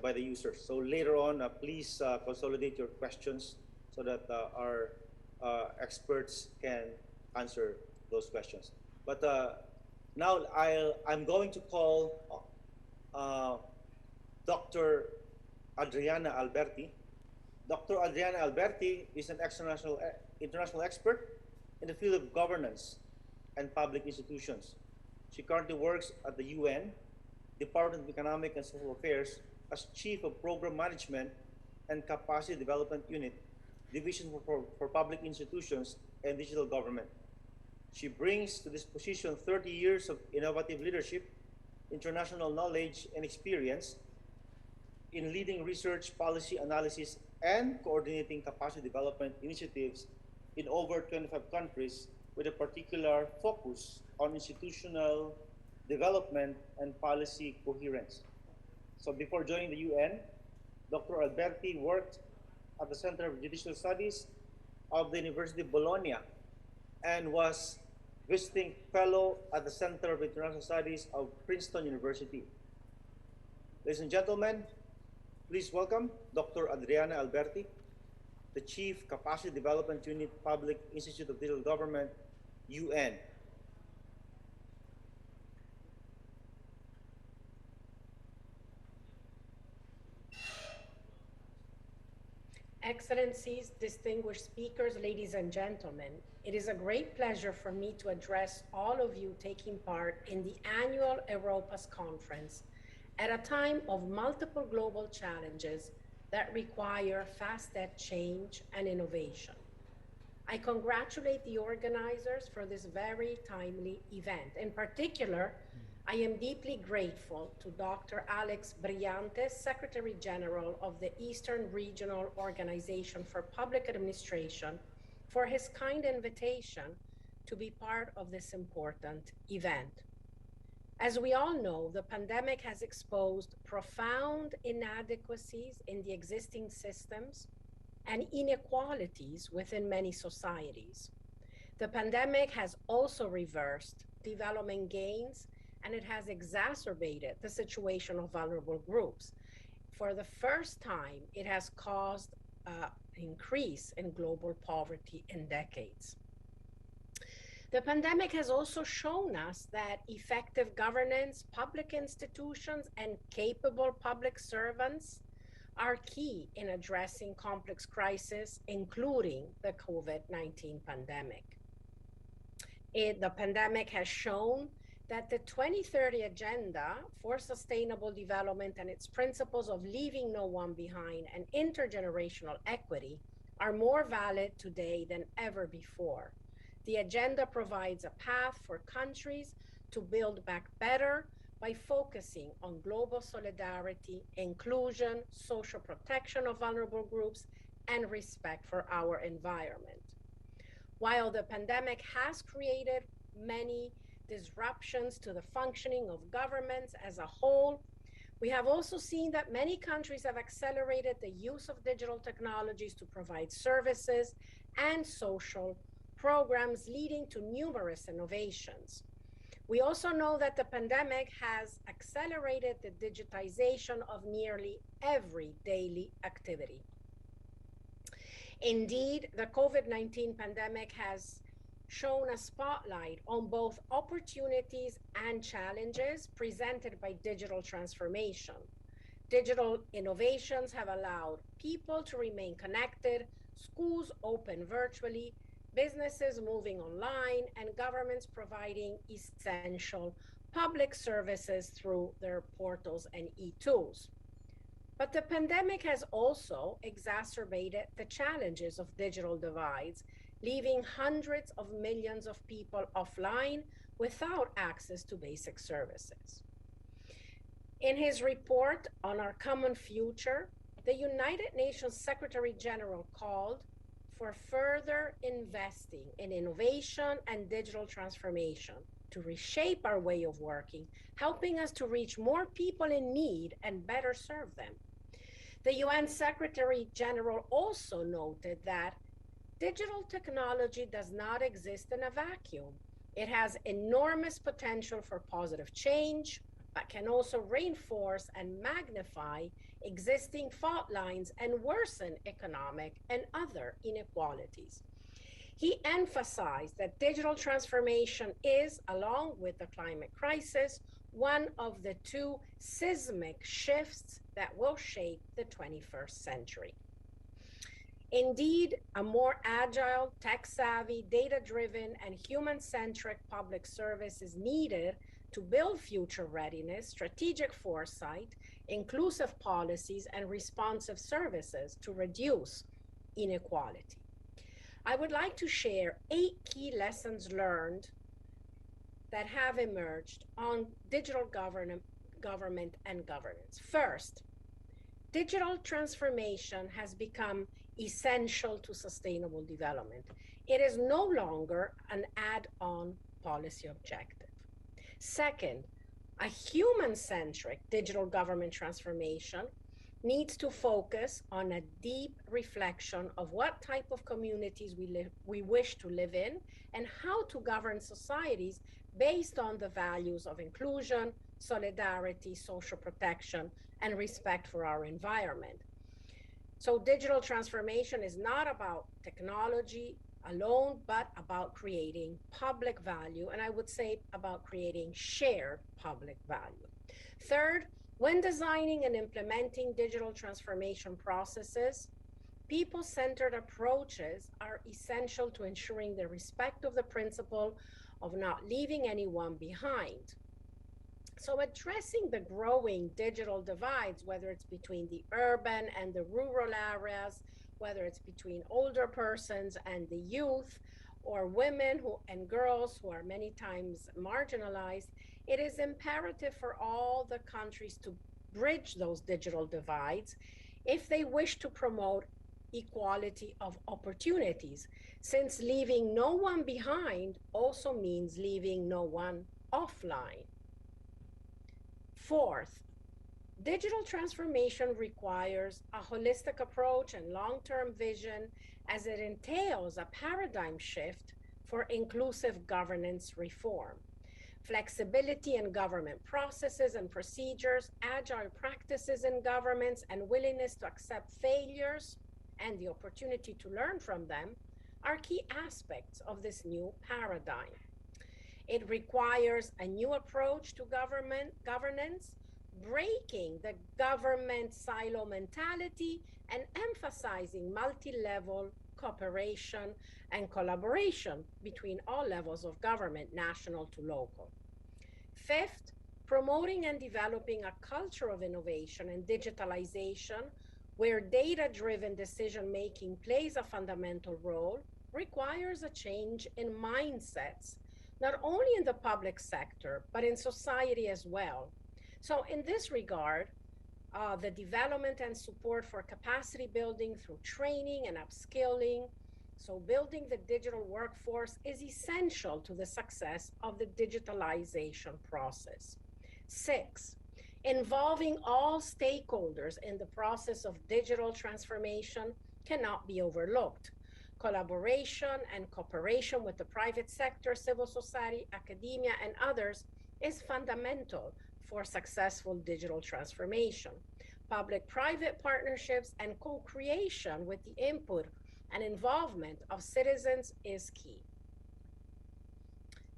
by the users. So later on, please consolidate your questions so that our experts can answer those questions. But now I'm going to call Dr. Adriana Alberti. Dr. Adriana Alberti is an international expert in the field of governance and public institutions. She currently works at the UN, Department of Economic and Social Affairs, as Chief of Program Management and Capacity Development Unit, Division for Public Institutions and Digital Government. She brings to this position 30 years of innovative leadership, international knowledge, and experience in leading research, policy analysis, and coordinating capacity development initiatives in over 25 countries, with a particular focus on institutional development and policy coherence. So before joining the UN, Dr. Alberti worked at the Center of Judicial Studies of the University of Bologna and was visiting fellow at the Center of International Studies of Princeton University. Ladies and gentlemen, please welcome Dr. Adriana Alberti, the Chief Capacity Development Unit, Public Institute of Digital Government, UN. Excellencies, distinguished speakers, ladies and gentlemen, it is a great pleasure for me to address all of you taking part in the annual EROPA's conference at a time of multiple global challenges that require fast-step change and innovation. I congratulate the organizers for this very timely event. In particular, I am deeply grateful to Dr. Alex Brillantes, Secretary General of the Eastern Regional Organization for Public Administration, for his kind invitation to be part of this important event. As we all know, the pandemic has exposed profound inadequacies in the existing systems and inequalities within many societies. The pandemic has also reversed development gains, and it has exacerbated the situation of vulnerable groups. For the first time, it has caused an increase in global poverty in decades. The pandemic has also shown us that effective governance, public institutions, and capable public servants are key in addressing complex crises, including the COVID-19 pandemic. The pandemic has shown that the 2030 Agenda for Sustainable Development and its principles of leaving no one behind and intergenerational equity are more valid today than ever before. The agenda provides a path for countries to build back better by focusing on global solidarity, inclusion, social protection of vulnerable groups, and respect for our environment. While the pandemic has created many disruptions to the functioning of governments as a whole, we have also seen that many countries have accelerated the use of digital technologies to provide services and social programs, leading to numerous innovations. We also know that the pandemic has accelerated the digitization of nearly every daily activity. Indeed, the COVID-19 pandemic has shown a spotlight on both opportunities and challenges presented by digital transformation. Digital innovations have allowed people to remain connected, schools open virtually, businesses moving online, and governments providing essential public services through their portals and e-tools. But the pandemic has also exacerbated the challenges of digital divides, leaving hundreds of millions of people offline without access to basic services. In his report on our common future, the United Nations Secretary General called for further investing in innovation and digital transformation to reshape our way of working, helping us to reach more people in need and better serve them. The UN Secretary General also noted that digital technology does not exist in a vacuum. It has enormous potential for positive change, but can also reinforce and magnify existing fault lines and worsen economic and other inequalities. He emphasized that digital transformation is, along with the climate crisis, one of the two seismic shifts that will shape the 21st century. Indeed, a more agile, tech-savvy, data-driven, and human-centric public service is needed to build future readiness, strategic foresight, inclusive policies, and responsive services to reduce inequality. I would like to share 8 key lessons learned that have emerged on digital government and governance. First, digital transformation has become essential to sustainable development. It is no longer an add-on policy objective. Second, a human-centric digital government transformation needs to focus on a deep reflection of what type of communities we wish to live in and how to govern societies based on the values of inclusion, solidarity, social protection, and respect for our environment. So digital transformation is not about technology alone, but about creating public value, and I would say about creating shared public value. Third, when designing and implementing digital transformation processes, people-centered approaches are essential to ensuring the respect of the principle of not leaving anyone behind. So addressing the growing digital divides, whether it's between the urban and the rural areas, whether it's between older persons and the youth, or women and girls who are many times marginalized, it is imperative for all the countries to bridge those digital divides if they wish to promote equality of opportunities, since leaving no one behind also means leaving no one offline. Fourth, digital transformation requires a holistic approach and long-term vision as it entails a paradigm shift for inclusive governance reform. Flexibility in government processes and procedures, agile practices in governments, and willingness to accept failures and the opportunity to learn from them are key aspects of this new paradigm. It requires a new approach to governance, breaking the government silo mentality and emphasizing multi-level cooperation and collaboration between all levels of government, national to local. Fifth, promoting and developing a culture of innovation and digitalization where data-driven decision-making plays a fundamental role requires a change in mindsets, not only in the public sector, but in society as well. So in this regard, the development and support for capacity building through training and upskilling, so building the digital workforce is essential to the success of the digitalization process. Six, involving all stakeholders in the process of digital transformation cannot be overlooked. Collaboration and cooperation with the private sector, civil society, academia, and others is fundamental for successful digital transformation. Public-private partnerships and co-creation with the input and involvement of citizens is key.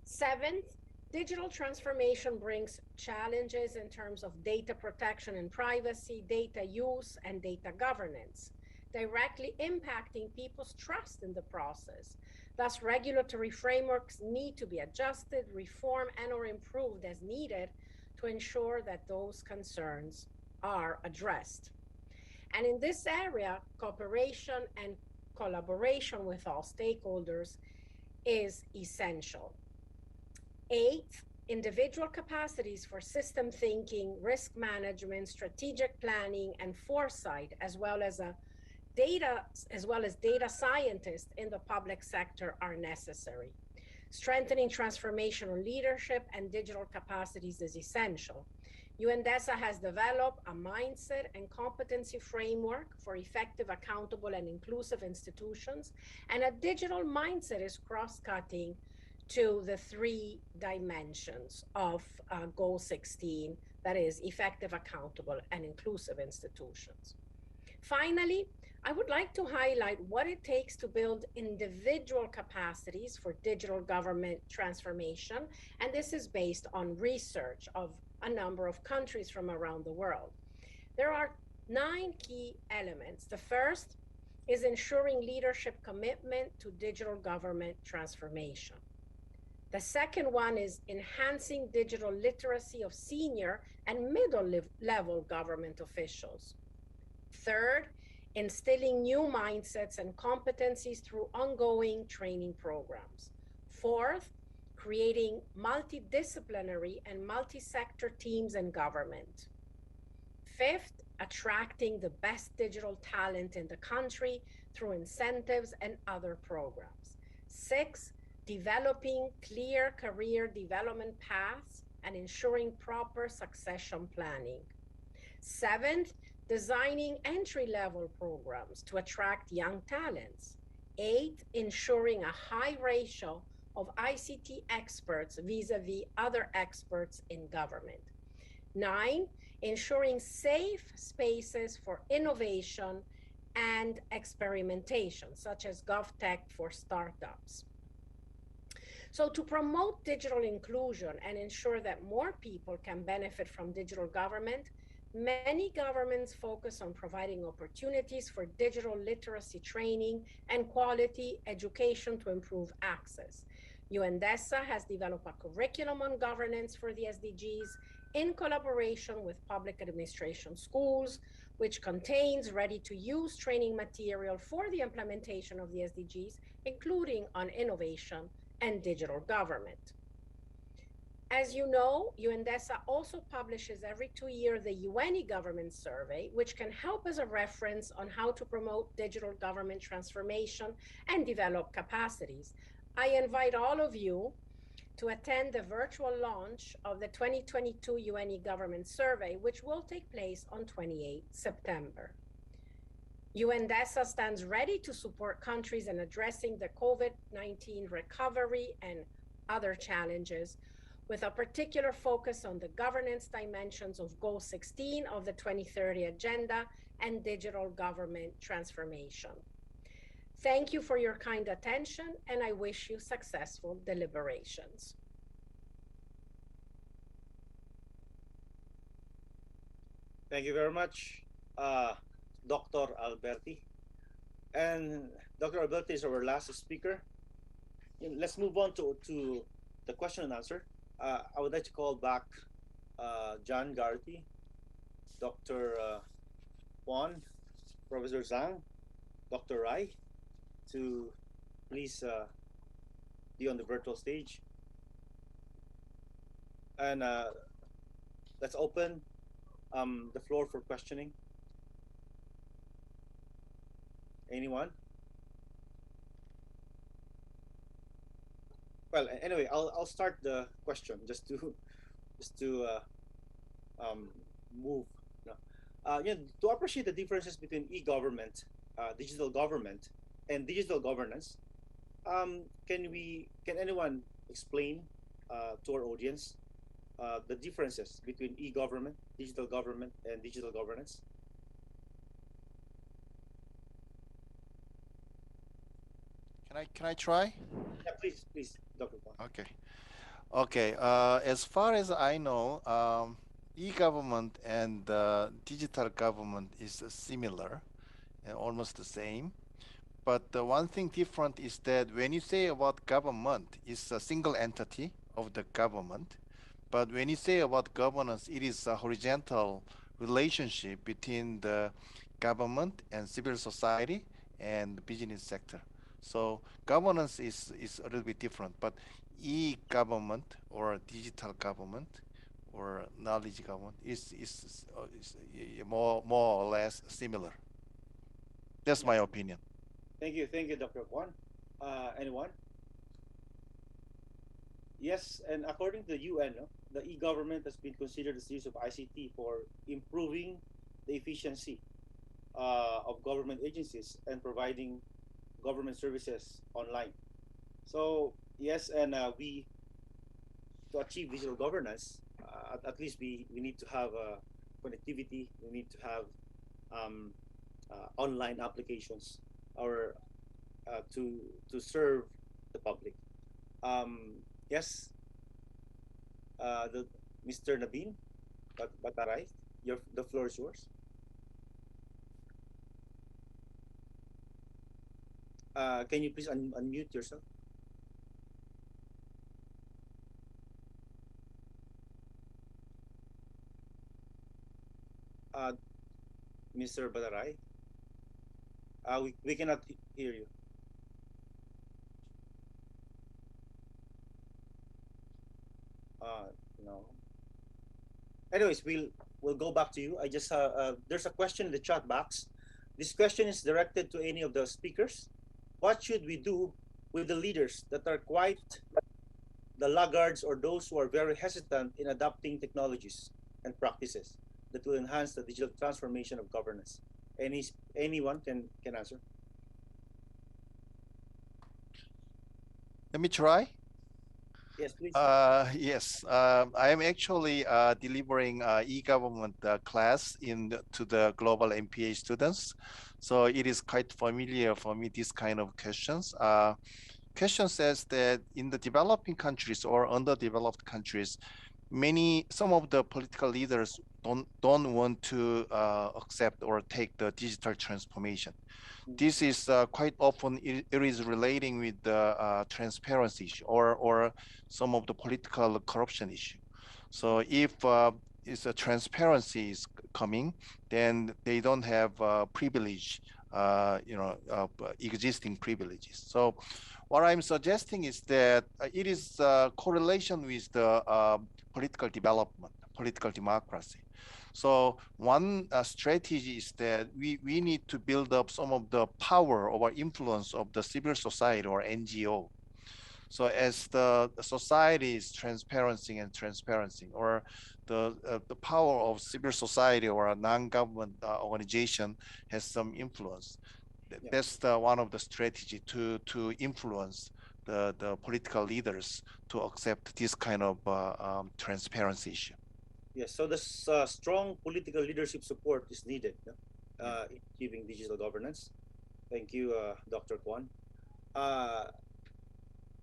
Seventh, digital transformation brings challenges in terms of data protection and privacy, data use, and data governance, directly impacting people's trust in the process. Thus, regulatory frameworks need to be adjusted, reformed, and/or improved as needed to ensure that those concerns are addressed. And in this area, cooperation and collaboration with all stakeholders is essential. Eighth, individual capacities for system thinking, risk management, strategic planning, and foresight, as well as data scientists in the public sector are necessary. Strengthening transformational leadership and digital capacities is essential. UNDESA has developed a mindset and competency framework for effective, accountable, and inclusive institutions, and a digital mindset is cross-cutting to the three dimensions of Goal 16, that is, effective, accountable, and inclusive institutions. Finally, I would like to highlight what it takes to build individual capacities for digital government transformation, and this is based on research of a number of countries from around the world. There are 9 key elements. The first is ensuring leadership commitment to digital government transformation. The second one is enhancing digital literacy of senior and middle level government officials. Third, instilling new mindsets and competencies through ongoing training programs. Fourth, creating multidisciplinary and multi-sector teams in government. Fifth, attracting the best digital talent in the country through incentives and other programs. Sixth, developing clear career development paths and ensuring proper succession planning. Seventh, designing entry-level programs to attract young talents. Eight, ensuring a high ratio of ICT experts vis-a-vis other experts in government. 9, ensuring safe spaces for innovation and experimentation, such as GovTech for startups. So to promote digital inclusion and ensure that more people can benefit from digital government, many governments focus on providing opportunities for digital literacy training and quality education to improve access. UNDESA has developed a curriculum on governance for the SDGs in collaboration with public administration schools, which contains ready-to-use training material for the implementation of the SDGs, including on innovation and digital government. As you know, UNDESA also publishes every 2 years the UN Government Survey, which can help as a reference on how to promote digital government transformation and develop capacities. I invite all of you to attend the virtual launch of the 2022 UN Government Survey, which will take place on 28 September. UNDESA stands ready to support countries in addressing the COVID-19 recovery and other challenges, with a particular focus on the governance dimensions of Goal 16 of the 2030 Agenda and digital government transformation. Thank you for your kind attention, and I wish you successful deliberations. Thank you very much, Dr. Alberti. And Dr. Alberti is our last speaker. Let's move on to the question and answer. I would like to call back John Garty, Dr. Juan, Professor Zhang, Dr. Rai, to please be on the virtual stage. And let's open the floor for questioning. Anyone? Well, anyway, I'll start the question just to move. You to appreciate the differences between e-government, digital government, and digital governance. Can anyone explain to our audience the differences between e-government, and digital governance? Can I try? Yeah, please, Dr. Kwan. Okay. Okay. As far as I know, e-government and digital government is similar and almost the same. But the one thing different is that when you say about government, it's a single entity of the government. But when you say about governance, it is a horizontal relationship between the government and civil society and the business sector. So governance is a little bit different, but e-government or digital government or knowledge government is more or less similar. That's my opinion. Thank you, Dr. Kwan. Anyone? Yes, and according to the UN, the e-government has been considered as the use of ICT for improving the efficiency of government agencies and providing government services online. So yes, and we to achieve digital governance, at least we need to have connectivity. We need to have online applications or to serve the public. Yes, the Mr. Nabin Bataray, the floor is yours. Can you please unmute yourself? Mr. Bataray, we cannot hear you. No. Anyways, we'll go back to you. I just there's a question in the chat box. This question is directed to any of the speakers. What should we do with the leaders that are quite the laggards or those who are very hesitant in adopting technologies and practices that will enhance the digital transformation of governance? Anyone can answer. Let me try. Yes, please. Yes, I am actually delivering e-government class to the global MPA students. So it is quite familiar for me, this kind of questions. Question says that in the developing countries or underdeveloped countries, some of the political leaders don't want to accept or take the digital transformation. This is quite often it is relating with the transparency issue or some of the political corruption issue. So if it's a transparency is coming, then they don't have privilege, existing privileges. So what I'm suggesting is that it is correlation with the political development, political democracy. So one strategy is that we need to build up some of the power or influence of the civil society or NGO. So as the society is transparency, or the power of civil society or a non-government organization has some influence. That's one of the strategy to influence the political leaders to accept this kind of transparency issue. Yes, so the strong political leadership support is needed in achieving digital governance. Thank you, Dr. Kwan.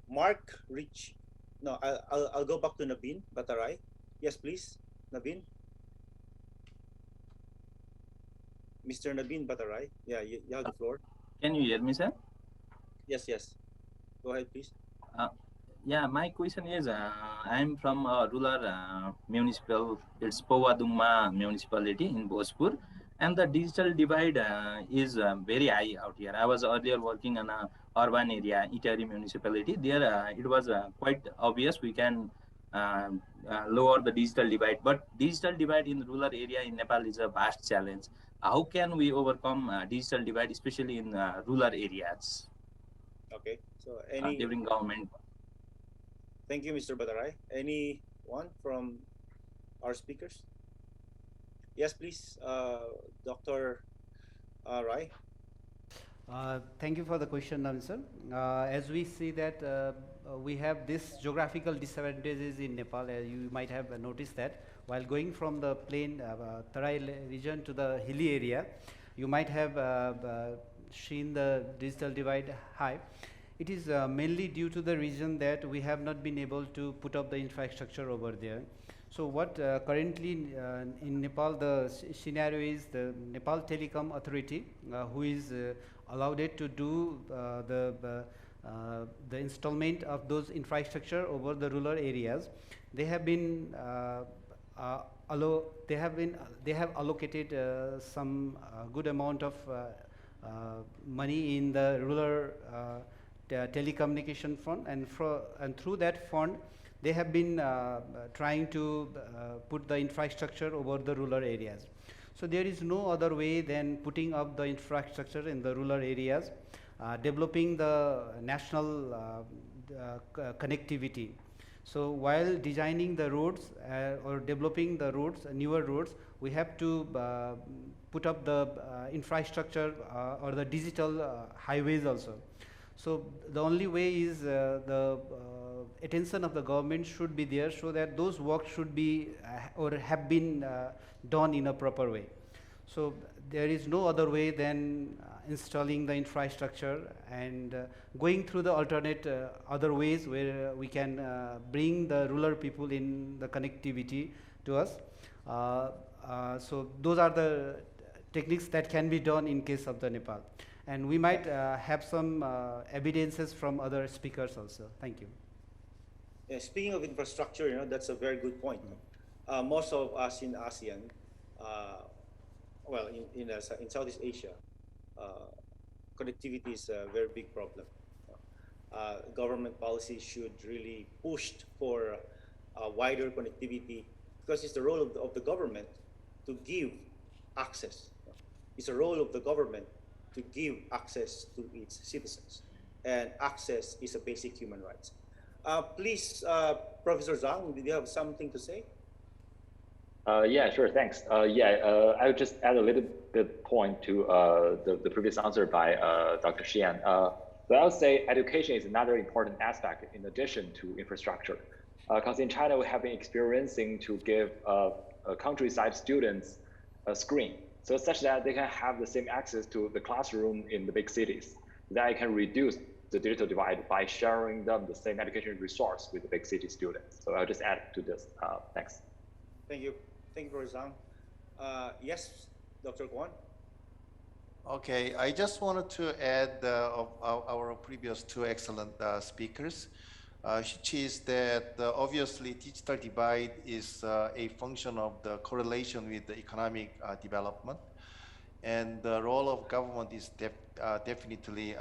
Mark Rich. No, I'll go back to Nabin Bataray. Yes, please, Nabin. Mr. Nabin Bataray. Yeah, you have the floor. Can you hear me, sir? Yes. Go ahead, please. Yeah, my question is, I'm from a rural municipal. It's Powadumma municipality in Bhojpur, and the digital divide is very high out here. I was earlier working in a urban area, Itari municipality. There, it was quite obvious we can lower the digital divide, but digital divide in rural area in Nepal is a vast challenge. How can we overcome digital divide, especially in rural areas Okay. So any during government? Thank you, Mr. Badaray. Anyone from our speakers? Yes, please, Dr. Rai. Thank you for the question, Navin. As we see that we have this geographical disadvantages in Nepal, you might have noticed that while going from the plain Tarai region to the hilly area, you might have seen the digital divide high. It is mainly due to the reason that we have not been able to put up the infrastructure over there. So what currently in Nepal the scenario is the Nepal Telecom Authority, who is allowed it to do the installment of those infrastructure over the rural areas. They have been they have allocated some good amount of money in the rural telecommunication fund, and through that fund they have been trying to put the infrastructure over the rural areas. So there is no other way than putting up the infrastructure in the rural areas, developing the national connectivity. So while designing the roads or developing the roads, newer roads, we have to put up the infrastructure or the digital highways also. So the only way is the attention of the government should be there, so that those works should be or have been done in a proper way. So there is no other way than installing the infrastructure and going through the alternate other ways where we can bring the rural people in the connectivity to us. So those are the techniques that can be done in case of the Nepal. And we might have some evidences from other speakers also. Thank you. Yeah, speaking of infrastructure, that's a very good point. Most of us in ASEAN, well, in Southeast Asia, connectivity is a very big problem. Government policy should really push for wider connectivity, because it's the role of the government to give access. It's a role of the government to give access to its citizens, and access is a basic human right. Please, Professor Zhang, did you have something to say? Yeah, sure, thanks. I would just add a little bit point to the previous answer by Dr. Xian. But I would say education is another important aspect in addition to infrastructure. Because in China, we have been experiencing to give countryside students a screen, so such that they can have the same access to the classroom in the big cities. That can reduce the digital divide by sharing them the same education resource with the big city students. So I'll just add to this. Thanks. Thank you. Thank you, Professor Zhang. Yes, Dr. Kwon. Okay, I just wanted to add of our previous two excellent speakers, which is that obviously digital divide is a function of the correlation with the economic development, and the role of government is definitely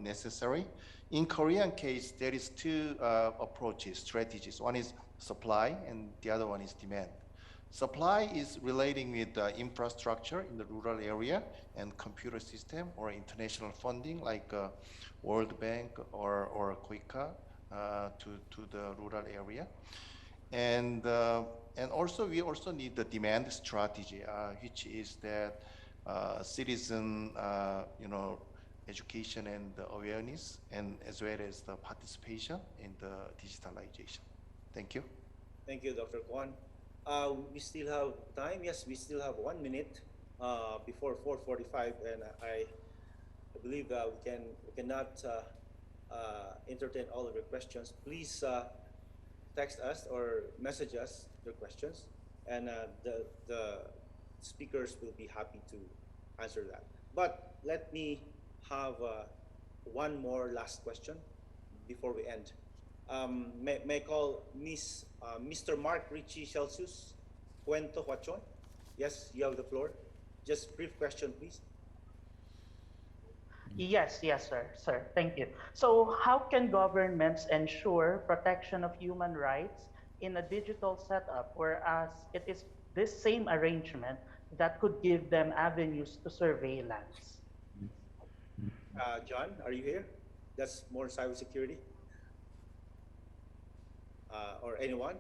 necessary. In Korean case, there is two approaches, strategies. One is supply and the other one is demand. Supply is relating with infrastructure in the rural area and computer system or international funding like World Bank or KOICA to the rural area. And also we also need the demand strategy, which is that citizen education and awareness, and as well as the participation in the digitalization. Thank you. Thank you, Dr. Kwon. We still have time. Yes, we still have 1 minute before 4:45, and I believe we cannot entertain all of your questions. Please text us or message us your questions, and the speakers will be happy to answer that. But let me have one more last question before we end. May I call Mr. Mark Richie Celsius, Cuento Huachon? Yes, you have the floor. Just brief question, please. Yes, yes, sir. Thank you. So, how can governments ensure protection of human rights in a digital setup, whereas it is this same arrangement that could give them avenues to surveillance? John, are you here? That's more cybersecurity. Or anyone?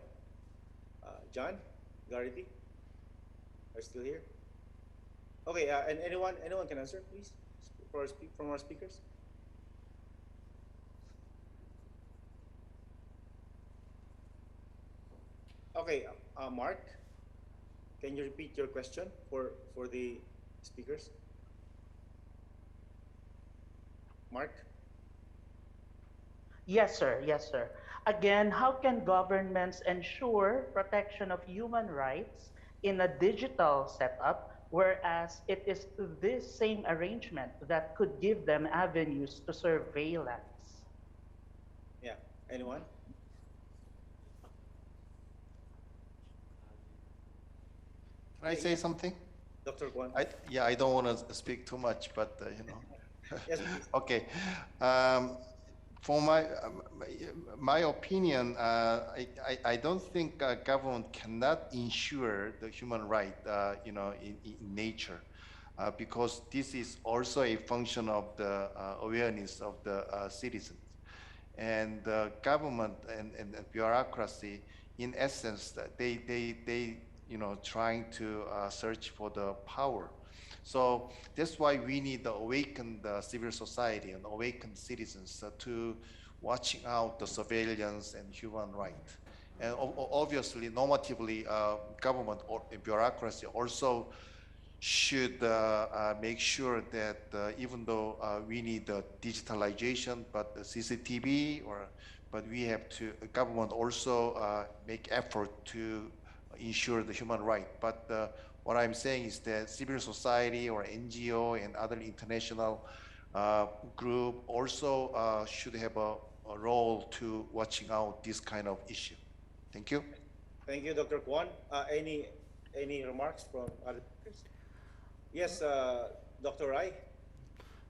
John, Garrity, are still here? Okay, and anyone can answer, please, from our speakers. Okay, Mark, can you repeat your question for the speakers? Mark? Yes, sir. Yes, sir. Again, how can governments ensure protection of human rights in a digital setup, whereas it is this same arrangement that could give them avenues to surveillance? Yeah, anyone? Can I say something? Dr. Guan. I don't want to speak too much, but you know. Yes, please. Okay. For my opinion, I don't think government cannot ensure the human right, you know, in nature, because this is also a function of the awareness of the citizens. And the government and bureaucracy, in essence, they you know, trying to search for the power. So that's why we need to awaken the civil society and awaken citizens to watching out the surveillance and human rights. And obviously, normatively, government or bureaucracy also should make sure that even though we need digitalization, but the CCTV, but we have to, government also make effort to ensure the human right. But what I'm saying is that civil society or NGO and other international group also should have a role to watching out this kind of issue. Thank you. Thank you, Dr. Kwan. Any remarks from other speakers? Yes, Dr. Rai.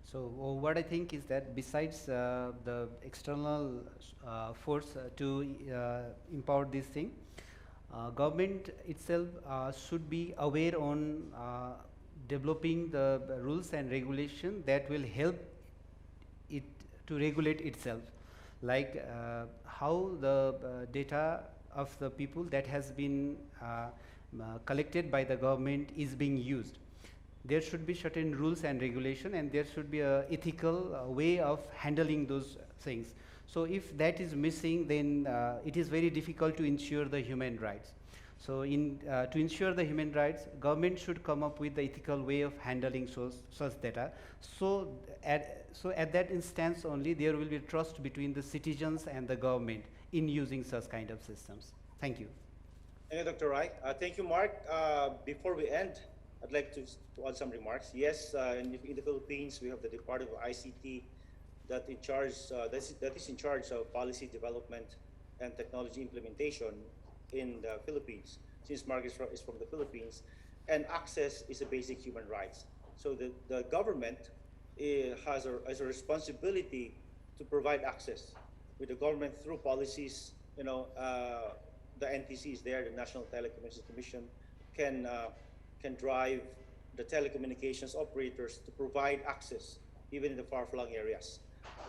So what I think is that besides the external force to empower this thing, government itself should be aware on developing the rules and regulation that will help it to regulate itself, like how the data of the people that has been collected by the government is being used. There should be certain rules and regulation, and there should be a ethical way of handling those things. So if that is missing, then it is very difficult to ensure the human rights. So to ensure the human rights, government should come up with the ethical way of handling such data. So at that instance only, there will be trust between the citizens and the government in using such kind of systems. Thank you. Thank you, Dr. Rai. Thank you, Mark. Before we end, I'd like to add some remarks. Yes, in the Philippines, we have the Department of ICT that is in charge of policy development and technology implementation in the Philippines. Since Mark is from the Philippines, and access is a basic human rights. So the government has a responsibility to provide access. With the government through policies, you know, the NTC is there, the National Telecommunications Commission, can drive the telecommunications operators to provide access even in the far-flung areas.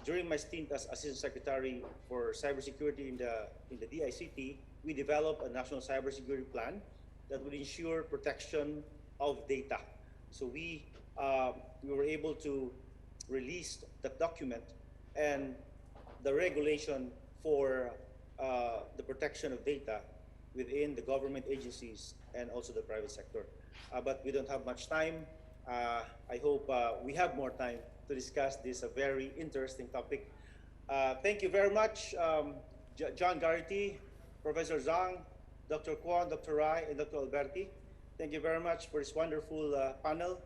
During my stint as Assistant Secretary for Cybersecurity in the DICT, we developed a national cybersecurity plan that would ensure protection of data. So we were able to release the document and the regulation for the protection of data within the government agencies and also the private sector. But we don't have much time. I hope we have more time to discuss this very interesting topic. Thank you very much, John Garrity, Professor Zhang, Dr. Kwan, Dr. Rai, and Dr. Alberti. Thank you very much for this wonderful panel.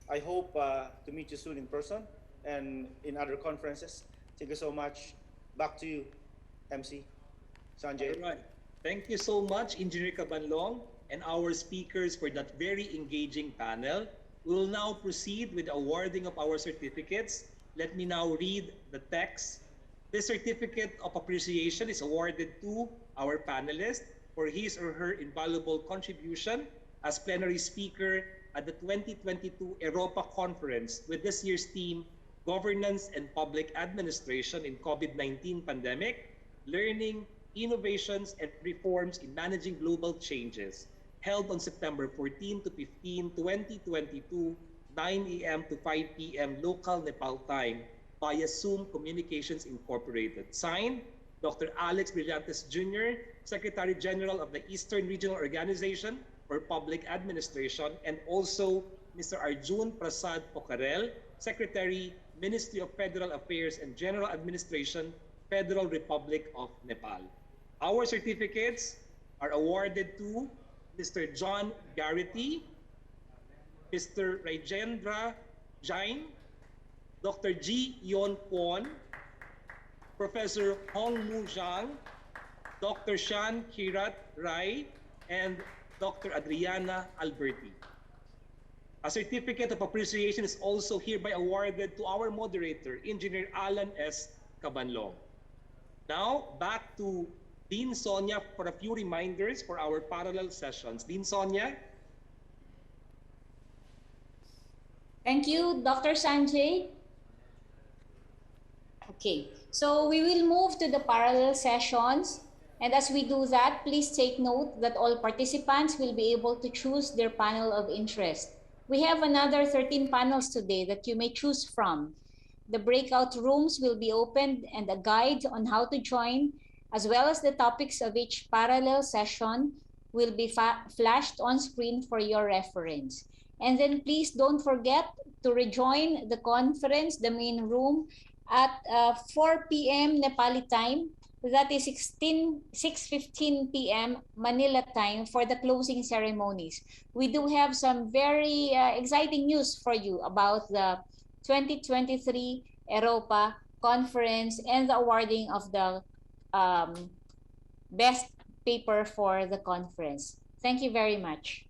I hope to meet you soon in person and in other conferences. Thank you so much. Back to you. MC All Sanjay. right. Thank you so much, Engineer Cabanlong, and our speakers for that very engaging panel. We will now proceed with the awarding of our certificates. Let me now read the text. This certificate of appreciation is awarded to our panelist for his or her invaluable contribution as plenary speaker at the 2022 EROPA conference with this year's theme, Governance and Public Administration in COVID-19 Pandemic, Learning, Innovations, and Reforms in Managing Global Changes, held on September 14 to 15, 2022, 9 a.m. to 5 p.m. local Nepal time via Zoom Communications Incorporated. Signed, Dr. Alex Brillantes Jr., Secretary General of the Eastern Regional Organization for Public Administration, and also Mr. Arjun Prasad Pokarel, Secretary, Ministry of Federal Affairs and General Administration, Federal Republic of Nepal. Our certificates are awarded to Mr. John Garrity, Mr. Rajendra Jain, Dr. Ji Yon Kwon, Professor Hong Mu Zhang, Dr. Shan Kirat Rai, and Dr. Adriana Alberti. A certificate of appreciation is also hereby awarded to our moderator, Engineer Alan S. Cabanlong. Now, back to Dean Sonia for a few reminders for our parallel sessions. Dean Sonia? Thank you, Dr. Sanjay. Okay, so we will move to the parallel sessions. And as we do that, please take note that all participants will be able to choose their panel of interest. We have another 13 panels today that you may choose from. The breakout rooms will be opened and a guide on how to join, as well as the topics of each parallel session, will be flashed on screen for your reference. And then please don't forget to rejoin the conference, the main room, at 4 p.m. Nepali time. That is 6:15 p.m. Manila time for the closing ceremonies. We do have some very exciting news for you about the 2023 EROPA conference and the awarding of the best paper for the conference. Thank you very much.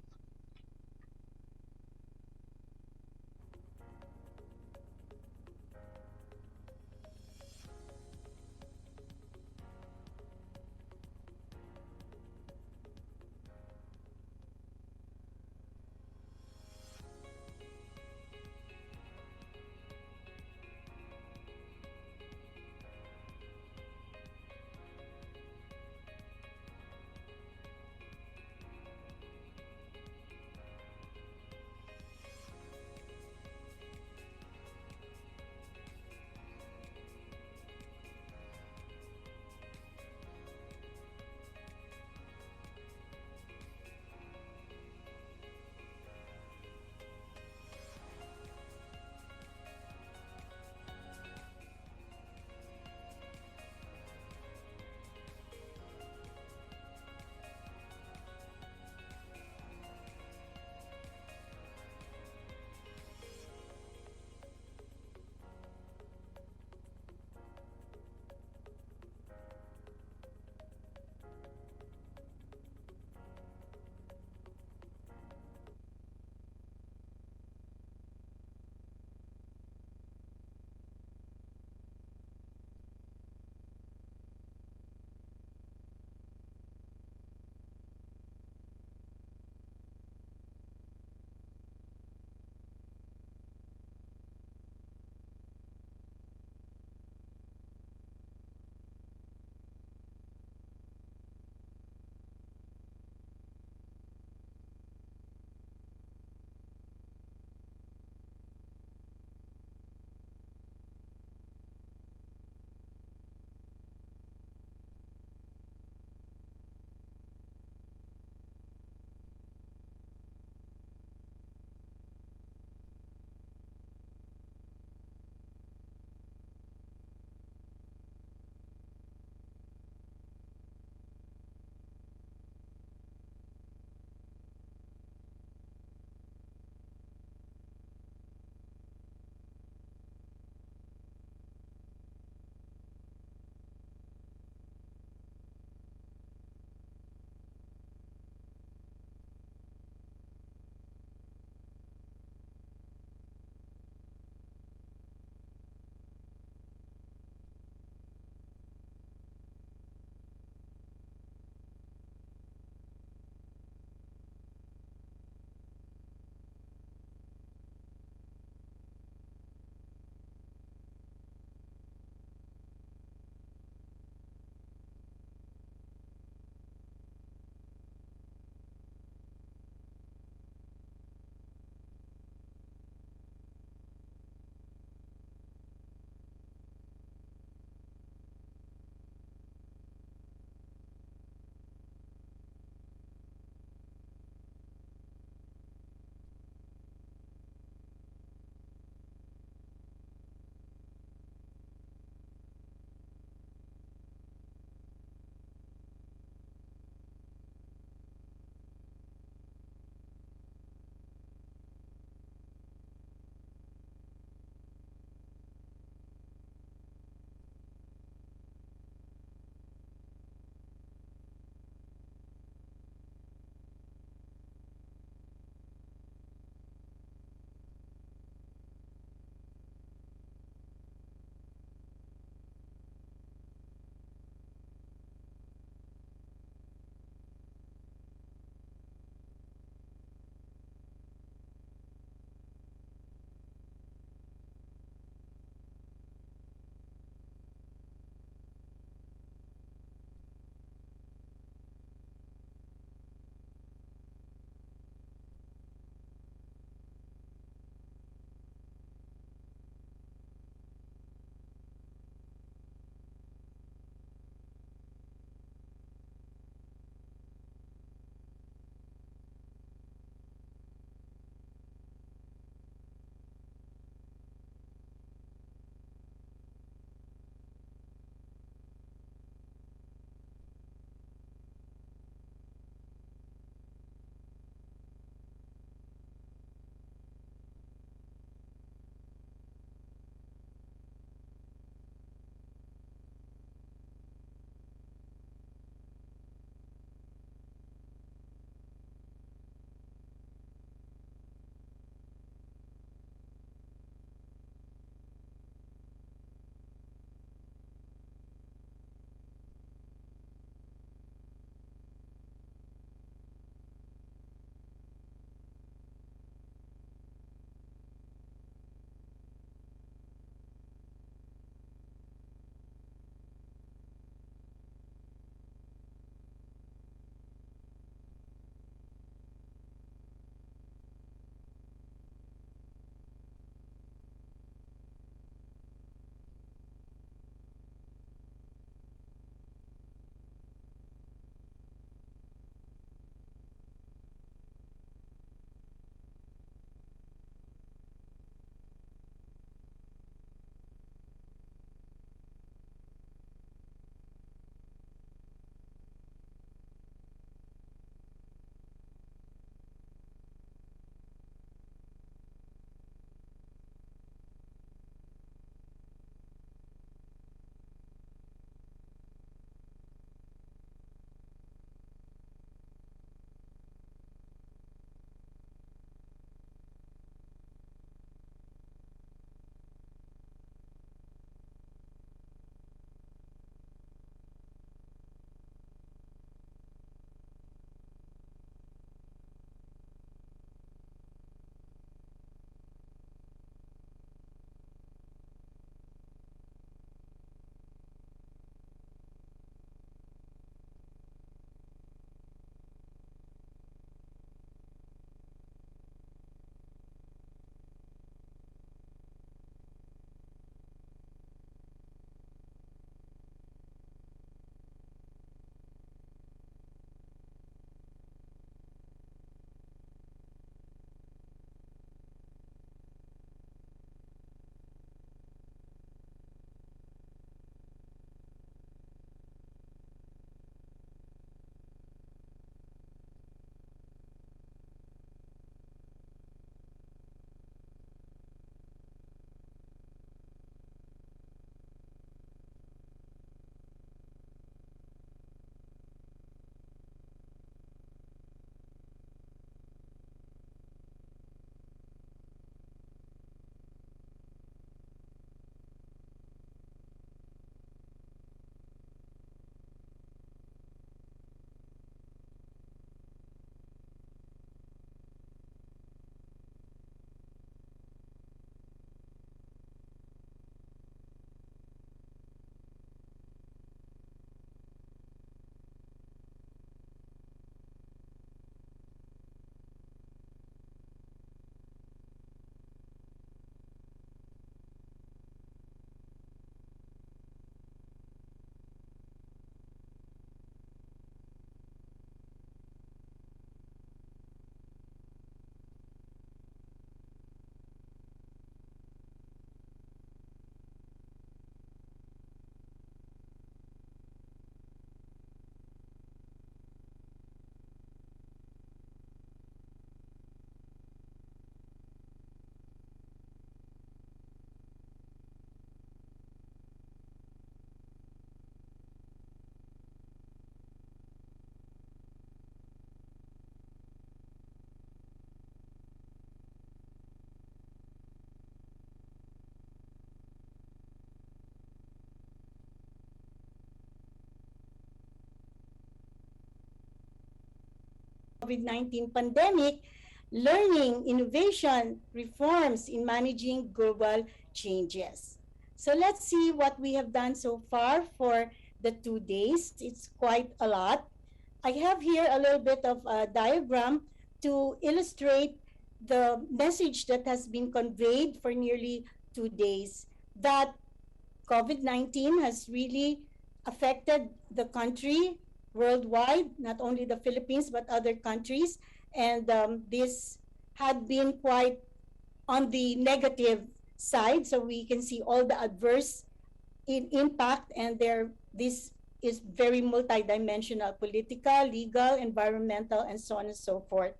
COVID-19 pandemic, learning, innovation, reforms in managing global changes. So let's see what we have done so far for the 2 days. It's quite a lot. I have here a little bit of a diagram to illustrate the message that has been conveyed for nearly 2 days, that COVID-19 has really affected the country worldwide, not only the Philippines, but other countries. And this had been quite on the negative side. So we can see all the adverse impact, and this is very multidimensional: political, legal, environmental, and so on and so forth.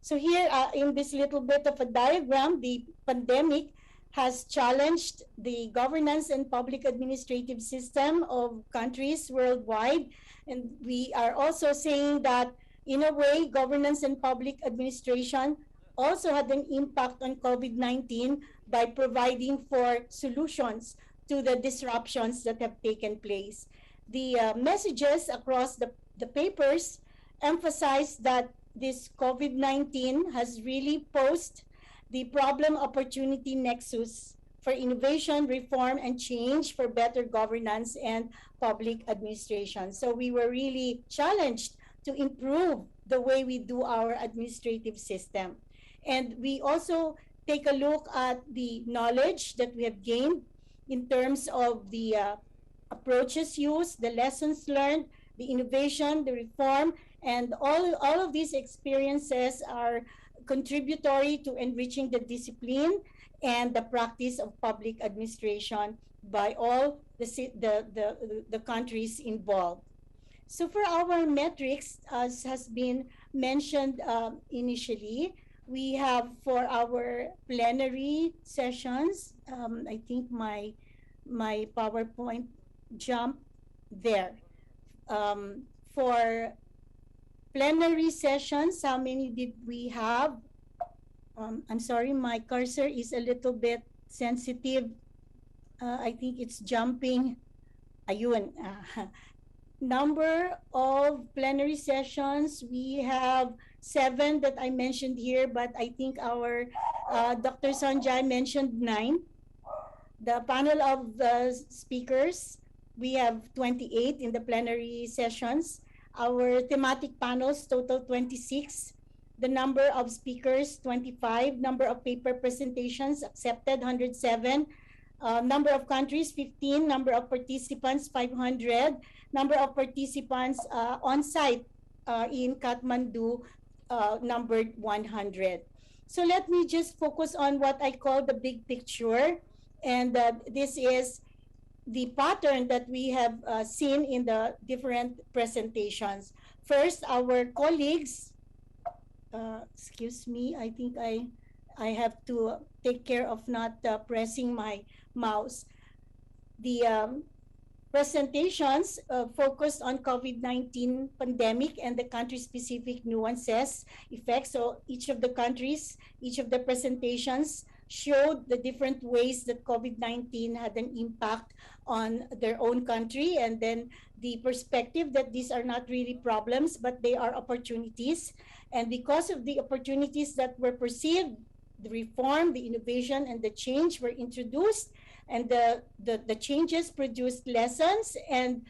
So here, in this little bit of a diagram, the pandemic has challenged the governance and public administrative system of countries worldwide. And we are also saying that, in a way, governance and public administration also had an impact on COVID-19 by providing for solutions to the disruptions that have taken place. The messages across the papers emphasize that this COVID-19 has really posed the problem opportunity nexus for innovation, reform, and change for better governance and public administration. So we were really challenged to improve the way we do our administrative system. And we also take a look at the knowledge that we have gained in terms of the approaches used, the lessons learned, the innovation, the reform, and all of these experiences are contributory to enriching the discipline and the practice of public administration by all the countries involved. So for our metrics, as has been mentioned initially, we have for our plenary sessions, I think my PowerPoint jumped there. For plenary sessions, how many did we have? I'm sorry, my cursor is a little bit sensitive. I think it's jumping. Ayun. Number of plenary sessions, we have 7 that I mentioned here, but I think our Dr. Sanjay mentioned 9. The panel of the speakers, we have 28 in the plenary sessions. Our thematic panels total 26. The number of speakers 25. Number of paper presentations accepted 107. Number of countries 15. Number of participants 500. Number of participants on site in Kathmandu numbered 100. So let me just focus on what I call the big picture, and this is the pattern that we have seen in the different presentations. First, our colleagues, excuse me, I think I have to take care of not pressing my mouse. The presentations focused on COVID-19 pandemic and the country-specific nuances, effects. So each of the countries, each of the presentations showed the different ways that COVID-19 had an impact on their own country, and then the perspective that these are not really problems, but they are opportunities. And because of the opportunities that were perceived, the reform, the innovation, and the change were introduced, and the changes produced lessons, and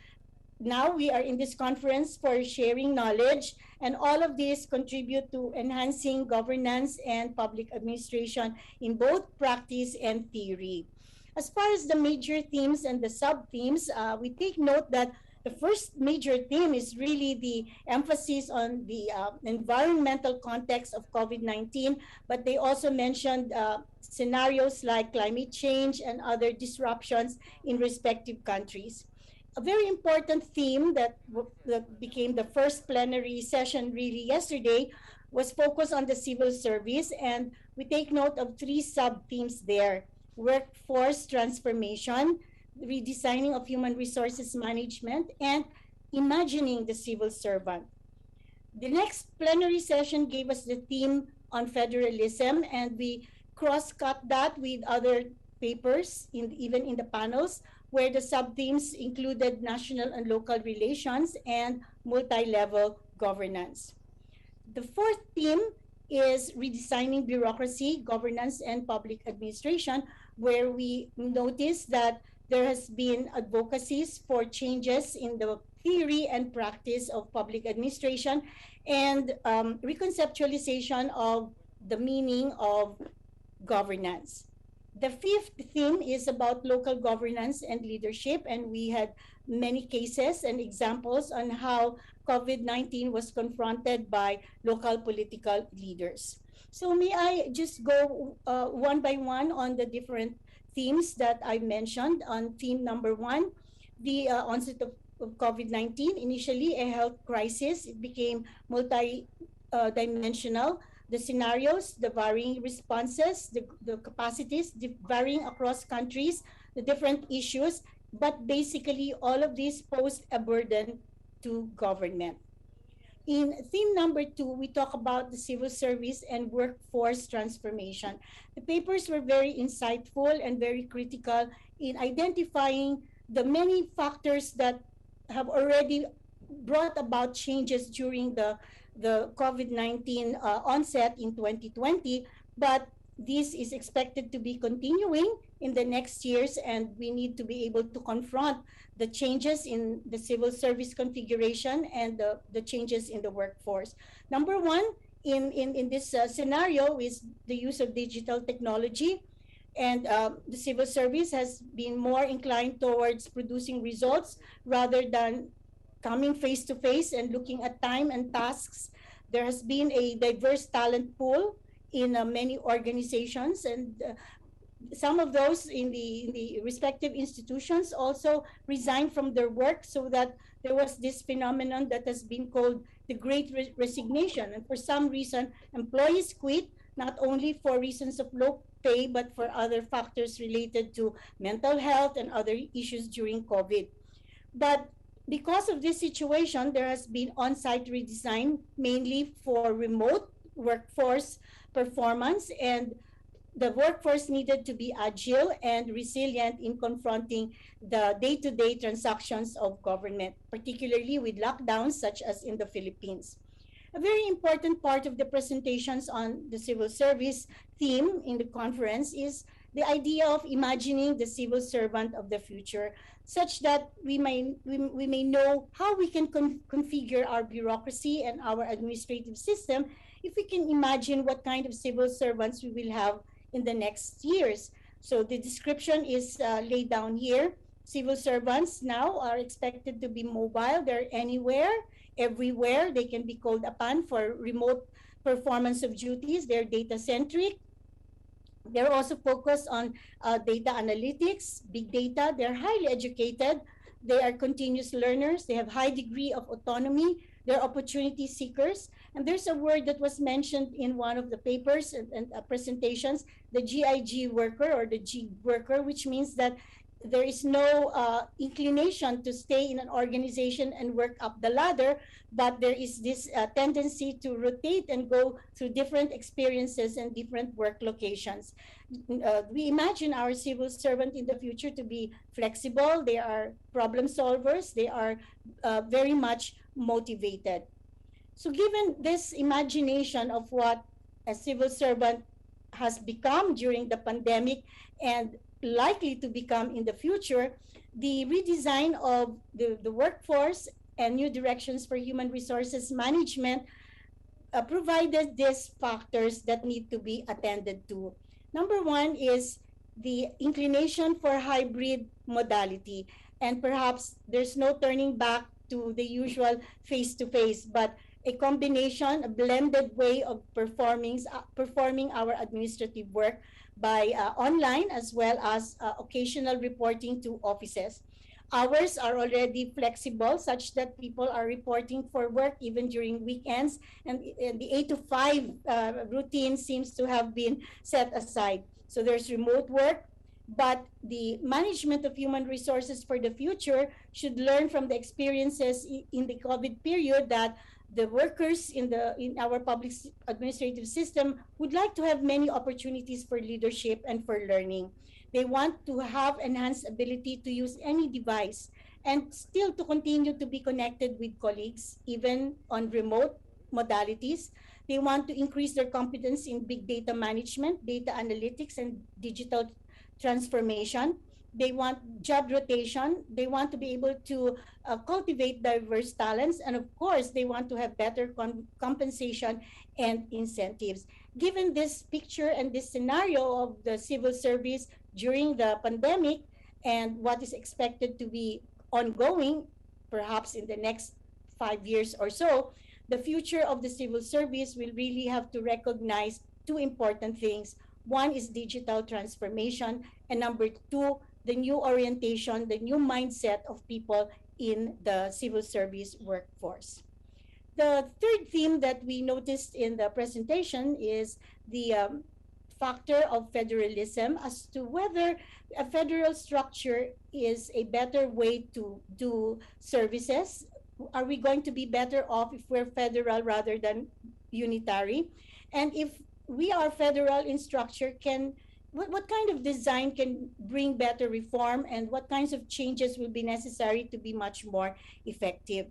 now we are in this conference for sharing knowledge, and all of these contribute to enhancing governance and public administration in both practice and theory. As far as the major themes and the sub-themes, we take note that the first major theme is really the emphasis on the environmental context of COVID-19, but they also mentioned scenarios like climate change and other disruptions in respective countries. A very important theme that became the first plenary session really yesterday was focused on the civil service, and we take note of 3 sub-themes there: workforce transformation, redesigning of human resources management, and imagining the civil servant. The next plenary session gave us the theme on federalism, and we cross-cut that with other papers, even in the panels, where the sub-themes included national and local relations and multi-level governance. The fourth theme is redesigning bureaucracy, governance, and public administration, where we notice that there has been advocacies for changes in the theory and practice of public administration and reconceptualization of the meaning of governance. The fifth theme is about local governance and leadership, and we had many cases and examples on how COVID-19 was confronted by local political leaders. So may I just go one by one on the different themes that I mentioned. On theme number one, the onset of COVID-19, initially a health crisis, it became multi-dimensional. The scenarios, the varying responses, the capacities, the varying across countries, the different issues, but basically all of these pose a burden to government. In theme number two, we talk about the civil service and workforce transformation. The papers were very insightful and very critical in identifying the many factors that have already brought about changes during the COVID-19 onset in 2020, but this is expected to be continuing in the next years, and we need to be able to confront the changes in the civil service configuration and the changes in the workforce. Number one, in this scenario is the use of digital technology, and the civil service has been more inclined towards producing results rather than coming face to face and looking at time and tasks. There has been a diverse talent pool in many organizations, and some of those in the respective institutions also resigned from their work, so that there was this phenomenon that has been called the great resignation. And for some reason, employees quit, not only for reasons of low pay, but for other factors related to mental health and other issues during COVID. But because of this situation, there has been on-site redesign, mainly for remote workforce performance, and the workforce needed to be agile and resilient in confronting the day-to-day transactions of government, particularly with lockdowns such as in the Philippines. A very important part of the presentations on the civil service theme in the conference is the idea of imagining the civil servant of the future, such that we may know how we can configure our bureaucracy and our administrative system if we can imagine what kind of civil servants we will have in the next years. So the description is laid down here. Civil servants now are expected to be mobile. They're anywhere, everywhere. They can be called upon for remote performance of duties. They're data-centric. They're also focused on data analytics, big data. They're highly educated. They are continuous learners. They have high degree of autonomy. They're opportunity seekers. And there's a word that was mentioned in one of the papers and presentations, the GIG worker or the G worker, which means that there is no inclination to stay in an organization and work up the ladder, but there is this tendency to rotate and go through different experiences and different work locations. We imagine our civil servant in the future to be flexible. They are problem solvers. They are very much motivated. So given this imagination of what a civil servant has become during the pandemic and likely to become in the future, the redesign of the workforce and new directions for human resources management provided these factors that need to be attended to. Number one is the inclination for hybrid modality. And perhaps there's no turning back to the usual face-to-face, but a combination, a blended way of performing our administrative work by online as well as occasional reporting to offices. Hours are already flexible such that people are reporting for work even during weekends, and the 8 to 5 routine seems to have been set aside. So there's remote work, but the management of human resources for the future should learn from the experiences in the COVID period that the workers in our public administrative system would like to have many opportunities for leadership and for learning. They want to have enhanced ability to use any device and still to continue to be connected with colleagues, even on remote modalities. They want to increase their competence in big data management, data analytics, and digital transformation. They want job rotation. They want to be able to cultivate diverse talents. And of course, they want to have better compensation and incentives. Given this picture and this scenario of the civil service during the pandemic and what is expected to be ongoing, perhaps in the next 5 years or so, the future of the civil service will really have to recognize two important things. One is digital transformation, and number two, the new orientation, the new mindset of people in the civil service workforce. The third theme that we noticed in the presentation is the factor of federalism as to whether a federal structure is a better way to do services. Are we going to be better off if we're federal rather than unitary? And if we are federal in structure, what kind of design can bring better reform, and what kinds of changes will be necessary to be much more effective?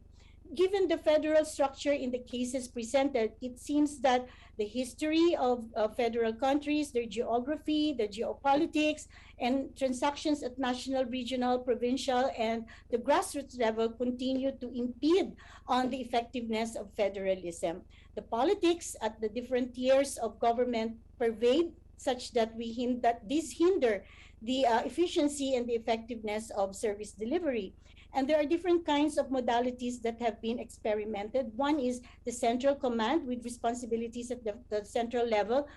Given the federal structure in the cases presented, it seems that the history of federal countries, their geography, the geopolitics, and transactions at national, regional, provincial, and the grassroots level continue to impede on the effectiveness of federalism. The politics at the different tiers of government pervade such that these hinder the efficiency and the effectiveness of service delivery. And there are different kinds of modalities that have been experimented. One is the central command with responsibilities at the central level,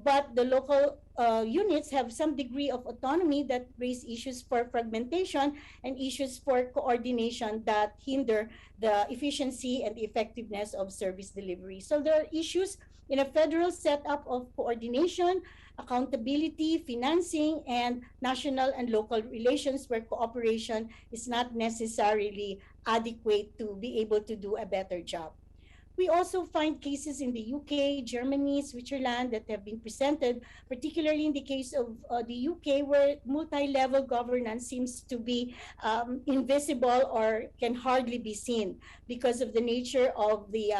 but the local units have some degree of autonomy that raise issues for fragmentation and issues for coordination that hinder the efficiency and the effectiveness of service delivery. So there are issues in a federal setup of coordination, accountability, financing, and national and local relations where cooperation is not necessarily adequate to be able to do a better job. We also find cases in the UK, Germany, Switzerland that have been presented, particularly in the case of the UK, where multi-level governance seems to be invisible or can hardly be seen because of the nature of the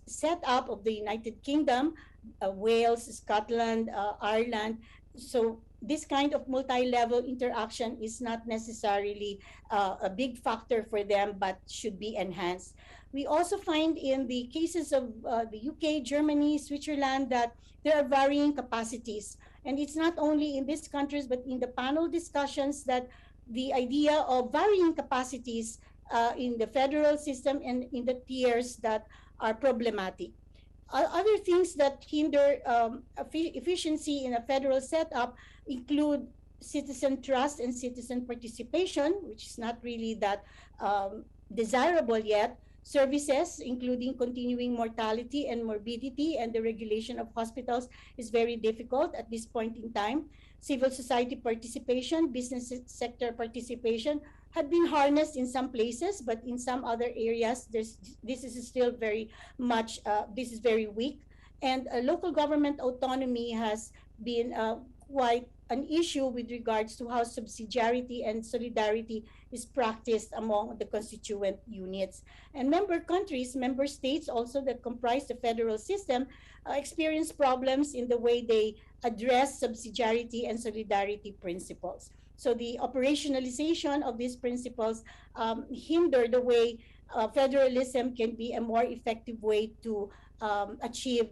setup of the United Kingdom, Wales, Scotland, Ireland. So this kind of multi-level interaction is not necessarily a big factor for them, but should be enhanced. We also find in the cases of the UK, Germany, Switzerland, that there are varying capacities. And it's not only in these countries, but in the panel discussions that the idea of varying capacities in the federal system and in the tiers that are problematic. Other things that hinder efficiency in a federal setup include citizen trust and citizen participation, which is not really that desirable yet. Services, including continuing mortality and morbidity, and the regulation of hospitals is very difficult at this point in time. Civil society participation, business sector participation had been harnessed in some places, but in some other areas, this is still very much, this is very weak. And local government autonomy has been quite an issue with regards to how subsidiarity and solidarity is practiced among the constituent units. And member countries, member states also that comprise the federal system experience problems in the way they address subsidiarity and solidarity principles. So the operationalization of these principles hinder the way federalism can be a more effective way to achieve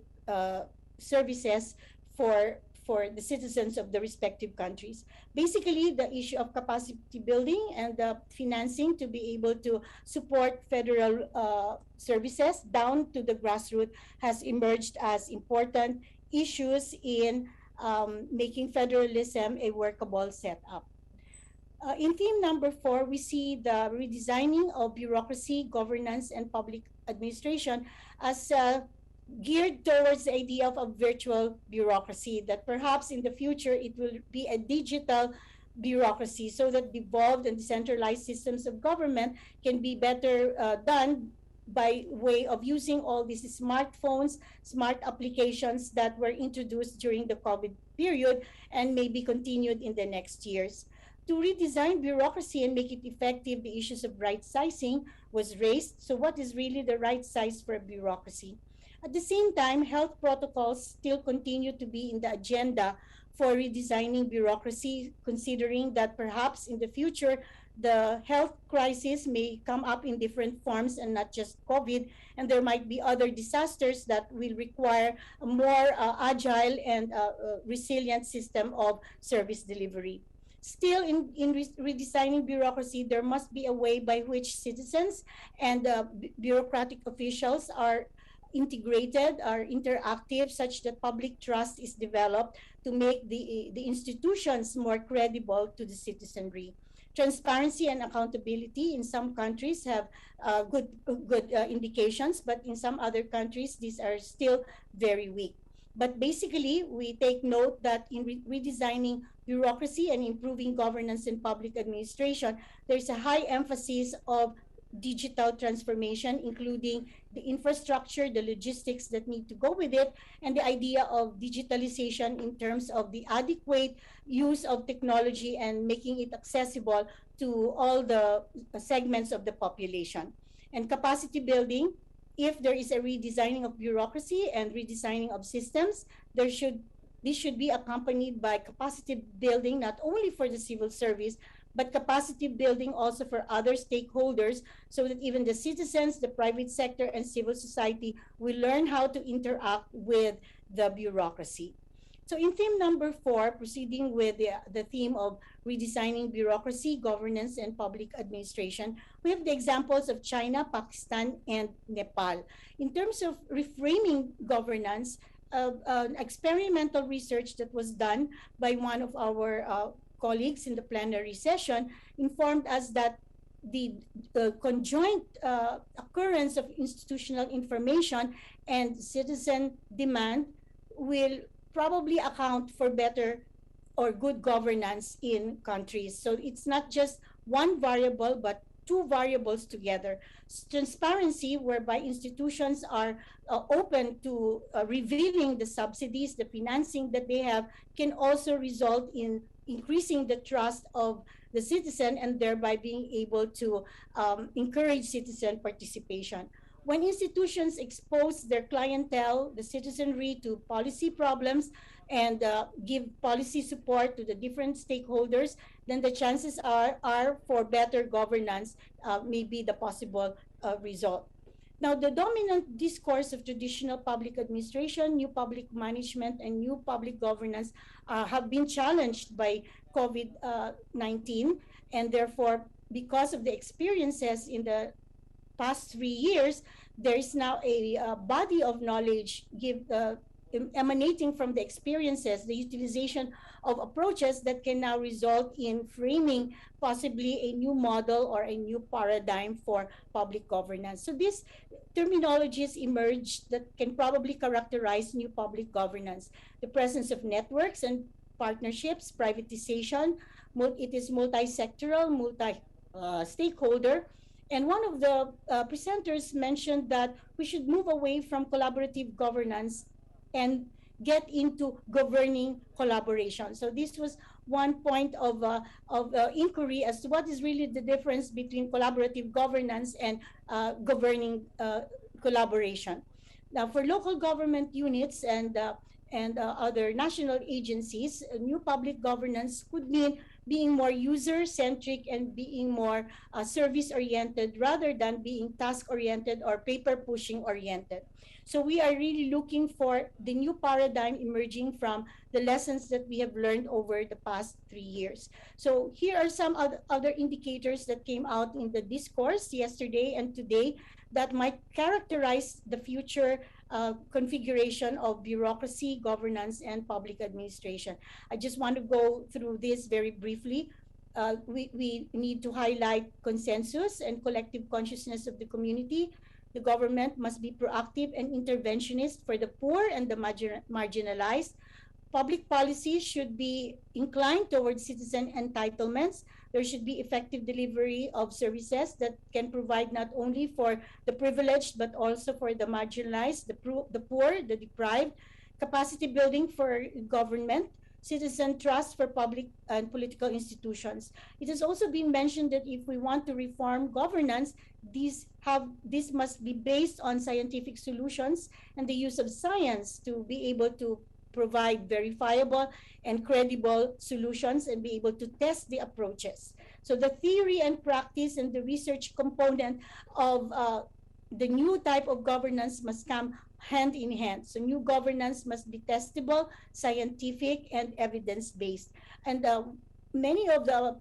services for the citizens of the respective countries. Basically, the issue of capacity building and the financing to be able to support federal services down to the grassroots has emerged as important issues in making federalism a workable setup. In theme number 4, we see the redesigning of bureaucracy, governance, and public administration as geared towards the idea of a virtual bureaucracy, that perhaps in the future it will be a digital bureaucracy so that devolved and decentralized systems of government can be better done by way of using all these smartphones, smart applications that were introduced during the COVID period and may be continued in the next years. To redesign bureaucracy and make it effective, the issues of right sizing was raised. So what is really the right size for a bureaucracy? At the same time, health protocols still continue to be in the agenda for redesigning bureaucracy, considering that perhaps in the future, the health crisis may come up in different forms and not just COVID, and there might be other disasters that will require a more agile and resilient system of service delivery. Still, in redesigning bureaucracy, there must be a way by which citizens and bureaucratic officials are integrated, are interactive, such that public trust is developed to make the institutions more credible to the citizenry. Transparency and accountability in some countries have good indications, but in some other countries, these are still very weak. But basically, we take note that in redesigning bureaucracy and improving governance in public administration, there's a high emphasis of digital transformation, including the infrastructure, the logistics that need to go with it, and the idea of digitalization in terms of the adequate use of technology and making it accessible to all the segments of the population. And capacity building, if there is a redesigning of bureaucracy and redesigning of systems, this should be accompanied by capacity building not only for the civil service, but capacity building also for other stakeholders, so that even the citizens, the private sector, and civil society will learn how to interact with the bureaucracy. So in theme number 4, proceeding with the theme of redesigning bureaucracy, governance, and public administration, we have the examples of China, Pakistan, and Nepal. In terms of reframing governance, experimental research that was done by one of our colleagues in the plenary session informed us that the conjoint occurrence of institutional information and citizen demand will probably account for better or good governance in countries. So it's not just one variable, but two variables together. Transparency, whereby institutions are open to revealing the subsidies, the financing that they have, can also result in increasing the trust of the citizen and thereby being able to encourage citizen participation. When institutions expose their clientele, the citizenry, to policy problems and give policy support to the different stakeholders, then the chances are for better governance may be the possible result. Now, the dominant discourse of traditional public administration, new public management, and new public governance have been challenged by COVID-19, and therefore, because of the experiences in the past 3 years, there is now a body of knowledge emanating from the experiences, the utilization of approaches that can now result in framing possibly a new model or a new paradigm for public governance. So these terminologies emerged that can probably characterize new public governance. The presence of networks and partnerships, privatization, it is multi-sectoral, multi-stakeholder. And one of the presenters mentioned that we should move away from collaborative governance and get into governing collaboration. So this was one point of inquiry as to what is really the difference between collaborative governance and governing collaboration. Now, for local government units and other national agencies, new public governance could mean being more user-centric and being more service-oriented rather than being task-oriented or paper-pushing oriented. So we are really looking for the new paradigm emerging from the lessons that we have learned over the past 3 years. So here are some other indicators that came out in the discourse yesterday and today that might characterize the future configuration of bureaucracy, governance, and public administration. I just want to go through this very briefly. We need to highlight consensus and collective consciousness of the community. The government must be proactive and interventionist for the poor and the marginalized. Public policy should be inclined towards citizen entitlements. There should be effective delivery of services that can provide not only for the privileged, but also for the marginalized, the poor, the deprived. Capacity building for government citizen trust for public and political institutions. It has also been mentioned that if we want to reform governance, this must be based on scientific solutions and the use of science to be able to provide verifiable and credible solutions and be able to test the approaches. So the theory and practice and the research component of the new type of governance must come hand in hand. So new governance must be testable, scientific, and evidence-based. And many of the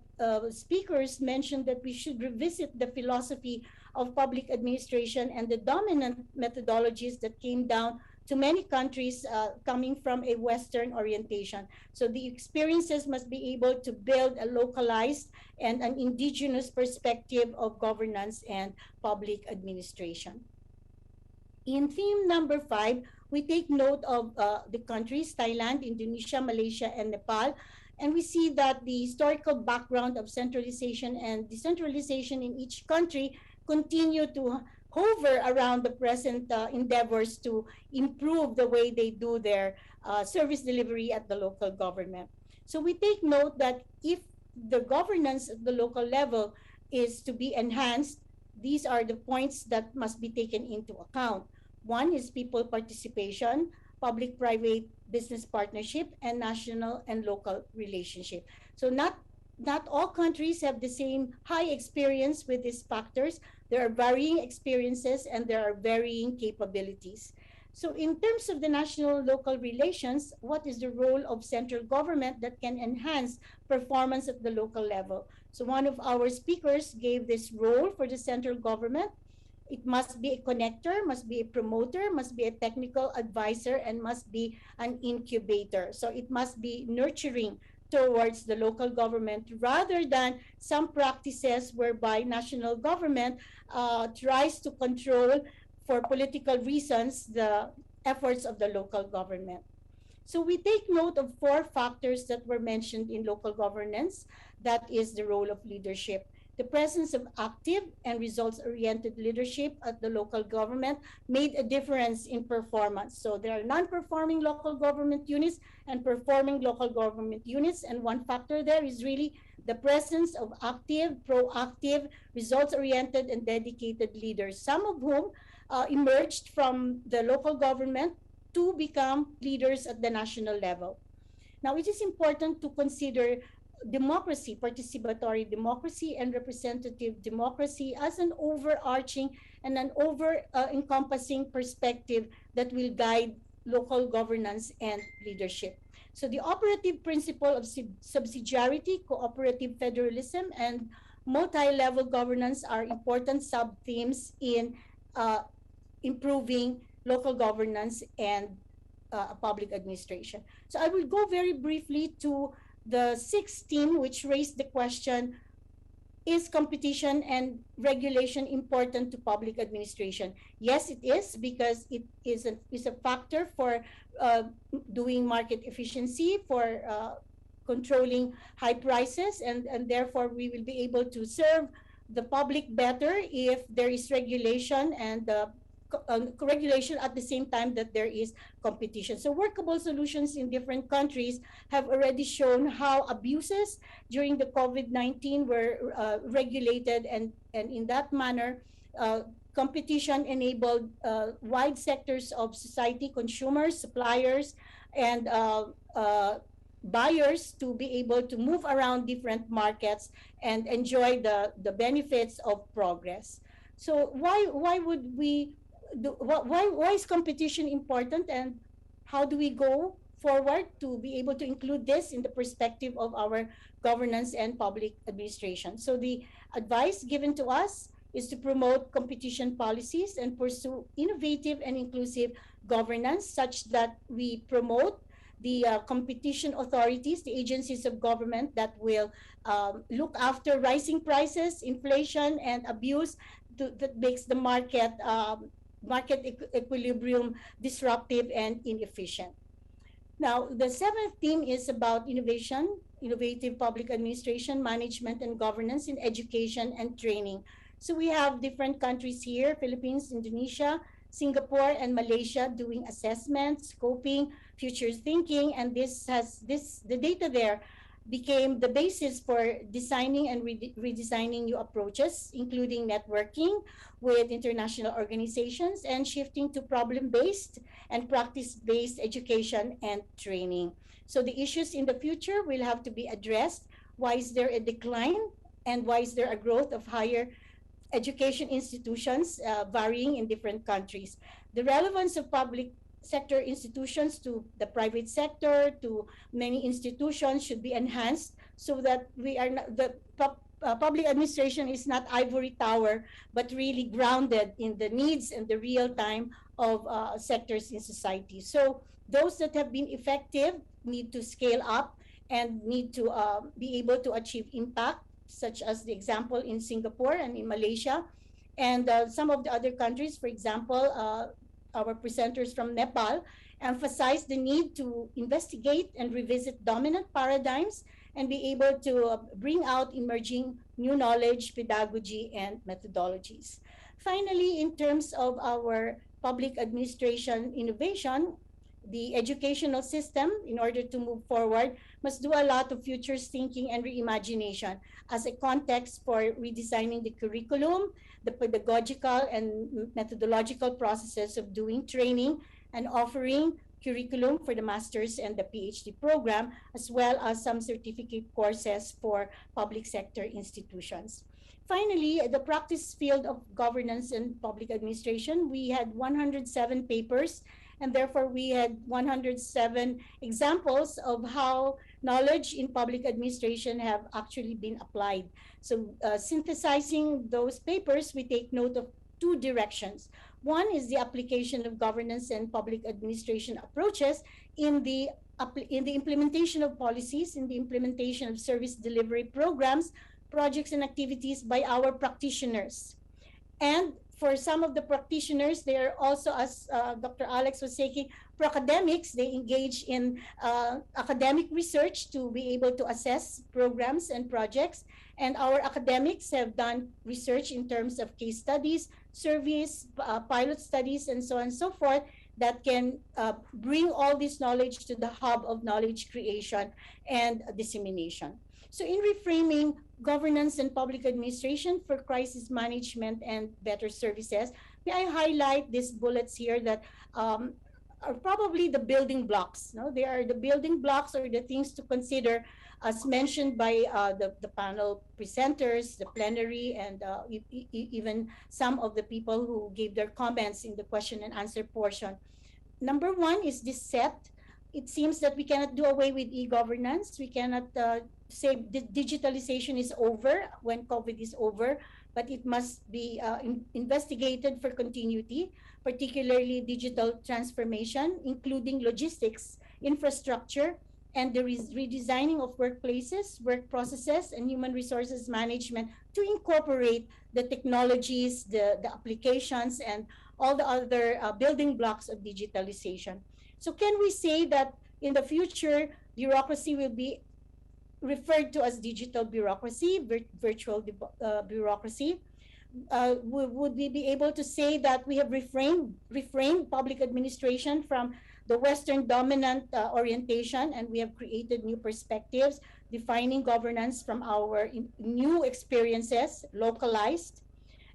speakers mentioned that we should revisit the philosophy of public administration and the dominant methodologies that came down to many countries coming from a Western orientation. So the experiences must be able to build a localized and an indigenous perspective of governance and public administration. In theme number 5, we take note of the countries, Thailand, Indonesia, Malaysia, and Nepal. And we see that the historical background of centralization and decentralization in each country continue to hover around the present endeavors to improve the way they do their service delivery at the local government. So we take note that if the governance at the local level is to be enhanced, these are the points that must be taken into account. One is people participation, public-private business partnership, and national and local relationship. So not all countries have the same high experience with these factors. There are varying experiences and there are varying capabilities. So in terms of the national-local relations, what is the role of central government that can enhance performance at the local level? So one of our speakers gave this role for the central government. It must be a connector, must be a promoter, must be a technical advisor, and must be an incubator. So it must be nurturing towards the local government rather than some practices whereby national government tries to control for political reasons the efforts of the local government. So we take note of 4 factors that were mentioned in local governance. That is the role of leadership. The presence of active and results-oriented leadership at the local government made a difference in performance. So there are non-performing local government units and performing local government units, and one factor there is really the presence of active, proactive, results-oriented, and dedicated leaders, some of whom emerged from the local government to become leaders at the national level. Now, it is important to consider democracy, participatory democracy, and representative democracy as an overarching and an over-encompassing perspective that will guide local governance and leadership. So the operative principle of subsidiarity, cooperative federalism, and multi-level governance are important sub-themes in improving local governance and public administration. So I will go very briefly to the 6th theme, which raised the question, is competition and regulation important to public administration? Yes, it is, because it is a factor for doing market efficiency, for controlling high prices, and therefore we will be able to serve the public better if there is regulation and regulation at the same time that there is competition. So workable solutions in different countries have already shown how abuses during the COVID-19 were regulated, and in that manner, competition enabled wide sectors of society, consumers, suppliers, and buyers to be able to move around different markets and enjoy the benefits of progress. So why would we why is competition important, and how do we go forward to be able to include this in the perspective of our governance and public administration? So the advice given to us is to promote competition policies and pursue innovative and inclusive governance such that we promote the competition authorities, the agencies of government that will look after rising prices, inflation, and abuse that makes the market equilibrium disruptive and inefficient. Now, the 7th theme is about innovation, innovative public administration, management, and governance in education and training. So we have different countries here: Philippines, Indonesia, Singapore and Malaysia doing assessments, scoping, future thinking, and the data there became the basis for designing and redesigning new approaches, including networking with international organizations and shifting to problem-based and practice-based education and training. So the issues in the future will have to be addressed. Why is there a decline? And why is there a growth of higher education institutions varying in different countries? The relevance of public sector institutions to the private sector, to many institutions, should be enhanced so that we are not, public administration is not ivory tower, but really grounded in the needs and the real time of sectors in society. So those that have been effective need to scale up and need to be able to achieve impact, such as the example in Singapore and in Malaysia. And some of the other countries, for example, our presenters from Nepal emphasize the need to investigate and revisit dominant paradigms and be able to bring out emerging new knowledge, pedagogy, and methodologies. Finally, in terms of our public administration innovation, the educational system, in order to move forward, must do a lot of futures thinking and reimagination as a context for redesigning the curriculum, the pedagogical and methodological processes of doing training and offering curriculum for the master's and the PhD program, as well as some certificate courses for public sector institutions. Finally, the practice field of governance and public administration, we had 107 papers, and therefore we had 107 examples of how knowledge in public administration have actually been applied. So synthesizing those papers, we take note of two directions. One is the application of governance and public administration approaches in the implementation of policies, in the implementation of service delivery programs, projects, and activities by our practitioners. And for some of the practitioners, they are also, as Dr. Alex was saying, pro-academics. They engage in academic research to be able to assess programs and projects. And our academics have done research in terms of case studies, surveys, pilot studies, and so on and so forth, that can bring all this knowledge to the hub of knowledge creation and dissemination. So in reframing governance and public administration for crisis management and better services, may I highlight these bullets here that are probably the building blocks. No? They are the building blocks or the things to consider, as mentioned by the panel presenters, the plenary, and even some of the people who gave their comments in the question and answer portion. Number one is this set. It seems that we cannot do away with e-governance. We cannot say digitalization is over when COVID is over, but it must be investigated for continuity, particularly digital transformation, including logistics, infrastructure, and the redesigning of workplaces, work processes, and human resources management to incorporate the technologies, the applications, and all the other building blocks of digitalization. So can we say that in the future, bureaucracy will be referred to as digital bureaucracy, virtual bureaucracy? Would we be able to say that we have reframed public administration from the Western dominant orientation, and we have created new perspectives, defining governance from our new experiences, localized,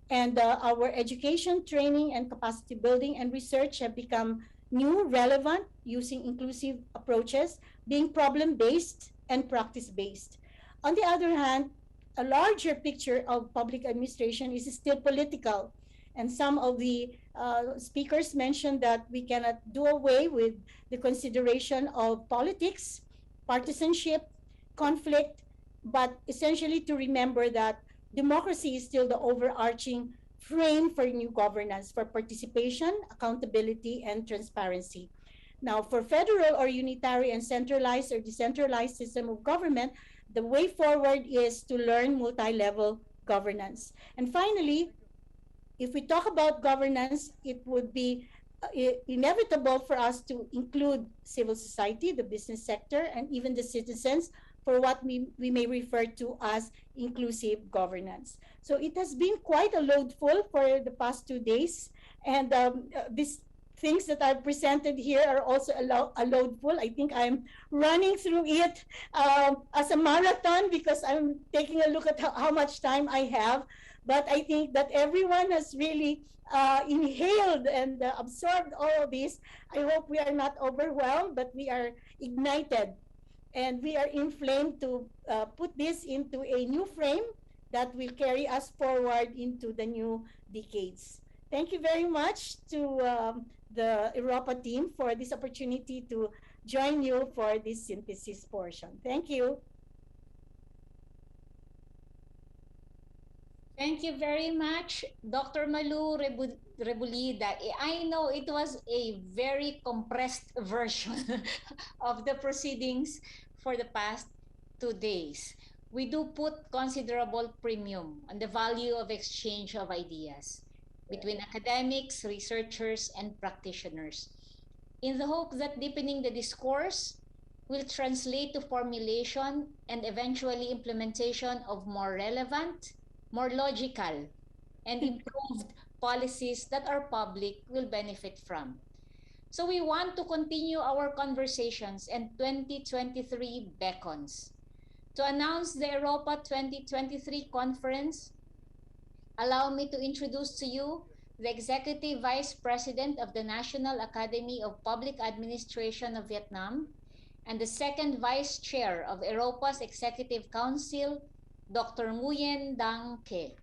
and our education, training, and capacity building and research have become new, relevant, using inclusive approaches, being problem-based and practice-based. On the other hand, a larger picture of public administration is still political. And some of the speakers mentioned that we cannot do away with the consideration of politics, partisanship, conflict, but essentially to remember that democracy is still the overarching frame for new governance, for participation, accountability, and transparency. Now, for federal or unitary and centralized or decentralized system of government, the way forward is to learn multi-level governance. And finally, if we talk about governance, it would be inevitable for us to include civil society, the business sector, and even the citizens for what we may refer to as inclusive governance. So it has been quite a loadful for the past 2 days. And these things that I've presented here are also a load full. I think I'm running through it as a marathon because I'm taking a look at how much time I have. But I think that everyone has really inhaled and absorbed all of this. I hope we are not overwhelmed, but we are ignited and we are inflamed to put this into a new frame that will carry us forward into the new decades. Thank you very much to the EROPA team for this opportunity to join you for this synthesis portion. Thank you. Thank you very much, Dr. Malu Rebulida. I know it was a very compressed version of the proceedings for the past 2 days. We do put considerable premium on the value of exchange of ideas between academics, researchers, and practitioners, in the hope that deepening the discourse will translate to formulation and eventually implementation of more relevant, more logical, and improved policies that our public will benefit from. So we want to continue our conversations, and 2023 beckons. To announce the EROPA 2023 conference, allow me to introduce to you the Executive Vice President of the National Academy of Public Administration of Vietnam and the Second Vice Chair of EROPA's Executive Council, Dr. Nguyen Dang Ke.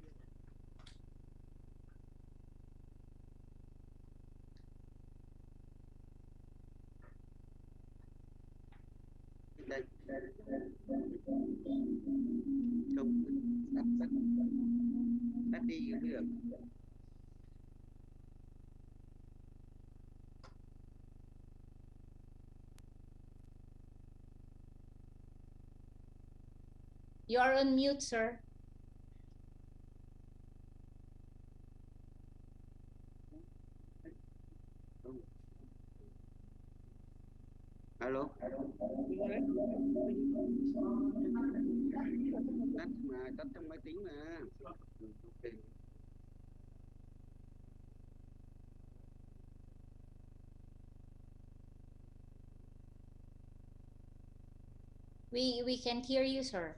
You are on mute, sir. Alo. Tắt trong máy tính mà. Okay. We can't hear you, sir.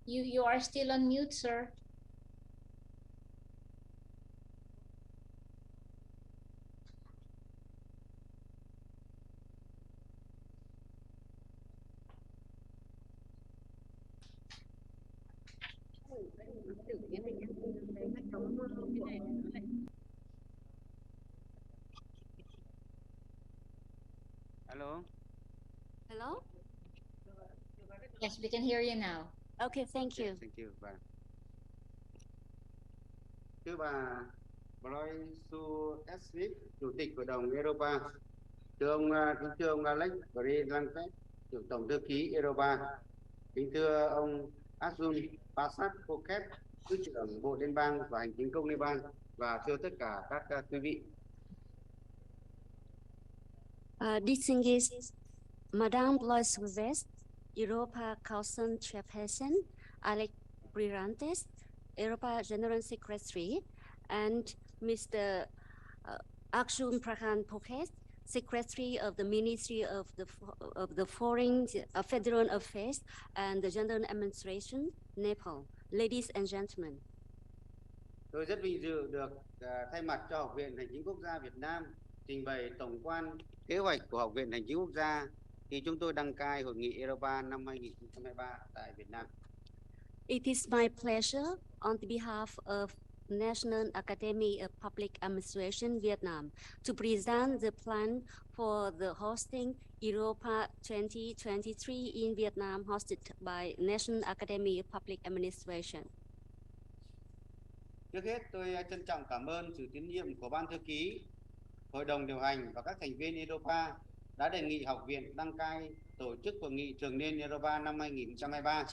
You are still on mute, sir. Hello. Hello? Yes, we can hear you now. Okay, thank you. Thank you. Bà. Thưa bà Broy Su Esvik, Chủ tịch Hội đồng EROPA. Kính thưa ông Alex Brillantet, Tổng thư ký EROPA. Kính thưa ông Arjun Pasat Phuket, Thứ trưởng Bộ Liên bang và Hành chính công liên bang. Và thưa tất cả các quý vị. Distinguished Madame Blois West, Europa Council Chairperson, Alex Brillantes, Europa General Secretary, and Mr. Arjun Prakan Phuket, Secretary of the Ministry of the Foreign Federal Affairs and the General Administration, Nepal. Ladies and gentlemen. Tôi rất vinh dự được thay mặt cho Học viện Hành chính Quốc gia Việt Nam trình bày tổng quan kế hoạch của Học viện Hành chính Quốc gia khi chúng tôi đăng cai hội nghị EROPA năm 2023 tại Việt Nam. It is my pleasure on behalf of National Academy of Public Administration Vietnam to present the plan for the hosting EROPA 2023 in Vietnam hosted by National Academy of Public Administration. Trước hết, tôi trân trọng cảm ơn sự tín nhiệm của Ban Thư ký, Hội đồng điều hành và các thành viên EROPA đã đề nghị Học viện đăng cai tổ chức hội nghị thường niên EROPA năm 2023.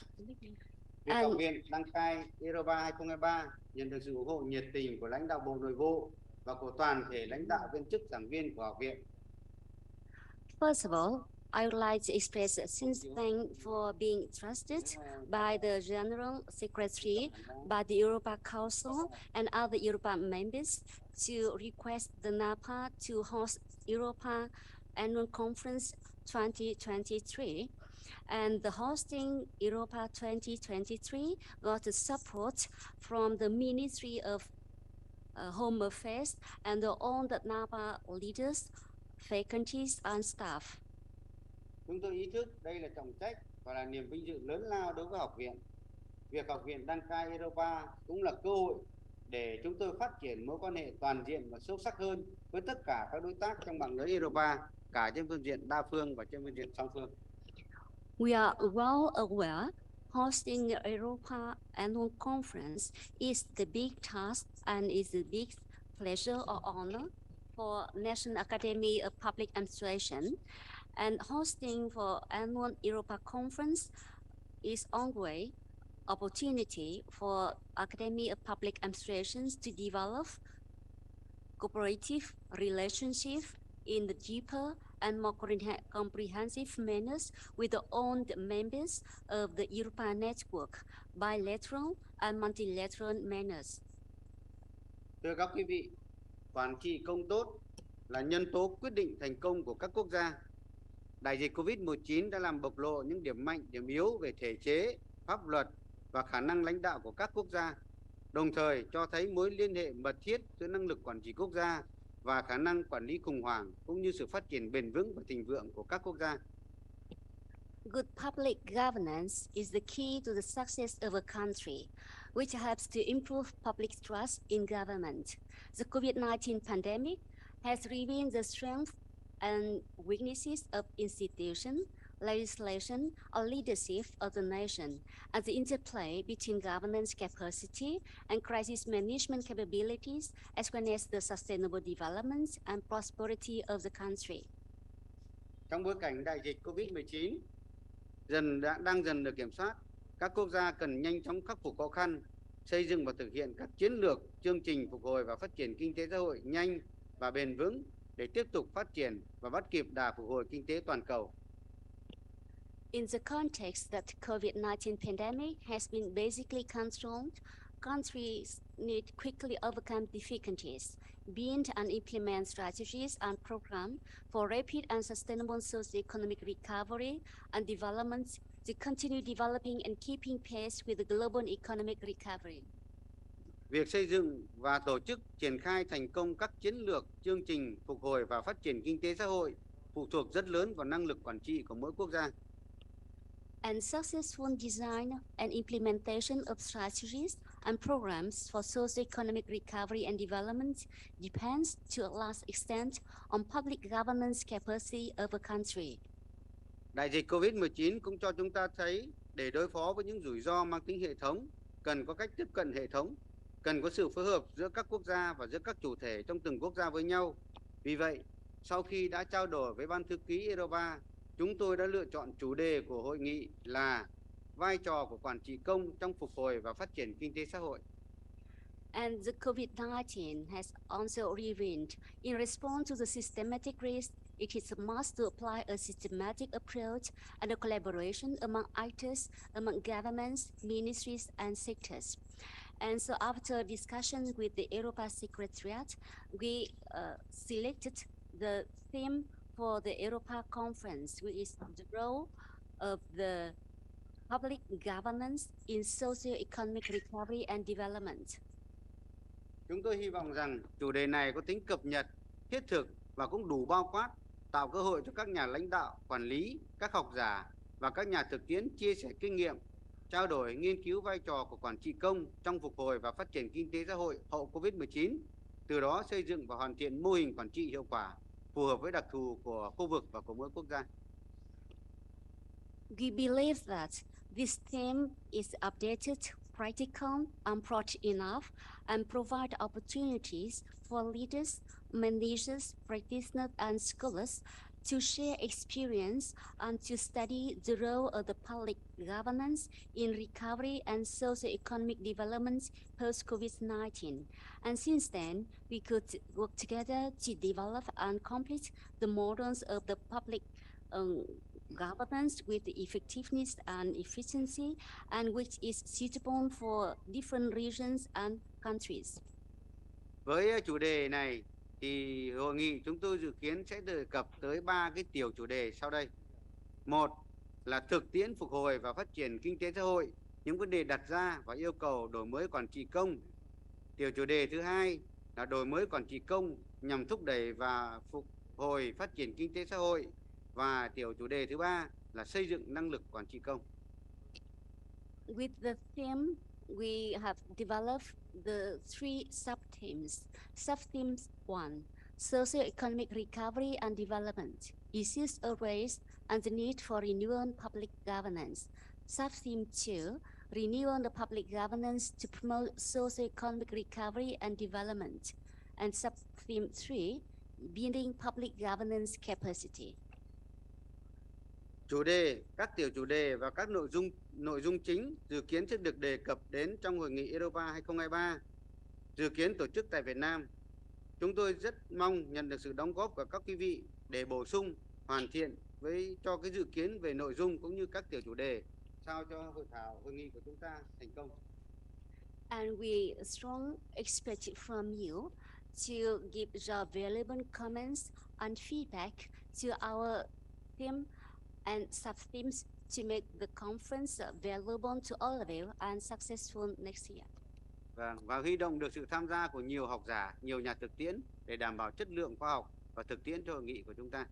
Việc Học viện đăng cai EROPA 2023 nhận được sự ủng hộ nhiệt tình của lãnh đạo Bộ Nội vụ và của toàn thể lãnh đạo viên chức giảng viên của học viện. First of all, I would like to express a sincere thanks for being trusted by the General Secretary, by the Europa Council, and other Europa members to request the NAPA to host Europa Annual Conference 2023. And the hosting Europa 2023 got the support from the Ministry of Home Affairs and all the NAPA leaders, faculties, and staff. Chúng tôi ý thức đây là trọng trách và là niềm vinh dự lớn lao đối với học viện. Việc học viện đăng cai EROPA cũng là cơ hội để chúng tôi phát triển mối quan hệ toàn diện và sâu sắc hơn với tất cả các đối tác trong mạng lưới EROPA, cả trên phương diện đa phương và trên phương diện song phương. We are well aware hosting the EROPA Annual Conference is the big task and is a big pleasure or honor for National Academy of Public Administration. And hosting for annual EROPA conference is ongoing opportunity for Academy of Public Administrations to develop cooperative relationship in the deeper and more comprehensive manners with the own members of the EROPA network, bilateral and multilateral manners. Thưa các quý vị, quản trị công tốt là nhân tố quyết định thành công của các quốc gia. Đại dịch COVID-19 đã làm bộc lộ những điểm mạnh, điểm yếu về thể chế, pháp luật và khả năng lãnh đạo của các quốc gia, đồng thời cho thấy mối liên hệ mật thiết giữa năng lực quản trị quốc gia và khả năng quản lý khủng hoảng cũng như sự phát triển bền vững và thịnh vượng của các quốc gia. Good public governance is the key to the success of a country, which helps to improve public trust in government. The COVID-19 pandemic has revealed the strength and weaknesses of institutions, legislation, or leadership of the nation, and the interplay between governance capacity and crisis management capabilities, as well as the sustainable development and prosperity of the country. Trong bối cảnh đại dịch COVID-19 đang dần được kiểm soát, các quốc gia cần nhanh chóng khắc phục khó khăn, xây dựng và thực hiện các chiến lược, chương trình phục hồi và phát triển kinh tế xã hội nhanh và bền vững để tiếp tục phát triển và bắt kịp đà phục hồi kinh tế toàn cầu. In the context that COVID-19 pandemic has been basically controlled, countries need quickly overcome difficulties, build and implement strategies and programs for rapid and sustainable socio-economic recovery and development to continue developing and keeping pace with the global economic recovery. Việc xây dựng và tổ chức triển khai thành công các chiến lược, chương trình phục hồi và phát triển kinh tế xã hội phụ thuộc rất lớn vào năng lực quản trị của mỗi quốc gia. And successful design and implementation of strategies and programs for socio-economic recovery and development depends to a large extent on public governance capacity of a country. Đại dịch COVID-19 cũng cho chúng ta thấy để đối phó với những rủi ro mang tính hệ thống, cần có cách tiếp cận hệ thống, cần có sự phối hợp giữa các quốc gia và giữa các chủ thể trong từng quốc gia với nhau. Vì vậy, sau khi đã trao đổi với Ban thư ký EROPA, chúng tôi đã lựa chọn chủ đề của hội nghị là vai trò của quản trị công trong phục hồi và phát triển kinh tế xã hội. And the COVID-19 has also revealed, in response to the systematic risk, it is a must to apply a systematic approach and a collaboration among actors, among governments, ministries, and sectors. And so after discussion with the EROPA Secretariat, we selected the theme for the EROPA conference, which is the role of the public governance in socio-economic recovery and development. Chúng tôi hy vọng rằng chủ đề này có tính cập nhật, thiết thực và cũng đủ bao quát, tạo cơ hội cho các nhà lãnh đạo, quản lý, các học giả và các nhà thực tiễn chia sẻ kinh nghiệm, trao đổi nghiên cứu vai trò của quản trị công trong phục hồi và phát triển kinh tế xã hội hậu Covid-19, từ đó xây dựng và hoàn thiện mô hình quản trị hiệu quả phù hợp với đặc thù của khu vực và của mỗi quốc gia. We believe that this theme is updated, practical, and broad enough, and provide opportunities for leaders, managers, practitioners, and scholars to share experience and to study the role of the public governance in recovery and socio-economic development post-COVID-19. And since then, we could work together to develop and complete the models of the public governance with the effectiveness and efficiency, and which is suitable for different regions and countries. Với chủ đề này thì hội nghị chúng tôi dự kiến sẽ đề cập tới 3 cái tiểu chủ đề sau đây. Một là thực tiễn phục hồi và phát triển kinh tế xã hội, những vấn đề đặt ra và yêu cầu đổi mới quản trị công. Tiểu chủ đề thứ hai là đổi mới quản trị công nhằm thúc đẩy và phục hồi phát triển kinh tế xã hội. Và tiểu chủ đề thứ ba là xây dựng năng lực quản trị công. With the theme, we have developed the three sub-themes. Sub-themes 1, socio-economic recovery and development, issues raised and the need for renewal public governance. Sub-theme 2, renewal the public governance to promote socio-economic recovery and development. And sub-theme 3, building public governance capacity. Chủ đề, các tiểu chủ đề và các nội dung chính dự kiến sẽ được đề cập đến trong hội nghị EROPA 2023 dự kiến tổ chức tại Việt Nam. Chúng tôi rất mong nhận được sự đóng góp của các quý vị để bổ sung, hoàn thiện cho cái dự kiến về nội dung cũng như các tiểu chủ đề sao cho hội nghị của chúng ta thành công. And we strongly expect from you to give your valuable comments and feedback to our theme and sub-themes to make the conference valuable to all of you and successful next year. Và huy động được sự tham gia của nhiều học giả, nhiều nhà thực tiễn để đảm bảo chất lượng khoa học và thực tiễn cho hội nghị của chúng ta.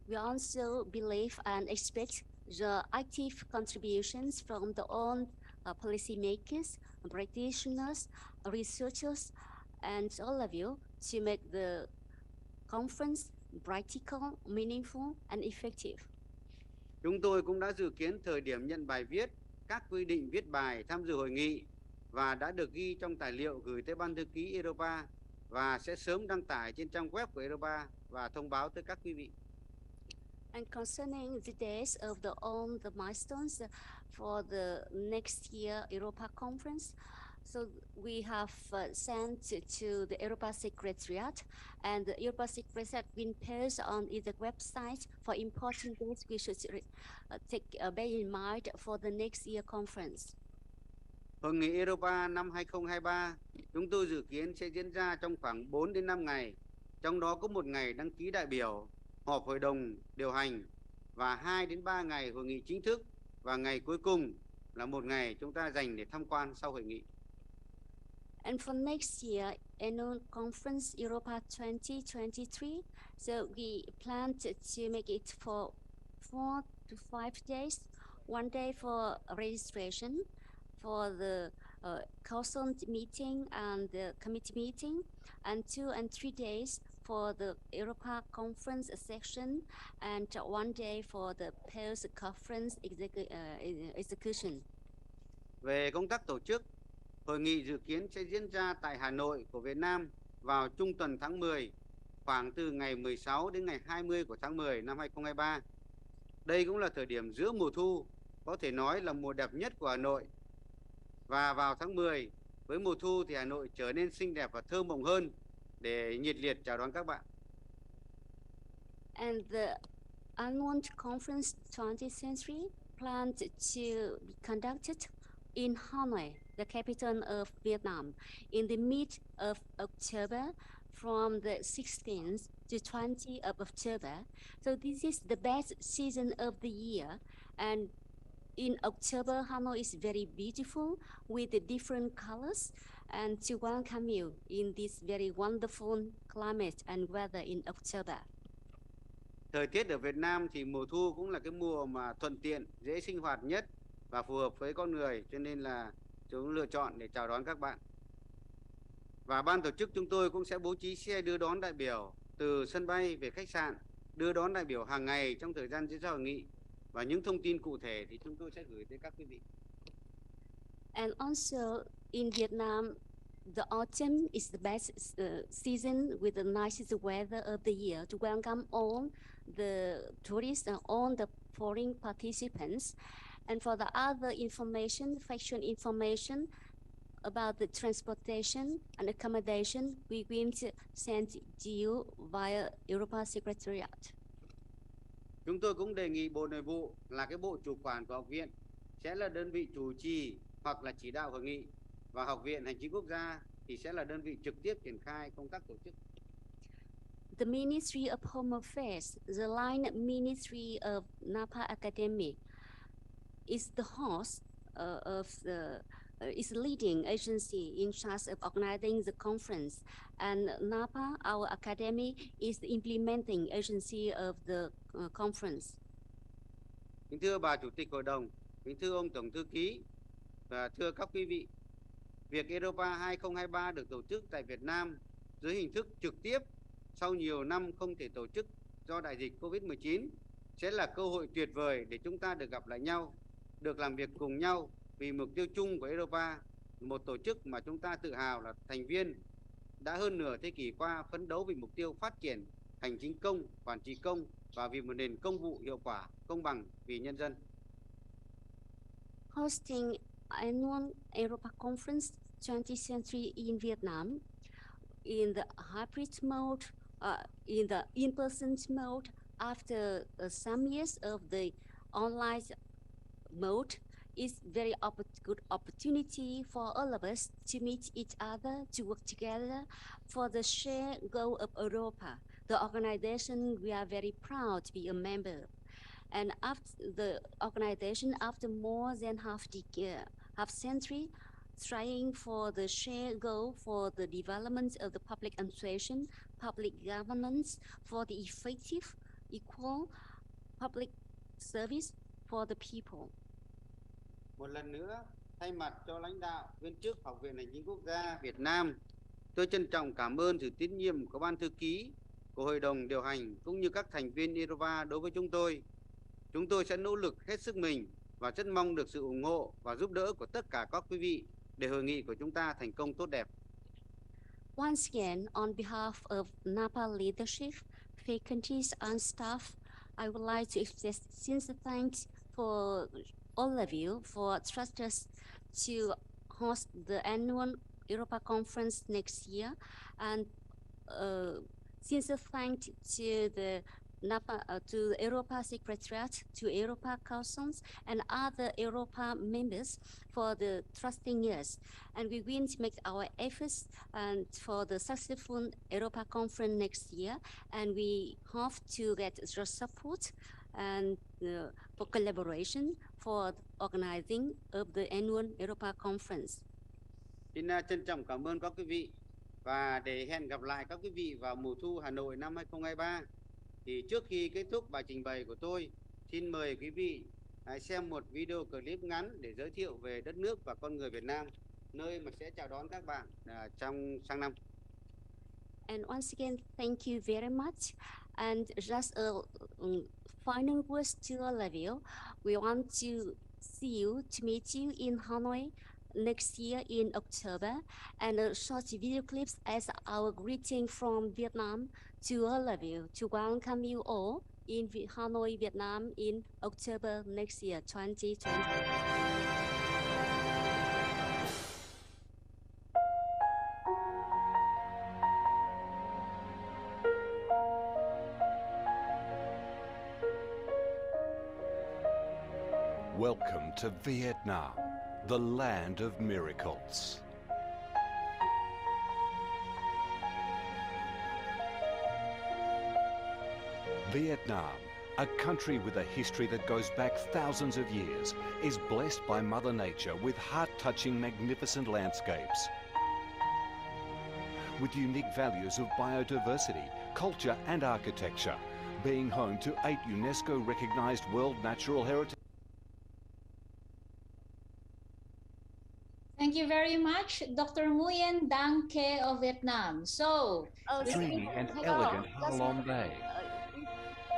We also believe and expect the active contributions from the all policymakers, practitioners, researchers, and all of you to make the conference practical, meaningful, and effective. Chúng tôi cũng đã dự kiến thời điểm nhận bài viết, các quy định viết bài tham dự hội nghị và đã được ghi trong tài liệu gửi tới Ban thư ký EROPA và sẽ sớm đăng tải trên trang web của EROPA và thông báo tới các quý vị. And concerning the dates of all the milestones for the next year EROPA conference, so we have sent to the EROPA Secretariat, and the EROPA Secretariat will post on the website for important dates we should bear in mind for the next year conference. Hội nghị EROPA năm 2023 chúng tôi dự kiến sẽ diễn ra trong khoảng 4 đến 5 ngày, trong đó có 1 ngày đăng ký đại biểu, họp hội đồng điều hành và 2 đến 3 ngày hội nghị chính thức, và ngày cuối cùng là 1 ngày chúng ta dành để tham quan sau hội nghị. And for next year annual conference EROPA 2023, so we plan to make it for 4 to 5 days, 1 day for registration for the council meeting and the committee meeting, and 2 and 3 days for the EROPA conference section, and 1 day for the post-conference execution. Về công tác tổ chức, hội nghị dự kiến sẽ diễn ra tại Hà Nội của Việt Nam vào trung tuần tháng 10, khoảng từ ngày 16 đến ngày 20 của tháng 10 năm 2023. Đây cũng là thời điểm giữa mùa thu, có thể nói là mùa đẹp nhất của Hà Nội. Và vào tháng 10, với mùa thu thì Hà Nội trở nên xinh đẹp và thơ mộng hơn để nhiệt liệt chào đón các bạn. And the annual conference 20th planned to be conducted in Hanoi, the capital of Vietnam, in the mid of October, from the 16th to 20th of October. So this is the best season of the year, and in October, Hanoi is very beautiful with the different colors, and to welcome you in this very wonderful climate and weather in October. Thời tiết ở Việt Nam thì mùa thu cũng là cái mùa mà thuận tiện, dễ sinh hoạt nhất và phù hợp với con người, cho nên là chúng lựa chọn để chào đón các bạn. Và ban tổ chức chúng tôi cũng sẽ bố trí xe đưa đón đại biểu từ sân bay về khách sạn, đưa đón đại biểu hàng ngày trong thời gian diễn ra hội nghị, và những thông tin cụ thể thì chúng tôi sẽ gửi tới các quý vị. And also in Vietnam, the autumn is the best season with the nicest weather of the year to welcome all the tourists and all the foreign participants. And for the other information, factual information about the transportation and accommodation, we will send to you via EROPA Secretariat. Chúng tôi cũng đề nghị Bộ Nội vụ là cái bộ chủ quản của học viện sẽ là đơn vị chủ trì hoặc là chỉ đạo hội nghị, và Học viện Hành chính Quốc gia thì sẽ là đơn vị trực tiếp triển khai công tác tổ chức. The Ministry of Home Affairs, the line Ministry of Napa Academy, is the host of the is leading agency in charge of organizing the conference, and NAPA, our academy, is the implementing agency of the conference. Kính thưa bà Chủ tịch Hội đồng, kính thưa ông Tổng thư ký và thưa các quý vị, việc EROPA 2023 được tổ chức tại Việt Nam dưới hình thức trực tiếp sau nhiều năm không thể tổ chức do đại dịch Covid-19 sẽ là cơ hội tuyệt vời để chúng ta được gặp lại nhau, được làm việc cùng nhau vì mục tiêu chung của EROPA, một tổ chức mà chúng ta tự hào là thành viên đã hơn nửa thế kỷ qua phấn đấu vì mục tiêu phát triển hành chính công, quản trị công và vì một nền công vụ hiệu quả, công bằng vì nhân dân. Hosting annual EROPA conference 20th century in Vietnam in the hybrid mode, in the in-person mode after some years of the online mode is very good opportunity for all of us to meet each other, to work together for the shared goal of Europa, the organization we are very proud to be a member. And after the organization, after more than half century, trying for the shared goal for the development of the public administration, public governance, for the effective, equal public service for the people. Một lần nữa, thay mặt cho lãnh đạo, viên chức Học viện Hành chính Quốc gia Việt Nam, tôi trân trọng cảm ơn sự tín nhiệm của Ban thư ký, của Hội đồng điều hành cũng như các thành viên EROPA đối với chúng tôi. Chúng tôi sẽ nỗ lực hết sức mình và rất mong được sự ủng hộ và giúp đỡ của tất cả các quý vị để hội nghị của chúng ta thành công tốt đẹp. Once again, on behalf of NAPA leadership, faculties and staff, I would like to express sincere thanks for all of you for trusting us to host the annual EROPA conference next year, and sincere thanks to the NAPA, to the EROPA Secretariat, to EROPA Councils, and other EROPA members for the trusting us. And we will make our efforts and for the successful EROPA conference next year, and we hope to get your support and for collaboration for organizing of the annual EROPA conference. Xin trân trọng cảm ơn các quý vị và để hẹn gặp lại các quý vị vào mùa thu Hà Nội năm 2023. Thì trước khi kết thúc bài trình bày của tôi, xin mời quý vị hãy xem một video clip ngắn để giới thiệu về đất nước và con người Việt Nam, nơi mà sẽ chào đón các bạn trong sang năm. And once again, thank you very much. And just a final words to all of you. We want to see you, to meet you in Hanoi next year in October, and short video clips as our greeting from Vietnam to all of you, to welcome you all in Hanoi, Vietnam in October next year, 2020. Welcome to Vietnam, the land of miracles. Vietnam, a country with a history that goes back thousands of years, is blessed by Mother Nature with heart-touching, magnificent landscapes. With unique values of biodiversity, culture and architecture, being home to 8 UNESCO-recognized World Natural Heritage. Thank you very much, Dr. Nguyen Dang Ke of Vietnam. So, Dreamy and elegant Ha Long Bay.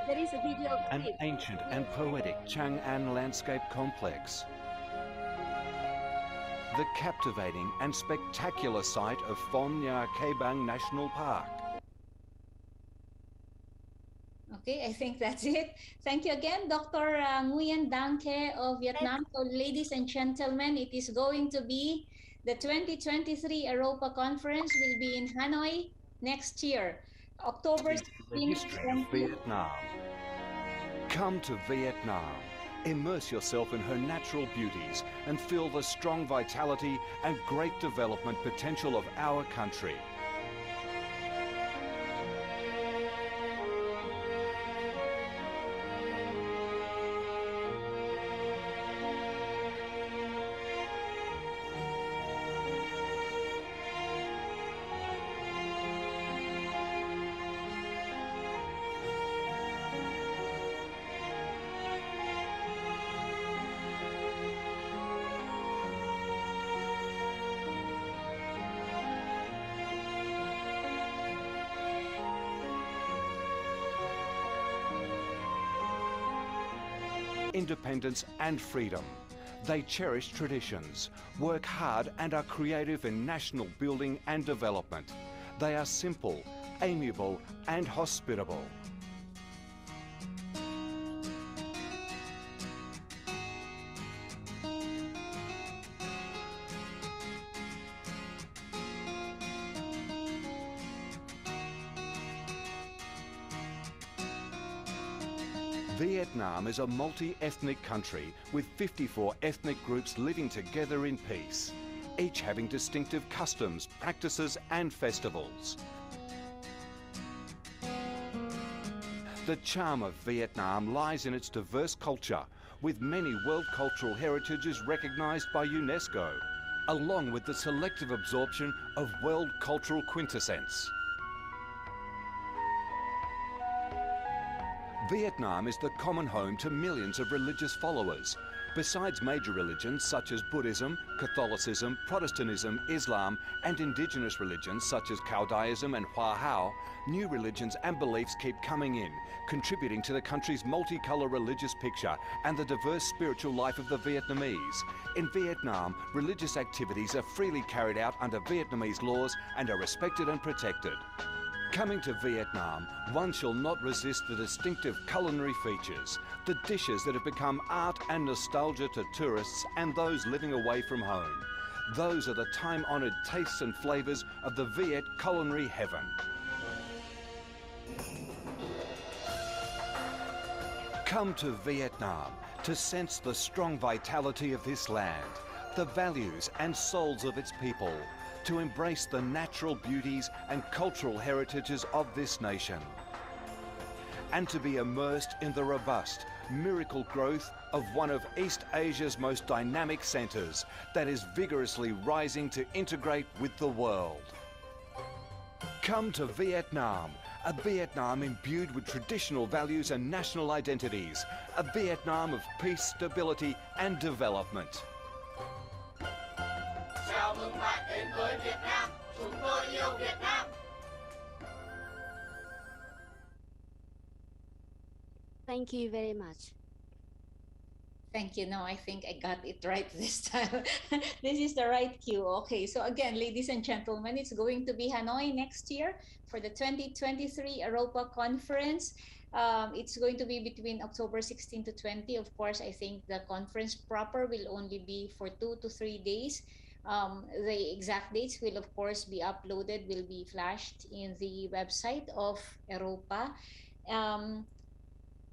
There is a video An clip. ancient and poetic Chang'an landscape complex. The captivating and spectacular site of Phong Nha Ke Bang National Park. Okay, I think that's it. Thank you again, Dr. Nguyen Danke of Vietnam. So, ladies and gentlemen, it is going to be the 2023 EROPA conference will be in Hanoi next year, October The 16 to history of 20. Vietnam. Come to Vietnam. Immerse yourself in her natural beauties and feel the strong vitality and great development potential of our country. Independence and freedom. They cherish traditions, work hard and are creative in national building and development. They are simple, amiable and hospitable. Vietnam is a multi-ethnic country with 54 ethnic groups living together in peace, each having distinctive customs, practices and festivals. The charm of Vietnam lies in its diverse culture, with many world cultural heritages recognised by UNESCO, along with the selective absorption of world cultural quintessence. Vietnam is the common home to millions of religious followers. Besides major religions such as Buddhism, Catholicism, Protestantism, Islam, and indigenous religions such as Taoism and Hoa Hao, new religions and beliefs keep coming in, contributing to the country's multicolour religious picture and the diverse spiritual life of the Vietnamese. In Vietnam, religious activities are freely carried out under Vietnamese laws and are respected and protected. Coming to Vietnam, one shall not resist the distinctive culinary features, the dishes that have become art and nostalgia to tourists and those living away from home. Those are the time-honoured tastes and flavours of the Viet culinary heaven. Come to Vietnam to sense the strong vitality of this land, the values and souls of its people, to embrace the natural beauties and cultural heritages of this nation, and to be immersed in the robust, miracle growth of one of East Asia's most dynamic centres that is vigorously rising to integrate with the world. Come to Vietnam, a Vietnam imbued with traditional values and national identities, a Vietnam of peace, stability and development. Chào mừng bạn đến với Việt Nam, chúng tôi yêu Việt Nam. Thank you very much. Thank you. No, I think I got it right this time. This is the right cue. Okay, so again, ladies and gentlemen, it's going to be Hanoi next year for the 2023 EROPA conference. It's going to be between October 16 to 20. Of course, I think the conference proper will only be for 2 to 3 days. The exact dates will, of course, be uploaded, will be flashed in the website of EROPA.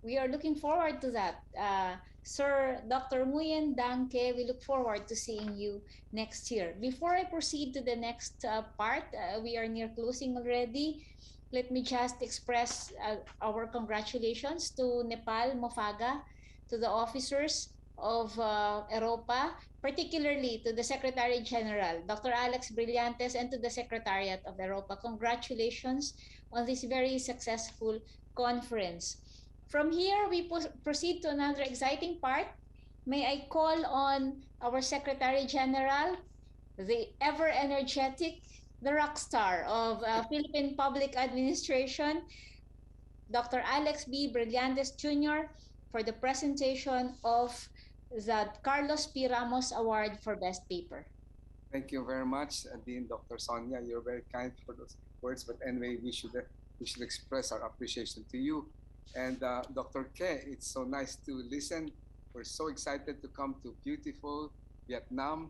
We are looking forward to that. Sir Dr. Nguyen Danke, we look forward to seeing you next year. Before I proceed to the next part, we are near closing already. Let me just express our congratulations to Nepal Mofaga, to the officers of EROPA, particularly to the Secretary General, Dr. Alex Brillantes, and to the Secretariat of EROPA. Congratulations on this very successful conference. From here, we proceed to another exciting part. May I call on our Secretary General, the ever-energetic, the rock star of Philippine Public Administration, Dr. Alex B. Brillantes Jr., for the presentation of the Carlos P. Ramos Award for Best Paper. Thank you very much, Dean Dr. Sonia. You're very kind for those words, but anyway, we should express our appreciation to you And Dr. Ke, it's so nice to listen. We're so excited to come to beautiful Vietnam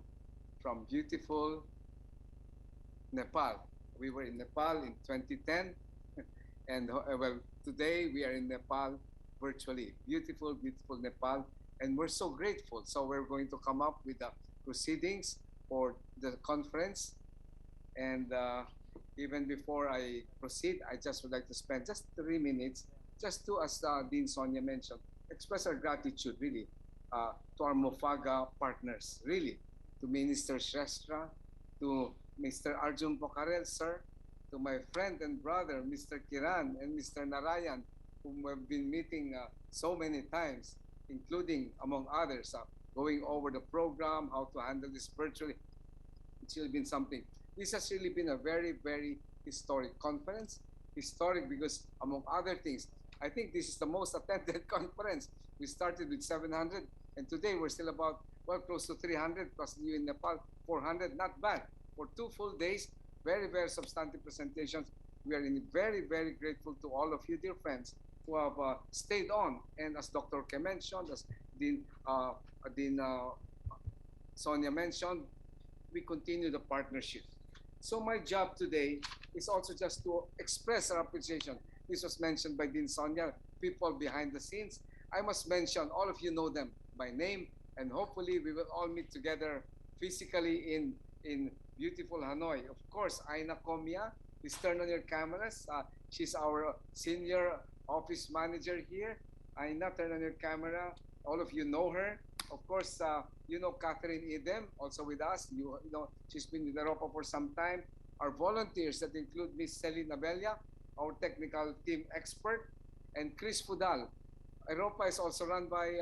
from beautiful Nepal. We were in Nepal in 2010, and well, today we are in Nepal virtually. Beautiful, beautiful Nepal, and we're so grateful. So we're going to come up with the proceedings for the conference. And even before I proceed, I just would like to spend just 3 minutes just to, as Dean Sonia mentioned, express our gratitude really to our Mofaga partners, really, to Minister Shrestra, to Mr. Arjun Pokarel, sir, to my friend and brother, Mr. Kiran and Mr. Narayan, whom we've been meeting so many times, including, among others, going over the program, how to handle this virtually. It's really been something. This has really been a very, very historic conference. Historic because, among other things, I think this is the most attended conference. We started with 700, and today we're still about, well, close to 300, plus you in Nepal, 400. Not bad. For 2 full days, very, very substantive presentations. We are very, very grateful to all of you, dear friends, who have stayed on. And as Dr. Ke mentioned, as Dean Sonia mentioned, we continue the partnership. So my job today is also just to express our appreciation. This was mentioned by Dean Sonia, people behind the scenes. I must mention, all of you know them by name, and hopefully we will all meet together physically in beautiful Hanoi. Of course, Aina Komia, please turn on your cameras. She's our senior office manager here. Aina, turn on your camera. All of you know her. Of course, you know Catherine Idem, also with us. You know, she's been with EROPA for some time. Our volunteers that include Miss Celine Abella, our technical team expert, and Chris Fudal. EROPA is also run by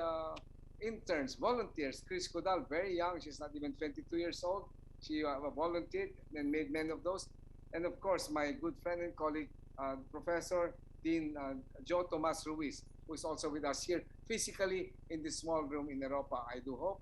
interns, volunteers. Chris Fudal, very young. She's not even 22 years old. She volunteered and made many of those. And of course, my good friend and colleague, Professor Dean Joe Tomas Ruiz, who is also with us here physically in this small room in EROPA. I do hope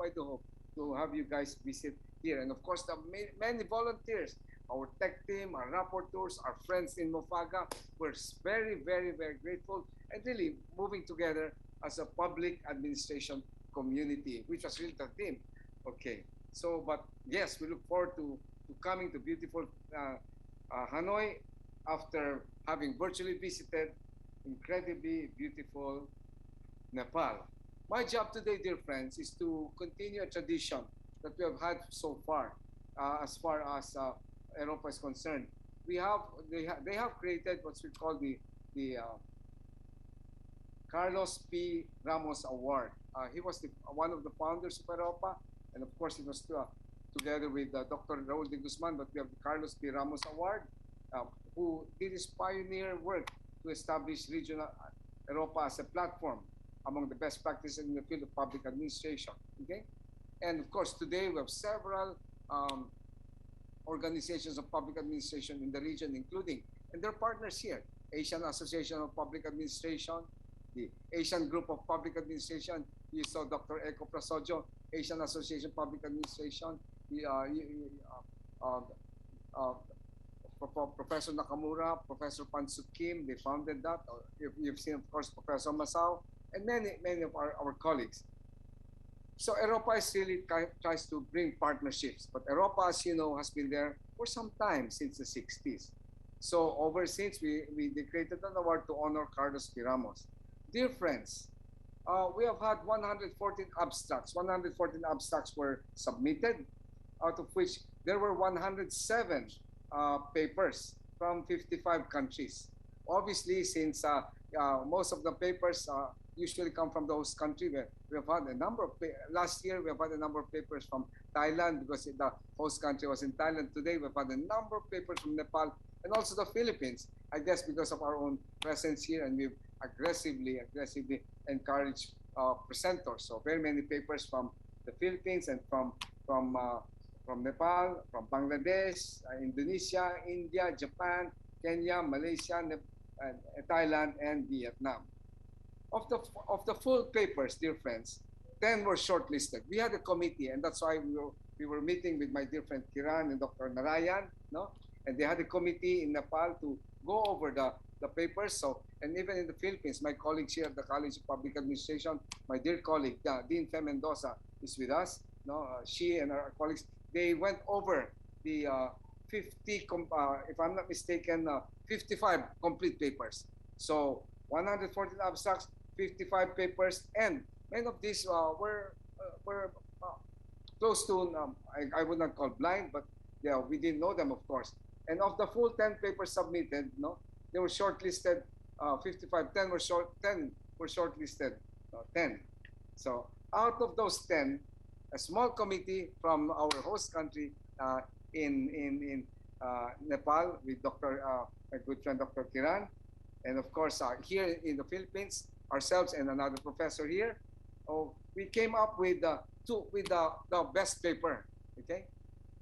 to have you guys visit here. And of course, the many volunteers, our tech team, our rapporteurs, our friends in Mofaga, we're very, very, very grateful and really moving together as a public administration community, which was really the theme. Okay, so, but yes, we look forward to coming to beautiful Hanoi after having virtually visited incredibly beautiful Nepal. My job today, dear friends, is to continue a tradition that we have had so far, as EROPA is concerned. They have created what we call the Carlos P. Ramos Award. He was one of the founders of EROPA, and of course, it was together with Dr. Raul de Guzman, but we have the Carlos P. Ramos Award, who did his pioneer work to establish regional EROPA as a platform among the best practices in the field of public administration. Okay, and of course today we have several organizations of public administration in the region, including, and their partners here, Asian Association of Public Administration, the Asian Group of Public Administration. You saw Dr. Eko Prasojo, Asian Association of Public Administration, the Professor Nakamura, Professor Pansuk Kim, they founded that. You've seen, of course, Professor Masao, and many of our colleagues. So EROPA is really tries to bring partnerships, but EROPA, as you know, has been there for some time, since the 60s. So ever since we created an award to honor Carlos P. Ramos. Dear friends, we have had 114 abstracts. 114 abstracts were submitted, out of which there were 107 papers from 55 countries. Obviously, since most of the papers usually come from those countries, we have had a number of, last year we have had a number of papers from Thailand because the host country was in Thailand. Today we've had a number of papers from Nepal and also the Philippines, I guess because of our own presence here, and we've aggressively encouraged presenters. So very many papers from the Philippines and from Nepal, from Bangladesh, Indonesia, India, Japan, Kenya, Malaysia, Thailand, and Vietnam. Of the full papers, dear friends, 10 were shortlisted. We had a committee, and that's why we were meeting with my dear friend Kiran and Dr. Narayan, no? And they had a committee in Nepal to go over the papers. So, and even in the Philippines, my colleagues here at the College of Public Administration, my dear colleague, Dean Fe Mendoza, is with us. No, she and our colleagues, they went over the 50, if I'm not mistaken, 55 complete papers. So 114 abstracts, 55 papers, and many of these were close to, I would not call blind, but yeah, we didn't know them, of course. And of the full 10 papers submitted, no, they were shortlisted. 55, 10 were 10 were shortlisted. 10. So out of those 10, a small committee from our host country in Nepal with my good friend Dr. Kiran, and of course here in the Philippines, ourselves and another professor here, we came up with the best paper. Okay,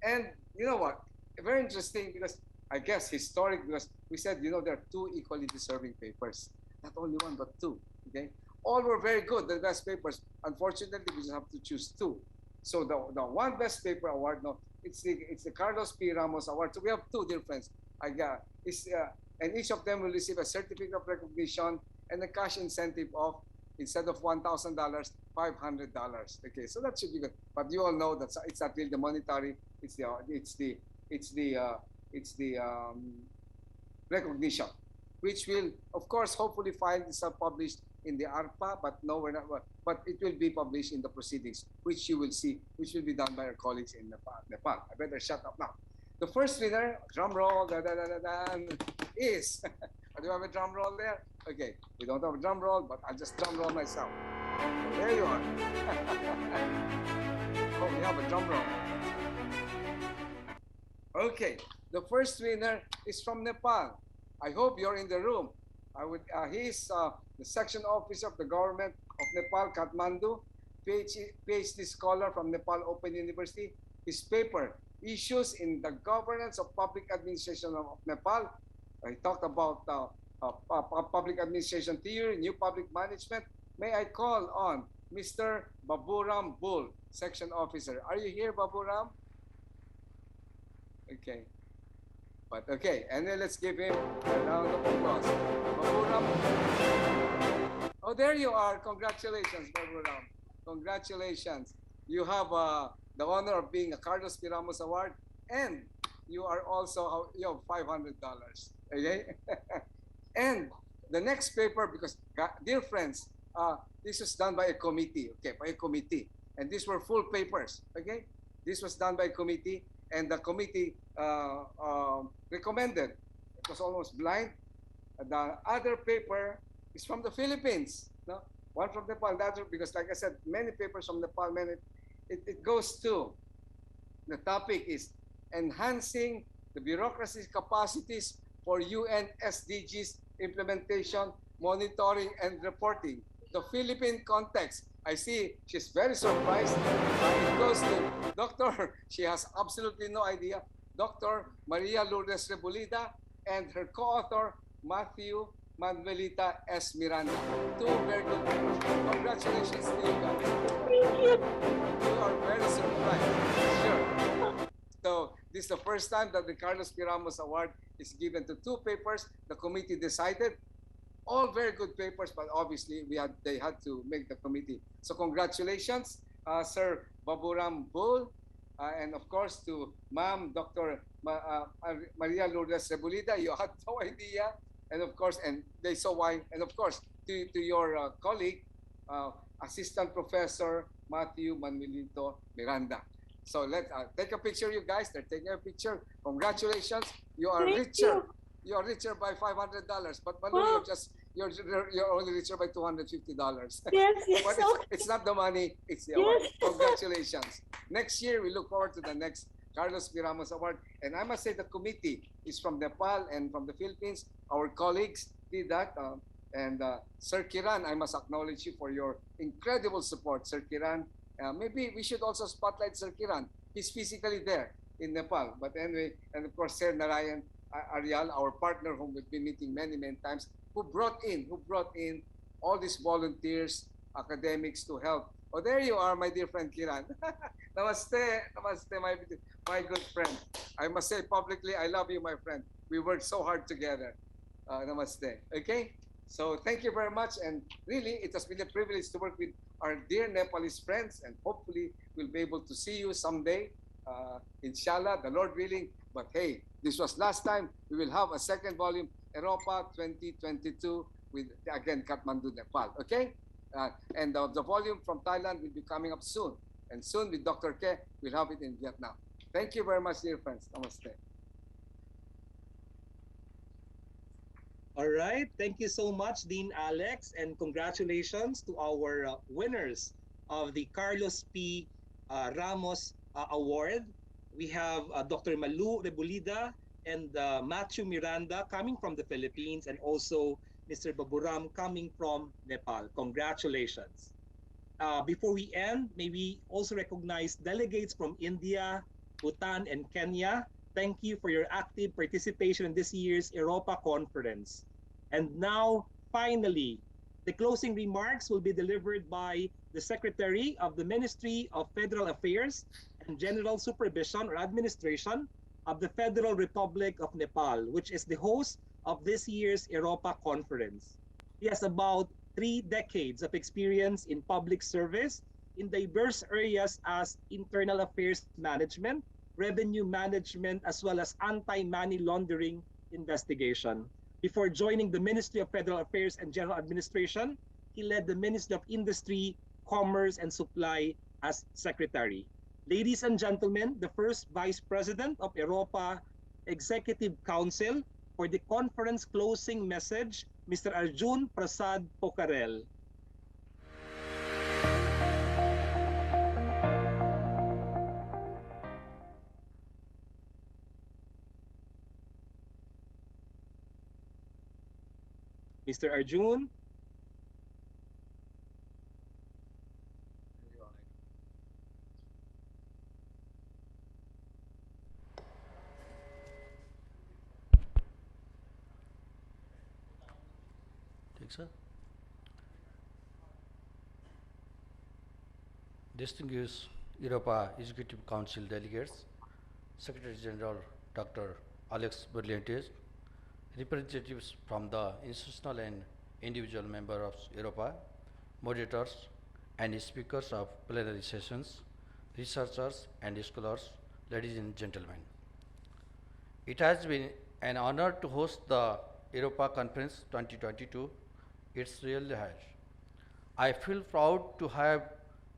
and you know what? Very interesting, because I guess historic, because we said, there are two equally deserving papers, not only one but two. Okay, all were very good, the best papers. Unfortunately, we just have to choose two. So the one best paper award, no, it's the Carlos P. Ramos Award. So we have two, dear friends. And each of them will receive a certificate of recognition and a cash incentive of, instead of $1,000, $500. Okay, so that should be good. But you all know that it's not really the monetary. It's the recognition, which will, of course, hopefully find itself published in the ARPA, but no, we're not. But it will be published in the proceedings, which you will see, which will be done by our colleagues in Nepal. I better shut up now. The first winner, drum roll, is. Do you have a drum roll there? Okay, we don't have a drum roll, but I'll just drum roll myself. So there you are. Oh, we have a drum roll. Okay, the first winner is from Nepal. I hope you're in the room. He's the section officer of the government of Nepal, Kathmandu, PhD scholar from Nepal Open University. His paper, Issues in the Governance of Public Administration of Nepal. He talked about public administration theory, new public management. May I call on Mr. Baburam Bull, section officer. Are you here, Baburam? Okay. But okay, and then let's give him a round of applause. Baburam. Oh, there you are. Congratulations, Baburam. Congratulations. You have the honor of being a Carlos P. Ramos Award, and you are also, you have $500. Okay? And the next paper, because, dear friends, this was done by a committee, okay, by a committee. And these were full papers, okay? This was done by a committee, and the committee recommended. It was almost blind. The other paper is from the Philippines, no? One from Nepal, the other, because like I said, many papers from Nepal, it goes to, the topic is enhancing the bureaucracy's capacities for UN SDGs implementation, monitoring, and reporting. The Philippine context. I see she's very surprised. It goes to Dr. She has absolutely no idea. Dr. Maria Lourdes Rebolida and her co-author, Matthew Manuelita S. Miranda. Two very good papers. Congratulations to you guys. You are very surprised. Sure. So this is the first time that the Carlos P. Ramos Award is given to two papers. The committee decided. All very good papers, but obviously they had to make the committee. So congratulations, Sir Baburam Bull, and of course to Ma'am Dr. Maria Lourdes Rebolida. You had no idea, and of course, and they saw why, and of course to your colleague, Assistant Professor Matthew Manuelito Miranda. So let's take a picture, you guys. They're taking a picture. Congratulations, you are richer. You are richer by $500, but Malu, you're only richer by $250. Yes. But it's not the money; it's the award. Congratulations! Next year, we look forward to the next Carlos P. Ramos Award. And I must say, the committee is from Nepal and from the Philippines. Our colleagues did that. And Sir Kiran, I must acknowledge you for your incredible support, Sir Kiran. Maybe we should also spotlight Sir Kiran. He's physically there in Nepal. But anyway, and of course, Sir Narayan Arial, our partner whom we've been meeting many times, who brought in all these volunteers, academics to help. Oh, there you are, my dear friend Kiran. Namaste, my good friend. I must say publicly, I love you, my friend. We worked so hard together. Namaste. Okay? So thank you very much. And really, it has been a privilege to work with our dear Nepalese friends. And hopefully, we'll be able to see you someday. Inshallah, the Lord willing. But hey, this was last time. We will have a second volume, EROPA 2022, with, again, Kathmandu, Nepal. Okay? And the volume from Thailand will be coming up soon. And soon with Dr. Ke, we'll have it in Vietnam. Thank you very much, dear friends. Namaste. All right. Thank you so much, Dean Alex, and congratulations to our winners of the Carlos P. Ramos Award. We have Dr. Malu Rebulida and Matthew Miranda coming from the Philippines, and also Mr. Baburam coming from Nepal. Congratulations. Before we end, may we also recognize delegates from India, Bhutan, and Kenya. Thank you for your active participation in this year's EROPA conference. And now, finally, the closing remarks will be delivered by the Secretary of the Ministry of Federal Affairs and General Supervision or Administration of the Federal Republic of Nepal, which is the host of this year's EROPA conference. He has about 3 decades of experience in public service in diverse areas as internal affairs management, revenue management, as well as anti-money laundering investigation. Before joining the Ministry of Federal Affairs and General Administration, he led the Ministry of Industry, Commerce, and Supply as Secretary. Ladies and gentlemen, the first Vice President of EROPA Executive Council, for the conference closing message, Mr. Arjun Prasad Pokarel. Mr. Arjun. Sir. Distinguished EROPA Executive Council delegates, Secretary General Dr. Alex Brillantes, representatives from the institutional and individual members of EROPA, moderators and speakers of plenary sessions, researchers and scholars, ladies and gentlemen. It has been an honor to host the EROPA Conference 2022. It really has. I feel proud to have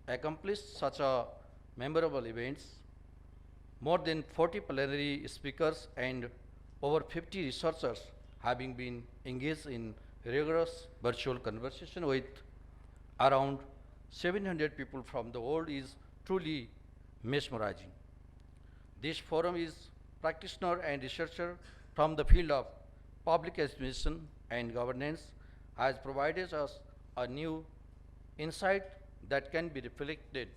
accomplished such a memorable events. More than 40 plenary speakers and over 50 researchers having been engaged in rigorous virtual conversation with around 700 people from the world is truly mesmerizing. This forum is practitioner and researcher from the field of public administration and governance has provided us a new insight that can be reflected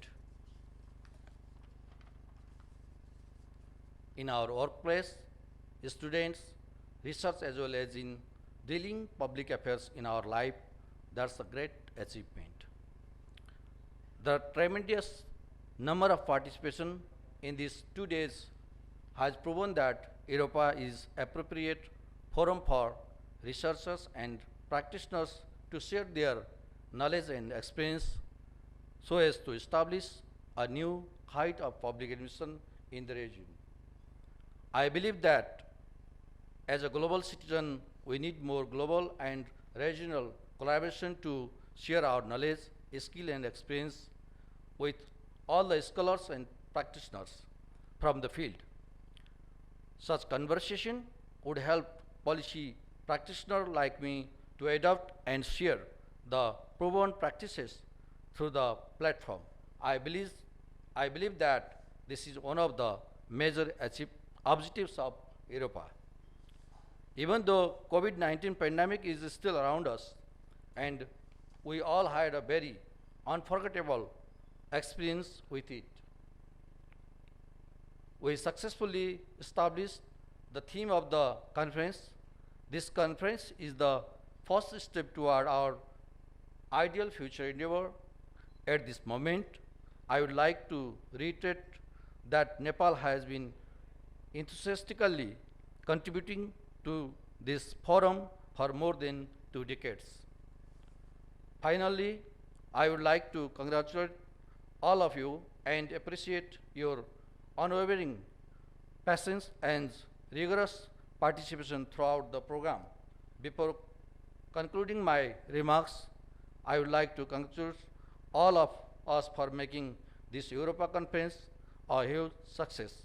in our workplace, students, research, as well as in dealing public affairs in our life. That's a great achievement. The tremendous number of participation in these 2 days has proven that EROPA is appropriate forum for researchers and practitioners to share their knowledge and experience so as to establish a new height of public administration in the region. I believe that as a global citizen, we need more global and regional collaboration to share our knowledge, skill, and experience with all the scholars and practitioners from the field. Such conversation would help policy practitioners like me to adopt and share the proven practices through the platform. I believe that this is one of the major objectives of EROPA. Even though COVID-19 pandemic is still around us and we all had a very unforgettable experience with it, we successfully established the theme of the conference. This conference is the first step toward our ideal future endeavor. At this moment, I would like to reiterate that Nepal has been enthusiastically contributing to this forum for more than 2 decades. Finally, I would like to congratulate all of you and appreciate your unwavering patience and rigorous participation throughout the program. Before concluding my remarks, I would like to congratulate all of us for making this Europa conference a huge success.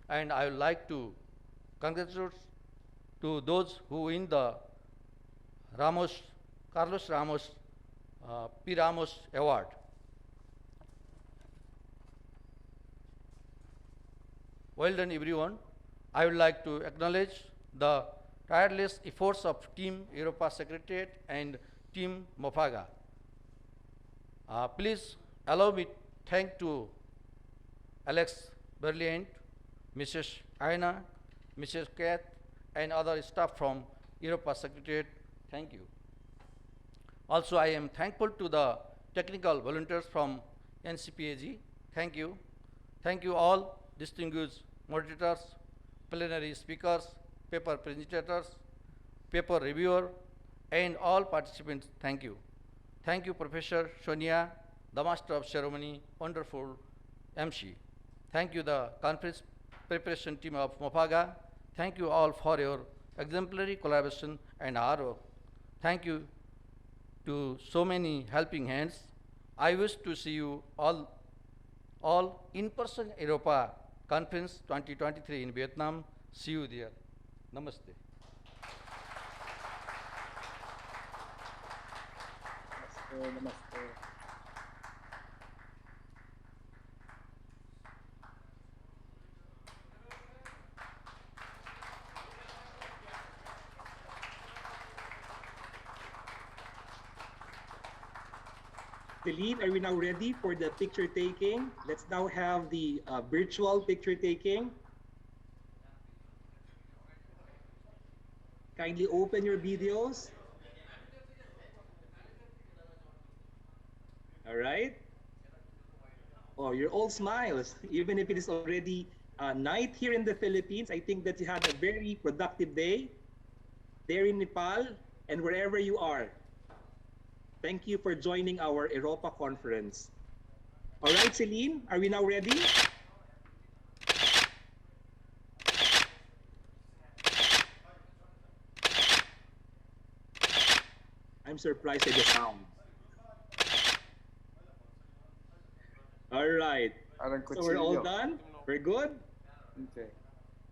And I would like to congratulate to those who win the Carlos Ramos P. Ramos Award. Well done, everyone. I would like to acknowledge the tireless efforts of Team Europa Secretariat and Team Mofaga. Please allow me thank to Alex Berlient, Mrs. Aina, Mrs. Kath, and other staff from Europa Secretariat. Thank you. Also, I am thankful to the technical volunteers from NCPAG. Thank you. Thank you all distinguished moderators, plenary speakers, paper presentators, paper reviewer, and all participants. Thank you. Thank you, Professor Sonia, the Master of Ceremony, wonderful MC. Thank you, the conference preparation team of Mofaga. Thank you all for your exemplary collaboration and hard work. Thank you to so many helping hands. I wish to see you all in-person Europa Conference 2023 in Vietnam. See you there. Namaste. Namaste. Celine, are we now ready for the picture taking? Let's now have the virtual picture taking. Kindly open your videos. All right. Oh, you're all smiles. Even if it is already night here in the Philippines, I think that you had a very productive day there in Nepal and wherever you are. Thank you for joining our EROPA conference. All right, Celine, are we now ready? I'm surprised at the sound. All right. So we're all done? We're good? Okay.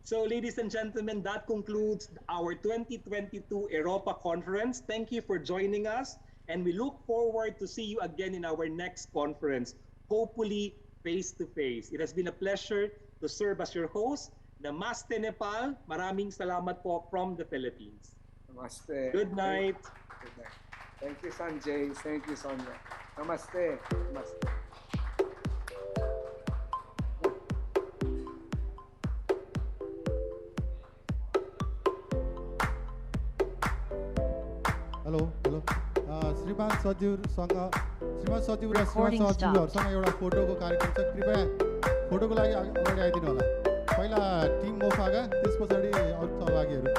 So ladies and gentlemen, that concludes our 2022 EROPA conference. Thank you for joining us. And we look forward to see you again in our next conference, hopefully face-to-face. It has been a pleasure to serve as your host. Namaste Nepal. Maraming salamat po from the Philippines. Namaste. Good night. Good night. Thank you, Sanjay. Thank you, Sonia. Namaste. Namaste. Hello hello श्रीमान सचिवसँग श्रीमान सचिव र श्रीमान सचिवहरूसँग एउटा फोटोको कार्यक्रम छ कृपया फोटोको लागि अगाडि आइदिनु होला पहिला टिम मोफागा त्यस पछाडि अरू सहभागीहरू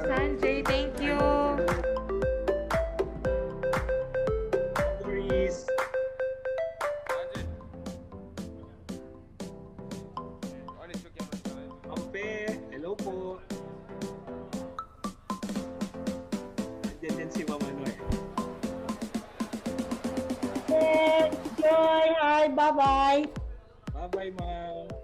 Sanjay, thank you. Hello po. Nandiyan din si Mama Noy. Joy, hi, bye-bye. Bye-bye, Ma'am.